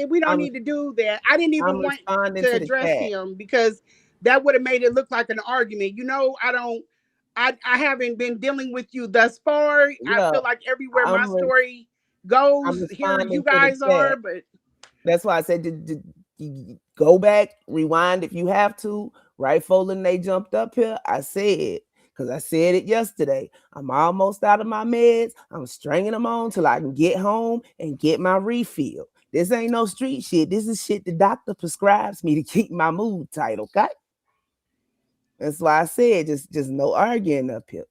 we don't need to do that. I didn't even want to address him because that would have made it look like an argument. I haven't been dealing with you thus far. I feel like everywhere my story goes, here you guys are, but that's why I said go back, rewind if you have to. Right, Folding, they jumped up here. I said, because I said it yesterday, I'm almost out of my meds. I'm stringing them on till I can get home and get my refill. This ain't no street shit. This is shit the doctor prescribes me to keep my mood tight, okay? That's why I said just no arguing up here.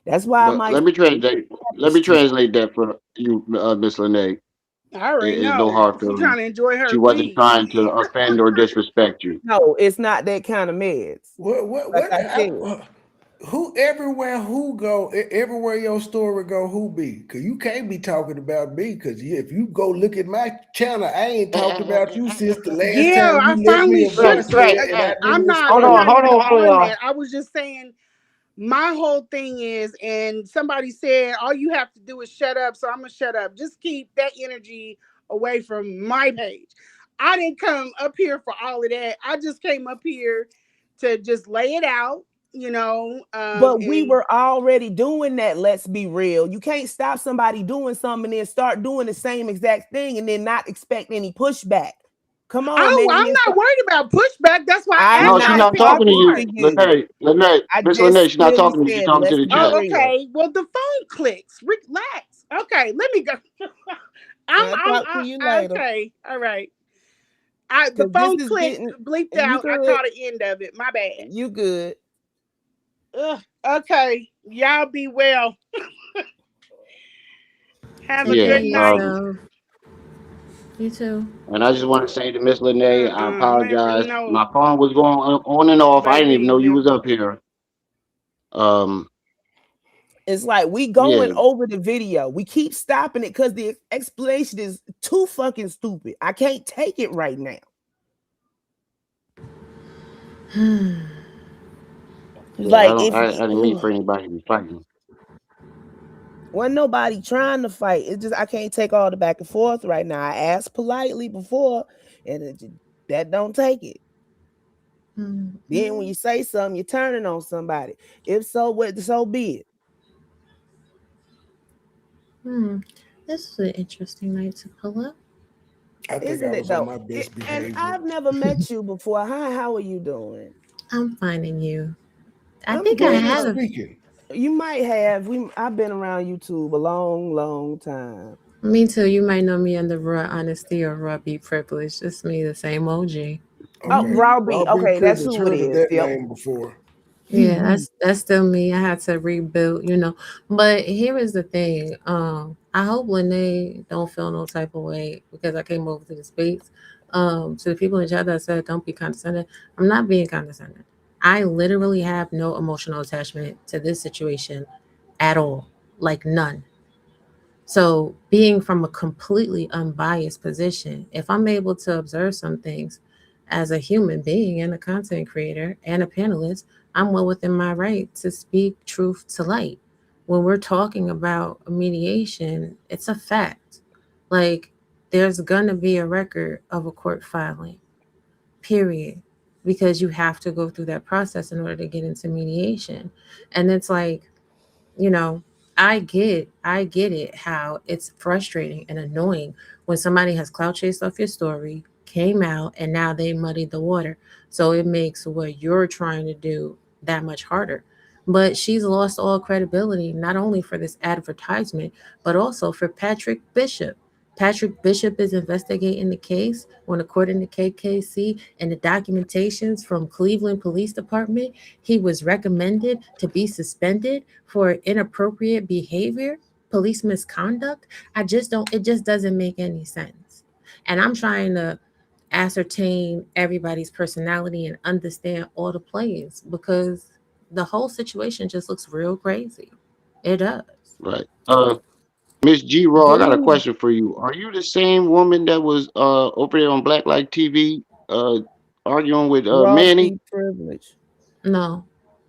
That's why let me translate that for you, Miss Lene. I already know. No hard feelings. She's trying to enjoy her. She wasn't trying to offend or disrespect you. No, it's not that kind of meds. What? who everywhere your story go, who be? Cause you can't be talking about me. Cause if you go look at my channel, I ain't talked about you since the last Yeah, time I you left me finally a should. voicemail, and I didn't I'm respond. not even on that. I was just saying my whole thing is, and somebody said all you have to do is shut up, so I'm gonna shut up. Just keep that energy away from my page. I didn't come up here for all of that. I just came up here to just lay it out, But we and were already doing that. Let's be real. You can't stop somebody doing something and then start doing the same exact thing and then not expect any pushback. Come on, man. I'm not worried about pushback. That's why I I'm asked No, y'all she's to not not pick a talking to talking you. to part. you. Lene, I Miss Lene, just she's not clearly talking to you. She's said, talking to let's the be chat. Oh, real. okay. Well, the phone clicks. Relax. Okay, let me go. I'll talk to you later. Okay. All right. The Because this phone is clicked, getting, bleeped you out. I good. caught the end of it. My bad. You good. Ugh. Okay. Y'all be well. Have a Yeah. good Take care of night. yourself. You too. And I just want to say to Miss Lene, I apologize. No, My phone was going on and off. I didn't even baby. know you No. was up here. Um, It's like we going yeah, over the video. We keep stopping it because the explanation is too fucking stupid. I can't take it right now. yeah. Like if I didn't mean for anybody to be fighting. wasn't nobody trying to fight. It's just I can't take all the back and forth right now. I asked politely before, and that don't take it. Then when you say something, you're turning on somebody. If so, what? So be it. This is an interesting night to pull up. I think Isn't I it was on though? my best And behavior. I've never met you before. Hi, how are you doing? I'm finding you. I I'm think I Who is doing. have. speaking? You might have. I've been around YouTube a long, long time. Me too. You might know me under raw honesty or raw be privilege. It's me, the same OG. Oh, Okay. Robbie. Robbie Okay, that's Privilege, who it heard of is. that Yep. name before. Yeah, that's still me. I had to rebuild, But here is the thing. I hope Lene don't feel no type of way because I came over to the space. To the people in chat that said don't be condescending. I'm not being condescending. I literally have no emotional attachment to this situation at all. Like none. So, being from a completely unbiased position, if I'm able to observe some things as a human being and a content creator and a panelist, I'm well within my right to speak truth to light. When we're talking about mediation, it's a fact. Like, there's gonna be a record of a court filing, period. Because you have to go through that process in order to get into mediation. And it's like, you know, I get it how it's frustrating and annoying when somebody has clout chased off your story, came out, and now they muddied the water. So it makes what you're trying to do that much harder. But she's lost all credibility, not only for this advertisement, but also for Patrick Bishop. Patrick Bishop is investigating the case when, according to KKC and the documentations from Cleveland Police Department, he was recommended to be suspended for inappropriate behavior, police misconduct. It just doesn't make any sense. And I'm trying to ascertain everybody's personality and understand all the players because the whole situation just looks real crazy. It does. Right. Miss G Raw, I got a Good question for you. Are you the same woman that was over there on Blacklight TV arguing with raw Manny? be privilege. No,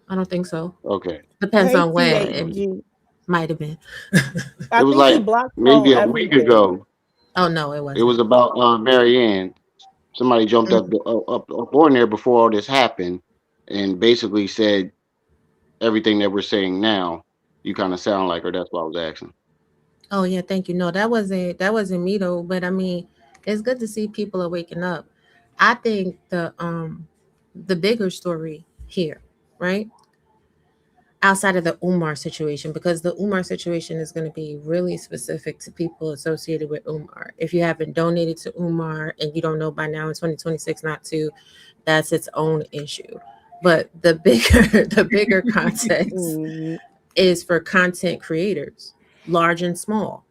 I don't think so. Okay. Depends Hey on where it THG. might have been. I It was think he like blocked you maybe on a week everything. ago. Oh no, it It was wasn't. about Marianne. Somebody jumped Mhm. up on there before all this happened and basically said everything that we're saying now. You kind of sound like her. That's why I was asking. Oh yeah, thank you. No, that wasn't me though. But I mean, it's good to see people are waking up. I think the bigger story here, right? Outside of the Umar situation, because the Umar situation is going to be really specific to people associated with Umar. If you haven't donated to Umar and you don't know by now in 2026 not to, that's its own issue. But the bigger the bigger context Mhm. is for content creators, large and small.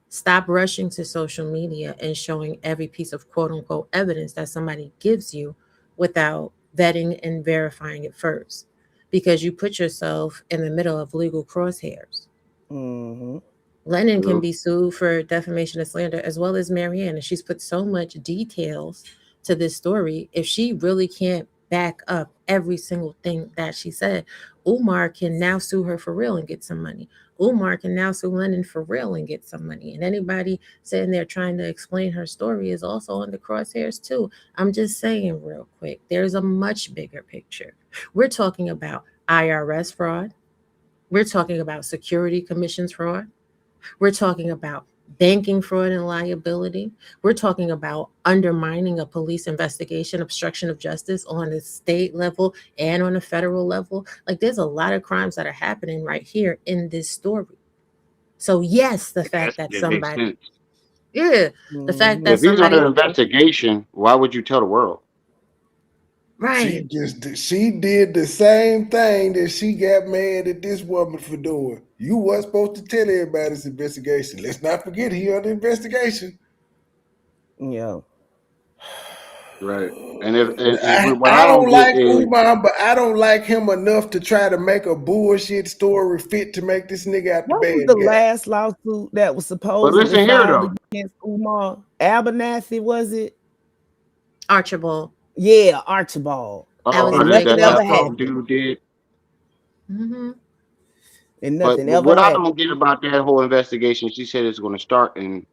Stop rushing to social media and showing every piece of quote unquote evidence that somebody gives you without vetting and verifying it first. because you put yourself in the middle of legal crosshairs. Mm-hmm. Lennon can True. be sued for defamation and slander as well as Marianne, and she's put so much details to this story. If she really can't back up every single thing that she said, Umar can now sue her for real and get some money. Umar can now sue Lennon for real and get some money. And anybody sitting there trying to explain her story is also under crosshairs too. I'm just saying real quick, there's a much bigger picture. We're talking about IRS fraud. We're talking about security commissions fraud. We're talking about banking fraud and liability. We're talking about undermining a police investigation, obstruction of justice on the state level and on a federal level. Like there's a lot of crimes that are happening right here in this story. So yes, the fact that That makes somebody, sense. yeah, the fact Mm-hmm. that If he's under somebody, investigation, why would you tell the world? right, She did the same thing that she got mad at this woman for doing. You weren't supposed to tell everybody this investigation. Let's not forget he under investigation. Yeah. Right. And if what I I don't don't get like is, Umar, but I don't like him enough to try to make a bullshit story fit to make this nigga out the What was bad the guy. last lawsuit that was but supposedly listen here filed though. against Umar? Abernathy, was it? Archibald, Yeah, Archibald. that was Oh, a And that big nothing that ever laptop lawsuit. happened. dude did. Hmm. And But nothing ever what I happened. don't get about that whole investigation, she said it's going to start in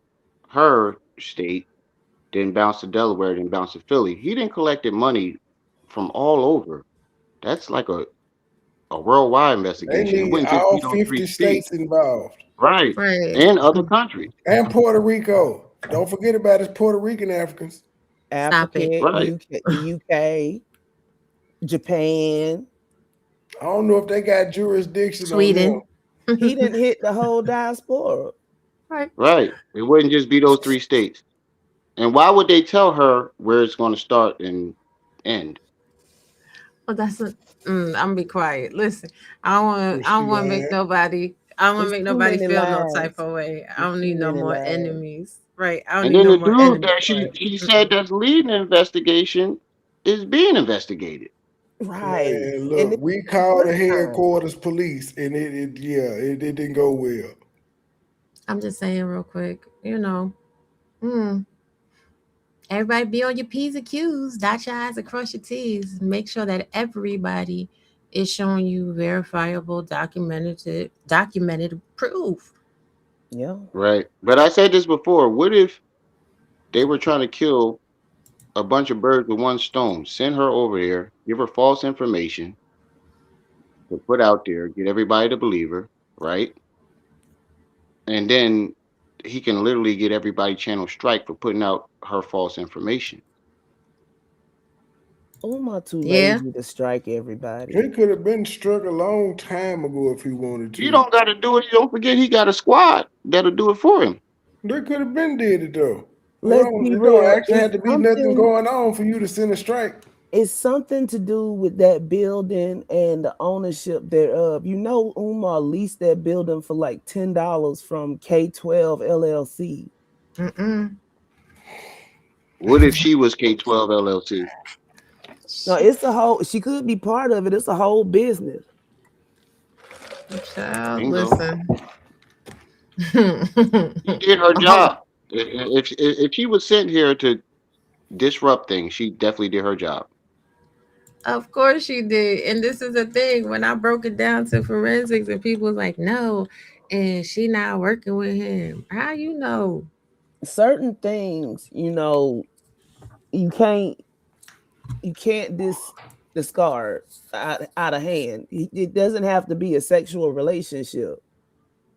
her state, then bounce to Delaware, then bounce to Philly. He didn't collected money from all over. That's like a worldwide They investigation. It need wouldn't just all be those three 50 states, states involved. right? Right. And other countries, And Puerto Rico. Don't forget about his Puerto Rican Africans. Stop it. Africa, right? UK, the UK, Japan. I don't know if they got jurisdiction on them. Sweden. He didn't hit the whole diaspora. Right. Right. It wouldn't just be those three states. And why would they tell her where it's going to start and end? Well, that's a. I'm gonna be quiet. Listen, I don't want. Was I she don't want to make lying? nobody. I don't want to It's make too nobody many feel no type lies. of way. I It's don't too need no many more lies. enemies. Right. I don't And need then no the more dude enemies. that she said that's leading the investigation is being investigated. Right. Man, And look, it's we the called the first time. headquarters police, and it didn't go well. I'm just saying real quick. Mm, everybody be on your P's and Q's. Dot your I's and cross your T's. Make sure that everybody is showing you verifiable, documented proof. Yeah. Right. But I said this before. What if they were trying to kill a bunch of birds with one stone? Send her over there, give her false information to put out there, get everybody to believe her, right? And then he can literally get everybody channel strike for putting out her false information. Umar too Yeah. lazy to strike everybody. He could have been struck a long time ago if he wanted You to. don't got to do it. Don't forget he got a squad that'll do it for him. They could have been did it though. Let's be It don't real. actually have to be nothing going on for you to send a strike. It's something to do with that building and the ownership thereof. You know, Umar leased that building for like $10 from K12 LLC. Mm-mm. What if she was K12 LLC? No, it's a whole. She could be part of it. It's a whole business. Child, Bingo. listen. She did her Oh, job. If she was sent here to disrupt things, she definitely did her job. of course she did. And this is the thing. When I broke it down to forensics and people was like, no, and she not working with him. How you know? Certain things, you can't discard out of hand. It doesn't have to be a sexual relationship.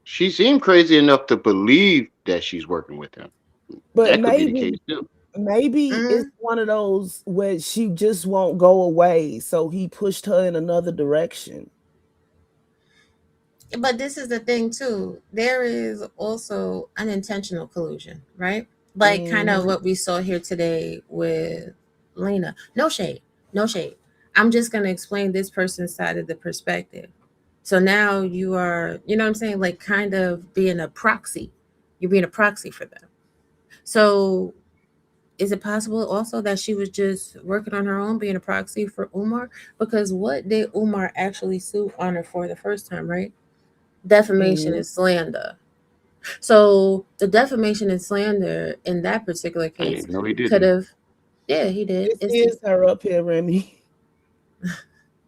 She seemed crazy enough to believe that she's working with him. But That could be the case too. maybe Mm. it's one of those where she just won't go away. So he pushed her in another direction. But this is the thing too. There is also unintentional collusion, right? Like kind of Mhm. what we saw here today with Lena. No shade. No shade. I'm just gonna explain this person's side of the perspective. So now you are, you know what I'm saying? Like kind of being a proxy. You're being a proxy for them. So is it possible also that she was just working on her own, being a proxy for Umar? Because what did Umar actually sue on her for the first time, right? Defamation and slander. So the defamation and slander in that particular case No, he could didn't. have, yeah, he did. This is her up here, Remy.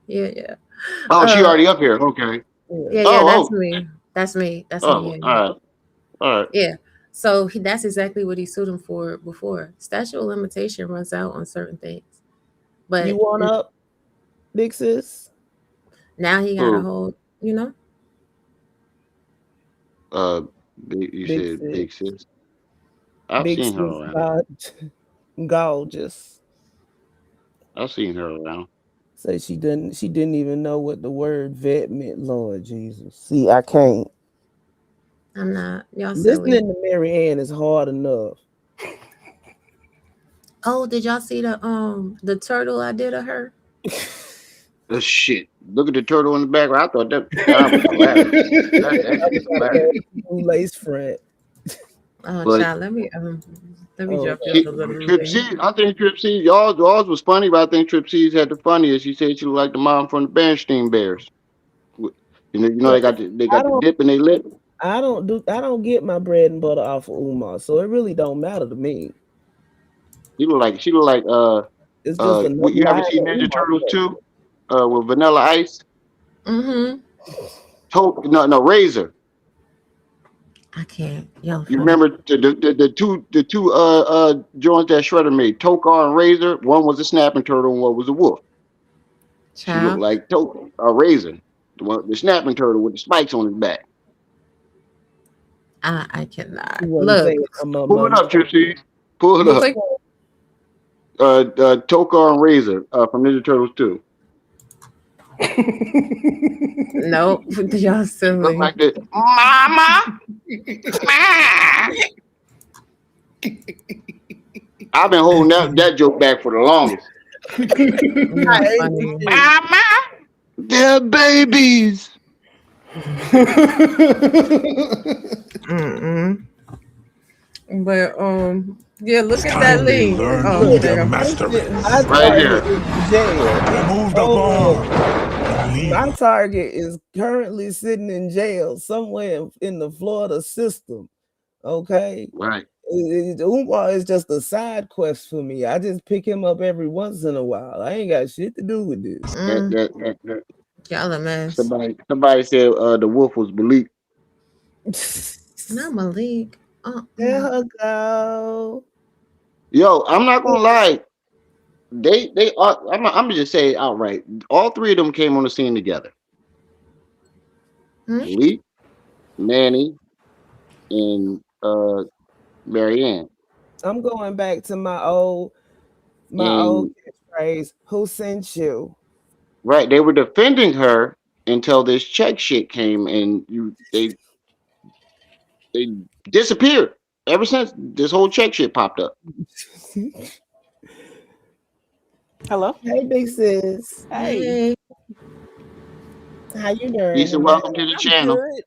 Yeah. Oh, she already up here. Okay. Yeah, that's me. That's me. That's me. Oh, Yeah. all right. Yeah. So that's exactly what he sued him for before. Statute of limitation runs out on certain things. But you want up, big sis? Now he got a hold, you know? You said big sis. I've Big seen her sis, around. gorgeous. I've seen her around. Say she didn't even know what the word vet meant. Lord Jesus. See, I can't. I'm not. Y'all silly. Listening to Mary Ann is hard enough. Oh, did y'all see the turtle I did of her? Oh shit! Look at the turtle in the background. I thought that was hilarious. That's hilarious. Lace front. Oh, But child, let me drop you she, a little Trip link. C, I think Trip C, y'all was funny, but I think Trip C's had the funniest. She said she looked like the mom from the Bernstein Bears. You know they got the dip in their lip. I don't get my bread and butter off of Umar, so it really don't matter to me. She look like it's just a you ever line see of Ninja Umar Turtles stuff. 2? With Vanilla Ice? Mm-hmm. No, Razor. I can't. Y'all You funny. remember the two joints that Shredder made, Tokar and Razor? One was a snapping turtle and one was a wolf. She looked Child. like Razor, the snapping turtle with the spikes on his back. I cannot. She wasn't Look. saying I'm a Pull it up, Tripsy. Pull it Look up. like Tokar and Razor from Ninja Turtles 2. nope. Y'all silly. Look like the mama. I've been holding that joke back for the longest. Mama. They're babies. But yeah, look at that link. Oh, there you go. My Right here. target is in jail. Remove the bomb. My target is currently sitting in jail somewhere in the Florida system. Okay. Right. Umar is just a side quest for me. I just pick him up every once in a while. I ain't got shit to do with this. Y'all a mess. Somebody said the wolf was Malik. Not Malik. There her go. Yo, I'm not gonna lie. They are. I'm gonna just say it outright. All three of them came on the scene together. Malik, Manny, and Marianne. I'm going back to my old catchphrase. Who sent you? Right, they were defending her until this check shit came, and they disappeared. Ever since this whole check shit popped up. Hello. Hey, big sis. Hey. How you doing? Lisa, welcome to the channel. Good.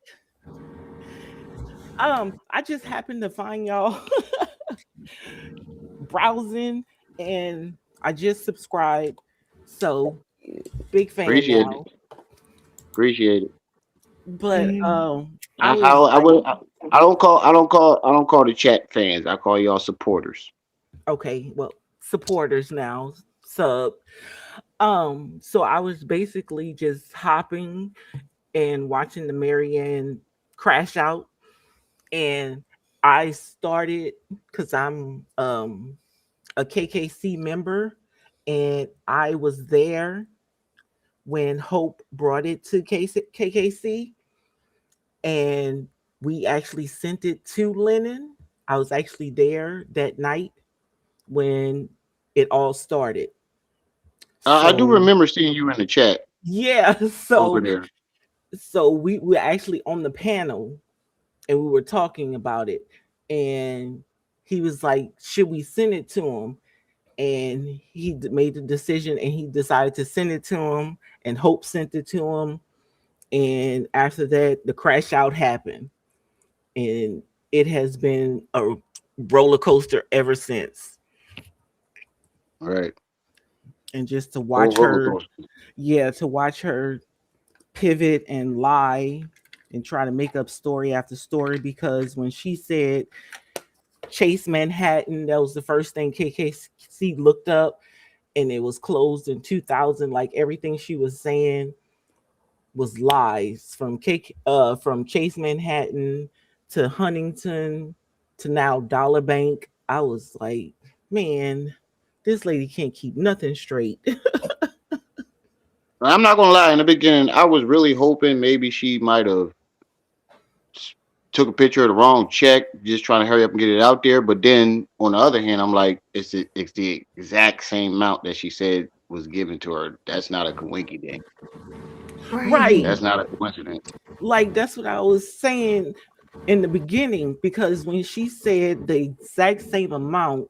I just happened to find y'all browsing, and I just subscribed. So big fan Appreciate now. Appreciate it. But I don't call the chat fans. I call y'all supporters. Okay, well, supporters now, sub. So I was basically just hopping and watching the Marianne crash out, and I started because I'm a KKC member, and I was there when Hope brought it to KKC, and we actually sent it to Lennon. I was actually there that night when it all started. I do remember seeing you in the chat. Yeah, over there. So we were actually on the panel and we were talking about it, and he was like, should we send it to him? And he made the decision and he decided to send it to him, and Hope sent it to him. And after that, the crash out happened, and it has been a roller coaster ever since. Right. And just to Full watch roller her, coaster. to watch her pivot and lie and try to make up story after story, because when she said Chase Manhattan, that was the first thing KKC looked up, and it was closed in 2000. Like everything she was saying was lies, from Chase Manhattan to Huntington to now Dollar Bank. I was like, man, this lady can't keep nothing straight. I'm not gonna lie. In the beginning, I was really hoping maybe she might have took a picture of the wrong check, just trying to hurry up and get it out there. But then on the other hand, I'm like, it's the exact same amount that she said was given to her. That's not a coinky dink. Right. That's not a coincidence. Like that's what I was saying in the beginning, because when she said the exact same amount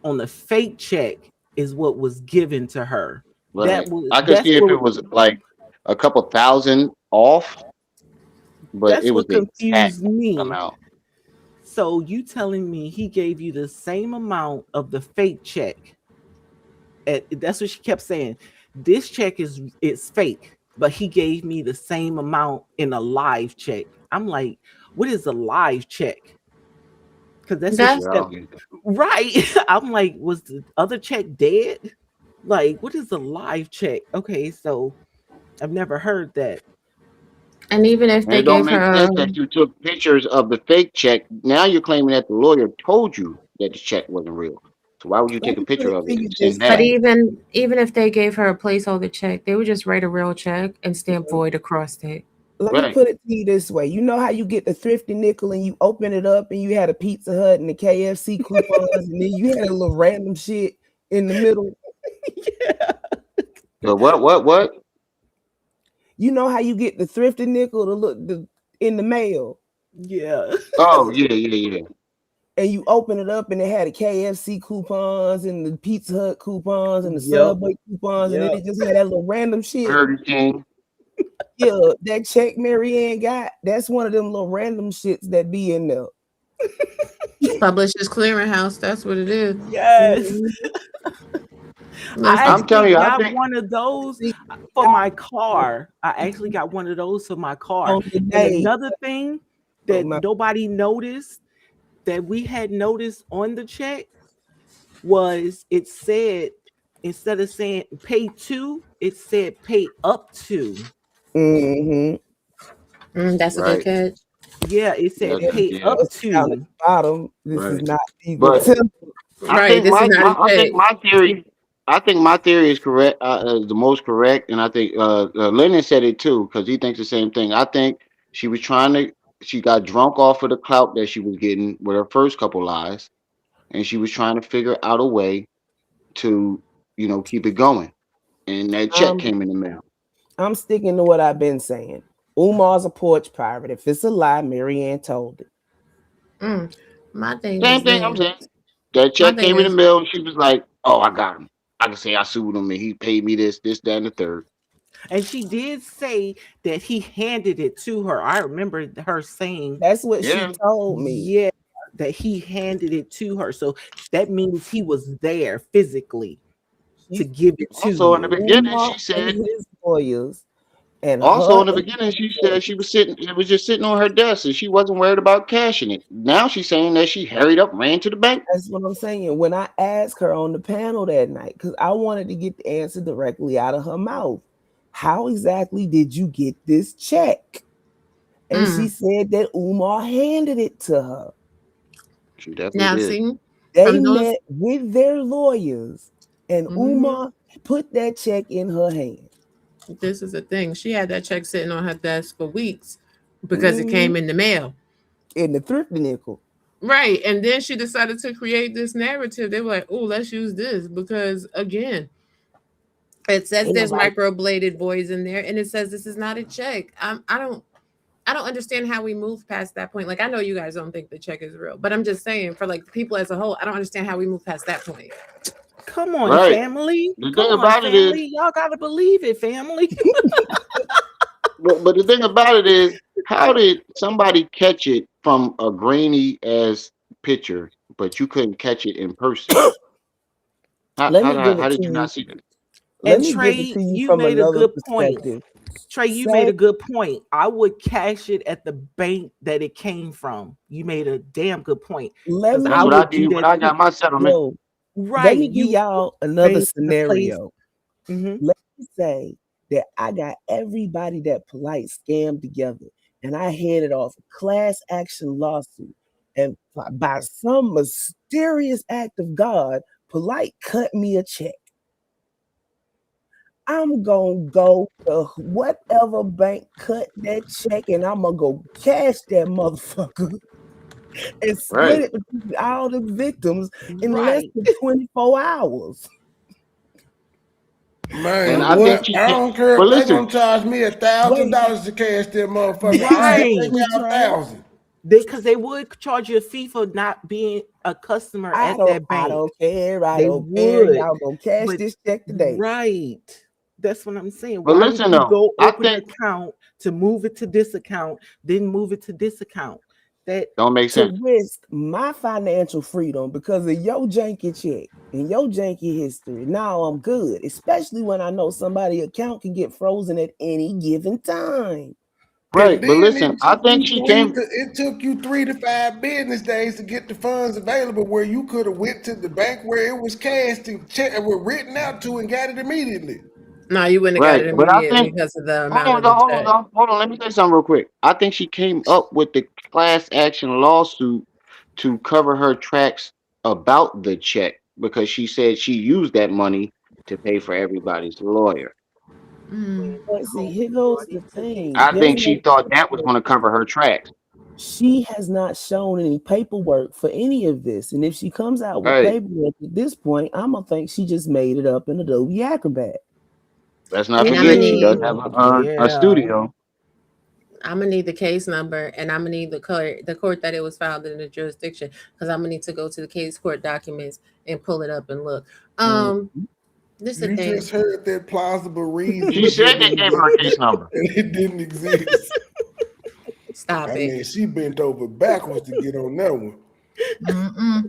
on the fake check is what was given to her. Right. I could see if it was like a couple thousand off, but that's it was what the exact confused me. amount. So you telling me he gave you the same amount of the fake check? That's what she kept saying. This check it's fake, but he gave me the same amount in a live check. I'm like, what is a live check? Because that's what she said. Right. I'm like, was the other check dead? Like, what is a live check? Okay, so I've never heard that. And even if And they it don't gave make her, sense that you took pictures of the fake check. Now you're claiming that the lawyer told you that the check wasn't real. So why would you Let take a me put picture it of to it you and send this but that? way. even if they gave her a placeholder check, they would just write a real check and stamp void across it. Let me put it to you this way. You know how you get the thrifty nickel and you open it up and you had a Pizza Hut and the KFC coupons and then you had a little random shit in the middle. The what? You know how you get the thrifty nickel to look in the mail. Yeah. Oh yeah. And you open it up and it had the KFC coupons and the Pizza Hut coupons and the Yep. Subway coupons and then it just had that little random shit. Burger King. Yeah, that check Marianne got, that's one of them little random shits that be in there. Publishers Clearinghouse, that's what it is. Yes. I I'm telling actually you, I got think one of those for my car. I actually got one of those for my car. On the And day. another thing that nobody noticed that we had noticed on the check was it said, instead of saying pay to, it said pay up to. Mm-hmm. That's a good right. catch. Yeah, it said pay up Down at to. the bottom. This is Right. not legal. But I Right, think this is not a I check. think my theory. I think my theory is correct, the most correct, and I think Lennon said it too because he thinks the same thing. I think she was trying to. She got drunk off of the clout that she was getting with her first couple lies, and she was trying to figure out a way to, keep it going. And that check came in the mail. I'm sticking to what I've been saying. Umar's a porch pirate. If it's a lie, Marianne told it. My thing Same is thing I'm this. saying. That My check thing came in the is, mail, and she was like, "Oh, I got him. I can say I sued him, and he paid me this, that, and the third." And she did say that he handed it to her. I remember her saying That's what she Yeah. told me. Yeah, that he handed it to her. So that means he was there physically to give it to Also, in the you. beginning, Umar she and said. his lawyers and Also, her in the beginning, she said she was sitting. It was just sitting on her desk, and she wasn't worried about cashing it. Now she's saying that she hurried up, ran to the bank. That's what I'm saying. When I asked her on the panel that night, because I wanted to get the answer directly out of her mouth. How exactly did you get this check? And she said that Umar handed it to her. She definitely now did. see, They from those, met with their lawyers, and Umar put that check in her hand. this is the thing. She had that check sitting on her desk for weeks because it came in the mail. In the thrifty nickel. Right. And then she decided to create this narrative. They were like, oh, let's use this because again, it says Ain't there's nobody- microbladed voids in there, and it says this is not a check. I don't understand how we move past that point. Like, I know you guys don't think the check is real, but I'm just saying for like the people as a whole, I don't understand how we move past that point. Come on, Right. family. The Come thing on, about it is, family. Y'all gotta believe it, family. but the thing about it is, how did somebody catch it from a grainy ass picture, but you couldn't catch it in person? How did you not see that? Let And me give it Trey, to you you from made a another good point. perspective. Trey, you made a good point. I would cash it at the bank that it came from. You made a damn good point. Let Because me I That's what I would do did when that I too. got my settlement. yo, let Right. me give You y'all another bank the place. scenario. Mhm. Let me say that I got everybody that Polite scammed together, and I handed off a class action lawsuit. And by some mysterious act of God, Polite cut me a check. I'm gonna go to whatever bank cut that check, and I'm gonna go cash that motherfucker and split Right. it between all the victims in less Right. than 24 hours. And Man, I what? think she I did. don't care But if they listen, gonna charge me Wait, $1,000 to cash that motherfucker. I Right. take exactly, out Trey. 1,000. Because they would charge you a fee for not being a customer I at don't that I bank. don't care. I They don't care. would. Y'all gonna cash But this check today. right. That's what I'm saying. but Why would listen you though, go I open an think account to move it to this account, then move it to this account? That don't make To sense. risk my financial freedom because of your janky check and your janky history. Now I'm good, especially when I know somebody's account can get frozen at any given time. And Right. But then listen, I think she came. it took you 3 to 5 business days to get the funds available where you could have went to the bank where it was cashed and check were written out to and got it immediately. No, you wouldn't have got Right. it But I immediately think because of the hold amount on, of the though, hold on, check. though, hold on. Let me say something real quick. I think she came up with the class action lawsuit to cover her tracks about the check because she said she used that money to pay for everybody's lawyer. But see, here goes the thing. I There's think she no thought that was going to cover her tracks. She has not shown any paperwork for any of this. And if she comes out with Right. paperwork at this point, I'm gonna think she just made it up in Adobe Acrobat. Let's not And I'm gonna forget she does need have a yeah. studio. I'm gonna need the case number, and I'm gonna need the court that it was filed in the jurisdiction, because I'm gonna need to go to the case court documents and pull it up and look. This is the You thing. just heard that plausible She reasoning said they given gave her a case number. and it didn't exist. Stop I it. mean, she bent over backwards to get on that one.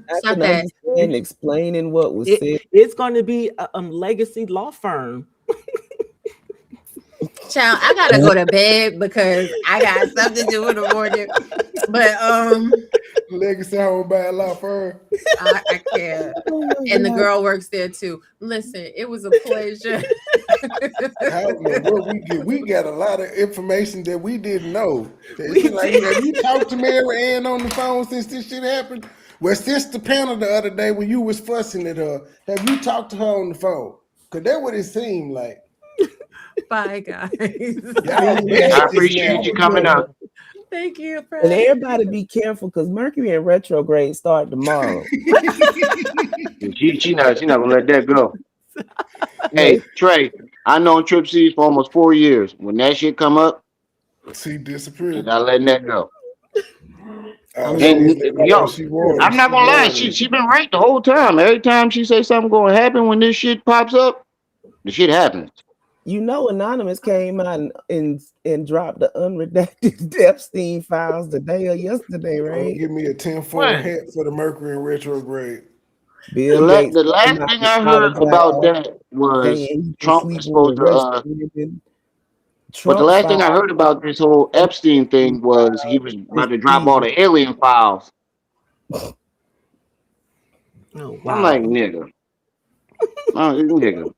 I Stop can that. understand explaining what was said. It's going to be a legacy law firm. Child, I gotta go to bed because I got stuff to do in the morning. But Legacy home by a law firm. I can't. And the girl works there too. Listen, it was a pleasure. I don't know what we get. We got a lot of information that we didn't know. It's like, have you talked to Mary Ann on the phone since this shit happened? Well, since the panel the other day when you was fussing at her, have you talked to her on the phone? Cause that's what it seemed like. Bye, guys. Y'all I besties now. appreciate you coming up. Thank you, And Fred. everybody be careful because Mercury in retrograde start tomorrow. She not gonna let that go. No, Hey Trey, I known Trip C's for almost 4 years. When that shit come up, She she's disappeared. not letting that go. I'm She gonna just And let me know yo, she wanted. I'm not She gonna lie, wanted. she been right the whole time. Every time she say something gonna happen when this shit pops up, the shit happens. you know, Anonymous came out and dropped the unredacted Epstein files today or yesterday, I'm gonna right? give me a 10-4 When? hat for the Mercury in retrograde. Bill Gates The came last out thing and I heard about apologized, that was saying he been Trump is sleeping supposed with to Russian women. but the Trump last thing I filed heard about this whole Epstein thing was he was this about to drop all season. the alien files. Oh I'm like, wow. nigga. Nigga.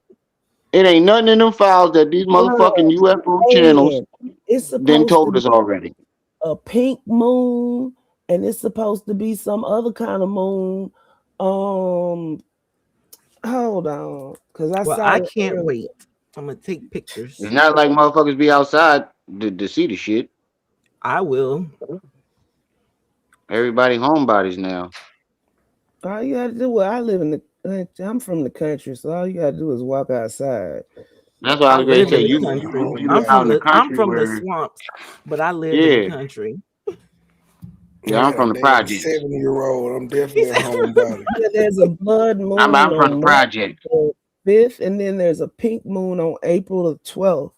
It ain't nothing in them files that these motherfucking UFO channels And it's then supposed to told us be already. a pink moon, and it's supposed to be some other kind of moon. Hold on, because I Well, saw I it can't earlier. wait. I'm gonna take pictures. It's not like motherfuckers be outside to see the shit. I will. Everybody homebodies now. All you gotta do, well, I live in I'm from the country, so all you gotta do is walk outside. That's what I I was going to live say. in the country. You live out in the I'm country from the where, swamps, but I live in the yeah, country. yeah, I I'm got a from the damn projects. 70-year-old. I'm definitely a homebody. Yeah, there's a blood moon I'm from the on March projects. the 5th, and then there's a pink moon on April the 12th.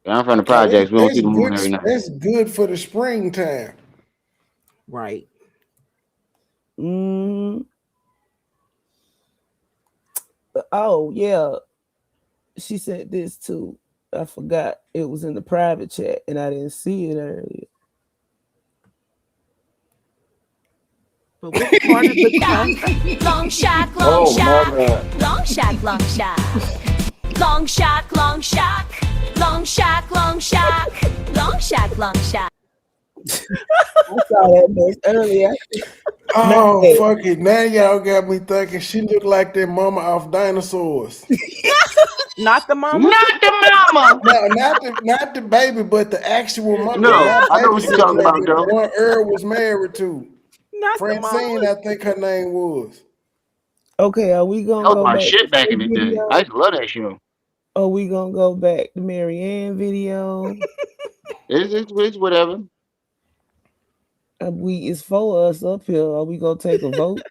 Yeah, I'm from the Oh, projects. We don't see that's the moon good. every night. That's good for the springtime. Right. Mm, Oh yeah, she sent this too. I forgot it was in the private chat and I didn't see it earlier. But what part of the class? Long shack, long Oh my shack, God. long shack, long shack. Long shack, long shack, long shack, long shack, long shack, long shack. I saw that mess earlier. Oh, fuck it. Now y'all got me thinking she looked like that mama off Dinosaurs. Not the mama? Not the mama! No, not the baby, but the actual mama. No, My I know what you're babysitter talking about, lady, the though. one Earl was married to. Not the Francine, mama. I think her name was. Okay, are we gonna That was go my back to shit back the in the day. video? I used to love that show. Are we gonna go back to Marianne video? It's whatever. It's for us up here. Are we gonna take a vote?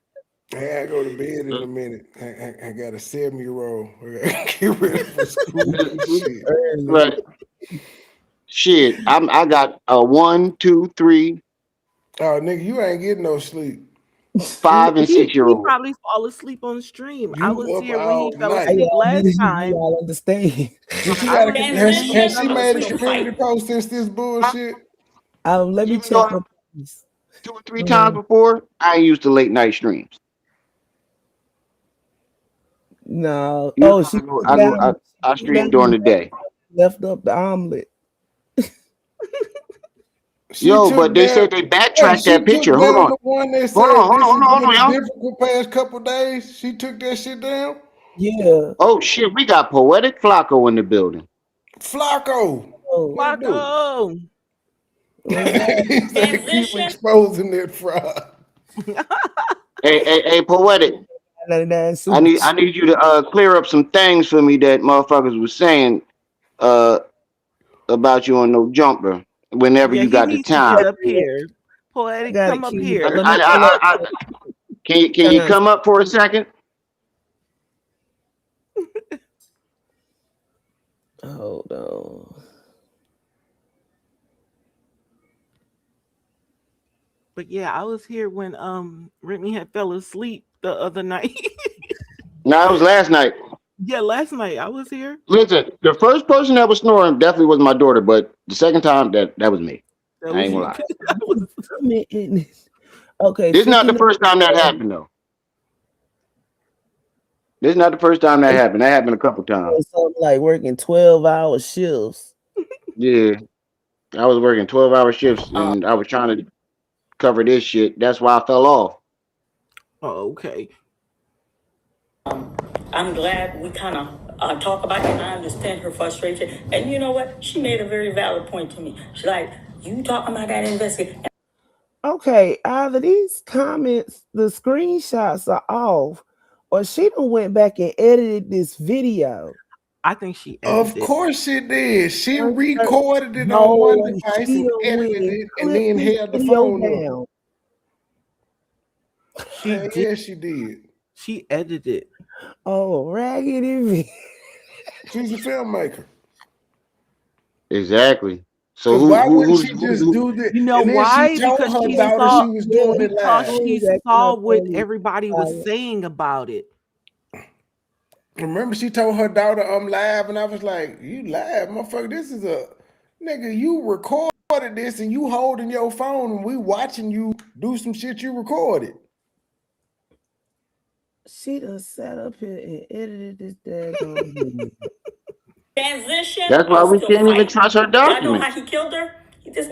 Hey, I go to bed in a minute. I got a 7-year-old. I gotta get ready for school and shit. Right. Shit. I got a 1, 2, 3, Oh, nigga, you ain't getting no sleep. 5, and He 6-year-old. probably fall asleep on the stream. I You was up here when he all fell night. asleep last time. Y'all understand? Did she I got remember has him she fell made a asleep. community post since this bullshit? Let me Even check though her. Please. 2 or 3 times before, I ain't used to late night streams. No. Usually Oh, she took I go down. I She took stream down during the day. left up the omelet. She Yo, took but they down. said they Wait, backtracked she that took picture. Hold down on. the one that Hold on, said hold on, this hold has on, hold on, been a y'all. difficult past couple days. She took that shit down. Yeah. Oh shit, we got Poetic Flacco in the building. Flacco. Oh, What it do? Flacco. They keep exposing that fraud. Hey, Poetic. 99 I need you to clear up some things for me that motherfuckers was saying uh about you on No Jumper whenever Yeah, you he got the needs to get time. up here. Poetic, Got it, come up Keith. here. Let me pull up. Can you come up for a second? Hold on. But yeah, I was here when Remy had fell asleep the other night. No, it was last night. Yeah, last night I was here. Listen, the first person that was snoring definitely was my daughter, but the second time that was me. That I was ain't you. gonna lie. Okay, This is not the 59. first time that happened though. This is not the first time that happened. That happened a couple times. Something like working 12-hour shifts. Yeah. I was working 12-hour shifts and I was trying to cover this shit. That's why I fell off. Oh, okay. I'm glad we kind of talk about it. And I understand her frustration. And you know what? She made a very valid point to me. She's like, you talking about that investigation. Okay, either these comments, the screenshots are off, or she done went back and edited this video. I think she edited Of course she did. She recorded it on one device she and done went edited and it and clipped then this held the video phone up. down. She did. Yeah, she did. She edited. Oh, raggedy. She's a filmmaker. Exactly. So Because why wouldn't who's she just do this? You know And then why? she told Because her she daughter saw she was doing it live. she saw what everybody was saying about it. Remember, she told her daughter, I'm live, and I was like, you live, motherfucker, this is a, nigga, you recorded this and you holding your phone and we watching you do some shit you recorded. She done sat up here and edited this daggone video. Transition. That's why I'm we still can't even fighting. trust her Y'all know documents. how he killed her? He just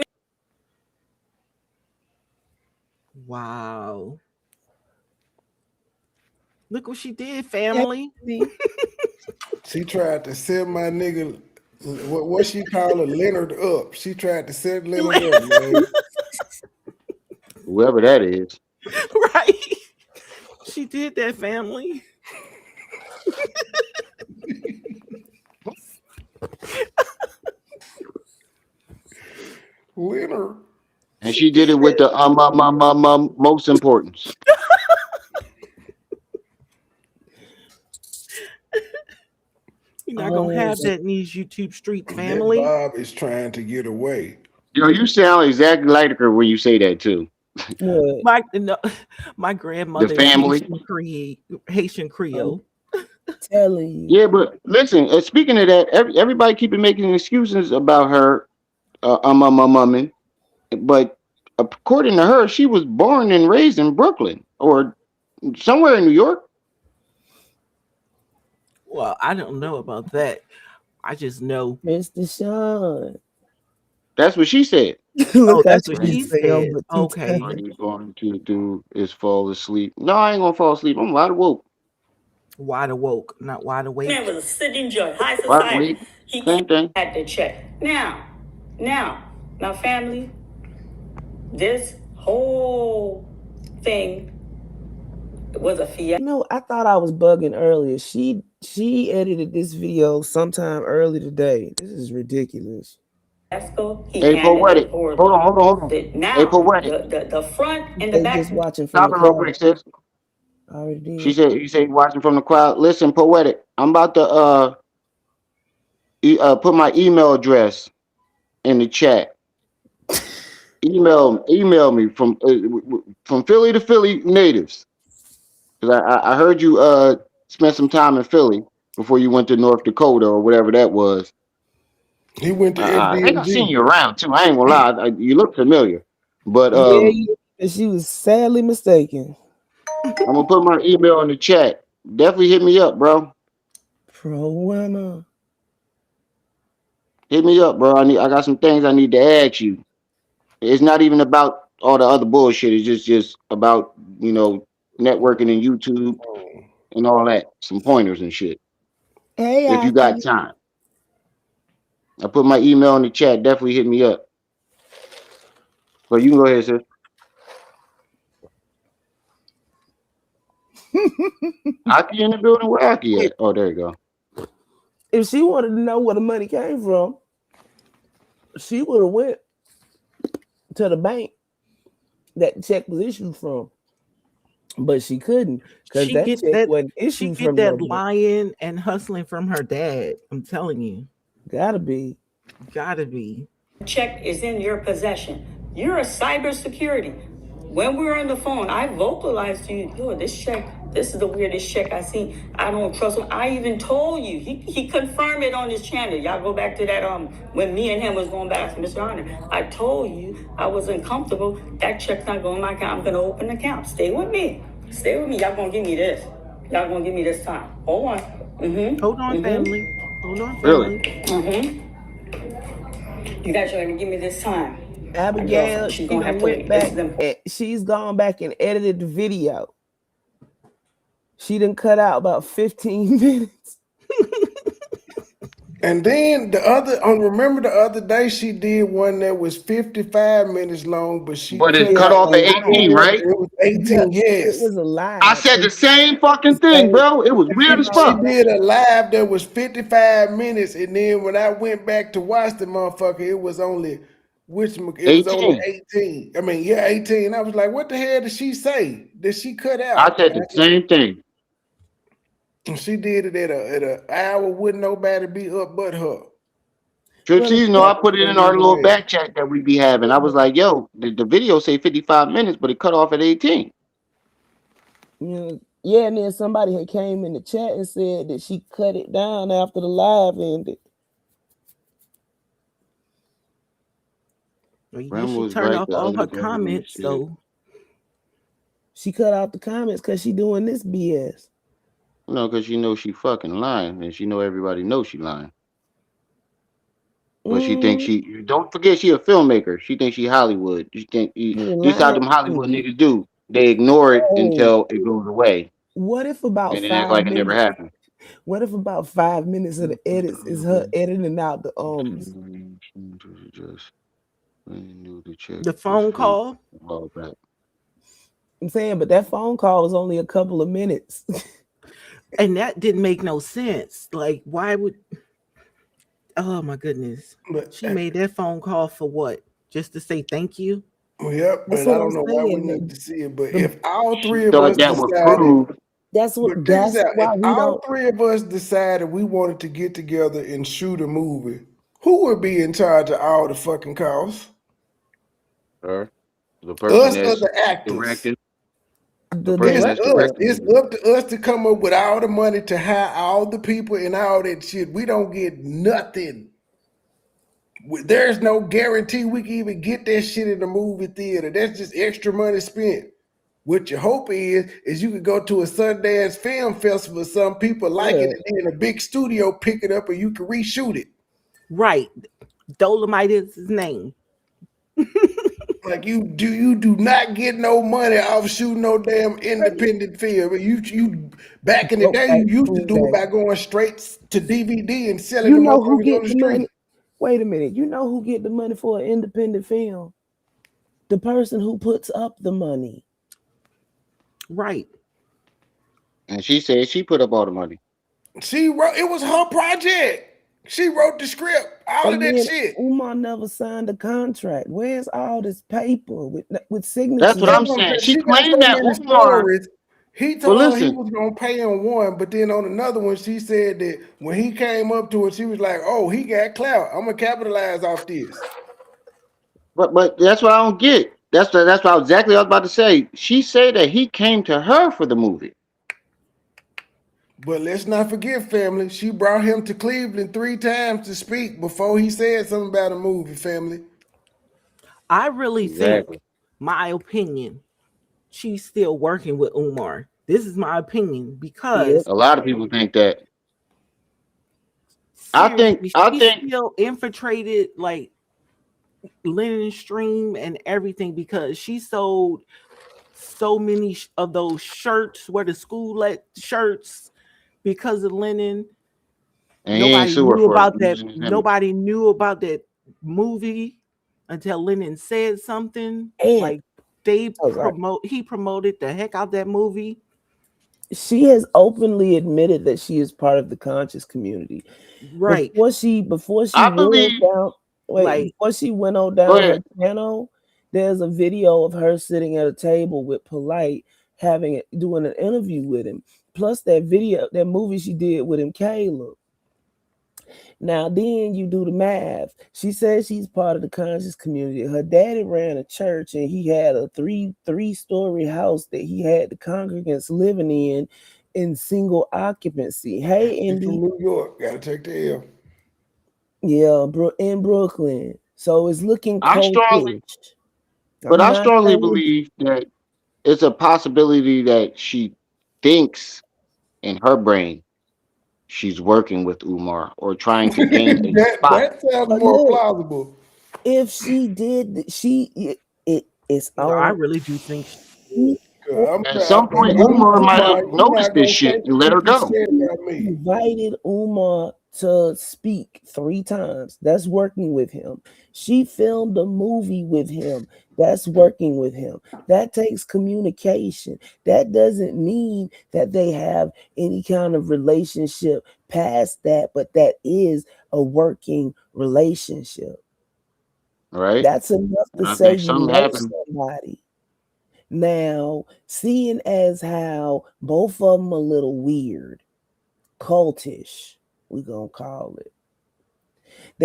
Wow. Look what she did, family. She tried to set my nigga, what she call her, Leonard up. She tried to set Leonard up, man. Whoever that is. Right. She did that, family. Leonard. And she did it with the most importance. You're not gonna have that in these YouTube streets, That family. Bob is trying to get away. Yo, you sound exactly like her when you say that too. My grandmother The family. Haitian Creole. telling you. Yeah, but listen. Speaking of that, everybody keep making excuses about her, my mummy. But according to her, she was born and raised in Brooklyn or somewhere in New York. Well, I don't know about that. I just know. Mr. Sean. That's what she said. Look how That's what she she say on said. but two Okay. All times. you're going to do is fall asleep. No, I ain't gonna fall asleep. I'm wide awake. Wide awoke, not wide Man awake. was a sitting judge, high Wide society. awake. He Same thing. had to check. Now, family, this whole thing was a fiasco. You know, I thought I was bugging earlier. She edited this video sometime early today. This is ridiculous. He Hey, handed poetic. it poorly. Hold on. Hey, Now, poetic. the front and the They back. just watching from Stop the it real crowd. quick, sis. I already did. You said watching from the crowd. Listen, poetic. I'm about to put my email address in the chat. Email me from Philly to Philly natives. Because I heard you spent some time in Philly before you went to North Dakota or whatever that was. He went to I think I seen FDMG. you around too. I ain't gonna lie, you look familiar. But Yeah, she was sadly mistaken. I'm gonna put my email in the chat. Definitely hit me up, bro. Pro winner. Hit me up, bro. I got some things I need to ask you. It's not even about all the other bullshit. It's just about networking and YouTube and all that. Some pointers and shit. Hey, If you got Aki. time, I put my email in the chat. Definitely hit me up. So you can go ahead, sis. Aki in the building. Where Aki at? Oh, there you go. If she wanted to know where the money came from, she would have went to the bank that the check was issued from. But she couldn't because She that get check that. wasn't She issued get from no that bank. lying and hustling from her dad. I'm telling you. Gotta be. Check is in your possession. You're a cybersecurity. When we were on the phone, I vocalized to you, yo, this is the weirdest check I seen. I don't trust him. I even told you. He confirmed it on his channel. Y'all go back to that when me and him was going back to Mr. Honor. I told you I was uncomfortable. That check's not going in my account. I'm gonna open an account. Stay with me. Y'all gonna give me this. Y'all gonna give me this time. Hold on. Hold on, family. Hold on, Really? family. You guys are gonna give me this time. Abigail, She's she gonna have done to went wait. back. She's gone back and edited the video. She done cut out about 15 minutes. And then remember the other day she did one that was 55 minutes long, but she But cut it cut out off at 18, right? it was 18, It yes. was a lie. I said the same fucking thing, bro. It was weird as She fuck. did a live that was 55 minutes, and then when I went back to watch the motherfucker, it was only 18. 18. I mean, yeah, 18. I was like, what the hell did she say? Did she cut out? I said the same thing. She did it at a hour, wouldn't nobody be up but her. Tripsies, I put it in our little back chat that we be having. I was like, yo, the video say 55 minutes, but it cut off at 18. Yeah, and then somebody had came in the chat and said that she cut it down after the live ended. She turned off all her comments, so she cut out the comments because she doing this BS. No, because she knows she fucking lying, and she know everybody knows she lying. But she thinks don't forget she a filmmaker. She thinks she Hollywood. She think this how them Hollywood niggas do. They ignore it until it goes away. What if about and then 5 act like minutes? it never happened. What if about 5 minutes of the edits is her editing out the the phone call? I'm saying, but that phone call was only a couple of minutes. And that didn't make no sense. Like, why would... Oh, my goodness. But she made that phone call for what? Just to say thank you? Yep, but I don't know why we need to see it. But if all three of us decided... That's why all three of us decided we wanted to get together and shoot a movie, who would be in charge of all the fucking costs? Her, the person us that's or the actors? directing. the person that's directing It's the movie. up to us to come up with all the money to hire all the people and all that shit. We don't get nothing. There's no guarantee we can even get that shit in the movie theater. That's just extra money spent. What your hope is you could go to a Sundance Film Festival. Some people like it, and then a big studio pick it up, and you can reshoot it. Right, Dolomite is his name. Like you do not get no money off shooting no damn independent film. You back in the day, you used to do it by going straight to DVD and selling You the know who motherfuckers on get the the street. money? Wait a minute. You know who get the money for an independent film? The person who puts up the money. Right. And she said she put up all the money. She wrote. It was her project. She wrote the script. All of that Again, shit. Umar never signed a contract. Where's all this paper with signatures? That's what I'm saying. She She got claimed so that many Umar. stories. He Well, told her he listen. was gonna pay on one, but then on another one, she said that when he came up to her, she was like, "Oh, he got clout. I'm gonna capitalize off this." But that's what I don't get. That's what exactly I was about to say. She said that he came to her for the movie. But let's not forget, family. She brought him to Cleveland 3 times to speak before he said something about a movie. Family. I really Exactly. think, my opinion, she's still working with Umar. This is my opinion because A lot of people think that. seriously, I she think still infiltrated like Linen Stream and everything because she sold so many of those shirts, where the school let shirts, because of Lennon. and he ain't sue her for using his image. Nobody knew about that movie until Lennon said something. And Like he promoted the heck out that movie. She has openly admitted that she is part of the conscious community. Right. Before she I went believe. down, Like, before she went on Go down her ahead. channel, there's a video of her sitting at a table with Polite doing an interview with him. Plus that movie she did with him, Caleb. Now then you do the math. She says she's part of the conscious community. Her daddy ran a church and he had a three-story house that he had the congregants living in single occupancy. Hey, She's Indy. from New York. Gotta take the L. Yeah, in Brooklyn. So it's looking I strongly believe that it's a possibility that she thinks in her brain she's working with Umar or trying to gain a spot. that sounds But more look, plausible. if she did, it's I on. really do think At some point, Umar might have noticed this shit and let her go. Invited Umar to speak 3 times. That's working with him. She filmed a movie with him. That's working with him. That takes communication. That doesn't mean that they have any kind of relationship past that, but that is a working relationship. Right? That's enough to I say think you something know happened. somebody. Now, seeing as how both of them a little weird, cultish, we gonna call it.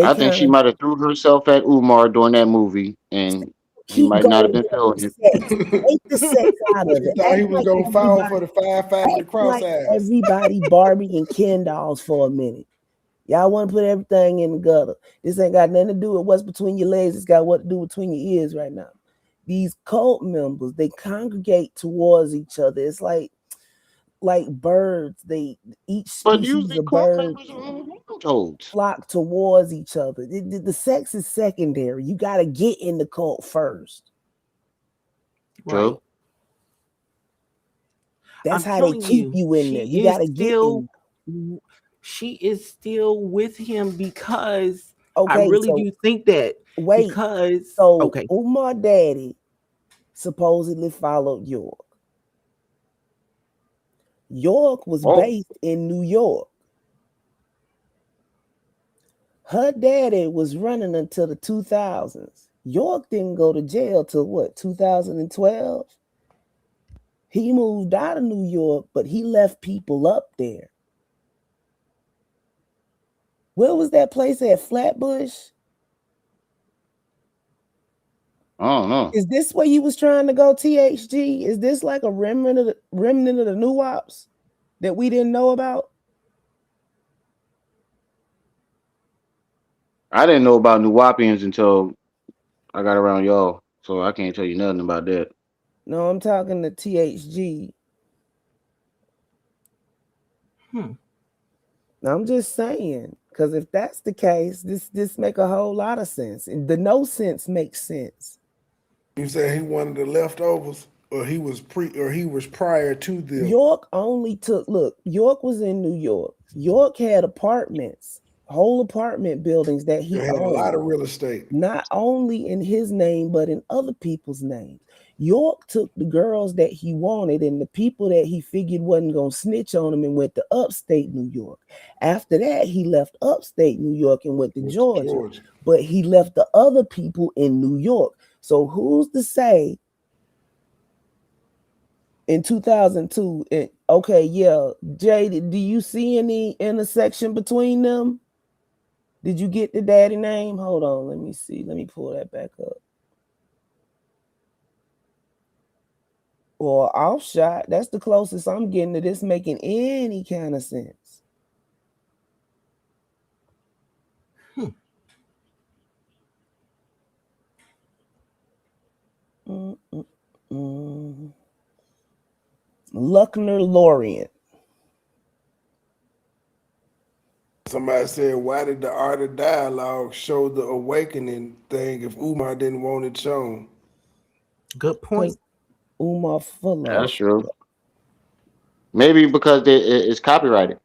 I think she might have threw herself at Umar during that movie, and he keep might not have going been with feeling the it. sex. Take the sex out of She it. thought he was gonna fall for the 5 with the cross eyes. Everybody Barbie and Ken dolls for a minute. Y'all want to put everything in the gutter. This ain't got nothing to do with what's between your legs. It's got what to do between your ears right now. These cult members, they congregate towards each other. It's like birds. Each species of bird flock towards each other. The sex is secondary. You got to get in the cult first. Right. That's how they keep you in there. You got to get in. She is still with him because Okay, I really do think that. Wait, because Umar daddy supposedly followed York. York was based in New York. Her daddy was running until the 2000s. York didn't go to jail till what, 2012? He moved out of New York, but he left people up there. Where was that place at, Flatbush? I don't know. Is this where you was trying to go, THG? Is this like a remnant of the new ops that we didn't know about? I didn't know about New Wapians until I got around y'all, so I can't tell you nothing about that. No, I'm talking to THG. I'm just saying, because if that's the case, this make a whole lot of sense. And the no sense makes sense. You say he wanted the leftovers, or he was prior to them? York only took York was in New York. York had apartments, whole apartment buildings that he had owned. a lot of real estate. Not only in his name, but in other people's names. York took the girls that he wanted and the people that he figured wasn't going to snitch on him and went to upstate New York. After that, he left upstate New York and went to Georgia. But he left the other people in New York. So who's to say in 2002, okay, yeah, Jay, do you see any intersection between them? Did you get the daddy name? Hold on, let me see. Let me pull that back up. Or Offshot. That's the closest I'm getting to this making any kind of sense. Luckner Lorient. Somebody said, why did the art of dialogue show the awakening thing if Umar didn't want it shown? Good point. Umar full of. That's true. Maybe because it's copyrighted.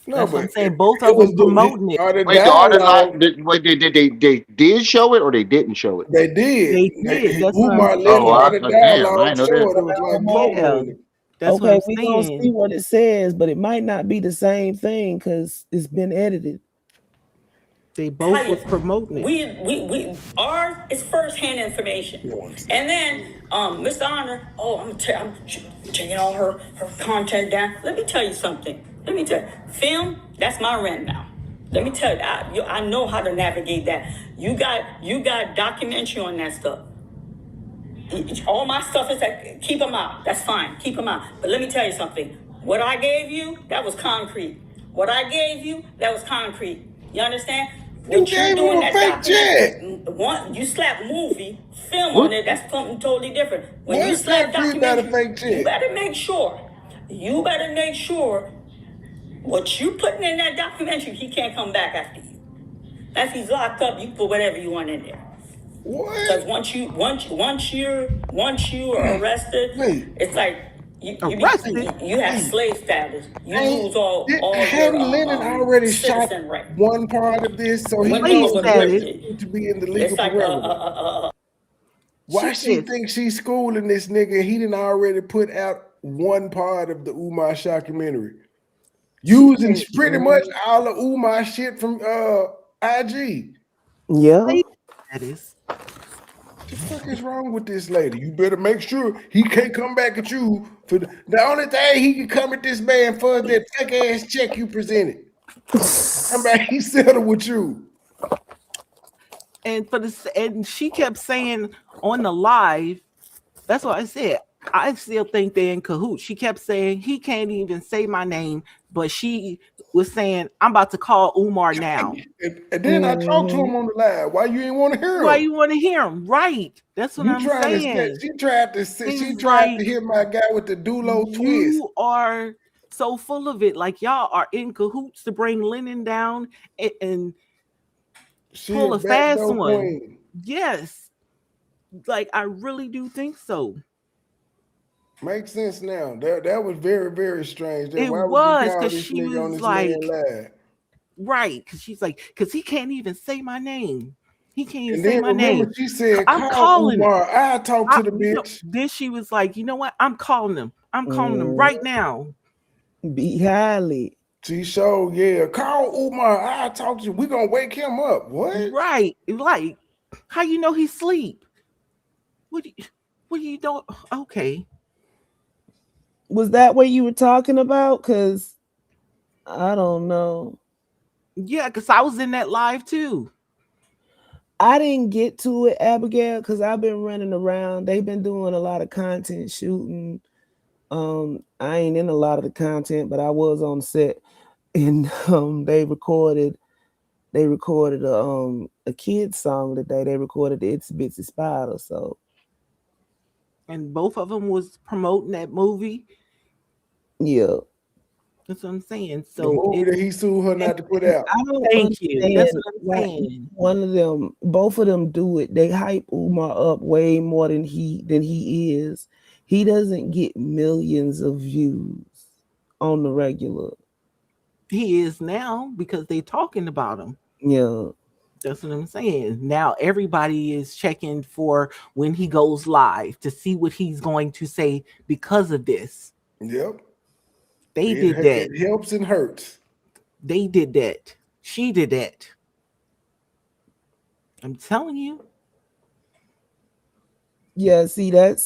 No, That's but what I'm saying. Both of them promoting it. Wait, the art of dialogue. They did show it or they didn't show it? They did. They did. That's what Umar I'm let saying. art of damn, I dialogue didn't know show that. it. It was like promoting it. That's Okay, what we I'm gonna see saying. what it says, but it might not be the same thing because it's been edited. They both was promoting it. Ours is first-hand information. And then, Mr. Honor, I'm taking all her content down. Let me tell you something. Film, that's my rent now. Let me tell you, I know how to navigate that. You got documentary on that stuff. All my stuff is like, keep them out. That's fine. Keep them out. But let me tell you something. What I gave you, that was concrete. What I gave you, that was concrete. You understand? You gave him a fake check. You slap movie, film on it, that's something totally different. When you slap documentary, you better make sure what you putting in that documentary, he can't come back after you. If he's locked up, you put whatever you want in there. Because once you're arrested, it's like you have slave status. You lose all Hadn't your Lennon already shot citizen right. one part of this, so he knows what to be in the legal perimeter. Why she thinks she's schooling this nigga? He didn't already put out one part of the Umar documentary, using pretty much all of Umar shit from IG. Yeah. That is. What the fuck is wrong with this lady? You better make sure he can't come back at you for the only thing he can come at this man for is that fake ass check you presented. Come back, he settled with you. And she kept saying on the live, that's what I said. I still think they're in cahoots. She kept saying he can't even say my name, but she was saying, I'm about to call Umar now. And then I talked to him on the live. Why you didn't want to hear him? Why you want to hear him? Right. That's what I'm saying. She tried to hit my guy with the Dulo twist. You are so full of it. Like y'all are in cahoots to bring Lennon down and pull a fast one. Queen. Yes. Like I really do think so. Makes sense now. That was very, very strange. It was because she was like, right? Because she's like, because he can't even say my name. He can't even say my name. She said, I'm calling him. I talk to the bitch. Then she was like, you know what? I'm calling him. I'm calling him right now. Be highly. She showed, yeah. Call Umar. I talk to you. We're gonna wake him up. What? Right. Like, how you know he's asleep? What do you doing? Okay. Was that what you were talking about? Because I don't know. Yeah, because I was in that live too. I didn't get to it, Abigail, because I've been running around. They've been doing a lot of content shooting. I ain't in a lot of the content, but I was on set, and they recorded a kid's song today. They recorded the Itsy Bitsy Spider. So, and both of them was promoting that movie. Yeah. That's what I'm saying. The So movie that he sued her not to put out. I don't Thank you. understand That's what I'm why saying. one of them, both of them do it. They hype Umar up way more than he is. He doesn't get millions of views on the regular. He is now because they talking about him. Yeah. That's what I'm saying. Now everybody is checking for when he goes live to see what he's going to say because of this. Yep. They did that. It helps and hurts. They did that. She did that. I'm telling you. Yeah, see, that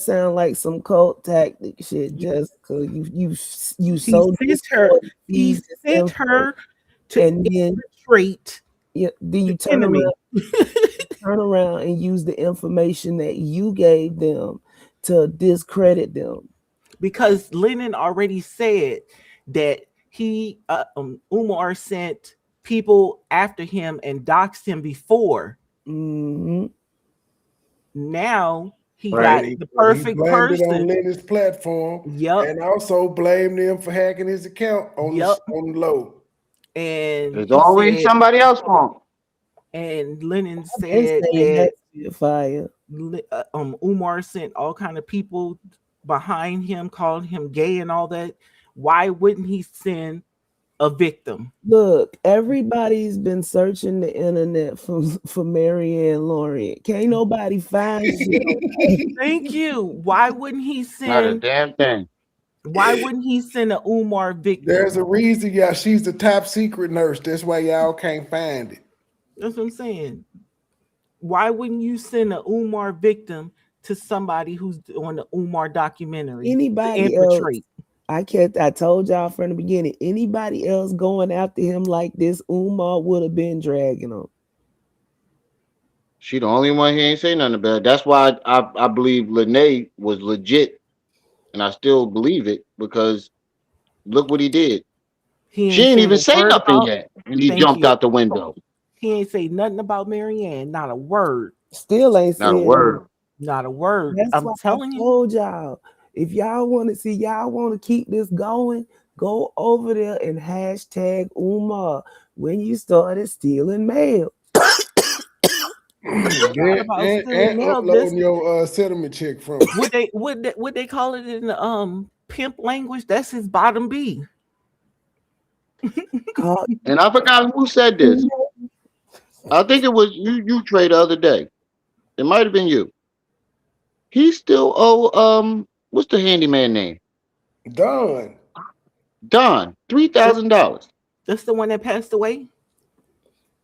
sounds like some cult tactic shit. Just because you so he sent her to and then infiltrate. Yeah, then you the turn enemy. around and use the information that you gave them to discredit them. Because Lennon already said that he Umar sent people after him and doxed him before. Mm-hmm. Now he Right. got the perfect he blamed person. it on Lenny's platform. Yep. And also blamed them for hacking his account on the low. And There's he always said, somebody else wrong. and Lennon I've been said saying that that fire. Umar sent all kind of people behind him, called him gay and all that. Why wouldn't he send a victim? Look, everybody's been searching the internet for Marianne Lorient. Can't nobody find you. Thank you. Why wouldn't he Not a send? damn thing. Why wouldn't he send a Umar victim? There's a reason, y'all. She's the top secret nurse. That's why y'all can't find it. That's what I'm saying. Why wouldn't you send a Umar victim to somebody who's on the Umar documentary? Anybody else? I told y'all from the beginning. Anybody else going after him like this, Umar would have been dragging him. She the only one he ain't say nothing about. That's why I believe Lene was legit, and I still believe it because look what he did. She ain't even say nothing yet, and he jumped out the window. He ain't say nothing about Marianne. Not a word. Still ain't Not a said word. Not a word. That's I'm why telling I you. told y'all. If y'all want to see, y'all want to keep this going, go over there and hashtag Umar when you started stealing mail. and uploading your settlement check from Would they call it in the pimp language? That's his bottom B. And I forgot who said this. I think it was you Trey the other day. It might have been you. He still owe what's the handyman name? Don. $3,000. That's the one that passed away.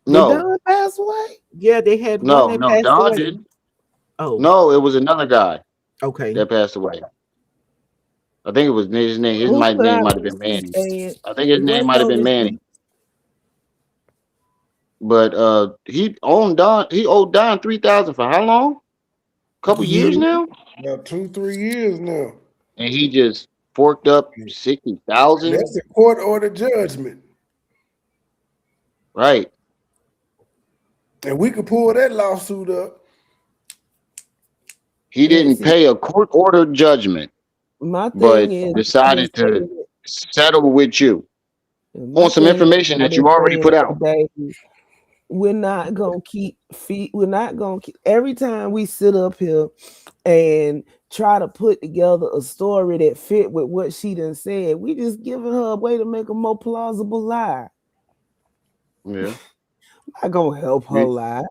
No. Did Don pass away? Yeah, they had No, one that no, passed Don away. didn't. Oh. No, it was another guy. Okay. That passed away. I think it was his name. His name might have been Manny. I think his name might have been Manny. But he owed Don $3,000 for how long? Couple years now? About 2-3 years now. And he just forked up $60,000. That's a court order judgment. Right. And we could pull that lawsuit up. He didn't pay a court order judgment, My but thing is decided to settle with you on some information that you already put out. We're not gonna keep every time we sit up here and try to put together a story that fit with what she done said. We just giving her a way to make a more plausible lie. Yeah. Not gonna help her lie.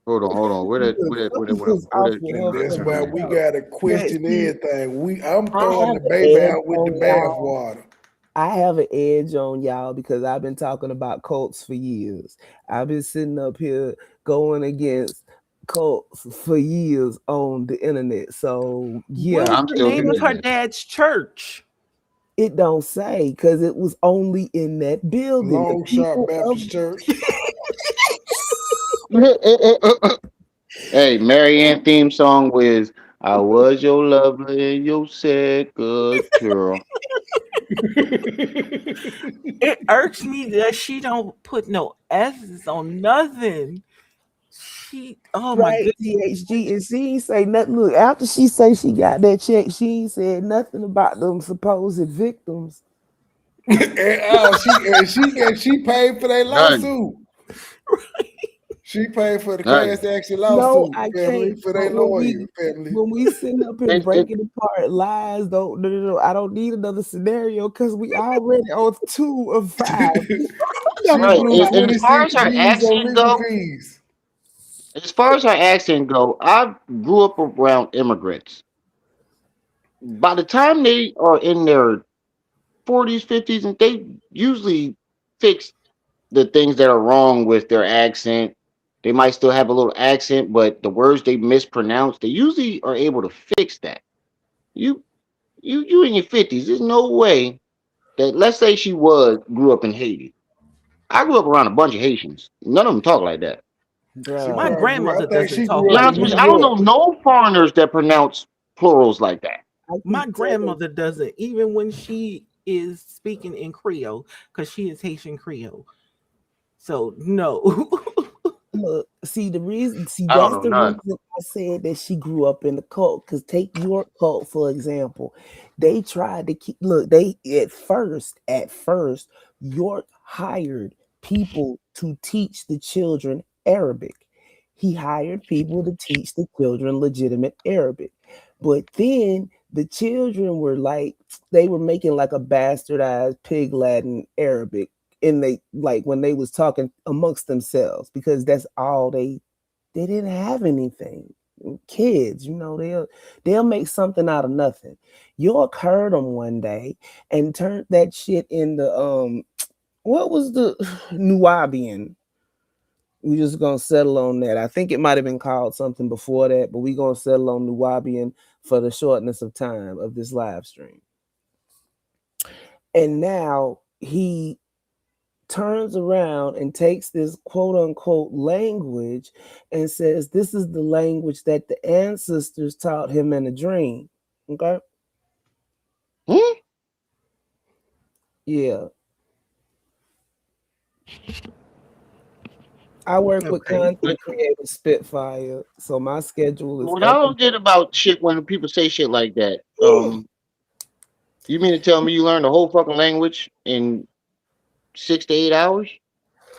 Hold on. Where That's why we gotta question everything. I'm throwing the baby out with the bathwater. I have an edge on y'all because I've been talking about cults for years. I've been sitting up here going against cults for years on the internet. So yeah, what's the name of her dad's church? It don't say because it was only in that building. Long Shot Baptist Church. Hey, Marianne theme song was "I was your lover and your second girl." It irks me that she don't put no S's on nothing. She, oh my Right, goodness. THG, and she ain't say nothing. Look, after she say she got that check, she ain't said nothing about them supposed victims. She paid for their None, lawsuit. She paid for the none. class action No, lawsuit, I family, can't. for their But lawyer, family. when we sit up here It breaking apart lies, don't no, no, no, I don't need another scenario because we already on 2 of 5. She right. blew And as far as 26 her G's on accent legal go, fees. I grew up around immigrants. By the time they are in their 40s, 50s, and they usually fix the things that are wrong with their accent. They might still have a little accent, but the words they mispronounce, they usually are able to fix that. You you in your 50s, there's no way that, let's say she was grew up in Haiti. I grew up around a bunch of Haitians. None of them talk like that. She My Bruh, probably grew. I grandmother think doesn't she talk Be grew up like in honest with New you, that. I don't know York. no foreigners that pronounce plurals like that. I My keep telling grandmother doesn't, even when she is speaking in Creole, because she is Haitian Creole. So no. look, see, I don't that's know the none. reason I said that she grew up in the cult. Because take York cult, for example. They tried to keep, look, they, at first, York hired people to teach the children Arabic. He hired people to teach the children legitimate Arabic. But then the children were like, they were making like a bastardized pig Latin Arabic, and they like when they was talking amongst themselves because that's all they didn't have anything. Kids, they'll make something out of nothing. York heard them one day and turned that shit into what was the Nubian. We just gonna settle on that. I think it might have been called something before that, but we gonna settle on Nubian for the shortness of time of this live stream. And now he turns around and takes this quote unquote language and says this is the language that the ancestors taught him in a dream. Okay. Hmm? Yeah. I work with Okay. content creators Spitfire, so my schedule is What I open. don't get about shit when people say shit like that. You mean to tell me you learned the whole fucking language in 6 to 8 hours?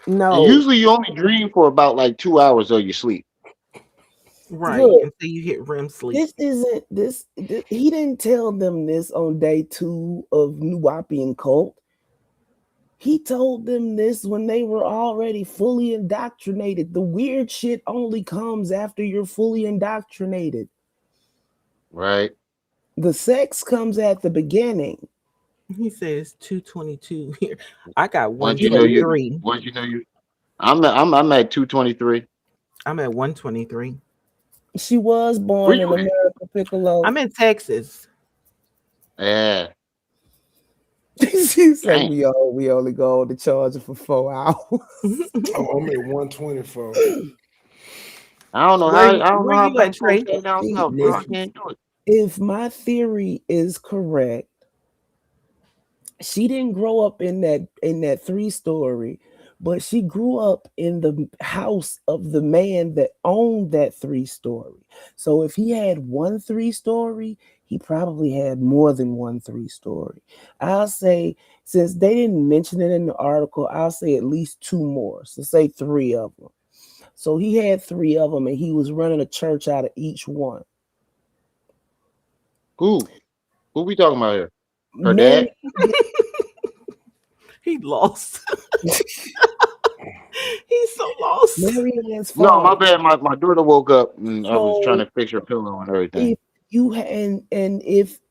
And No, usually you only dream for about like 2 hours of your sleep. Right. look, Until you hit REM sleep. this isn't this he didn't tell them this on day 2 of Nuwapian cult. He told them this when they were already fully indoctrinated. The weird shit only comes after you're fully indoctrinated. Right. The sex comes at the beginning. He says 222 here. I got Once you know you 123. once you know you I'm at 223. I'm at 123. She was Where born in you at? America, Piccolo. I'm in Texas. Yeah. She say Damn. we only go on the charger for 4 hours. Oh, I'm at 124. I don't know Where how you at, black folks Trey? stay down See, south, bro. I can't do it. if my theory is correct, she didn't grow up in that 3-story, but she grew up in the house of the man that owned that 3-story. So if he had 1 3-story, he probably had more than 1 3-story. I'll say, since they didn't mention it in the article, I'll say at least 2 more. So say 3 of them. So he had 3 of them, and he was running a church out of each one. Who? Who we talking about here? Her Mary dad? He lost. He's so lost. Marianne's No, my father. bad. My daughter woke up and I was trying So to fix her pillow and everything. if you and if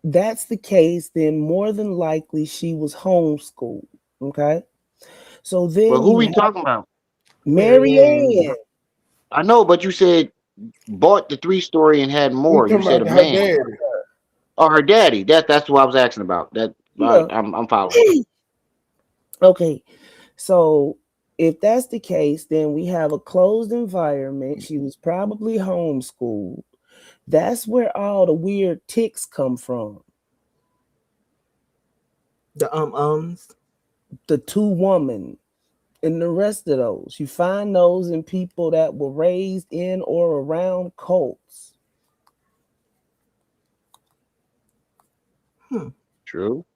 that's the case, then more than likely she was homeschooled. Okay, so But then who you we have talking about? Marianne. I know, but you said bought the 3-story and had We more. You talking said a about her man. daddy. Oh, her daddy. That's what I was asking about. That Yeah. I'm following. Okay, so if that's the case, then we have a closed environment. She was probably homeschooled. That's where all the weird ticks come from. The two woman and the rest of those. You find those in people that were raised in or around cults. True.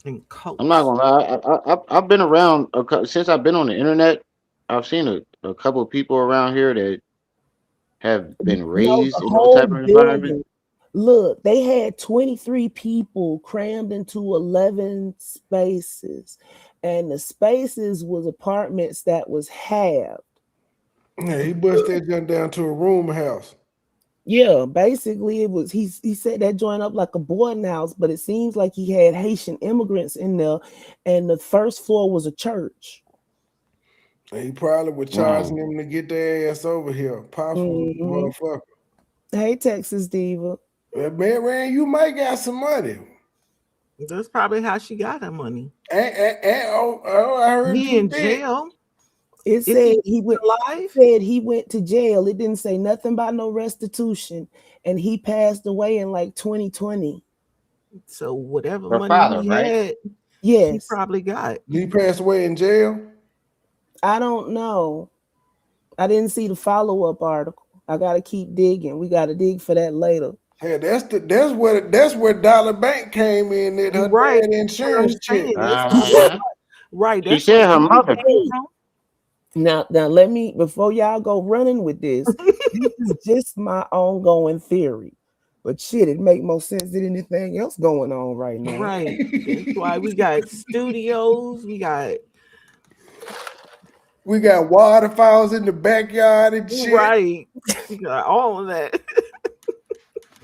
And I'm not gonna lie. I've been around since I've been on the internet. I've seen a couple of people around here that have been No, raised the in those whole type of environment. building. Look, they had 23 people crammed into 11 spaces, and the spaces was apartments that was halved. Yeah, he bust that junk down to a room house. Yeah, basically it was he set that joint up like a boarding house, but it seems like he had Haitian immigrants in there, and the first floor was a church. And he probably was charging them to get their ass over here. Pops was a motherfucker. Hey, Texas Diva. Man, Rand, you might got some money. That's probably how she got her money. And I heard he you in jail. It said he went alive. Said he went to jail. It didn't say nothing about no restitution, and he passed away in like 2020. So whatever Her money father, he right? had, yes, he probably got. Did he pass away in jail? I don't know. I didn't see the follow-up article. I gotta keep digging. We gotta dig for that later. Hey, that's where Dollar Bank came in at her dad insurance check. Right. She said her mother. Now let me, before y'all go running with this, this is just my ongoing theory. But shit, it make more sense than anything else going on right now. Right. That's why we got studios. We got waterfalls in the backyard and shit. Right. We got all of that.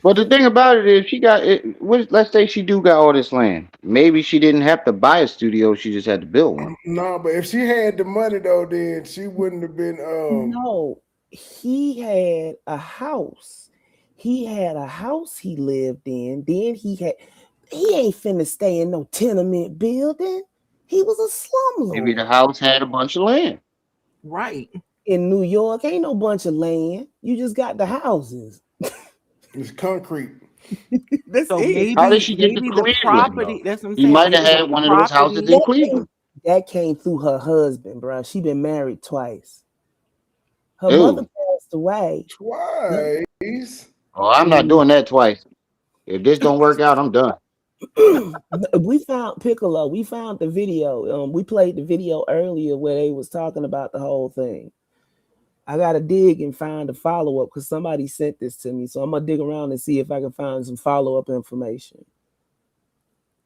But the thing about it is, she got it. Let's say she do got all this land. Maybe she didn't have to buy a studio; she just had to build one. No, but if she had the money though, then she wouldn't have been. No, he had a house. He had a house he lived in. Then he ain't finna stay in no tenement building. He was a slumlord. Maybe the house had a bunch of land. Right. In New York, ain't no bunch of land. You just got the houses. It's concrete. That's so it. maybe, How did she get to maybe the Cleveland, property. though? That's what I'm He saying. might have maybe had the one of those houses in Cleveland. That came through her husband, bro. She been married twice. Her Ew. mother passed away. Twice. Oh, I'm not doing that twice. If this don't work out, I'm done. We found Piccolo. We found the video. We played the video earlier where they was talking about the whole thing. I gotta dig and find a follow-up because somebody sent this to me. So I'm gonna dig around and see if I can find some follow-up information.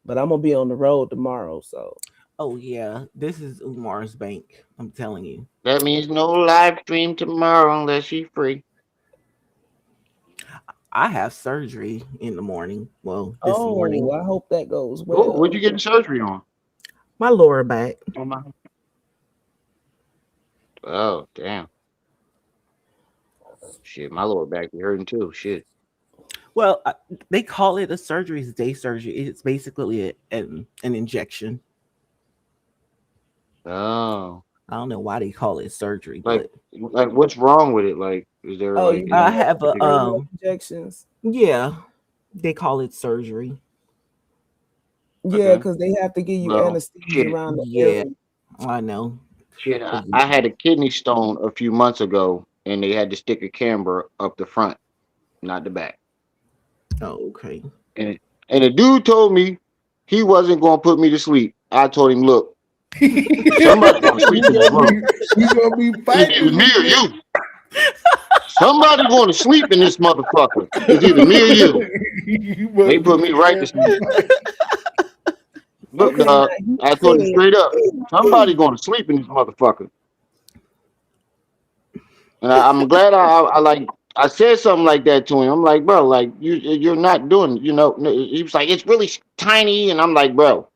But I'm gonna be on the road tomorrow, so. Oh yeah, this is Umar's bank. I'm telling you. That means no live stream tomorrow unless she's free. I have surgery in the morning. Well, this morning. I hope that goes well. Oh, what'd you get the surgery on? My lower back. Oh, damn. Shit, my lower back be hurting too. Shit. Well, they call it a surgery. It's day surgery. It's basically an injection. Oh. I don't know why they call it surgery, like what's wrong with it? Like, is there I have a injections. Yeah, they call it surgery. Yeah, because they have to give you anesthesia around the area. I know. Shit, I had a kidney stone a few months ago, and they had to stick a camera up the front, not the back. Oh, okay. And the dude told me he wasn't going to put me to sleep. I told him, look, somebody's going to sleep in this room. We're going to be fighting. It's either me or you. Somebody's going to sleep in this motherfucker. It's either me or you. They put me right to sleep. Look, I told him straight up, somebody's going to sleep in this motherfucker. And I'm glad I said something like that to him. I'm like, bro, like you're not doing, he was like, it's really tiny. And I'm like, bro,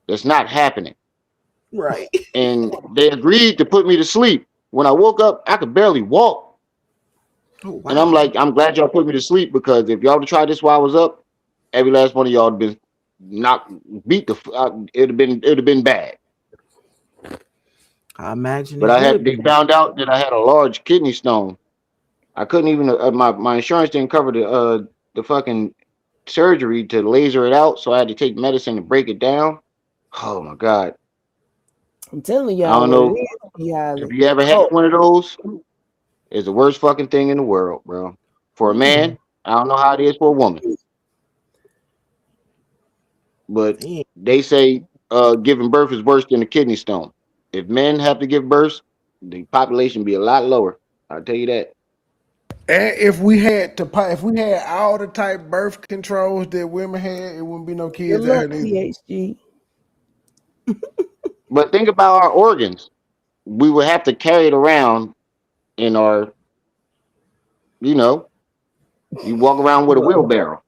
it's not happening. Right. And they agreed to put me to sleep. When I woke up, I could barely walk. Oh, wow. And I'm like, I'm glad y'all put me to sleep because if y'all would have tried this while I was up, every last one of y'all would have been beat it'd have been bad. I imagine But it would they be. found out that I had a large kidney stone. I couldn't even my insurance didn't cover the fucking surgery to laser it out, so I had to take medicine to break it down. Oh my god. I'm telling I y'all don't what it know is, if Holly. you ever had Cult. one of those. It's the worst fucking thing in the world, bro. For a man, I don't know how it is for a woman, but Damn. they say giving birth is worse than a kidney stone. If men have to give birth, the population be a lot lower. I'll tell you that. And if we had all the type birth controls that women had, it wouldn't be no Good kids out luck, here neither. PhD. But think about our organs. We would have to carry it around in our, you know, you walk around with a Well, wheelbarrow.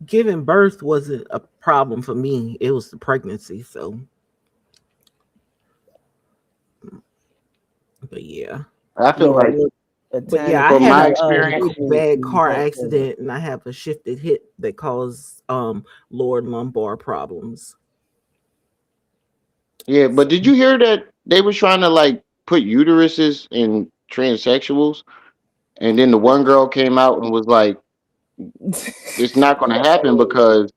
giving birth wasn't a problem for me. It was the pregnancy. So, but yeah. I feel No, like, look, a But tiny yeah, I from had my a experience, bad pregnancy car don't count. accident, and I have a shifted hip that caused lower lumbar problems. yeah. But did you hear that they were trying to like put uteruses in transsexuals, and then the one girl came out and was like, "It's not going to happen because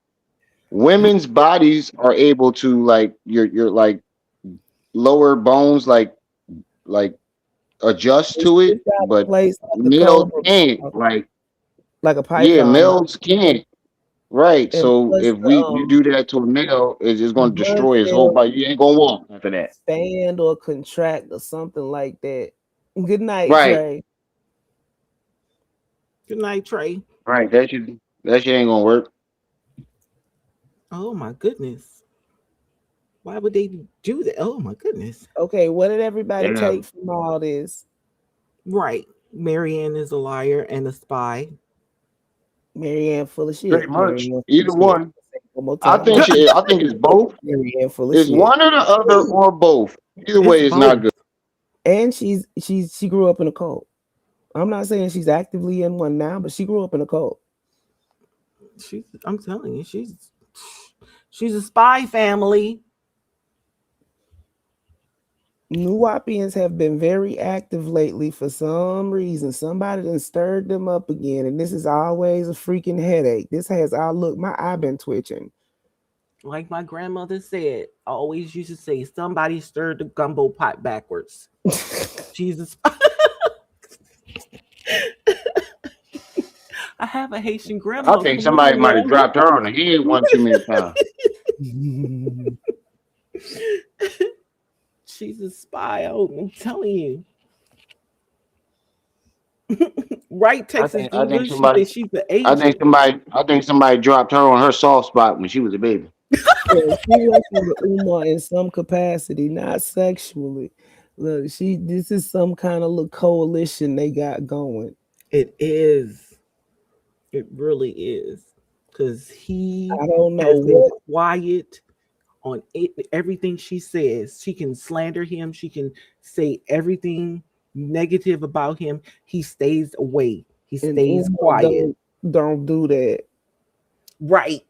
women's bodies are able to like your like lower bones like adjust It's, to it, it's out of but place like a males cobra, can't. Like, like a yeah, python. males can't. Right. And So plus if you do that to a male, it's just the going to blood destroy his whole cells body. You ain't gonna walk after that. expand or contract or something like that. Good night, Right. Trey. Good night, Trey. Right. That shit ain't gonna work. Oh my goodness. Why would they do that? Oh my goodness. Okay, what did everybody Yeah. take from all this? Right. Marianne is a liar and a spy. Marianne full of Pretty shit. much. Marianne full of Either shit. one. Say it one more I time. think she. I think it's both. Marianne full of It's shit. one or the other or both. Either It's way, it's not both. good. And she grew up in a cult. I'm not saying she's actively in one now, but she grew up in a cult. I'm telling you, she's a spy family. Nuwapians have been very active lately for some reason. Somebody done stirred them up again, and this is always a freaking headache. This has my eye been twitching. Like my grandmother said, I always used to say, somebody stirred the gumbo pot backwards. Jesus. I have a Haitian I grandma. think Come on, somebody might have mama. dropped her on the head one too many times. She's a spy. Oh, I'm telling you. Right, I Texas think I think English. She somebody said she's an agent. I think somebody dropped her on her soft spot when she was a baby. Yeah, she working with Uma in some capacity, not sexually. Look, this is some kind of little coalition they got going. It is. It really is. Because he I don't know has been what. quiet on everything she says. She can slander him. She can say everything negative about him. He stays away. He And stays Uma quiet. don't do that. Right.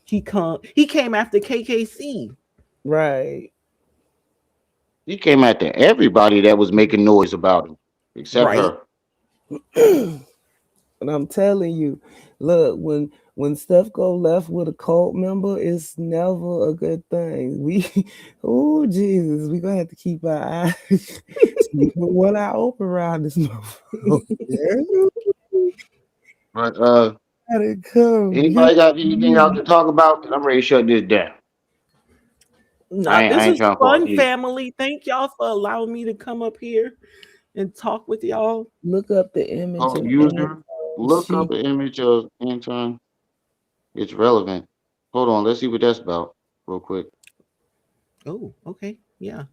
He came after KKC. Right. He came after everybody that was making noise about him, except Right. her. And I'm telling you, look, when stuff go left with a cult member, it's never a good thing. Oh Jesus, we gonna have to keep our eyes, keep one eye open around this motherfucker. But Gotta come get anybody got anything else me. to talk about? 'Cause I'm ready to shut this down. Nah, I this ain't was trying to fall fun, asleep. family. Thank y'all for allowing me to come up here and talk with y'all. Look up the image Oh, of Anton. user, look up She an image of Anton. It's relevant. Hold on, let's see what that's about, real quick. Oh, okay. Yeah.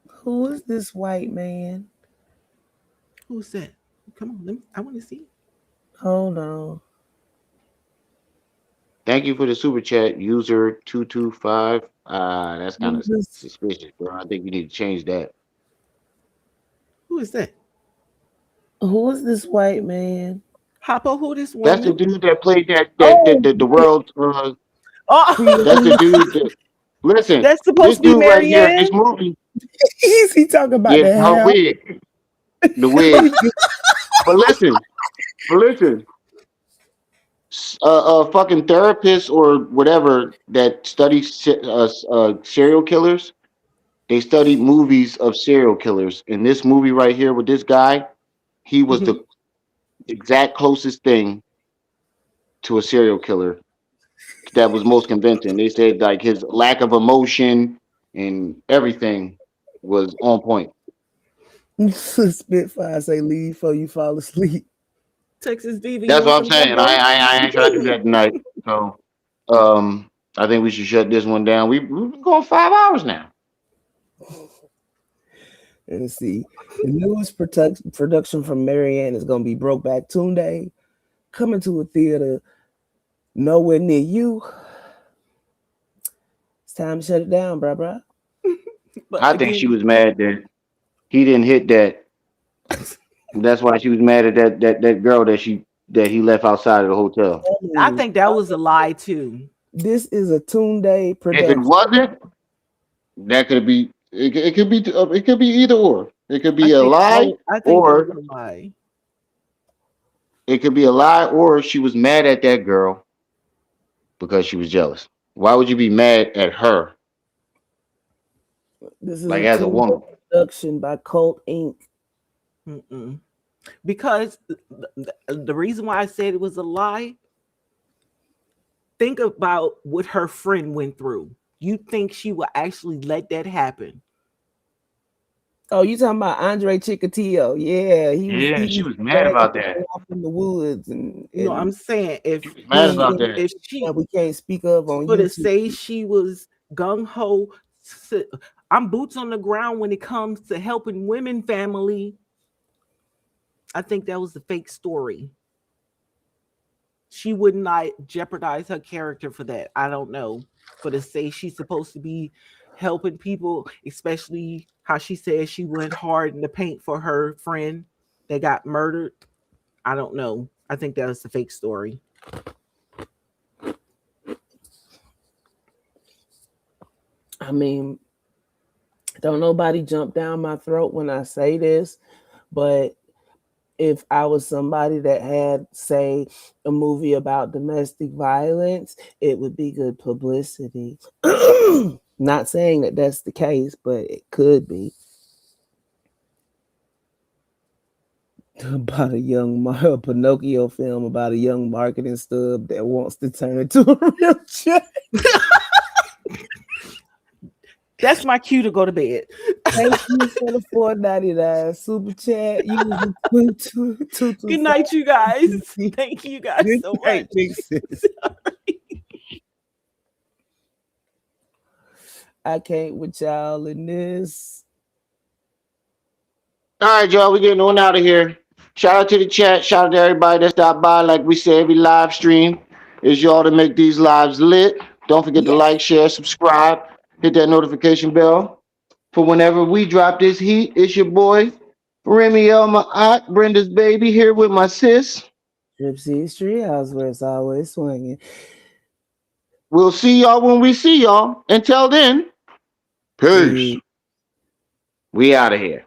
who is this white man? Who's that? Come on, I want to see. Hold on. Thank you for the super chat, user 225. That's kind Who's of this? suspicious, bro. I think you need to change that. Who is that? Who is this white man? Hoppo, who this That's the woman? dude that played Oh, the world. That's the oh. dude that. Listen, That's this supposed to be dude right here, this Marianne. movie, Is he talking about yeah, the her hell? wig, the wig. But listen, fucking therapist or whatever that studies serial killers. They studied movies of serial killers. In this movie right here with this guy, he was Mhm. the exact closest thing to a serial killer that was most convincing. They said like his lack of emotion and everything was on point. Spitfire say leave before you fall asleep. Texas DV, you That's want what I'm some saying. gumbo? I ain't trying to do that tonight. So I think we should shut this one down. We've been going 5 hours now. Let's see. The newest production from Marianne is going to be Brokeback Tunde, coming to a theater nowhere near you. It's time to shut it down, bruh. But I think she again, was mad that he didn't hit that. That's why she was mad at that girl that he left outside of the hotel. I think that was a lie too. This is a Tunde If it production. wasn't, that could be it could be either or. It could I be a think lie I think that was or a lie. it could be a lie or she was mad at that girl because she was jealous. Why would you be mad at her This is like a as a Tunde woman? production by Cult Inc. Mm-mm. Because the reason why I said it was a lie, think about what her friend went through. You think she would actually let that happen? Oh, you talking about Andre Chikatilo? Yeah, Yeah, he she was was mad dragging about her that. off in the woods and No, I'm saying She was mad he about that. if that she we can't speak of on for to YouTube. say she was gung ho, I'm boots on the ground when it comes to helping women family. I think that was the fake story. She would not jeopardize her character for that. I don't know. For to say she's supposed to be helping people, especially how she said she went hard in the paint for her friend that got murdered. I don't know. I think that was the fake story. I mean, don't nobody jump down my throat when I say this, but if I was somebody that had, say, a movie about domestic violence, it would be good publicity. Not saying that that's the case, but it could be. About a Pinocchio film about a young marketing stub that wants to turn into a real check. That's my cue to go to bed. Thank you for the $4.99 super chat. Good night, you guys. Thank you guys so much. I can't with y'all in this. All right, y'all, we getting on out of here. Shout out to the chat. Shout out to everybody that stopped by. Like we said, every live stream is y'all to make these lives lit. Don't forget to like, share, subscribe, hit that notification bell for whenever we drop this heat. It's your boy, Remy L, my aunt, Brenda's baby, here with my sis. Gypsy Street House where it's always swinging. We'll see y'all when we see y'all. Until then, peace. We out of here.